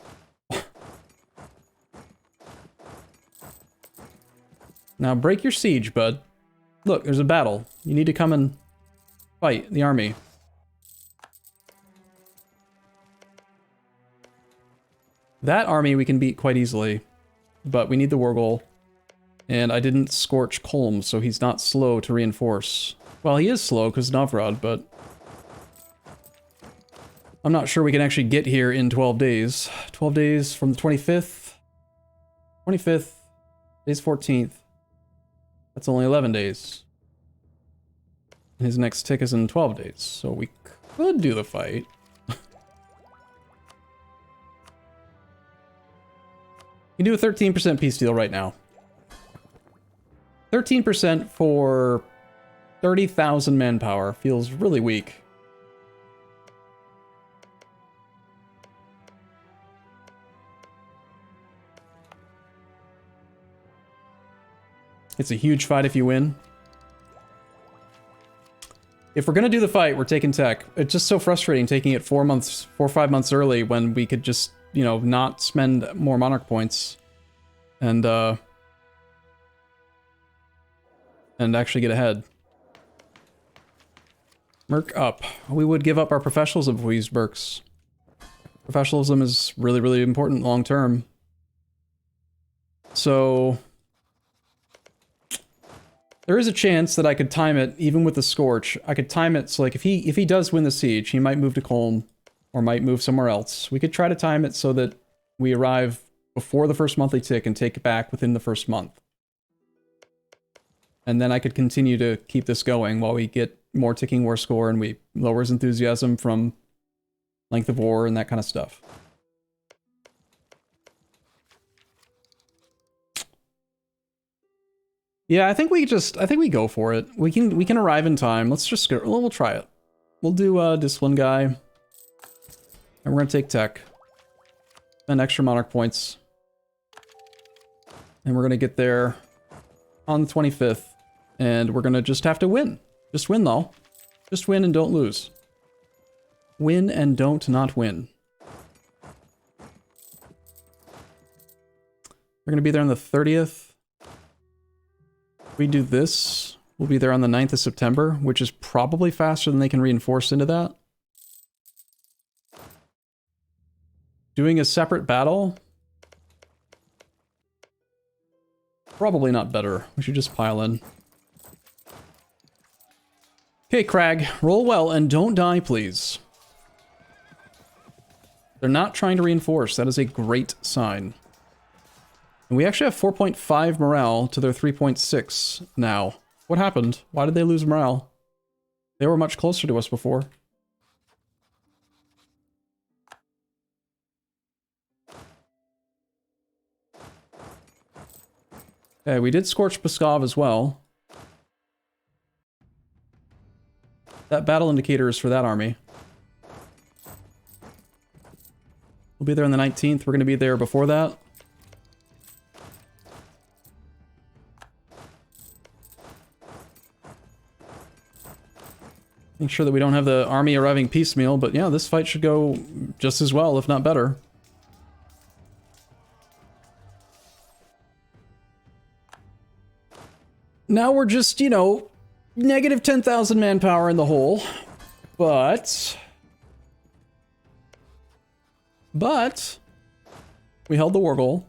A: Now break your siege, bud. Look, there's a battle. You need to come and fight the army. That army we can beat quite easily, but we need the war goal. And I didn't scorch Kolm, so he's not slow to reinforce. Well, he is slow because Novrod, but I'm not sure we can actually get here in 12 days. 12 days from the 25th. 25th. Today's 14th. That's only 11 days. His next tick is in 12 days, so we could do the fight. You do a 13% peace deal right now. 13% for 30,000 manpower feels really weak. It's a huge fight if you win. If we're gonna do the fight, we're taking tech. It's just so frustrating taking it 4 or 5 months early when we could just, you know, not spend more monarch points and actually get ahead. Merc up. We would give up our professionalism if we used Mercs. Professionalism is really, really important long term. So there is a chance that I could time it, even with the Scorch. I could time it so like if he does win the siege, he might move to Kolm or might move somewhere else. We could try to time it so that we arrive before the first monthly tick and take it back within the first month. And then I could continue to keep this going while we get more ticking war score and we lower his enthusiasm from length of war and that kind of stuff. Yeah, I think we go for it. We can arrive in time. Let's just go. We'll try it. We'll do discipline guy. And we're gonna take tech. Spend extra monarch points. And we're gonna get there on the 25th. And we're gonna just have to win. Just win though. Just win and don't lose. Win and don't not win. We're gonna be there on the 30th. We do this, we'll be there on the 9th of September, which is probably faster than they can reinforce into that. Doing a separate battle? Probably not better. We should just pile in. Okay, Crag, roll well and don't die, please. They're not trying to reinforce. That is a great sign. And we actually have 4.5 morale to their 3.6 now. What happened? Why did they lose morale? They were much closer to us before. Okay, we did Scorch Pskov as well. That battle indicator is for that army. We'll be there on the 19th. We're going to be there before that. Make sure that we don't have the army arriving piecemeal, but yeah, this fight should go just as well, if not better. Now we're just, you know, negative 10,000 manpower in the hole, but we held the war goal.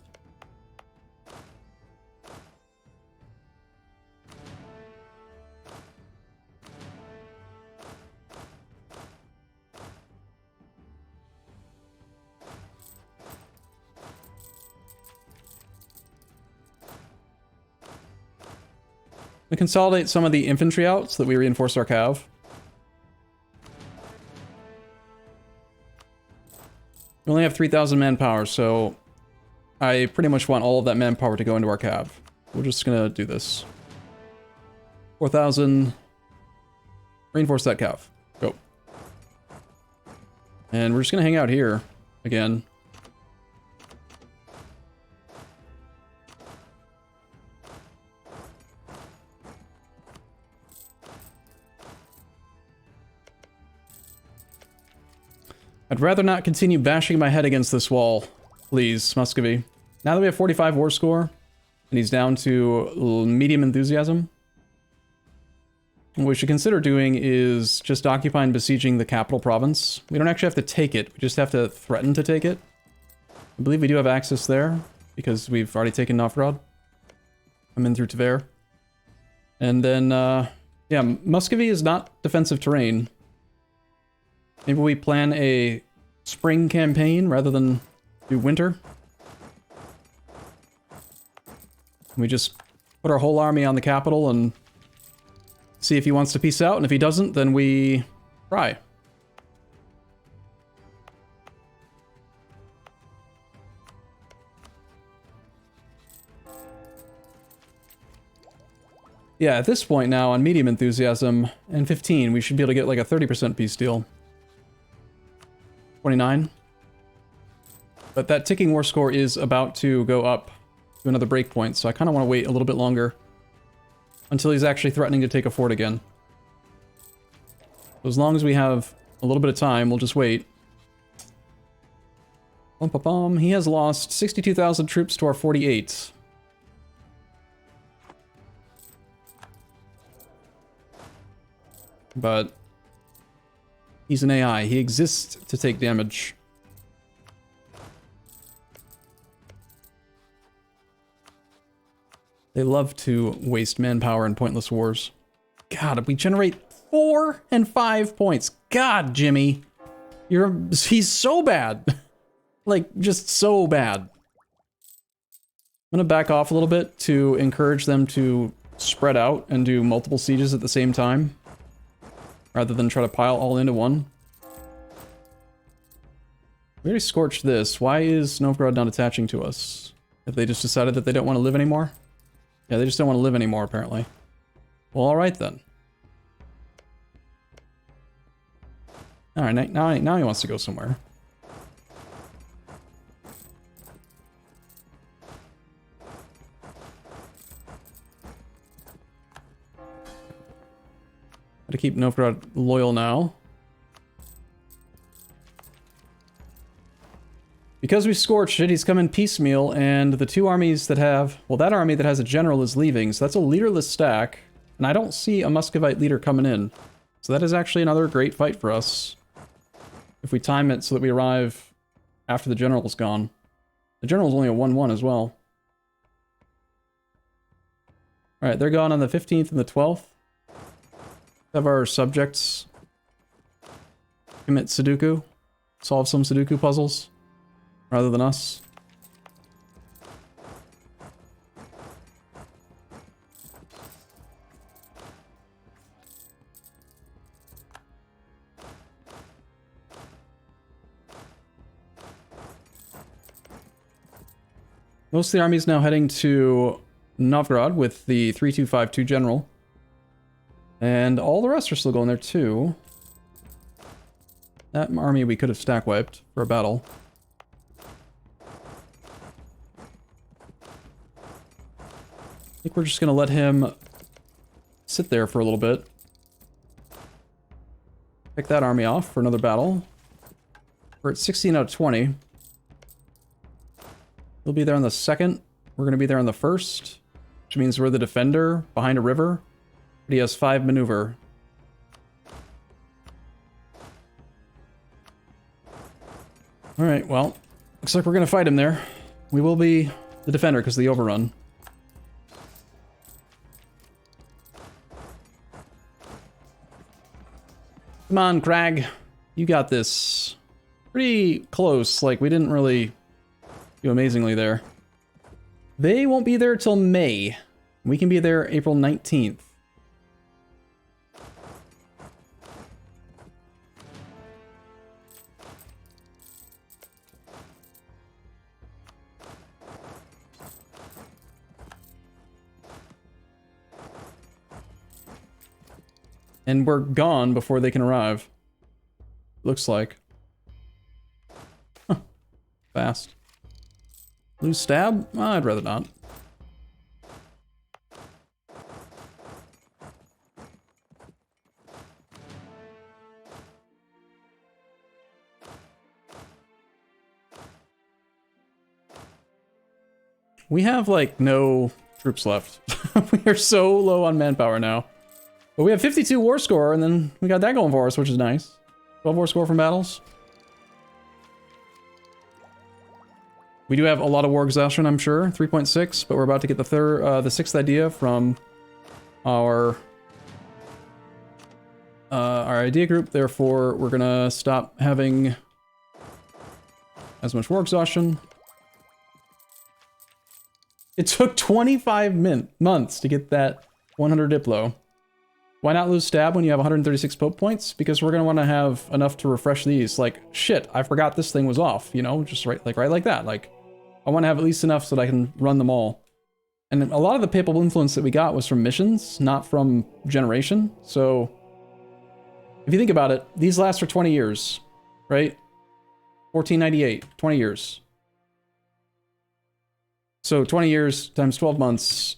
A: We consolidate some of the infantry out so that we reinforce our cav. We only have 3,000 manpower, so I pretty much want all of that manpower to go into our cav. We're just gonna do this. 4,000. Reinforce that cav. Go. And we're just gonna hang out here again. I'd rather not continue bashing my head against this wall. Please, Muscovy. Now that we have 45 war score, and he's down to medium enthusiasm, what we should consider doing is just occupying and besieging the capital province. We don't actually have to take it, we just have to threaten to take it. I believe we do have access there, because we've already taken Novgorod. I'm in through Tver. And then, yeah, Muscovy is not defensive terrain. Maybe we plan a spring campaign rather than do winter. We just put our whole army on the capital and see if he wants to peace out, and if he doesn't, then we try. Yeah, at this point now, on medium enthusiasm and 15, we should be able to get like a 30% peace deal. 29. But that ticking war score is about to go up to another breakpoint, so I kind of want to wait a little bit longer until he's actually threatening to take a fort again. So as long as we have a little bit of time, we'll just wait. Bum, bum, bum. He has lost 62,000 troops to our 48. But he's an AI. He exists to take damage. They love to waste manpower in pointless wars. God, we generate 4 and 5 points. God, Jimmy. He's so bad. Like, just so bad. I'm gonna back off a little bit to encourage them to spread out and do multiple sieges at the same time, rather than try to pile all into one. We already scorched this. Why is Novgorod not attaching to us? Have they just decided that they don't want to live anymore? Yeah, they just don't want to live anymore, apparently. Well, alright then. Alright, now he wants to go somewhere. Got to keep Novgorod loyal now. Because we scorched it, he's come in piecemeal, and the two armies that have... Well, that army that has a general is leaving, so that's a leaderless stack. And I don't see a Muscovite leader coming in. So that is actually another great fight for us. If we time it so that we arrive after the general's gone. The general's only a 1-1 as well. Alright, they're gone on the 15th and the 12th. Have our subjects commit Sudoku. Solve some Sudoku puzzles. Rather than us. Most of the army is now heading to Novgorod with the 3252 general. And all the rest are still going there too. That army we could have stack wiped for a battle. I think we're just gonna let him sit there for a little bit. Pick that army off for another battle. We're at 16 out of 20. He'll be there on the 2nd. We're gonna be there on the 1st, which means we're the defender behind a river. But he has 5 maneuver. Alright, well, looks like we're gonna fight him there. We will be the defender because of the overrun. Come on, Crag. You got this. Pretty close. Like, we didn't really do amazingly there. They won't be there till May. We can be there April 19th. And we're gone before they can arrive. Looks like. Huh. Fast. Lose stab? I'd rather not. We have, like, no troops left. We are so low on manpower now. But we have 52 war score, and then we got that going for us, which is nice. 12 war score from battles. We do have a lot of war exhaustion, I'm sure. 3.6, but we're about to get the sixth idea from our idea group. Therefore, we're gonna stop having as much war exhaustion. It took 25 months to get that 100 Diplo. Why not lose stab when you have 136 Pope points? Because we're gonna want to have enough to refresh these. Like, shit, I forgot this thing was off, you know? Just right like that. Like, I want to have at least enough so that I can run them all. And a lot of the papal influence that we got was from missions, not from generation. So, if you think about it, these last for 20 years, right? 1498, 20 years. So 20 years times 12 months.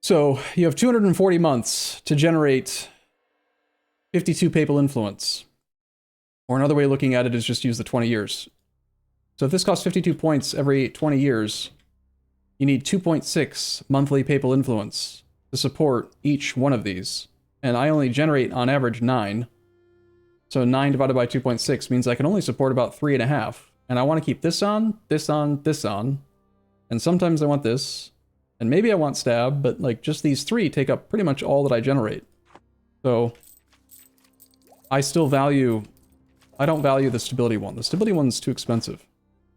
A: So you have 240 months to generate 52 papal influence. Or another way of looking at it is just use the 20 years. So if this costs 52 points every 20 years, you need 2.6 monthly papal influence to support each one of these. And I only generate on average 9. So 9 divided by 2.6 means I can only support about 3.5. And I want to keep this on, this on, this on. And sometimes I want this. And maybe I want stab, but like just these 3 take up pretty much all that I generate. So I still value, I don't value the stability one. The stability one's too expensive.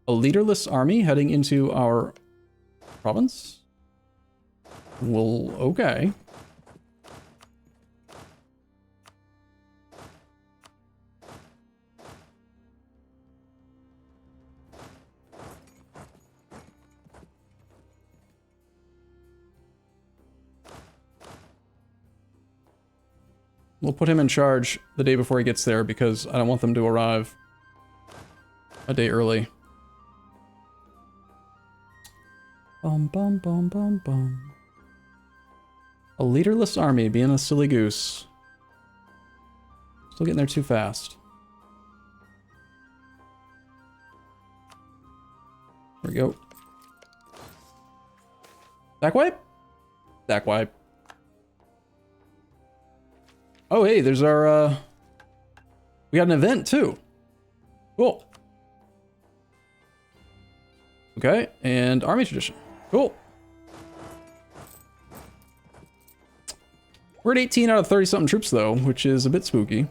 A: A leaderless army heading into our province? Well, okay. We'll put him in charge the day before he gets there because I don't want them to arrive a day early. Bum bum bum bum bum. A leaderless army being a silly goose. Still getting there too fast. There we go. Back wipe? Back wipe. Oh, hey, there's our, we got an event, too. Cool. Okay, and army tradition. Cool. We're at 18 out of 30-something troops, though, which is a bit spooky.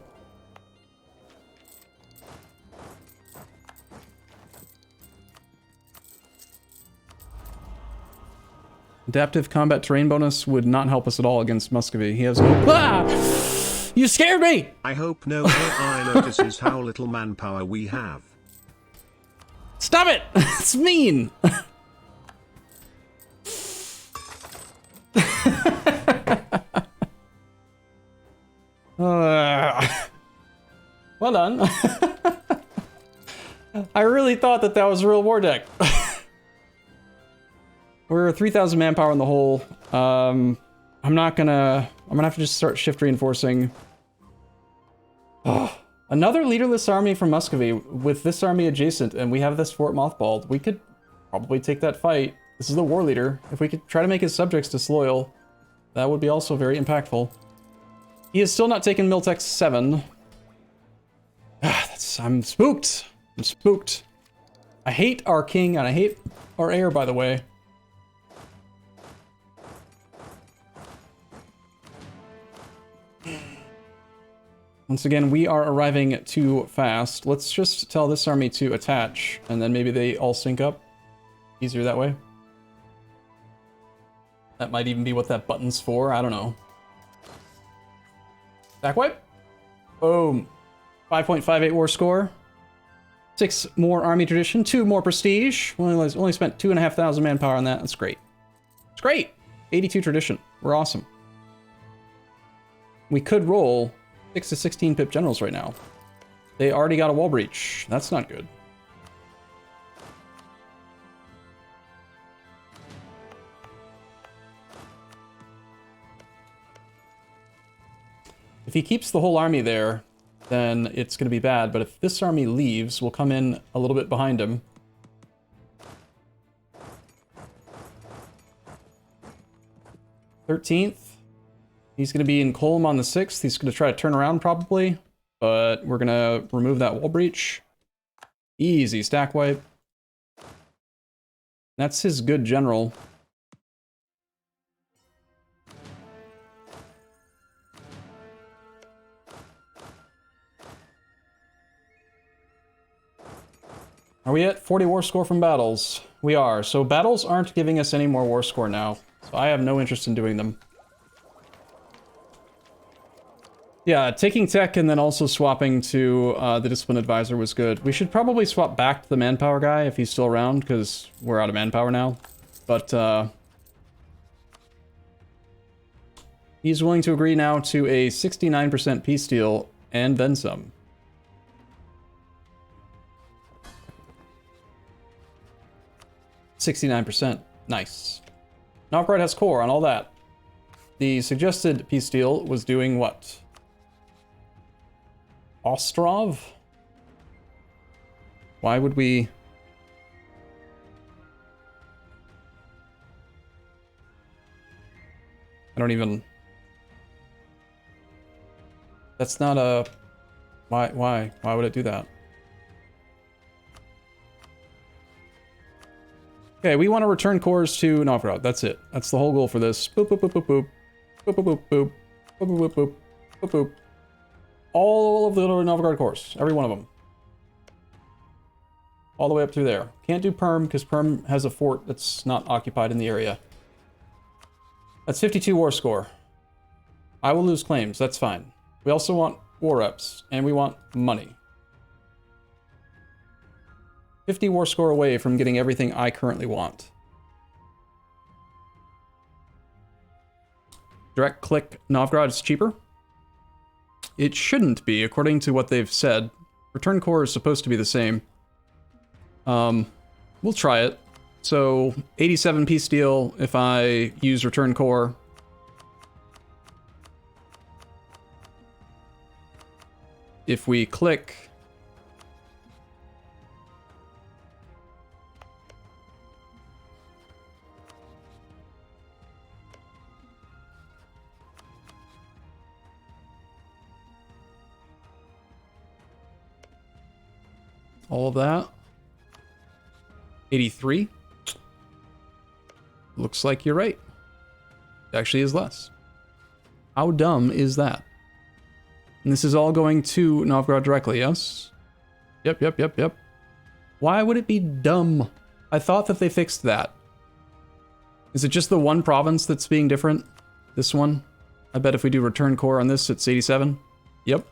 A: Adaptive combat terrain bonus would not help us at all against Muscovy. He has no... Ah! You scared me!
B: I hope no AI notices how little manpower we have.
A: Stop it! It's mean! Well done. I really thought that was a real war deck. We're 3,000 manpower in the hole. I'm gonna have to just start shift reinforcing. Oh, another leaderless army from Muscovy with this army adjacent, and we have this fort mothballed. We could probably take that fight. This is the war leader. If we could try to make his subjects disloyal, that would be also very impactful. He is still not taken Miltex 7. I'm spooked. I'm spooked. I hate our king, and I hate our heir, by the way. Once again, we are arriving too fast. Let's just tell this army to attach, and then maybe they all sync up. Easier that way. That might even be what that button's for, I don't know. Back wipe. Boom. 5.58 war score. 6 more army tradition, 2 more prestige. Only spent 2,500 manpower on that. That's great. It's great. 82 tradition. We're awesome. We could roll 6 to 16 pip generals right now. They already got a wall breach. That's not good. If he keeps the whole army there, then it's going to be bad. But if this army leaves, we'll come in a little bit behind him. 13th. He's going to be in Colm on the 6th. He's going to try to turn around probably, but we're going to remove that wall breach. Easy stack wipe. That's his good general. Are we at 40 war score from battles? We are. So battles aren't giving us any more war score now. So I have no interest in doing them. Yeah, taking tech and then also swapping to the discipline advisor was good. We should probably swap back to the manpower guy if he's still around, because we're out of manpower now. But he's willing to agree now to a 69% peace deal and then some. 69%. Nice. Novgorod has core on all that. The suggested peace deal was doing what? Ostrov? Why would we... I don't even... That's not a... Why would it do that? Okay, we want to return cores to Novgorod. That's it. That's the whole goal for this. Boop, boop, boop, boop, boop. Boop, boop, boop, boop. Boop, boop, boop, boop. Boop, boop. All of the Novgorod cores. Every one of them. All the way up through there. Can't do Perm, because Perm has a fort that's not occupied in the area. That's 52 war score. I will lose claims. That's fine. We also want war reps, and we want money. 50 war score away from getting everything I currently want. Direct click Novgorod is cheaper. It shouldn't be, according to what they've said. Return core is supposed to be the same. We'll try it. So, 87 peace deal if I use return core. If we click... all of that. 83. Looks like you're right. It actually is less. How dumb is that? And this is all going to Novgorod directly, yes? Yep. Why would it be dumb? I thought that they fixed that. Is it just the one province that's being different? This one? I bet if we do return core on this, it's 87. Yep.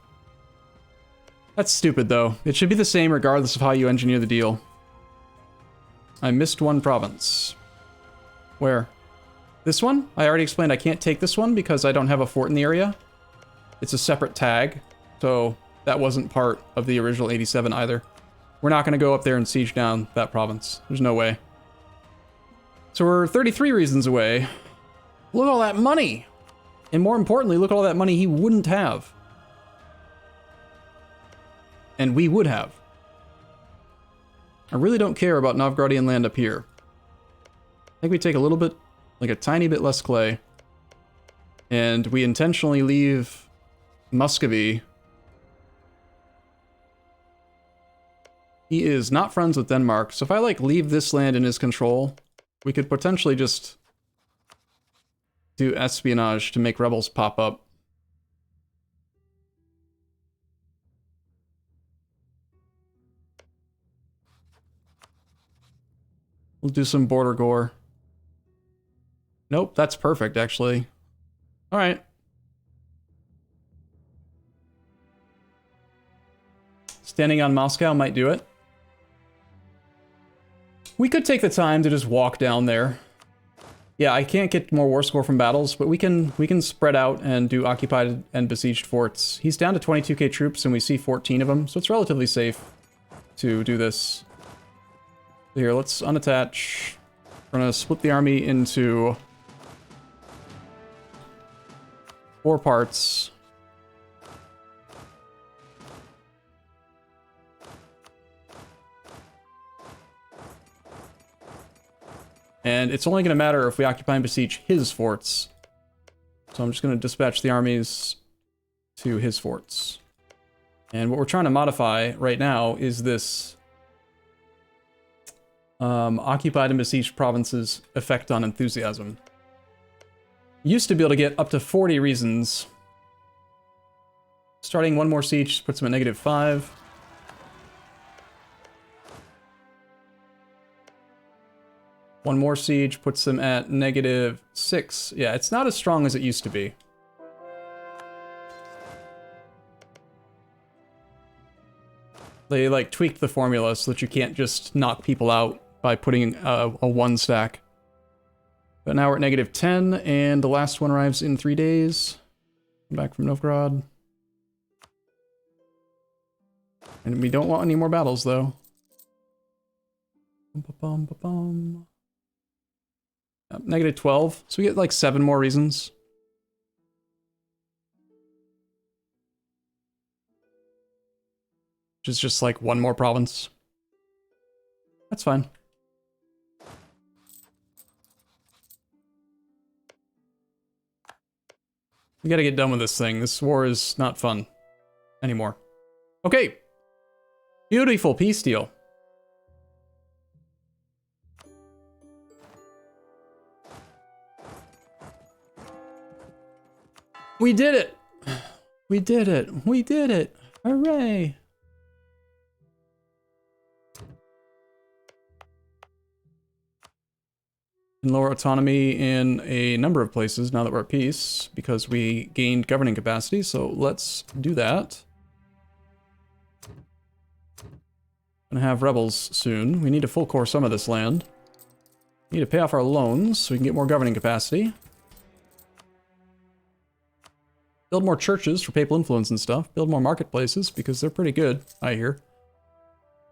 A: That's stupid, though. It should be the same regardless of how you engineer the deal. I missed one province. Where? This one? I already explained I can't take this one because I don't have a fort in the area. It's a separate tag, so that wasn't part of the original 87 either. We're not going to go up there and siege down that province. There's no way. So we're 33 reasons away. Look at all that money! And more importantly, look at all that money he wouldn't have. And we would have. I really don't care about Novgorodian land up here. I think we take a little bit, like a tiny bit less clay. And we intentionally leave Muscovy. He is not friends with Denmark, so if I like leave this land in his control, we could potentially just do espionage to make rebels pop up. We'll do some border gore. Nope, that's perfect, actually. Alright. Standing on Moscow might do it. We could take the time to just walk down there. Yeah, I can't get more war score from battles, but we can spread out and do occupied and besieged forts. He's down to 22k troops and we see 14 of them, so it's relatively safe to do this. Here, let's unattach. We're gonna split the army into 4 parts. And it's only gonna matter if we occupy and besiege his forts. So I'm just going to dispatch the armies to his forts. And what we're trying to modify right now is this occupied and besieged provinces effect on enthusiasm. Used to be able to get up to 40 reasons. Starting one more siege puts him at -5. One more siege puts him at -6. Yeah, it's not as strong as it used to be. They like tweaked the formula so that you can't just knock people out by putting a 1 stack. But now we're at -10, and the last one arrives in 3 days. I'm back from Novgorod. And we don't want any more battles, though. -12, so we get like 7 more reasons. Which is just like 1 more province. That's fine. We gotta get done with this thing. This war is not fun anymore. Okay. Beautiful peace deal. We did it! We did it! We did it! Hooray! And lower autonomy in a number of places now that we're at peace, because we gained governing capacity, so let's do that. Gonna have rebels soon. We need to full core some of this land. Need to pay off our loans so we can get more governing capacity. Build more churches for papal influence and stuff. Build more marketplaces because they're pretty good, I hear.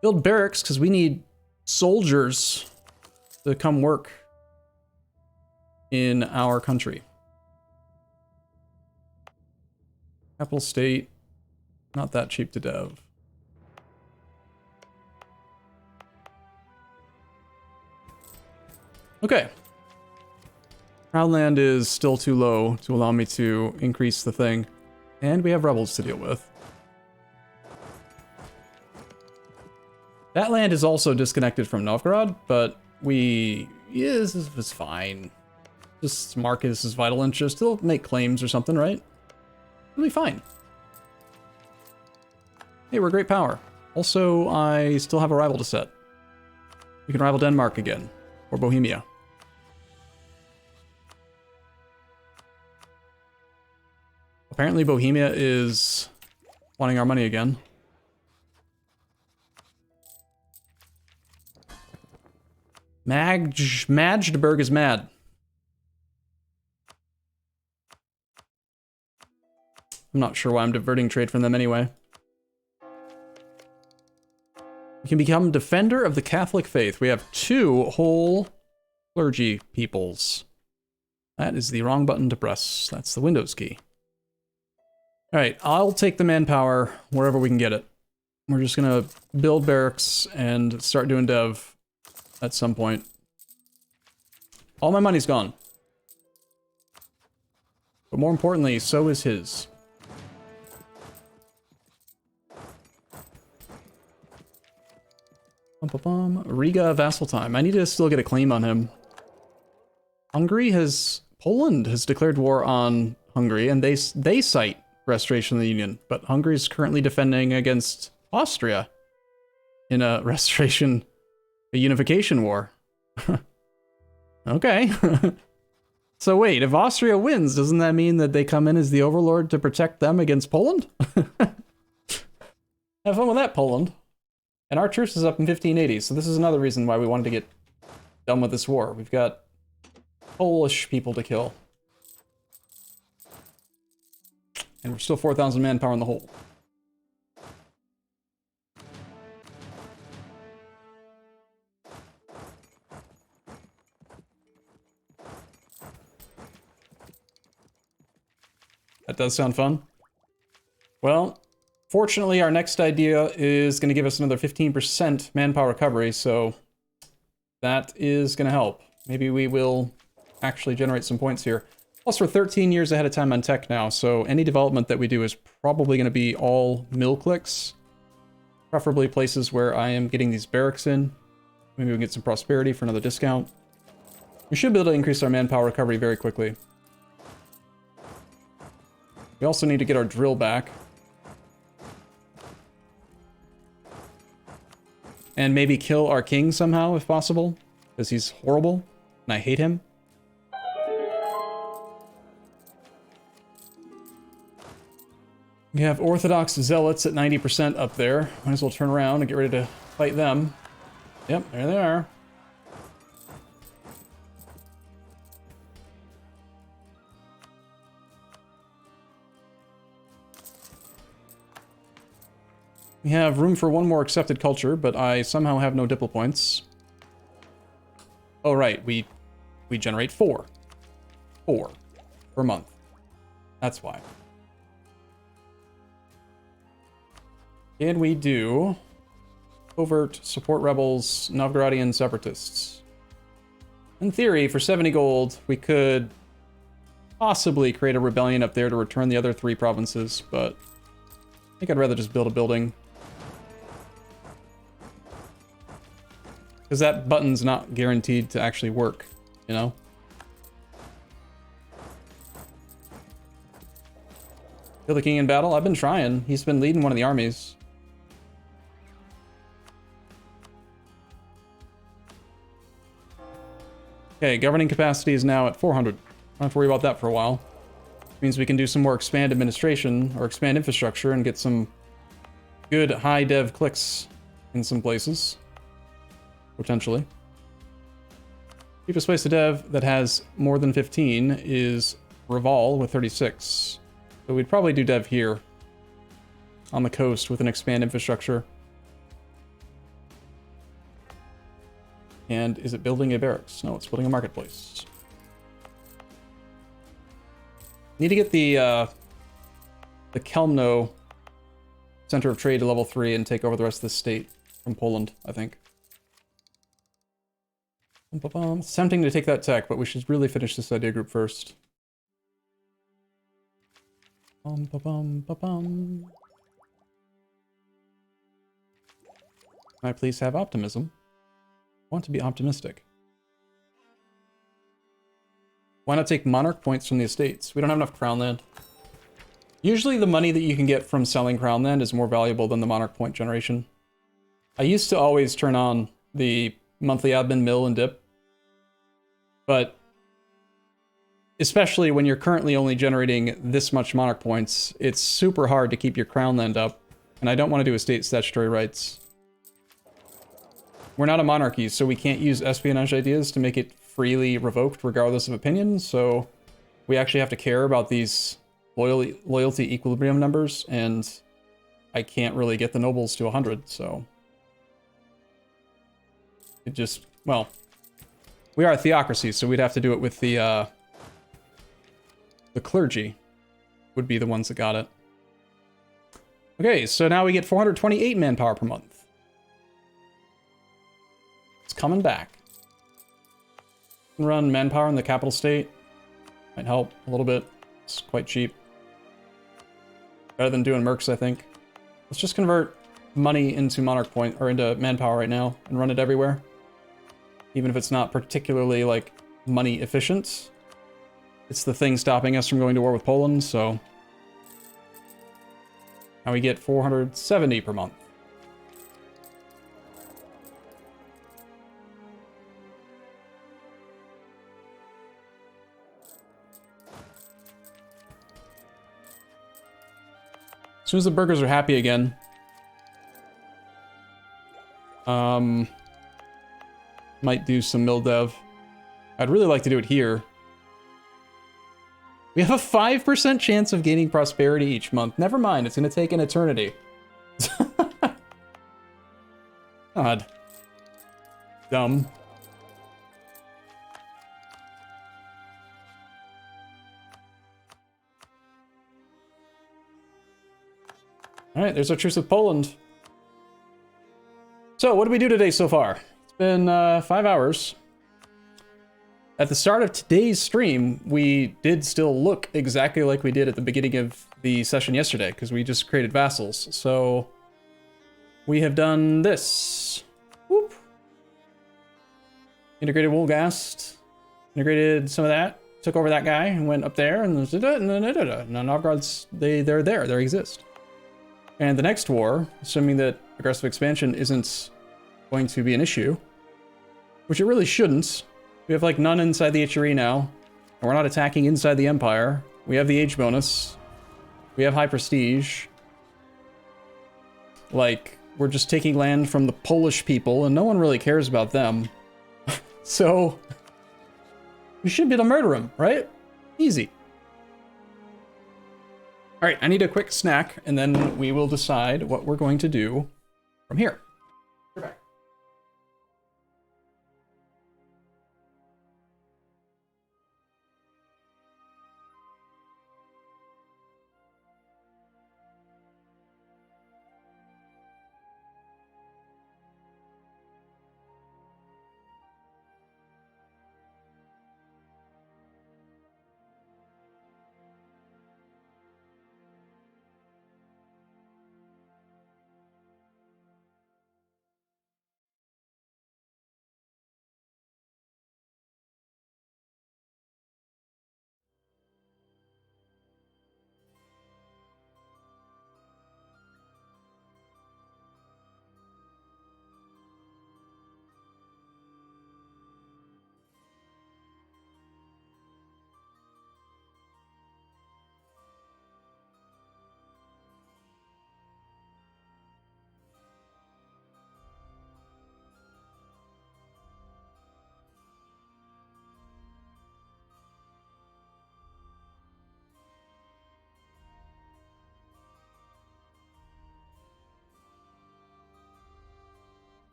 A: Build barracks because we need soldiers to come work in our country. Capital state, not that cheap to dev. Okay. Crown land is still too low to allow me to increase the thing. And we have rebels to deal with. That land is also disconnected from Novgorod, but yeah, this is fine. Just mark it as vital interest. They'll make claims or something, right? It'll be fine. Hey, we're a great power. Also, I still have a rival to set. We can rival Denmark again. Or Bohemia. Apparently Bohemia is wanting our money again. Magdeburg is mad. I'm not sure why I'm diverting trade from them anyway. We can become defender of the Catholic faith. We have 2 whole clergy peoples. That is the wrong button to press. That's the Windows key. Alright, I'll take the manpower wherever we can get it. We're just gonna build barracks and start doing dev at some point. All my money's gone. But more importantly, so is his. Riga vassal time. I need to still get a claim on him. Poland has declared war on Hungary, and they cite restoration of the Union, but Hungary is currently defending against Austria in a unification war. Okay. So wait, if Austria wins, doesn't that mean that they come in as the overlord to protect them against Poland? Have fun with that, Poland. And our truce is up in 1580, so this is another reason why we wanted to get done with this war. We've got Polish people to kill. And we're still 4,000 manpower in the hole. That does sound fun. Well, fortunately, our next idea is going to give us another 15% manpower recovery, so that is going to help. Maybe we will actually generate some points here. Plus, we're 13 years ahead of time on tech now, so any development that we do is probably going to be all mill clicks. Preferably places where I am getting these barracks in. Maybe we can get some prosperity for another discount. We should be able to increase our manpower recovery very quickly. We also need to get our drill back. And maybe kill our king somehow, if possible. Because he's horrible, and I hate him. We have Orthodox Zealots at 90% up there. Might as well turn around and get ready to fight them. Yep, there they are. We have room for one more accepted culture, but I somehow have no diplo points. Oh, right, we generate 4. 4 per month. That's why. Can we do covert support rebels, Novgorodian separatists? In theory, for 70 gold, we could possibly create a rebellion up there to return the other 3 provinces, but I think I'd rather just build a building. Because that button's not guaranteed to actually work, you know? Kill the king in battle? I've been trying. He's been leading one of the armies. Okay, governing capacity is now at 400. I don't have to worry about that for a while. Means we can do some more expand administration, or expand infrastructure, and get some good high dev clicks in some places. Potentially. Cheapest place to dev that has more than 15 is Reval with 36. So we'd probably do dev here on the coast with an expand infrastructure. And is it building a barracks? No, it's building a marketplace. Need to get the Kelmno Center of Trade to level 3 and take over the rest of the state from Poland, I think. It's tempting to take that tech, but we should really finish this idea group first. Can I please have optimism? I want to be optimistic. Why not take monarch points from the estates? We don't have enough crown land. Usually the money that you can get from selling crown land is more valuable than the monarch point generation. I used to always turn on the monthly admin mill and dip, but especially when you're currently only generating this much monarch points, it's super hard to keep your crown land up, and I don't want to do estate statutory rights. We're not a monarchy, so we can't use espionage ideas to make it freely revoked regardless of opinion, so we actually have to care about these loyalty equilibrium numbers, and I can't really get the nobles to 100, so it just, well, we are a theocracy, so we'd have to do it with the clergy would be the ones that got it. Okay, so now we get 428 manpower per month. It's coming back. Run manpower in the capital state. Might help a little bit. It's quite cheap. Better than doing mercs, I think. Let's just convert money into monarch point, or into manpower right now, and run it everywhere. Even if it's not particularly, like, money efficient. It's the thing stopping us from going to war with Poland, so... Now we get 470 per month. As soon as the burgers are happy again, might do some mill dev. I'd really like to do it here. We have a 5% chance of gaining prosperity each month. Never mind, it's going to take an eternity. God. Dumb. Alright, there's our truce with Poland. So, what did we do today so far? It's been 5 hours. at the start of today's stream, we did still look exactly like we did at the beginning of the session yesterday, because we just created vassals. So we have done this. Whoop. Integrated Wolgast, integrated some of that, took over that guy, and went up there, and now Novgorod's, they exist. And the next war, assuming that aggressive expansion isn't going to be an issue, which it really shouldn't. We have like none inside the Achievy now, and we're not attacking inside the Empire. We have the age bonus. We have high prestige. Like, we're just taking land from the Polish people, and no one really cares about them. So, we should be able to murder him, right? Easy. Alright, I need a quick snack, and then we will decide what we're going to do from here.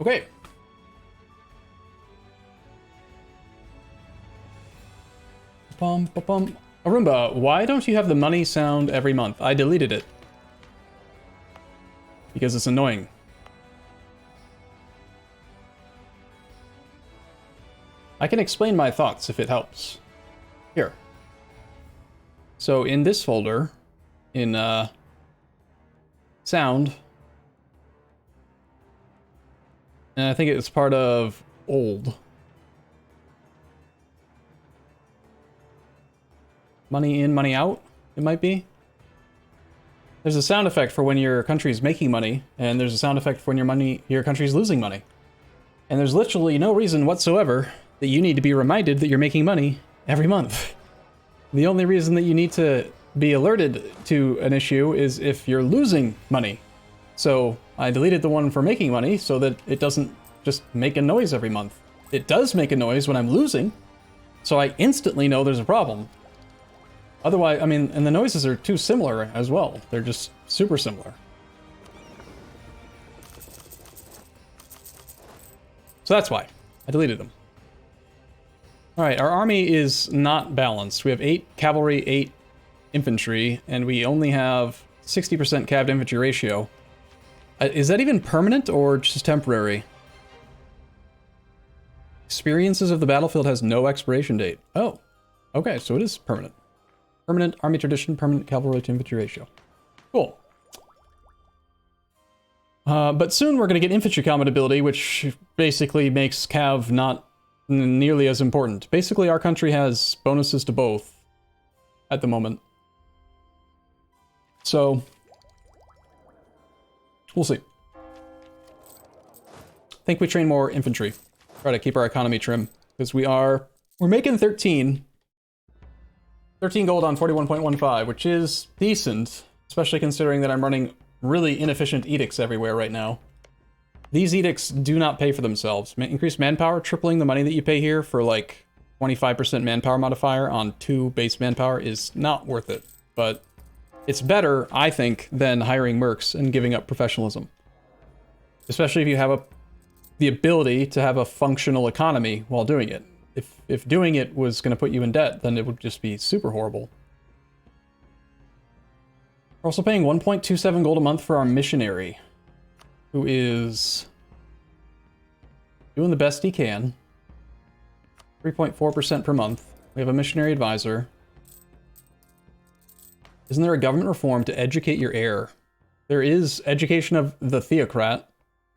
A: Okay. Bum, bum, bum. Arumba, why don't you have the money sound every month? I deleted it. Because it's annoying. I can explain my thoughts if it helps. Here. So in this folder, in sound, and I think it's part of old. Money in, money out, it might be. There's a sound effect for when your country's making money, and there's a sound effect for when your country's losing money. And there's literally no reason whatsoever that you need to be reminded that you're making money every month. The only reason that you need to be alerted to an issue is if you're losing money. So I deleted the one for making money so that it doesn't just make a noise every month. It does make a noise when I'm losing, so I instantly know there's a problem. Otherwise, I mean, and the noises are too similar as well. They're just super similar. So that's why I deleted them. All right, our army is not balanced. We have 8 cavalry, 8 infantry, and we only have 60% cav to infantry ratio. Is that even permanent or just temporary? Experiences of the battlefield has no expiration date. Oh, okay, so it is permanent. Permanent army tradition, permanent cavalry to infantry ratio. Cool. But soon we're going to get infantry combat ability, which basically makes cav not nearly as important. Basically, our country has bonuses to both at the moment. So, we'll see. think we train more infantry. Try to keep our economy trim. Because we're making 13 gold on 41.15, which is decent, especially considering that I'm running really inefficient edicts everywhere right now. These edicts do not pay for themselves. Increased manpower, tripling the money that you pay here for like 25% manpower modifier on 2 base manpower is not worth it. But it's better, I think, than hiring mercs and giving up professionalism. Especially if you have the ability to have a functional economy while doing it. If doing it was going to put you in debt, then it would just be super horrible. We're also paying 1.27 gold a month for our missionary, who is doing the best he can. 3.4% per month. We have a missionary advisor. Isn't there a government reform to educate your heir? There is education of the theocrat.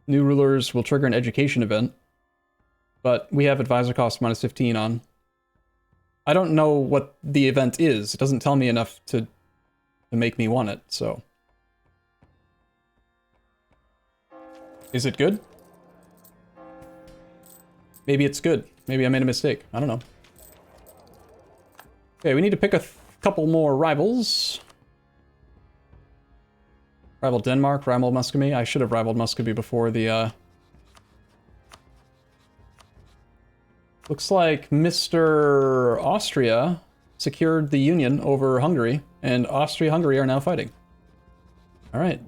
A: New rulers will trigger an education event. But we have advisor cost minus 15 on. I don't know what the event is. It doesn't tell me enough to make me want it, so. Is it good? Maybe it's good. Maybe I made a mistake. I don't know. Okay, we need to pick a couple more rivals. Rival Denmark, rival Muscovy. I should have rivaled Muscovy before the, Looks like Mr. Austria secured the union over Hungary, and Austria-Hungary are now fighting. Alright.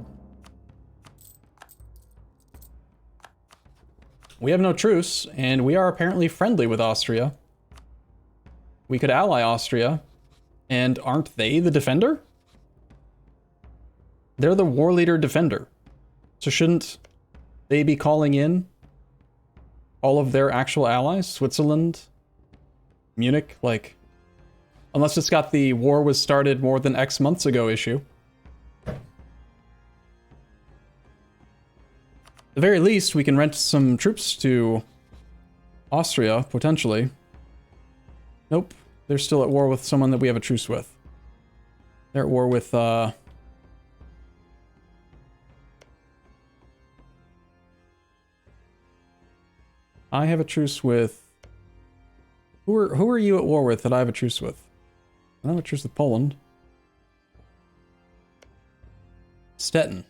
A: We have no truce, and we are apparently friendly with Austria. We could ally Austria, and aren't they the defender? They're the war leader defender. So shouldn't they be calling in all of their actual allies? Switzerland? Munich? Like, unless it's got the war was started more than X months ago issue. At the very least, we can rent some troops to Austria, potentially. Nope. They're still at war with someone that we have a truce with. They're at war with, I have a truce with... Who are you at war with that I have a truce with? I have a truce with Poland. Stettin.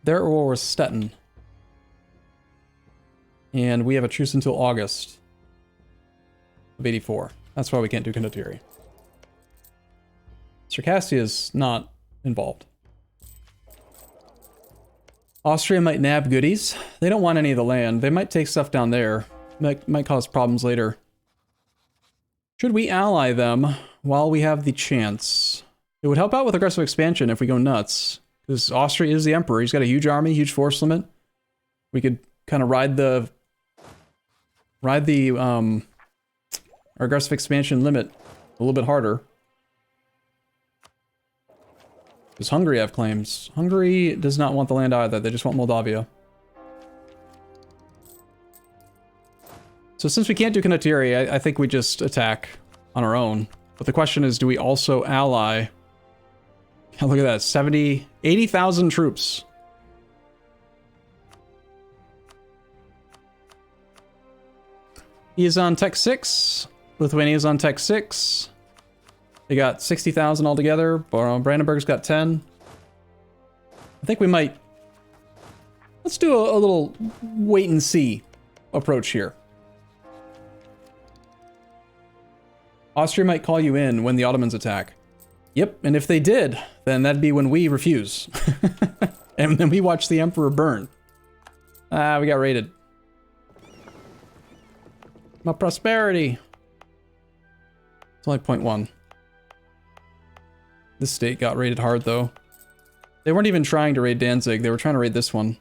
A: They're at war with Stettin. And we have a truce until August of 84. That's why we can't do Condottieri. Circassia is not involved. Austria might nab goodies. They don't want any of the land. They might take stuff down there. Might cause problems later. Should we ally them while we have the chance? It would help out with aggressive expansion if we go nuts. Because Austria is the emperor. He's got a huge army, huge force limit. We could kind of ride the our aggressive expansion limit a little bit harder. Does Hungary have claims? Hungary does not want the land either. They just want Moldavia. So since we can't do Condottieri, I think we just attack on our own. But the question is, do we also ally? Oh, look at that, 80,000 troops. He is on Tech 6. Lithuania is on Tech 6. They got 60,000 altogether. Brandenburg's got 10. I think we might... Let's do a little wait and see approach here. Austria might call you in when the Ottomans attack. Yep, and if they did, then that'd be when we refuse. And then we watch the Emperor burn. Ah, we got raided. My prosperity. It's only 0.1. This state got raided hard, though. They weren't even trying to raid Danzig. They were trying to raid this one.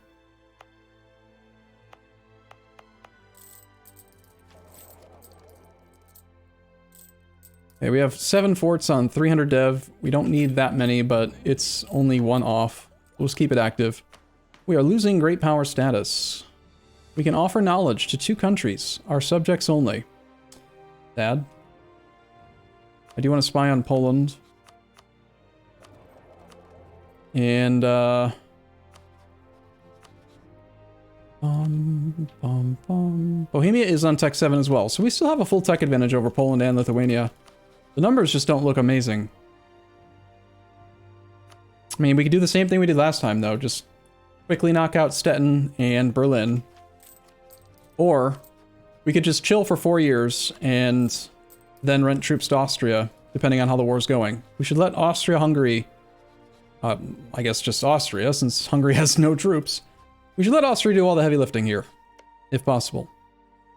A: Okay, we have 7 forts on 300 dev. We don't need that many, but it's only 1 off. We'll just keep it active. We are losing great power status. We can offer knowledge to 2 countries, our subjects only. Sad. I do want to spy on Poland. And, Bohemia is on Tech 7 as well, so we still have a full tech advantage over Poland and Lithuania. The numbers just don't look amazing. I mean, we could do the same thing we did last time, though. Just quickly knock out Stettin and Berlin. Or we could just chill for 4 years and then rent troops to Austria, depending on how the war's going. We should let Austria-Hungary... I guess just Austria, since Hungary has no troops. We should let Austria do all the heavy lifting here, if possible.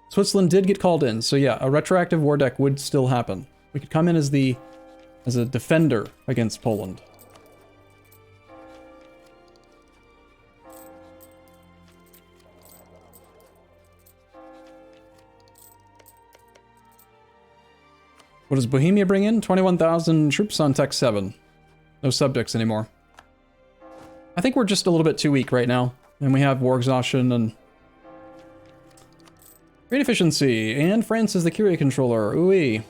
A: Switzerland did get called in, so yeah, a retroactive war deck would still happen. We could come in as a defender against Poland. What does Bohemia bring in? 21,000 troops on Tech 7. No subjects anymore. I think we're just a little bit too weak right now. And we have war exhaustion and... Great efficiency. And France is the Curia controller. Ooh-wee.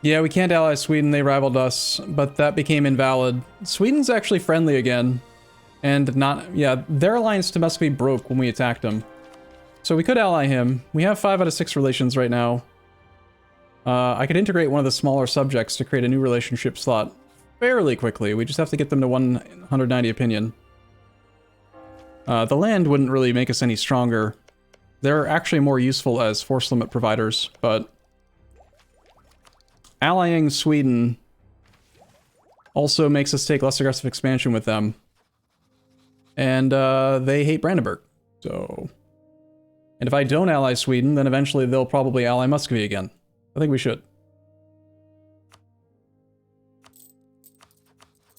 A: Yeah, we can't ally Sweden, they rivaled us, but that became invalid. Sweden's actually friendly again, and not... Yeah, their alliance to Muscovy broke when we attacked them. So we could ally him. We have 5 out of 6 relations right now. I could integrate one of the smaller subjects to create a new relationship slot fairly quickly. We just have to get them to 190 opinion. The land wouldn't really make us any stronger. They're actually more useful as force limit providers, but... Allying Sweden also makes us take less aggressive expansion with them. And they hate Brandenburg, so... And if I don't ally Sweden, then eventually they'll probably ally Muscovy again. I think we should.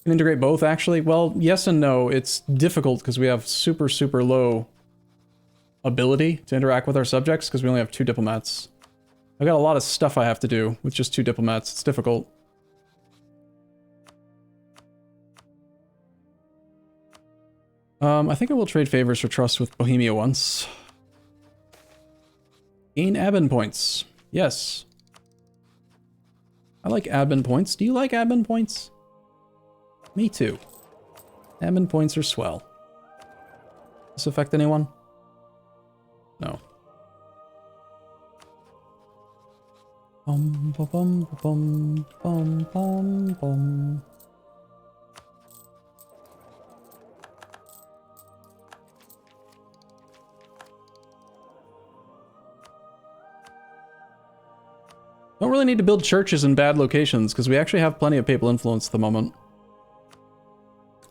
A: Can integrate both, actually? Well, yes and no. It's difficult because we have super, super low ability to interact with our subjects because we only have 2 diplomats. I've got a lot of stuff I have to do with just 2 diplomats. It's difficult. I think I will trade favors for trust with Bohemia once. Gain admin points. Yes. I like admin points. Do you like admin points? Me too. Admin points are swell. Does this affect anyone? No. Bum, bum, bum, bum, bum, bum, bum. Don't really need to build churches in bad locations because we actually have plenty of papal influence at the moment.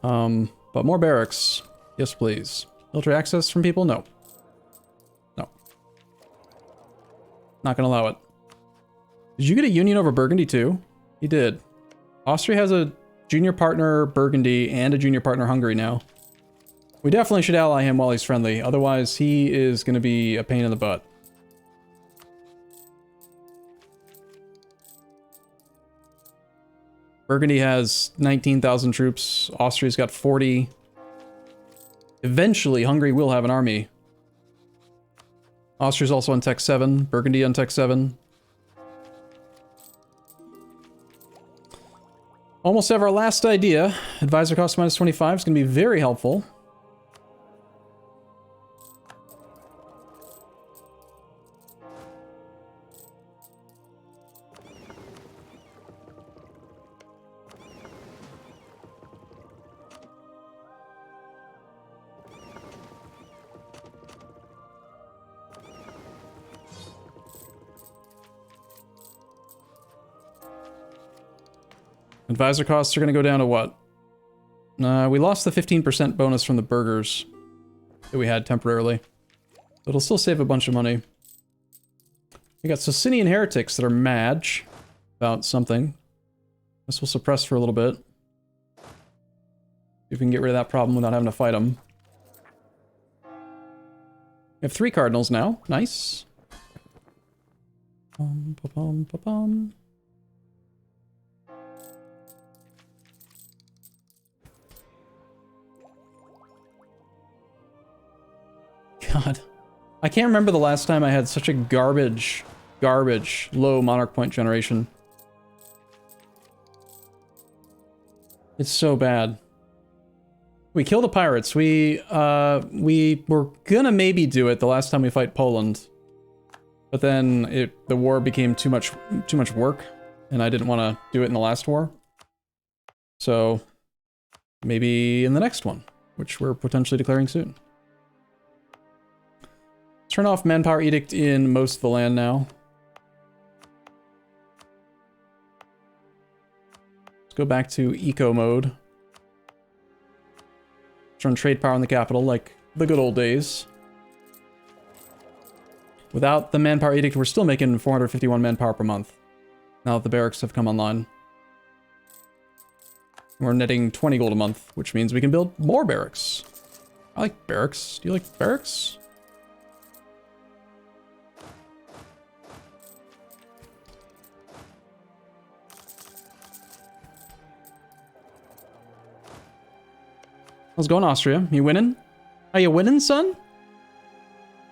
A: But more barracks. Yes, please. Military access from people? No. No. Not gonna allow it. Did you get a union over Burgundy too? He did. Austria has a junior partner Burgundy and a junior partner Hungary now. We definitely should ally him while he's friendly, otherwise he is going to be a pain in the butt. Burgundy has 19,000 troops, Austria's got 40. Eventually Hungary will have an army. Austria's also on Tech 7, Burgundy on Tech 7. Almost have our last idea. Advisor cost minus 25 is going to be very helpful. Advisor costs are going to go down to what? We lost the 15% bonus from the burghers that we had temporarily. But it'll still save a bunch of money. We got Socinian heretics that are mad about something. This will suppress for a little bit. See if we can get rid of that problem without having to fight them. We have 3 cardinals now. Nice. Bum, ba, bum, ba, bum. God. I can't remember the last time I had such a garbage low monarch point generation. It's so bad. We kill the pirates. We were gonna maybe do it the last time we fight Poland. But then the war became too much work, and I didn't want to do it in the last war. So maybe in the next one, which we're potentially declaring soon. Turn off manpower edict in most of the land now. Let's go back to eco mode. Turn trade power in the capital like the good old days. Without the manpower edict, we're still making 451 manpower per month. Now that the barracks have come online. We're netting 20 gold a month, which means we can build more barracks. I like barracks. Do you like barracks? How's it going, Austria? You winning? Are you winning, son?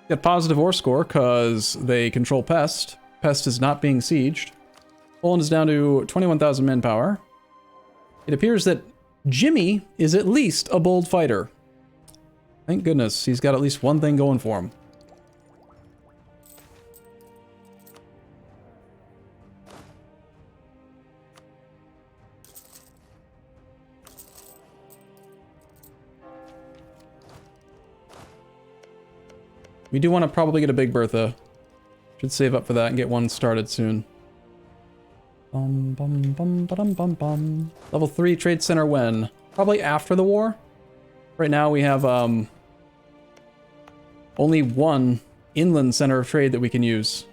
A: Got positive ore score because they control Pest. Pest is not being sieged. Poland is down to 21,000 manpower. It appears that Jimmy is at least a bold fighter. Thank goodness, he's got at least one thing going for him. We do want to probably get a Big Bertha. Should save up for that and get one started soon. Bum, bum, bum, ba-dum, bum, bum. Level 3 trade center when? Probably after the war. Right now we have only one inland center of trade that we can use.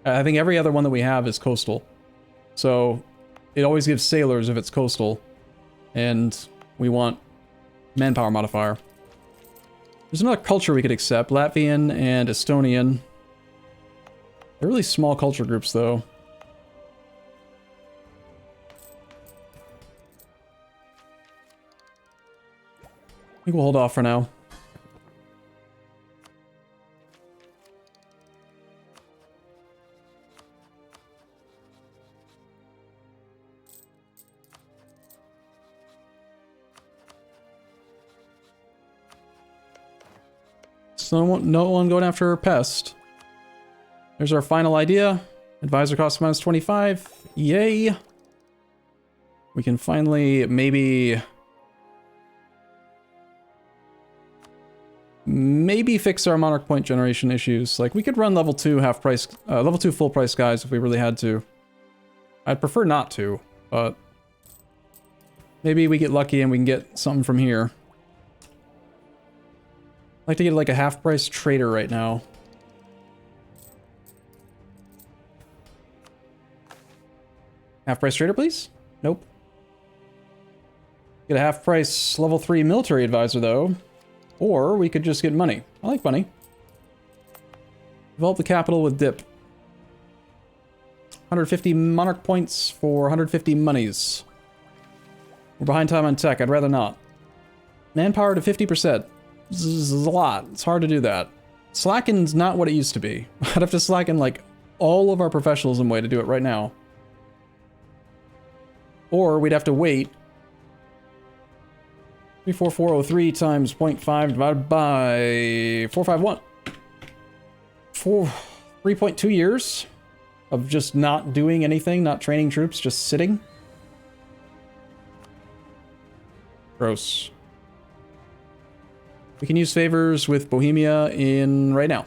A: I think every other one that we have is coastal. So it always gives sailors if it's coastal. And we want manpower modifier. There's another culture we could accept. Latvian and Estonian. They're really small culture groups, though. I think we'll hold off for now. So no one going after Pest. There's our final idea. Advisor cost minus 25. Yay. We can finally maybe fix our monarch point generation issues. Like we could run level 2 half price, level 2 full price guys if we really had to. I'd prefer not to, but maybe we get lucky and we can get something from here. I'd like to get like a half price trader right now. Half price trader, please? Nope. Get a half price level 3 military advisor though. Or we could just get money. I like money. Develop the capital with dip. 150 monarch points for 150 monies. We're behind time on tech. I'd rather not. Manpower to 50%. This is a lot. It's hard to do that. Slacken's not what it used to be. I'd have to slacken like all of our professionalism way to do it right now. Or we'd have to wait. 34403 times 0.5 divided by 451. 3.2 years of just not doing anything, not training troops, just sitting. Gross. We can use favors with Bohemia in right now.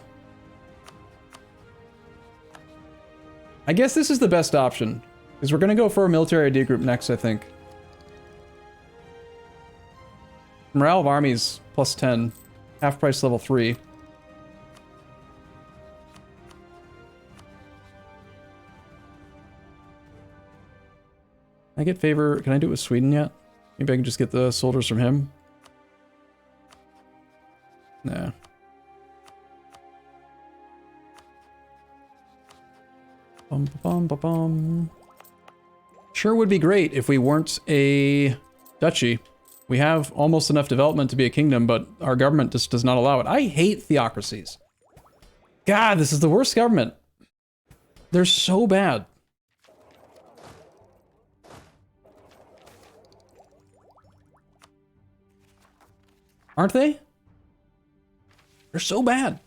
A: I guess this is the best option, because we're going to go for a military idea group next, I think. Morale of armies plus 10. Half price level 3. I I get favor? Can I do it with Sweden yet? Maybe I can just get the soldiers from him? Nah. Bum, bum, bum, bum. Sure would be great if we weren't a duchy. We have almost enough development to be a kingdom, but our government just does not allow it. I hate theocracies. God, this is the worst government. They're so bad. Aren't they? They're so bad.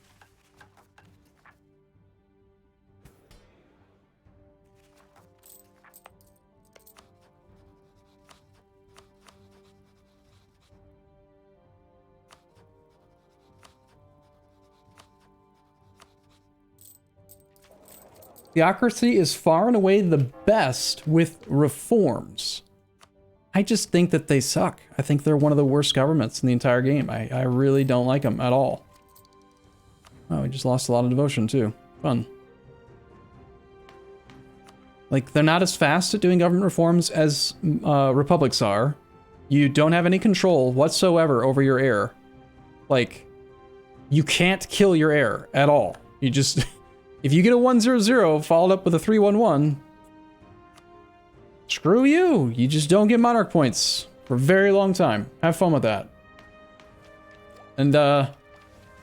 A: Theocracy is far and away the best with reforms. I just think that they suck. I think they're one of the worst governments in the entire game. I really don't like them at all. Oh, we just lost a lot of devotion too. Fun. Like, they're not as fast at doing government reforms as republics are. You don't have any control whatsoever over your heir. Like, you can't kill your heir at all. You just... If you get a 100 followed up with a 311, screw you. You just don't get monarch points for a very long time. Have fun with that. And at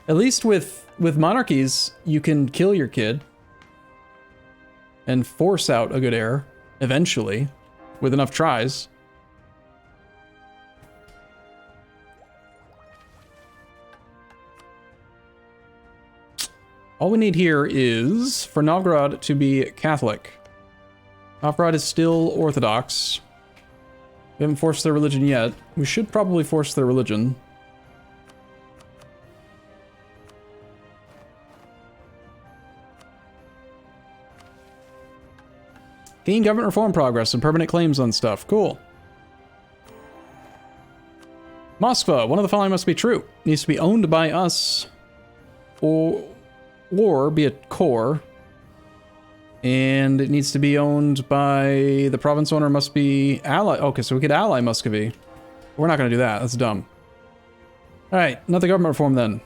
A: least with monarchies, you can kill your kid and force out a good heir eventually with enough tries. All we need here is for Novgorod to be Catholic. Novgorod is still Orthodox. We haven't forced their religion yet. We should probably force their religion. Gain government reform progress and permanent claims on stuff. Cool. Moskva, one of the following must be true. It needs to be owned by us or be a core, and it needs to be owned by the province owner must be ally. Okay, so we could ally Muscovy. We're not going to do that. That's dumb. All right, another government reform then.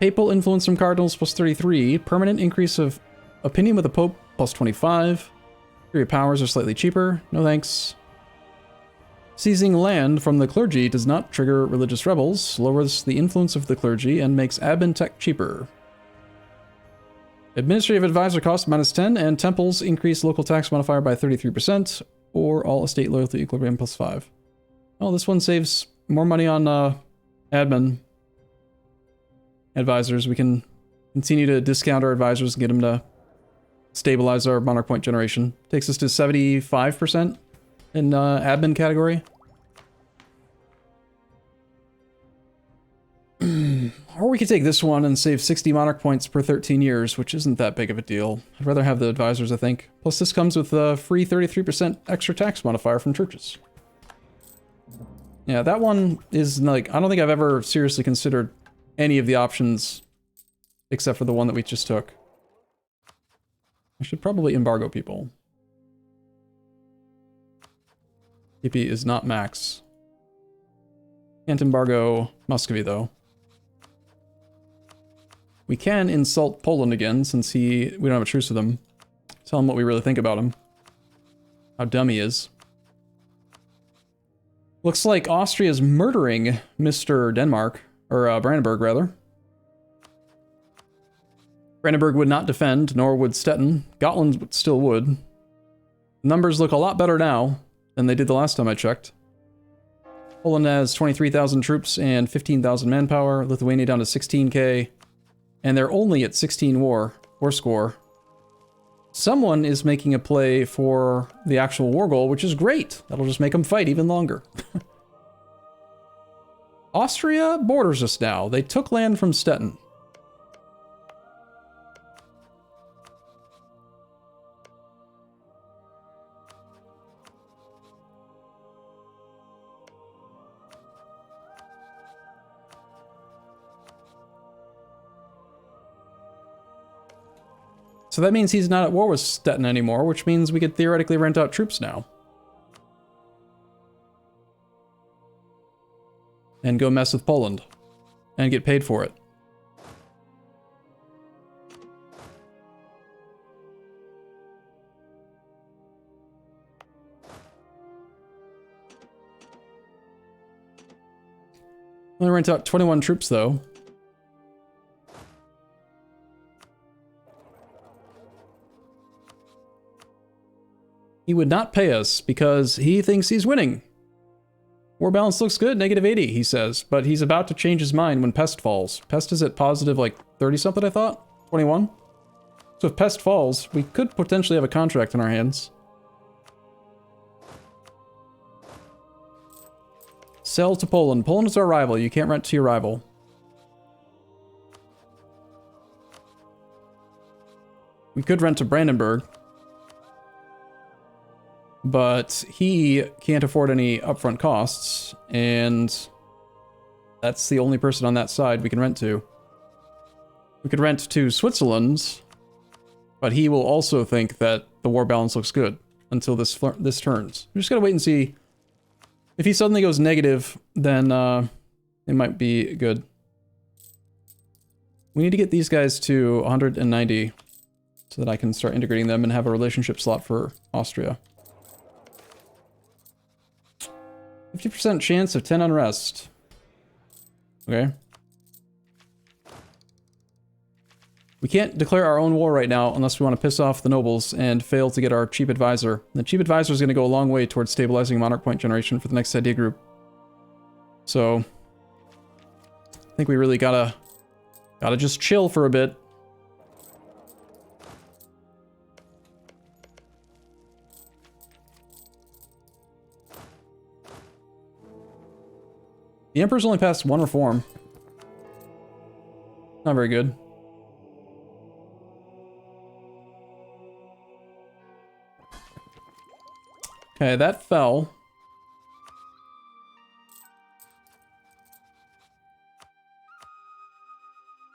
A: Papal influence from cardinals plus 33. Permanent increase of opinion with the Pope plus 25. Your powers are slightly cheaper. No thanks. Seizing land from the clergy does not trigger religious rebels, lowers the influence of the clergy, and makes admin tech cheaper. Administrative advisor cost minus 10, and temples increase local tax modifier by 33%, or all estate loyalty equilibrium plus 5. Oh, this one saves more money on admin advisors. We can continue to discount our advisors and get them to stabilize our monarch point generation. Takes us to 75% in admin category. Or we could take this one and save 60 monarch points per 13 years, which isn't that big of a deal. I'd rather have the advisors, I think. Plus this comes with a free 33% extra tax modifier from churches. Yeah, that one is like, I don't think I've ever seriously considered any of the options except for the one that we just took. I should probably embargo people. PP is not max. Can't embargo Muscovy though. We can insult Poland again, since we don't have a truce with him. Tell him what we really think about him. How dumb he is. Looks like Austria's murdering Mr. Denmark, or Brandenburg, rather. Brandenburg would not defend, nor would Stettin. Gotland still would. Numbers look a lot better now than they did the last time I checked. Poland has 23,000 troops and 15,000 manpower. Lithuania down to 16k. And they're only at 16 war score. Someone is making a play for the actual war goal, which is great. That'll just make them fight even longer. Austria borders us now. They took land from Stettin. So that means he's not at war with Stettin anymore, which means we could theoretically rent out troops now. and go mess with Poland and get paid for it. Only rent out 21 troops though. He would not pay us because he thinks he's winning. War balance looks good, -80, he says, but he's about to change his mind when Pest falls. Pest is at positive like 30 something, I thought? 21? So if Pest falls, we could potentially have a contract in our hands. Sell to Poland. Poland is our rival. You can't rent to your rival. We could rent to Brandenburg. But he can't afford any upfront costs, and that's the only person on that side we can rent to. We could rent to Switzerland, but he will also think that the war balance looks good until this turns. We just gotta wait and see. If he suddenly goes negative, then it might be good. We need to get these guys to 190 so that I can start integrating them and have a relationship slot for Austria. 50% chance of 10 unrest. Okay. We can't declare our own war right now unless we want to piss off the nobles and fail to get our cheap advisor. The cheap advisor is going to go a long way towards stabilizing monarch point generation for the next idea group. So, I think we really gotta just chill for a bit. The Emperor's only passed one reform. Not very good. Okay, that fell.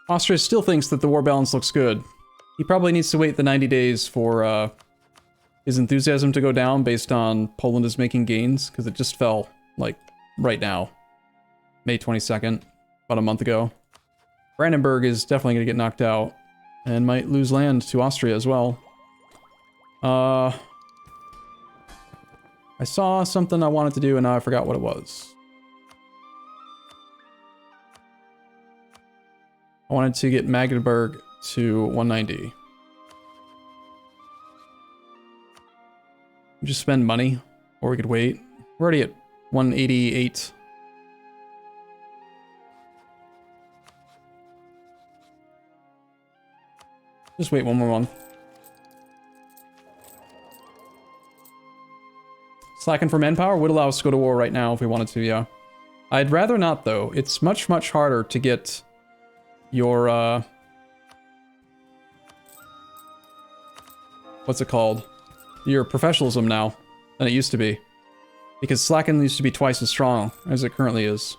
A: Austria still thinks that the war balance looks good. He probably needs to wait the 90 days for his enthusiasm to go down based on Poland is making gains, because it just fell, like, right now. May 22nd, about a month ago. Brandenburg is definitely going to get knocked out, and might lose land to Austria as well. I saw something I wanted to do, and now I forgot what it was. I wanted to get Magdeburg to 190. Just spend money, or we could wait. We're already at 188. Just wait one more month. Slacking for manpower would allow us to go to war right now if we wanted to, yeah. I'd rather not, though. It's much, much harder to get your, what's it called? Your professionalism now than it used to be. Because Slacken used to be twice as strong as it currently is.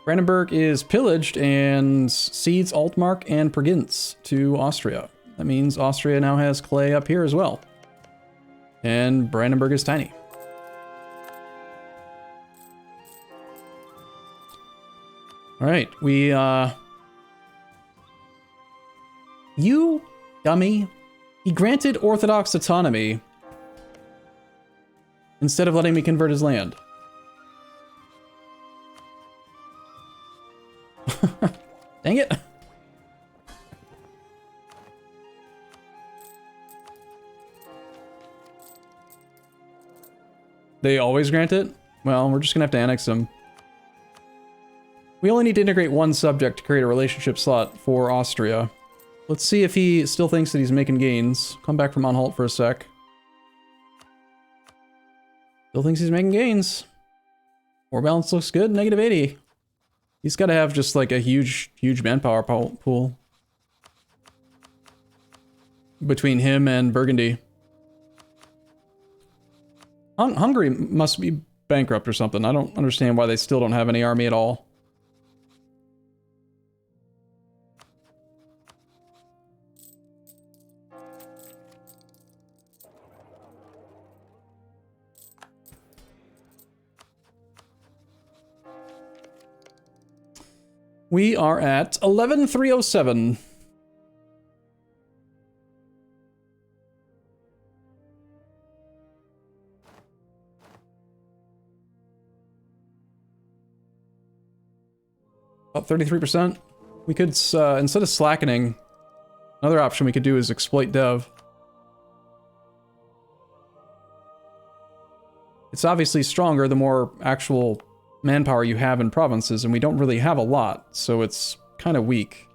A: Brandenburg is pillaged and cedes Altmark and Provinz to Austria. That means Austria now has clay up here as well. And Brandenburg is tiny. Alright, we, you dummy. He granted Orthodox autonomy instead of letting me convert his land. Dang it. They always grant it? Well, we're just gonna have to annex them. We only need to integrate one subject to create a relationship slot for Austria. Let's see if he still thinks that he's making gains. Come back from on halt for a sec. Still thinks he's making gains. War balance looks good, -80. He's got to have just like a huge manpower pool between him and Burgundy. Hungary must be bankrupt or something. I don't understand why they still don't have any army at all. We are at 11,307. About 33%. We could, instead of slackening, another option we could do is exploit dev. It's obviously stronger the more actual manpower you have in provinces, and we don't really have a lot, so it's kind of weak.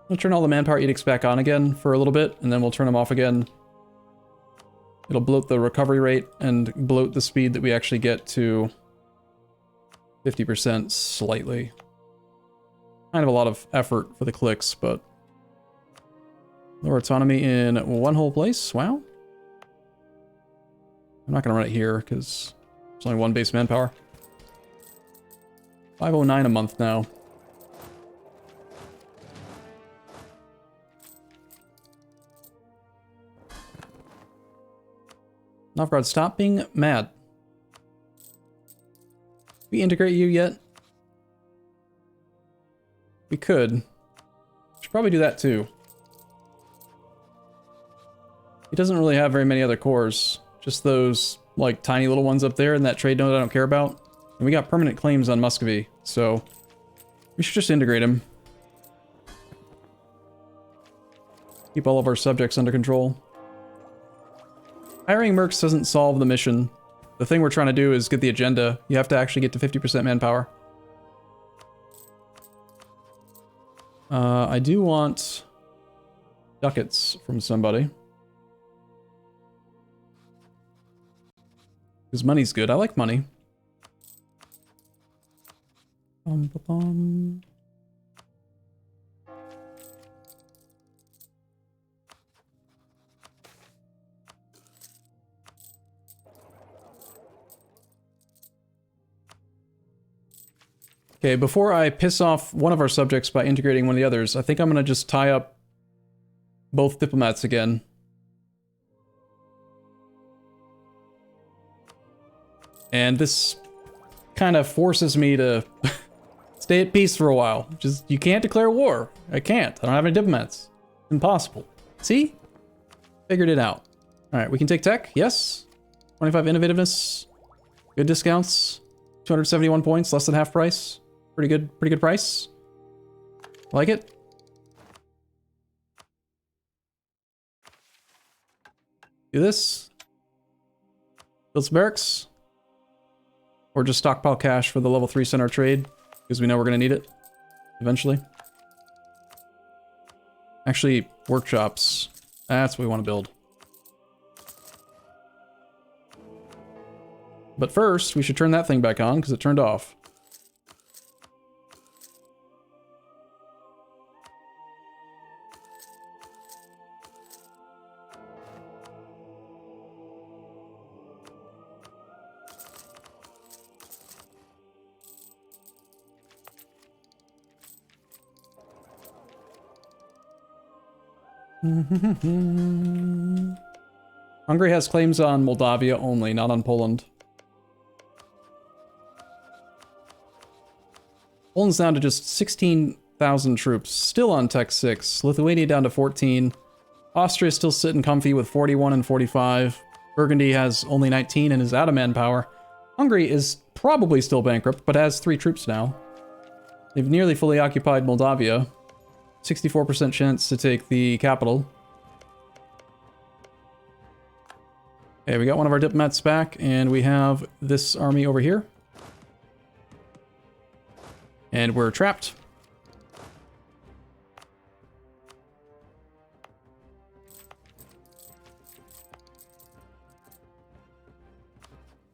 A: We'll turn all the manpower edicts back on again for a little bit, and then we'll turn them off again. It'll bloat the recovery rate and bloat the speed that we actually get to 50% slightly. Kind of a lot of effort for the clicks, but lower autonomy in one whole place. Wow. I'm not going to run it here because there's only one base manpower. 509 a month now. Novgorod, stop being mad. We integrate you yet? We could. Should probably do that too. He doesn't really have very many other cores. Just those, like, tiny little ones up there in that trade node I don't care about. And we got permanent claims on Muscovy, so we should just integrate him. Keep all of our subjects under control. Hiring mercs doesn't solve the mission. The thing we're trying to do is get the agenda. You have to actually get to 50% manpower. I do want ducats from somebody. Because money's good. I like money. Okay, before I piss off one of our subjects by integrating one of the others, I think I'm gonna just tie up both diplomats again. And this kind of forces me to stay at peace for a while. Just, you can't declare war. I can't. I don't have any diplomats. Impossible. See? Figured it out. Alright, we can take tech. Yes. 25 innovativeness. Good discounts. 271 points, less than half price. Pretty good price. Like it. Do this. Build some barracks. Or just stockpile cash for the level 3 center trade, because we know we're gonna need it eventually. Actually, workshops. That's what we want to build. But first, we should turn that thing back on, because it turned off. Hungary has claims on Moldavia only, not on Poland. Poland's down to just 16,000 troops, still on Tech 6. Lithuania down to 14. Austria's still sitting comfy with 41 and 45. Burgundy has only 19 and is out of manpower. Hungary is probably still bankrupt, but has 3 troops now. They've nearly fully occupied Moldavia. 64% chance to take the capital. Okay, we got one of our diplomats back, and we have this army over here. And we're trapped.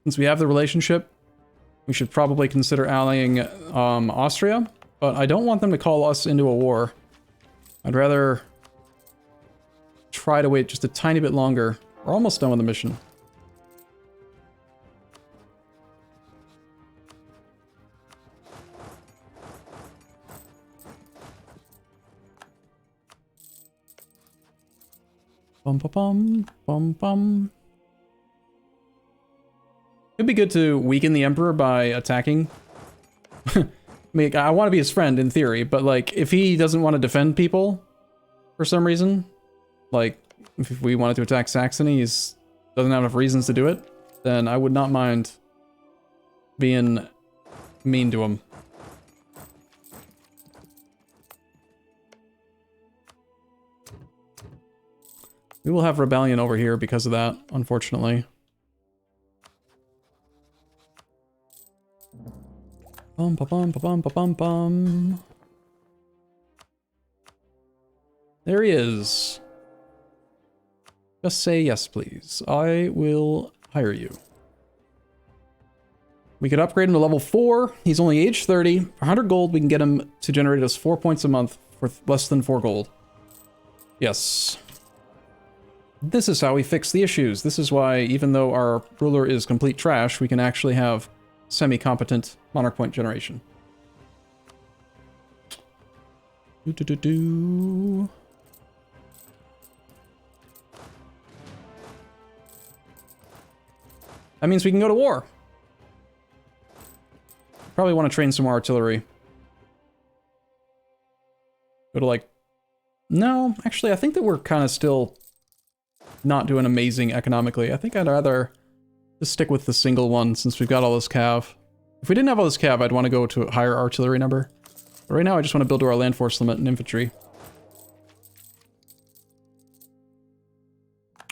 A: Since we have the relationship, we should probably consider allying Austria, but I don't want them to call us into a war. I'd rather try to wait just a tiny bit longer. We're almost done with the mission. Bum bum bum bum bum. It'd be good to weaken the Emperor by attacking. I mean, I want to be his friend in theory, but like, if he doesn't want to defend people for some reason, like, if we wanted to attack Saxony, he doesn't have enough reasons to do it, then I would not mind being mean to him. We will have rebellion over here because of that, unfortunately. Bum ba bum ba bum ba bum bum. There he is. Just say yes, please. I will hire you. We could upgrade him to level 4. He's only age 30. For 100 gold, we can get him to generate us 4 points a month for less than 4 gold. Yes. This is how we fix the issues. This is why, even though our ruler is complete trash, we can actually have semi-competent monarch point generation. Do-do-do-do. That means we can go to war. Probably want to train some more artillery. Go to like... No, actually, I think that we're kind of still not doing amazing economically. I think I'd rather just stick with the single one since we've got all this cav. If we didn't have all this cav, I'd want to go to a higher artillery number. But right now, I just want to build to our land force limit and infantry.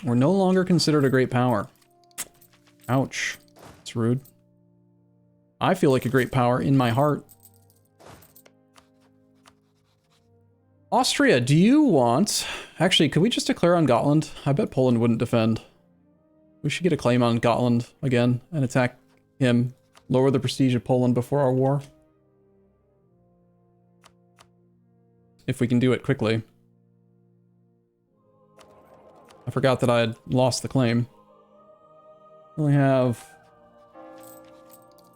A: We're no longer considered a great power. Ouch. That's rude. I feel like a great power in my heart. Austria, do you want... Actually, could we just declare on Gotland? I bet Poland wouldn't defend. We should get a claim on Gotland again and attack him. Lower the prestige of Poland before our war. If we can do it quickly. I forgot that I had lost the claim. We only have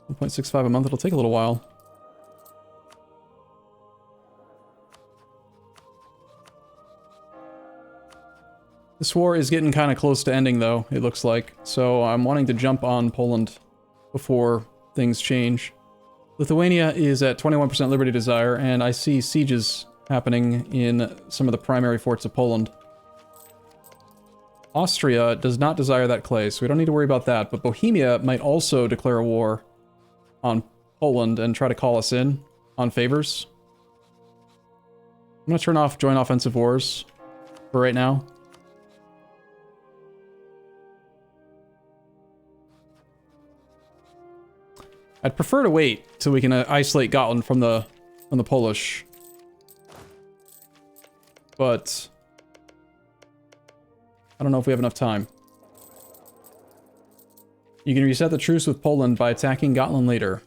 A: 1.65 a month. It'll take a little while. This war is getting kind of close to ending, though, it looks like. So I'm wanting to jump on Poland before things change. Lithuania is at 21% liberty desire, and I see sieges happening in some of the primary forts of Poland. Austria does not desire that clay, so we don't need to worry about that, but Bohemia might also declare a war on Poland and try to call us in on favors. I'm gonna turn off joint offensive wars for right now. I'd prefer to wait till we can isolate Gotland from the Polish. But I don't know if we have enough time. You can reset the truce with Poland by attacking Gotland later.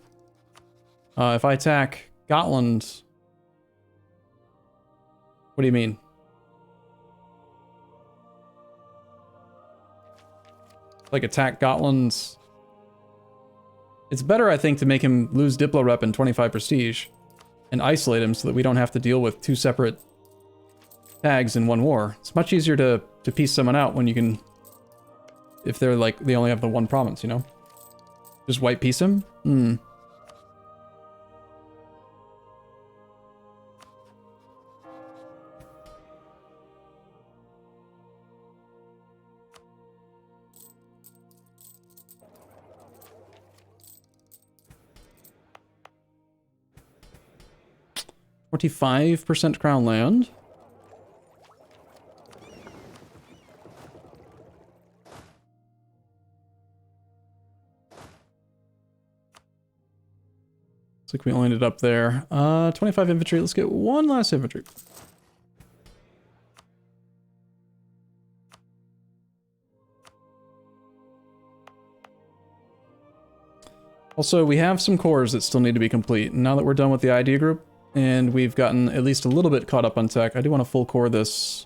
A: If I attack Gotland... What do you mean? Like attack Gotland's... It's better, I think, to make him lose Diplo Rep and 25 Prestige and isolate him so that we don't have to deal with 2 separate tags in one war. It's much easier to piece someone out when you can... If they're like, they only have the one province, you know? Just white piece him? Hmm. %, crown land. Looks like we only ended up there. 25 infantry. Let's get one last infantry. Also, we have some cores that still need to be complete. Now that we're done with the idea group, and we've gotten at least a little bit caught up on tech, I do want to full core this.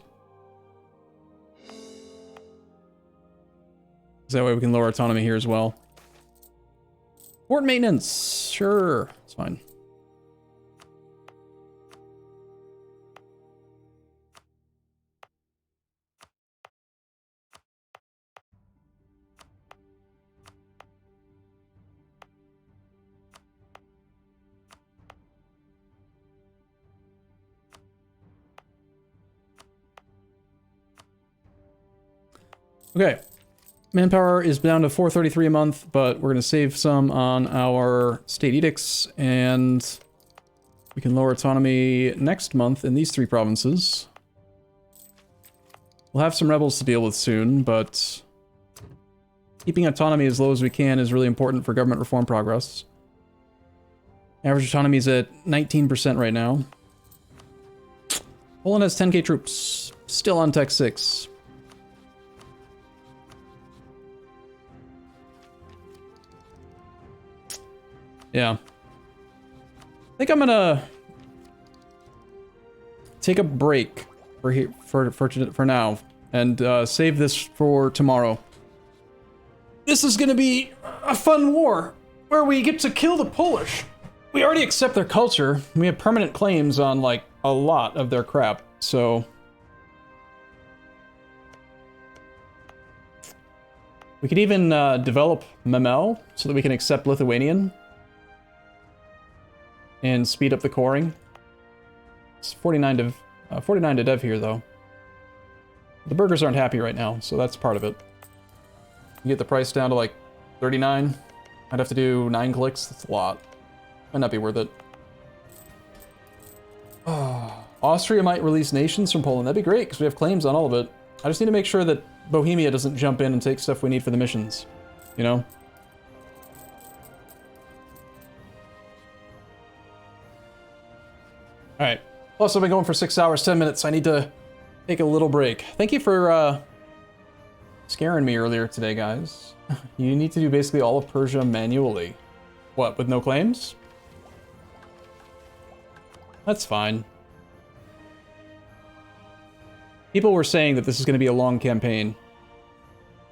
A: That way we can lower autonomy here as well. Port maintenance, sure, it's fine. Okay. Manpower is down to 433 a month, but we're going to save some on our state edicts, and we can lower autonomy next month in these 3 provinces. We'll have some rebels to deal with soon, but keeping autonomy as low as we can is really important for government reform progress. Average autonomy is at 19% right now. Poland has 10k troops, still on Tech 6. Yeah. I think I'm gonna take a break for now and save this for tomorrow. This is gonna be a fun war where we get to kill the Polish. We already accept their culture. We have permanent claims on like a lot of their crap, so we could even develop Memel so that we can accept Lithuanian and speed up the coring. It's 49 to dev here, though. The burgers aren't happy right now, so that's part of it. You get the price down to like 39. I'd have to do 9 clicks. That's a lot. Might not be worth it. Oh, Austria might release nations from Poland. That'd be great, because we have claims on all of it. I just need to make sure that Bohemia doesn't jump in and take stuff we need for the missions. You know? Alright. Plus, I've been going for 6 hours, 10 minutes. I need to take a little break. Thank you for scaring me earlier today, guys. You need to do basically all of Persia manually. What, with no claims? That's fine. People were saying that this is going to be a long campaign.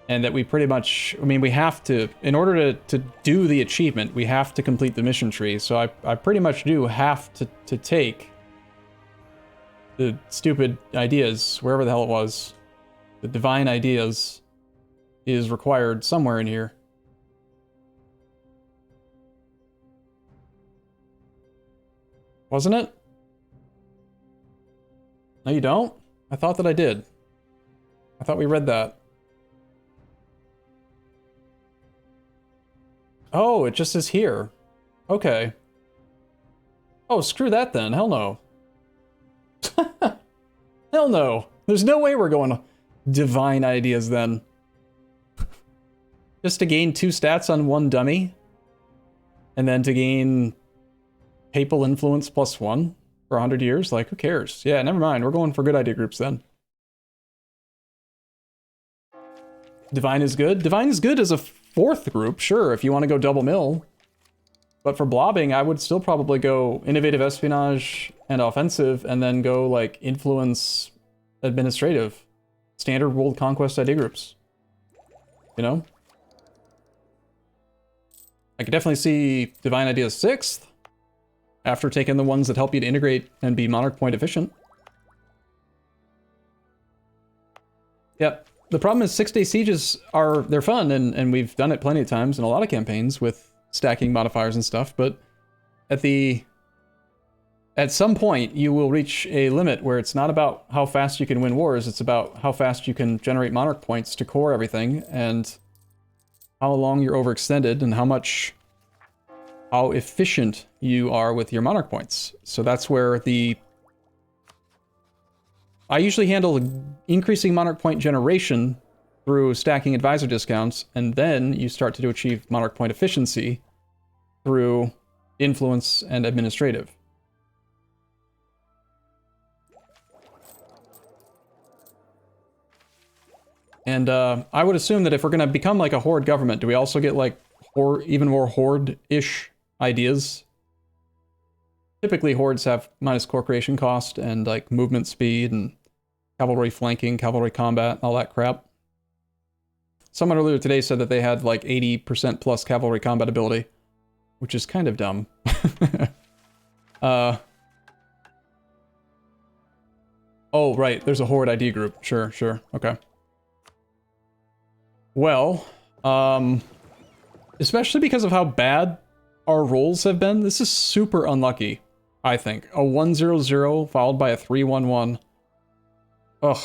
A: And that we pretty much... I mean, we have to... In order to do the achievement, we have to complete the mission tree. So I pretty much do have to take the stupid ideas, wherever the hell it was. The divine ideas is required somewhere in here. Wasn't it? No, you don't? I thought that I did. I thought we read that. Oh, it just is here. Okay. Oh, screw that then. Hell no. Hell no. There's no way we're going divine ideas then. Just to gain 2 stats on 1 dummy. And then to gain papal influence +1 for 100 years? Like, who cares? Yeah, never mind. We're going for good idea groups then. Divine is good? Divine is good as a 4th group, sure, if you want to go double mill. But for blobbing, I would still probably go innovative espionage and offensive, and then go, like, influence administrative. Standard world conquest idea groups. You know? I could definitely see Divine Ideas 6th, after taking the ones that help you to integrate and be monarch point efficient. Yep. The problem is 6-day sieges they're fun, and we've done it plenty of times in a lot of campaigns with stacking modifiers and stuff, but at some point you will reach a limit where it's not about how fast you can win wars, it's about how fast you can generate monarch points to core everything, and how long you're overextended, and how efficient you are with your monarch points. So that's where I usually handle increasing monarch point generation through stacking advisor discounts, and then you start to achieve monarch point efficiency through influence and administrative. And I would assume that if we're going to become like a horde government, do we also get like even more horde-ish ideas? Typically hordes have minus core creation cost and like movement speed and cavalry flanking, cavalry combat, all that crap. Someone earlier today said that they had like 80% plus cavalry combat ability, which is kind of dumb. Oh, right, there's a horde ID group. Sure, okay. Well, especially because of how bad our rolls have been, this is super unlucky, I think. A 1-0-0 followed by a 3-1-1. Ugh.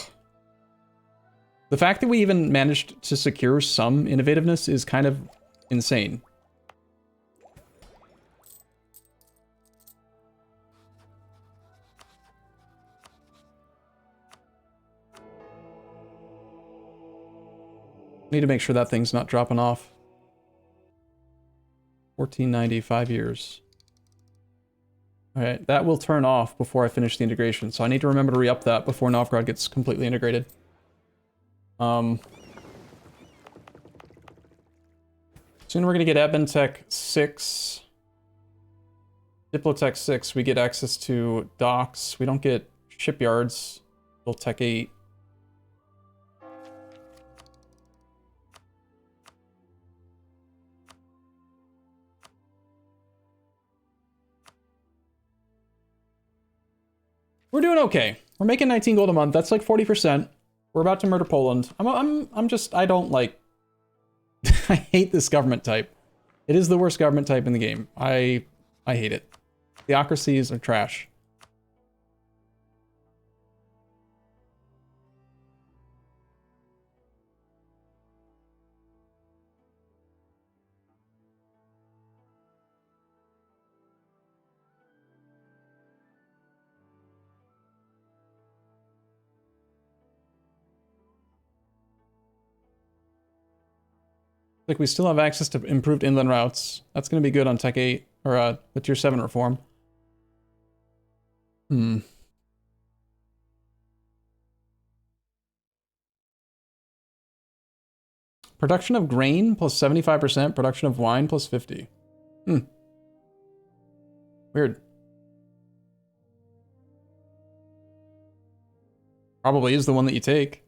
A: The fact that we even managed to secure some innovativeness is kind of insane. Need to make sure that thing's not dropping off. 1490, 5 years. Okay, that will turn off before I finish the integration, so I need to remember to re-up that before Novgorod gets completely integrated. Soon we're gonna get Admin Tech 6. Diplotech 6, we get access to docks. We don't get shipyards. Till Tech 8. We're doing okay. We're making 19 gold a month. That's like 40%. We're about to murder Poland. I don't like... I hate this government type. It is the worst government type in the game. I hate it. Theocracies are trash. Like, we still have access to improved inland routes. That's going to be good on Tech 8, or the Tier 7 reform. Production of grain plus 75%, production of wine plus 50. Weird. Probably is the one that you take.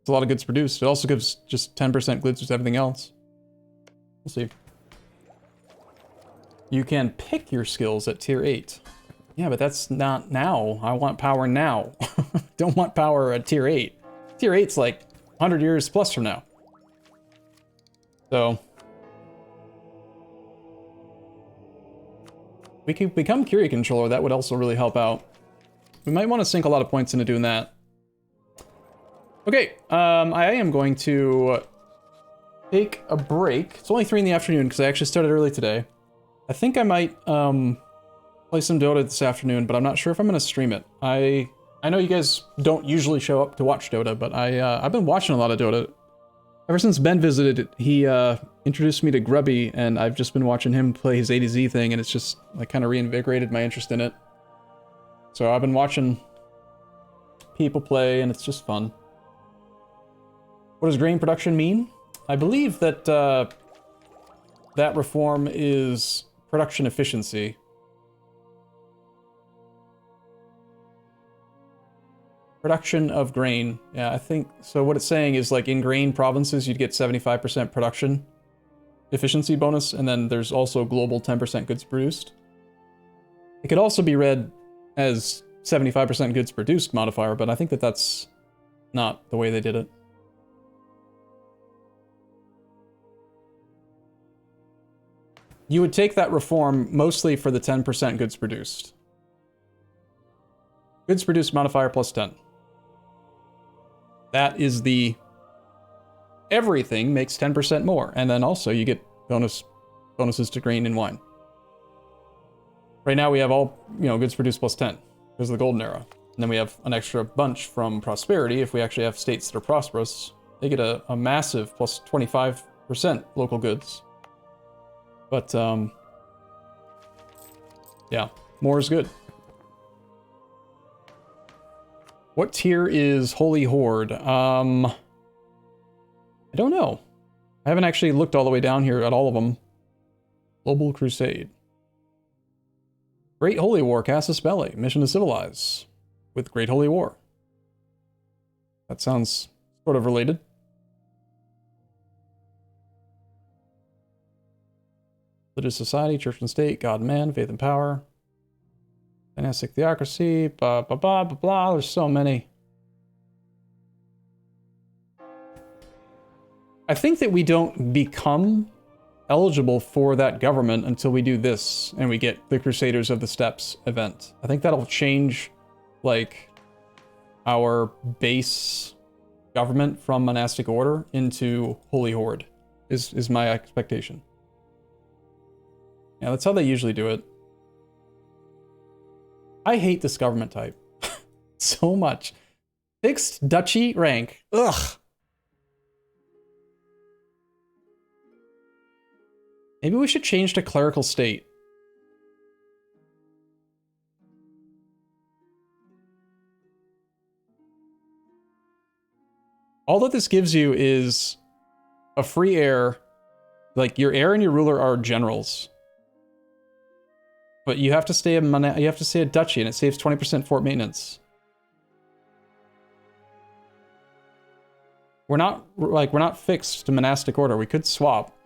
A: It's a lot of goods produced. It also gives just 10% goods to everything else. We'll see. You can pick your skills at Tier 8. Yeah, but that's not now. I want power now. Don't want power at Tier 8. Tier 8's like 100 years plus from now. So... we could become Curia Controller. That would also really help out. We might want to sink a lot of points into doing that. Okay, I am going to take a break. It's only 3 in the afternoon because I actually started early today. I think I might play some Dota this afternoon, but I'm not sure if I'm going to stream it. I know you guys don't usually show up to watch Dota, but I've been watching a lot of Dota. Ever since Ben visited, he introduced me to Grubby, and I've just been watching him play his A to Z thing, and it's just like kind of reinvigorated my interest in it. So I've been watching people play, and it's just fun. What does grain production mean? I believe that that reform is production efficiency. Production of grain. Yeah, I think so. What it's saying is, like, in grain provinces, you'd get 75% production efficiency bonus, and then there's also global 10% goods produced. It could also be read as 75% goods produced modifier, but I think that that's not the way they did it. You would take that reform mostly for the 10% goods produced. Goods produced modifier plus 10. That is the... everything makes 10% more, and then also you get bonuses to grain and wine. Right now we have all, goods produced plus 10. There's the golden era. And then we have an extra bunch from prosperity. If we actually have states that are prosperous, they get a massive plus 25% local goods. But, yeah, more is good. What tier is Holy Horde? I don't know. I haven't actually looked all the way down here at all of them. Global Crusade. Great Holy War, Casus Belli. Mission to civilize. With Great Holy War. That sounds sort of related. Religious society, church and state, God and man, faith and power. Dynastic theocracy, blah, blah, blah, blah, blah. There's so many. I think that we don't become eligible for that government until we do this and we get the Crusaders of the Steppes event. I think that'll change, like, our base government from monastic order into holy horde, is my expectation. Yeah, that's how they usually do it. I hate this government type so much. Fixed duchy rank. Ugh. Maybe we should change to clerical state. All that this gives you is a free heir. Like, your heir and your ruler are generals. But you have to stay a duchy, and it saves 20% fort maintenance. We're not fixed to monastic order. We could swap.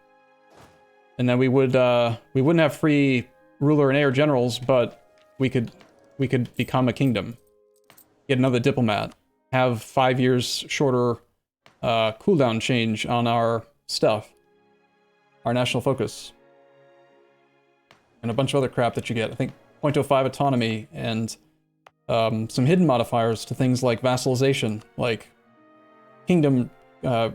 A: And then we wouldn't have free ruler and heir generals, but we could become a kingdom. Get another diplomat. Have 5 years shorter cooldown change on our stuff. Our national focus. And a bunch of other crap that you get. I think 0.05 autonomy and some hidden modifiers to things like vassalization, like kingdom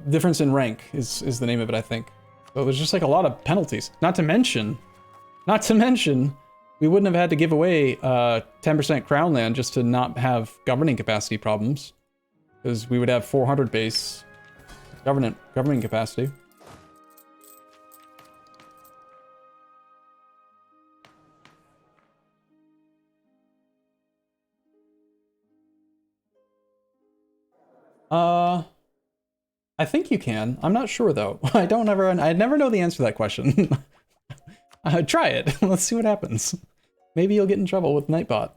A: difference in rank is the name of it, I think. So there's just like a lot of penalties. Not to mention, we wouldn't have had to give away 10% crown land just to not have governing capacity problems, because we would have 400 base governing capacity. I think you can. I'm not sure though. I never know the answer to that question. Try it. Let's see what happens. Maybe you'll get in trouble with Nightbot.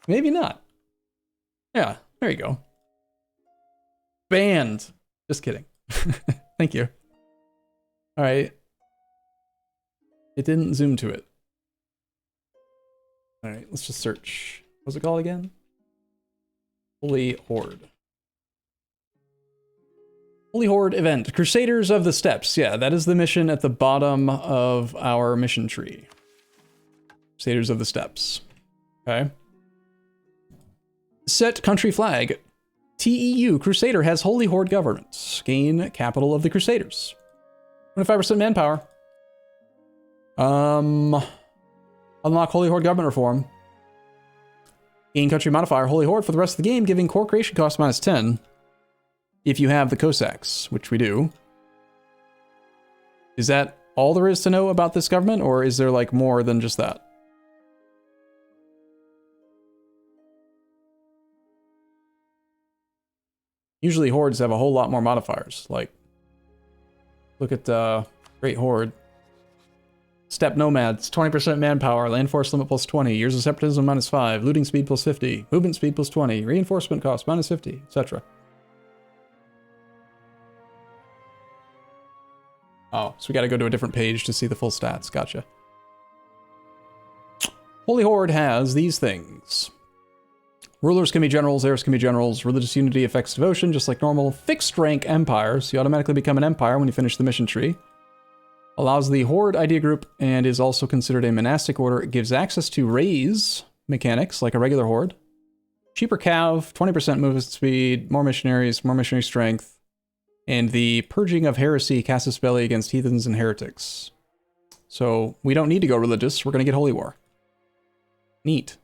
A: Maybe not. Yeah, there you go. Banned. Just kidding. Thank you. All right. It didn't zoom to it. All right, let's just search. What's it called again? Holy Horde. Holy Horde event. Crusaders of the Steppes. Yeah, that is the mission at the bottom of our mission tree. Crusaders of the Steppes. Okay. Set country flag. TEU Crusader has Holy Horde government. Gain capital of the Crusaders. 25% manpower. Unlock Holy Horde government reform. Gain country modifier Holy Horde for the rest of the game, giving core creation cost -10. If you have the Cossacks, which we do. Is that all there is to know about this government, or is there like more than just that? Usually hordes have a whole lot more modifiers. Like, look at Great Horde. Steppe Nomads, 20% manpower, land force limit +20, years of separatism -5, looting speed +50, movement speed +20, reinforcement cost -50, etc. Oh, so we gotta go to a different page to see the full stats. Gotcha. Holy Horde has these things. Rulers can be generals, heirs can be generals, religious unity affects devotion, just like normal. Fixed rank empires, you automatically become an empire when you finish the mission tree. Allows the Horde idea group and is also considered a monastic order. It gives access to raise mechanics, like a regular Horde. Cheaper cav, 20% movement speed, more missionary strength. And the Purging of Heresy casus belli against heathens and heretics. So we don't need to go religious. We're going to get Holy War. Neat.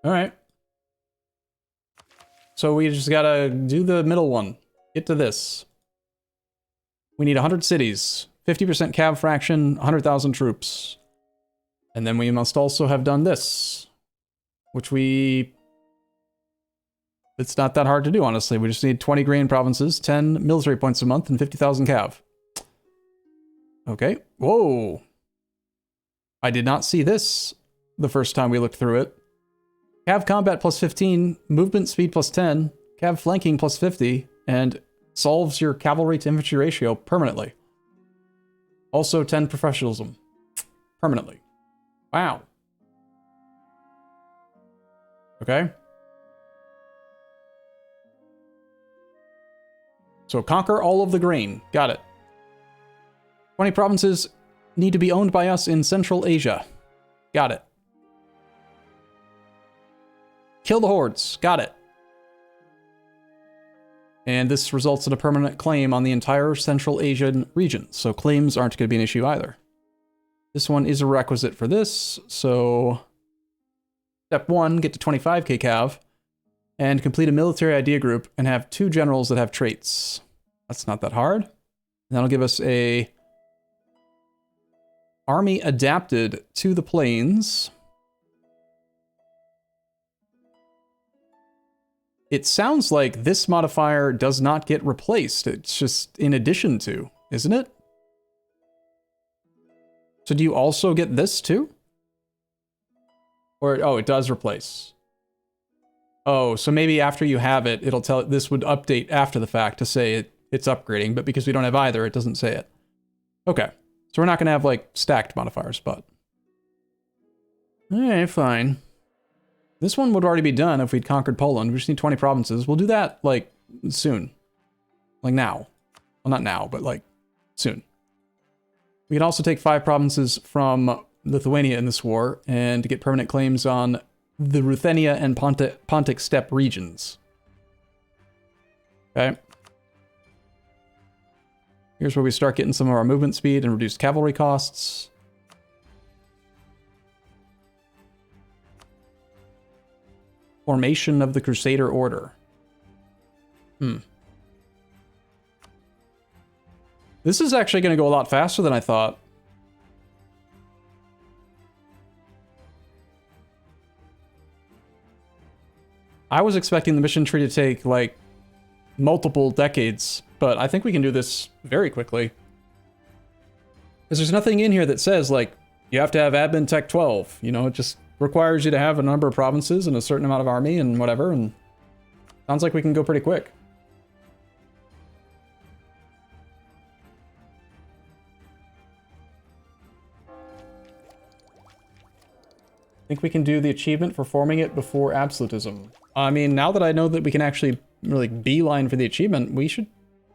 A: All right. So we just got to do the middle one. Get to this. We need 100 cities. 50% cav fraction, 100,000 troops. And then we must also have done this. Which it's not that hard to do, honestly. We just need 20 grain provinces, 10 military points a month, and 50,000 cav. Okay. Whoa. I did not see this the first time we looked through it. Cav combat +15, movement speed +10, cav flanking +50, and solves your cavalry to infantry ratio permanently. Also 10 professionalism. Permanently. Wow. Okay. So conquer all of the grain. Got it. 20 provinces need to be owned by us in Central Asia. Got it. Kill the hordes. Got it. And this results in a permanent claim on the entire Central Asian region, so claims aren't going to be an issue either. This one is a requisite for this, so step 1, get to 25k cav, and complete a military idea group and have 2 generals that have traits. That's not that hard. And that'll give us a army adapted to the plains. It sounds like this modifier does not get replaced. It's just in addition to, isn't it? So do you also get this too? Or, oh, it does replace. Oh, so maybe after you have it, it'll tell it, this would update after the fact to say it's upgrading, but because we don't have either, it doesn't say it. Okay, so we're not gonna have like stacked modifiers, but. Alright, fine. This one would already be done if we'd conquered Poland. We just need 20 provinces. We'll do that, like, soon. Like, now. Well, not now, but, like, soon. We can also take 5 provinces from Lithuania in this war and get permanent claims on the Ruthenia and Pontic steppe regions. Okay. Here's where we start getting some of our movement speed and reduced cavalry costs. Formation of the Crusader Order. This is actually going to go a lot faster than I thought. I was expecting the mission tree to take, like, multiple decades, but I think we can do this very quickly. Because there's nothing in here that says, like, you have to have admin tech 12. You know, it just requires you to have a number of provinces and a certain amount of army and whatever, and sounds like we can go pretty quick. I think we can do the achievement for forming it before absolutism. I mean, now that I know that we can actually really beeline for the achievement, we should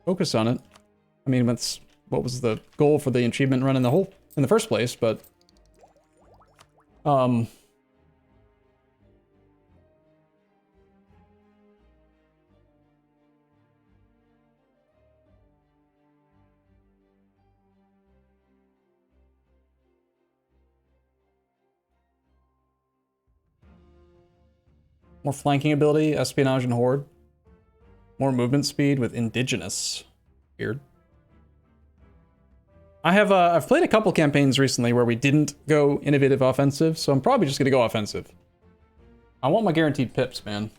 A: focus on it. I mean, that's what was the goal for the achievement run in the first place, but more flanking ability, espionage and horde. More movement speed with indigenous. Weird. I've played a couple campaigns recently where we didn't go innovative offensive, so I'm probably just gonna go offensive. I want my guaranteed pips, man.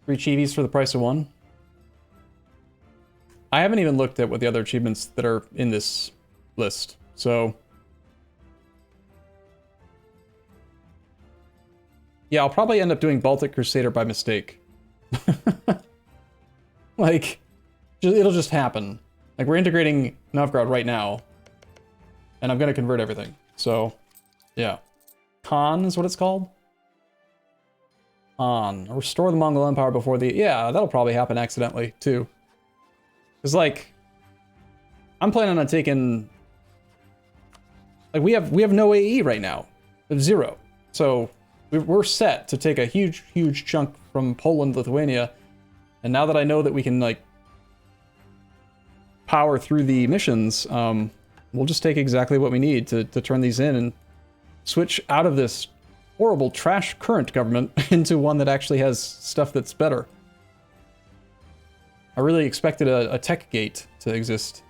A: Three Achievies for the price of one. I haven't even looked at what the other achievements that are in this list, so yeah, I'll probably end up doing Baltic Crusader by mistake. Like, it'll just happen. Like, we're integrating Novgorod right now, and I'm gonna convert everything. So, yeah. Khan is what it's called? Khan. Restore the Mongol Empire before the... Yeah, that'll probably happen accidentally, too. Because, like, I'm planning on taking... Like, we have no AE right now. We have 0. So, we're set to take a huge chunk from Poland, Lithuania, and now that I know that we can, like, power through the missions, we'll just take exactly what we need to turn these in and switch out of this horrible trash current government into one that actually has stuff that's better. I really expected a tech gate to exist.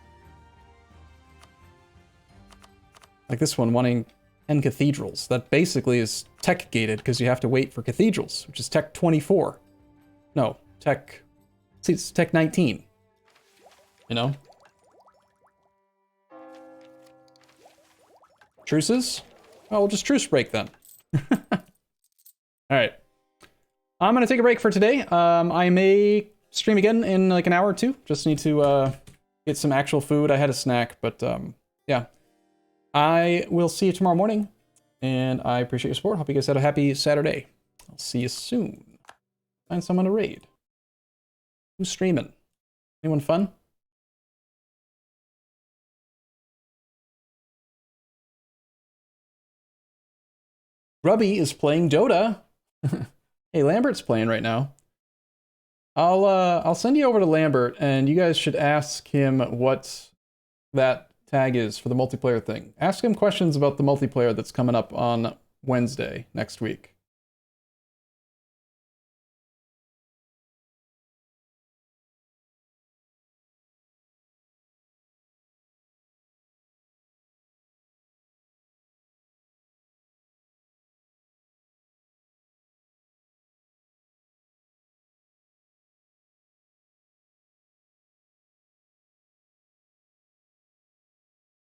A: Like this one, wanting 10 cathedrals. That basically is tech gated because you have to wait for cathedrals, which is tech 24. No, tech... See, it's tech 19. You know? Truces? Oh, we'll just truce break then. Alright. I'm gonna take a break for today. I may stream again in like an hour or two. Just need to get some actual food. I had a snack, but yeah. I will see you tomorrow morning, and I appreciate your support. Hope you guys had a happy Saturday. I'll see you soon. Find someone to raid. Who's streaming? Anyone fun? Grubby is playing Dota. Hey, Lambert's playing right now. I'll send you over to Lambert, and you guys should ask him what that tag is for the multiplayer thing. Ask him questions about the multiplayer that's coming up on Wednesday next week.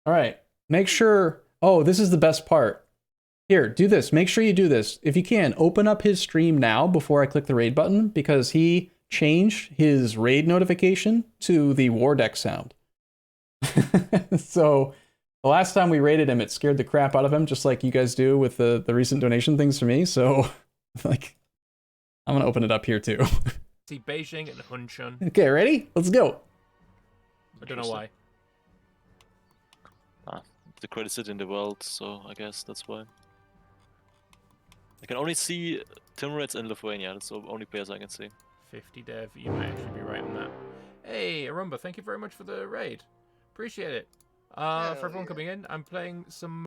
A: All right. Make sure. Oh, this is the best part. Here, do this. Make sure you do this. If you can, open up his stream now before I click the raid button, because he changed his raid notification to the war deck sound. So the last time we raided him, it scared the crap out of him, just like you guys do with the recent donation things for me. So, like, I'm gonna open it up here too.
C: See Beijing and Hunchun.
A: Okay, ready? Let's go.
C: I don't know why.
D: The greatest city in the world, so I guess that's why. I can only see Timurids in Lithuania. That's the only players I can see.
C: 50 dev, you might actually be right on that. Hey, Arumba, thank you very much for the raid. Appreciate it. For everyone coming in, I'm playing some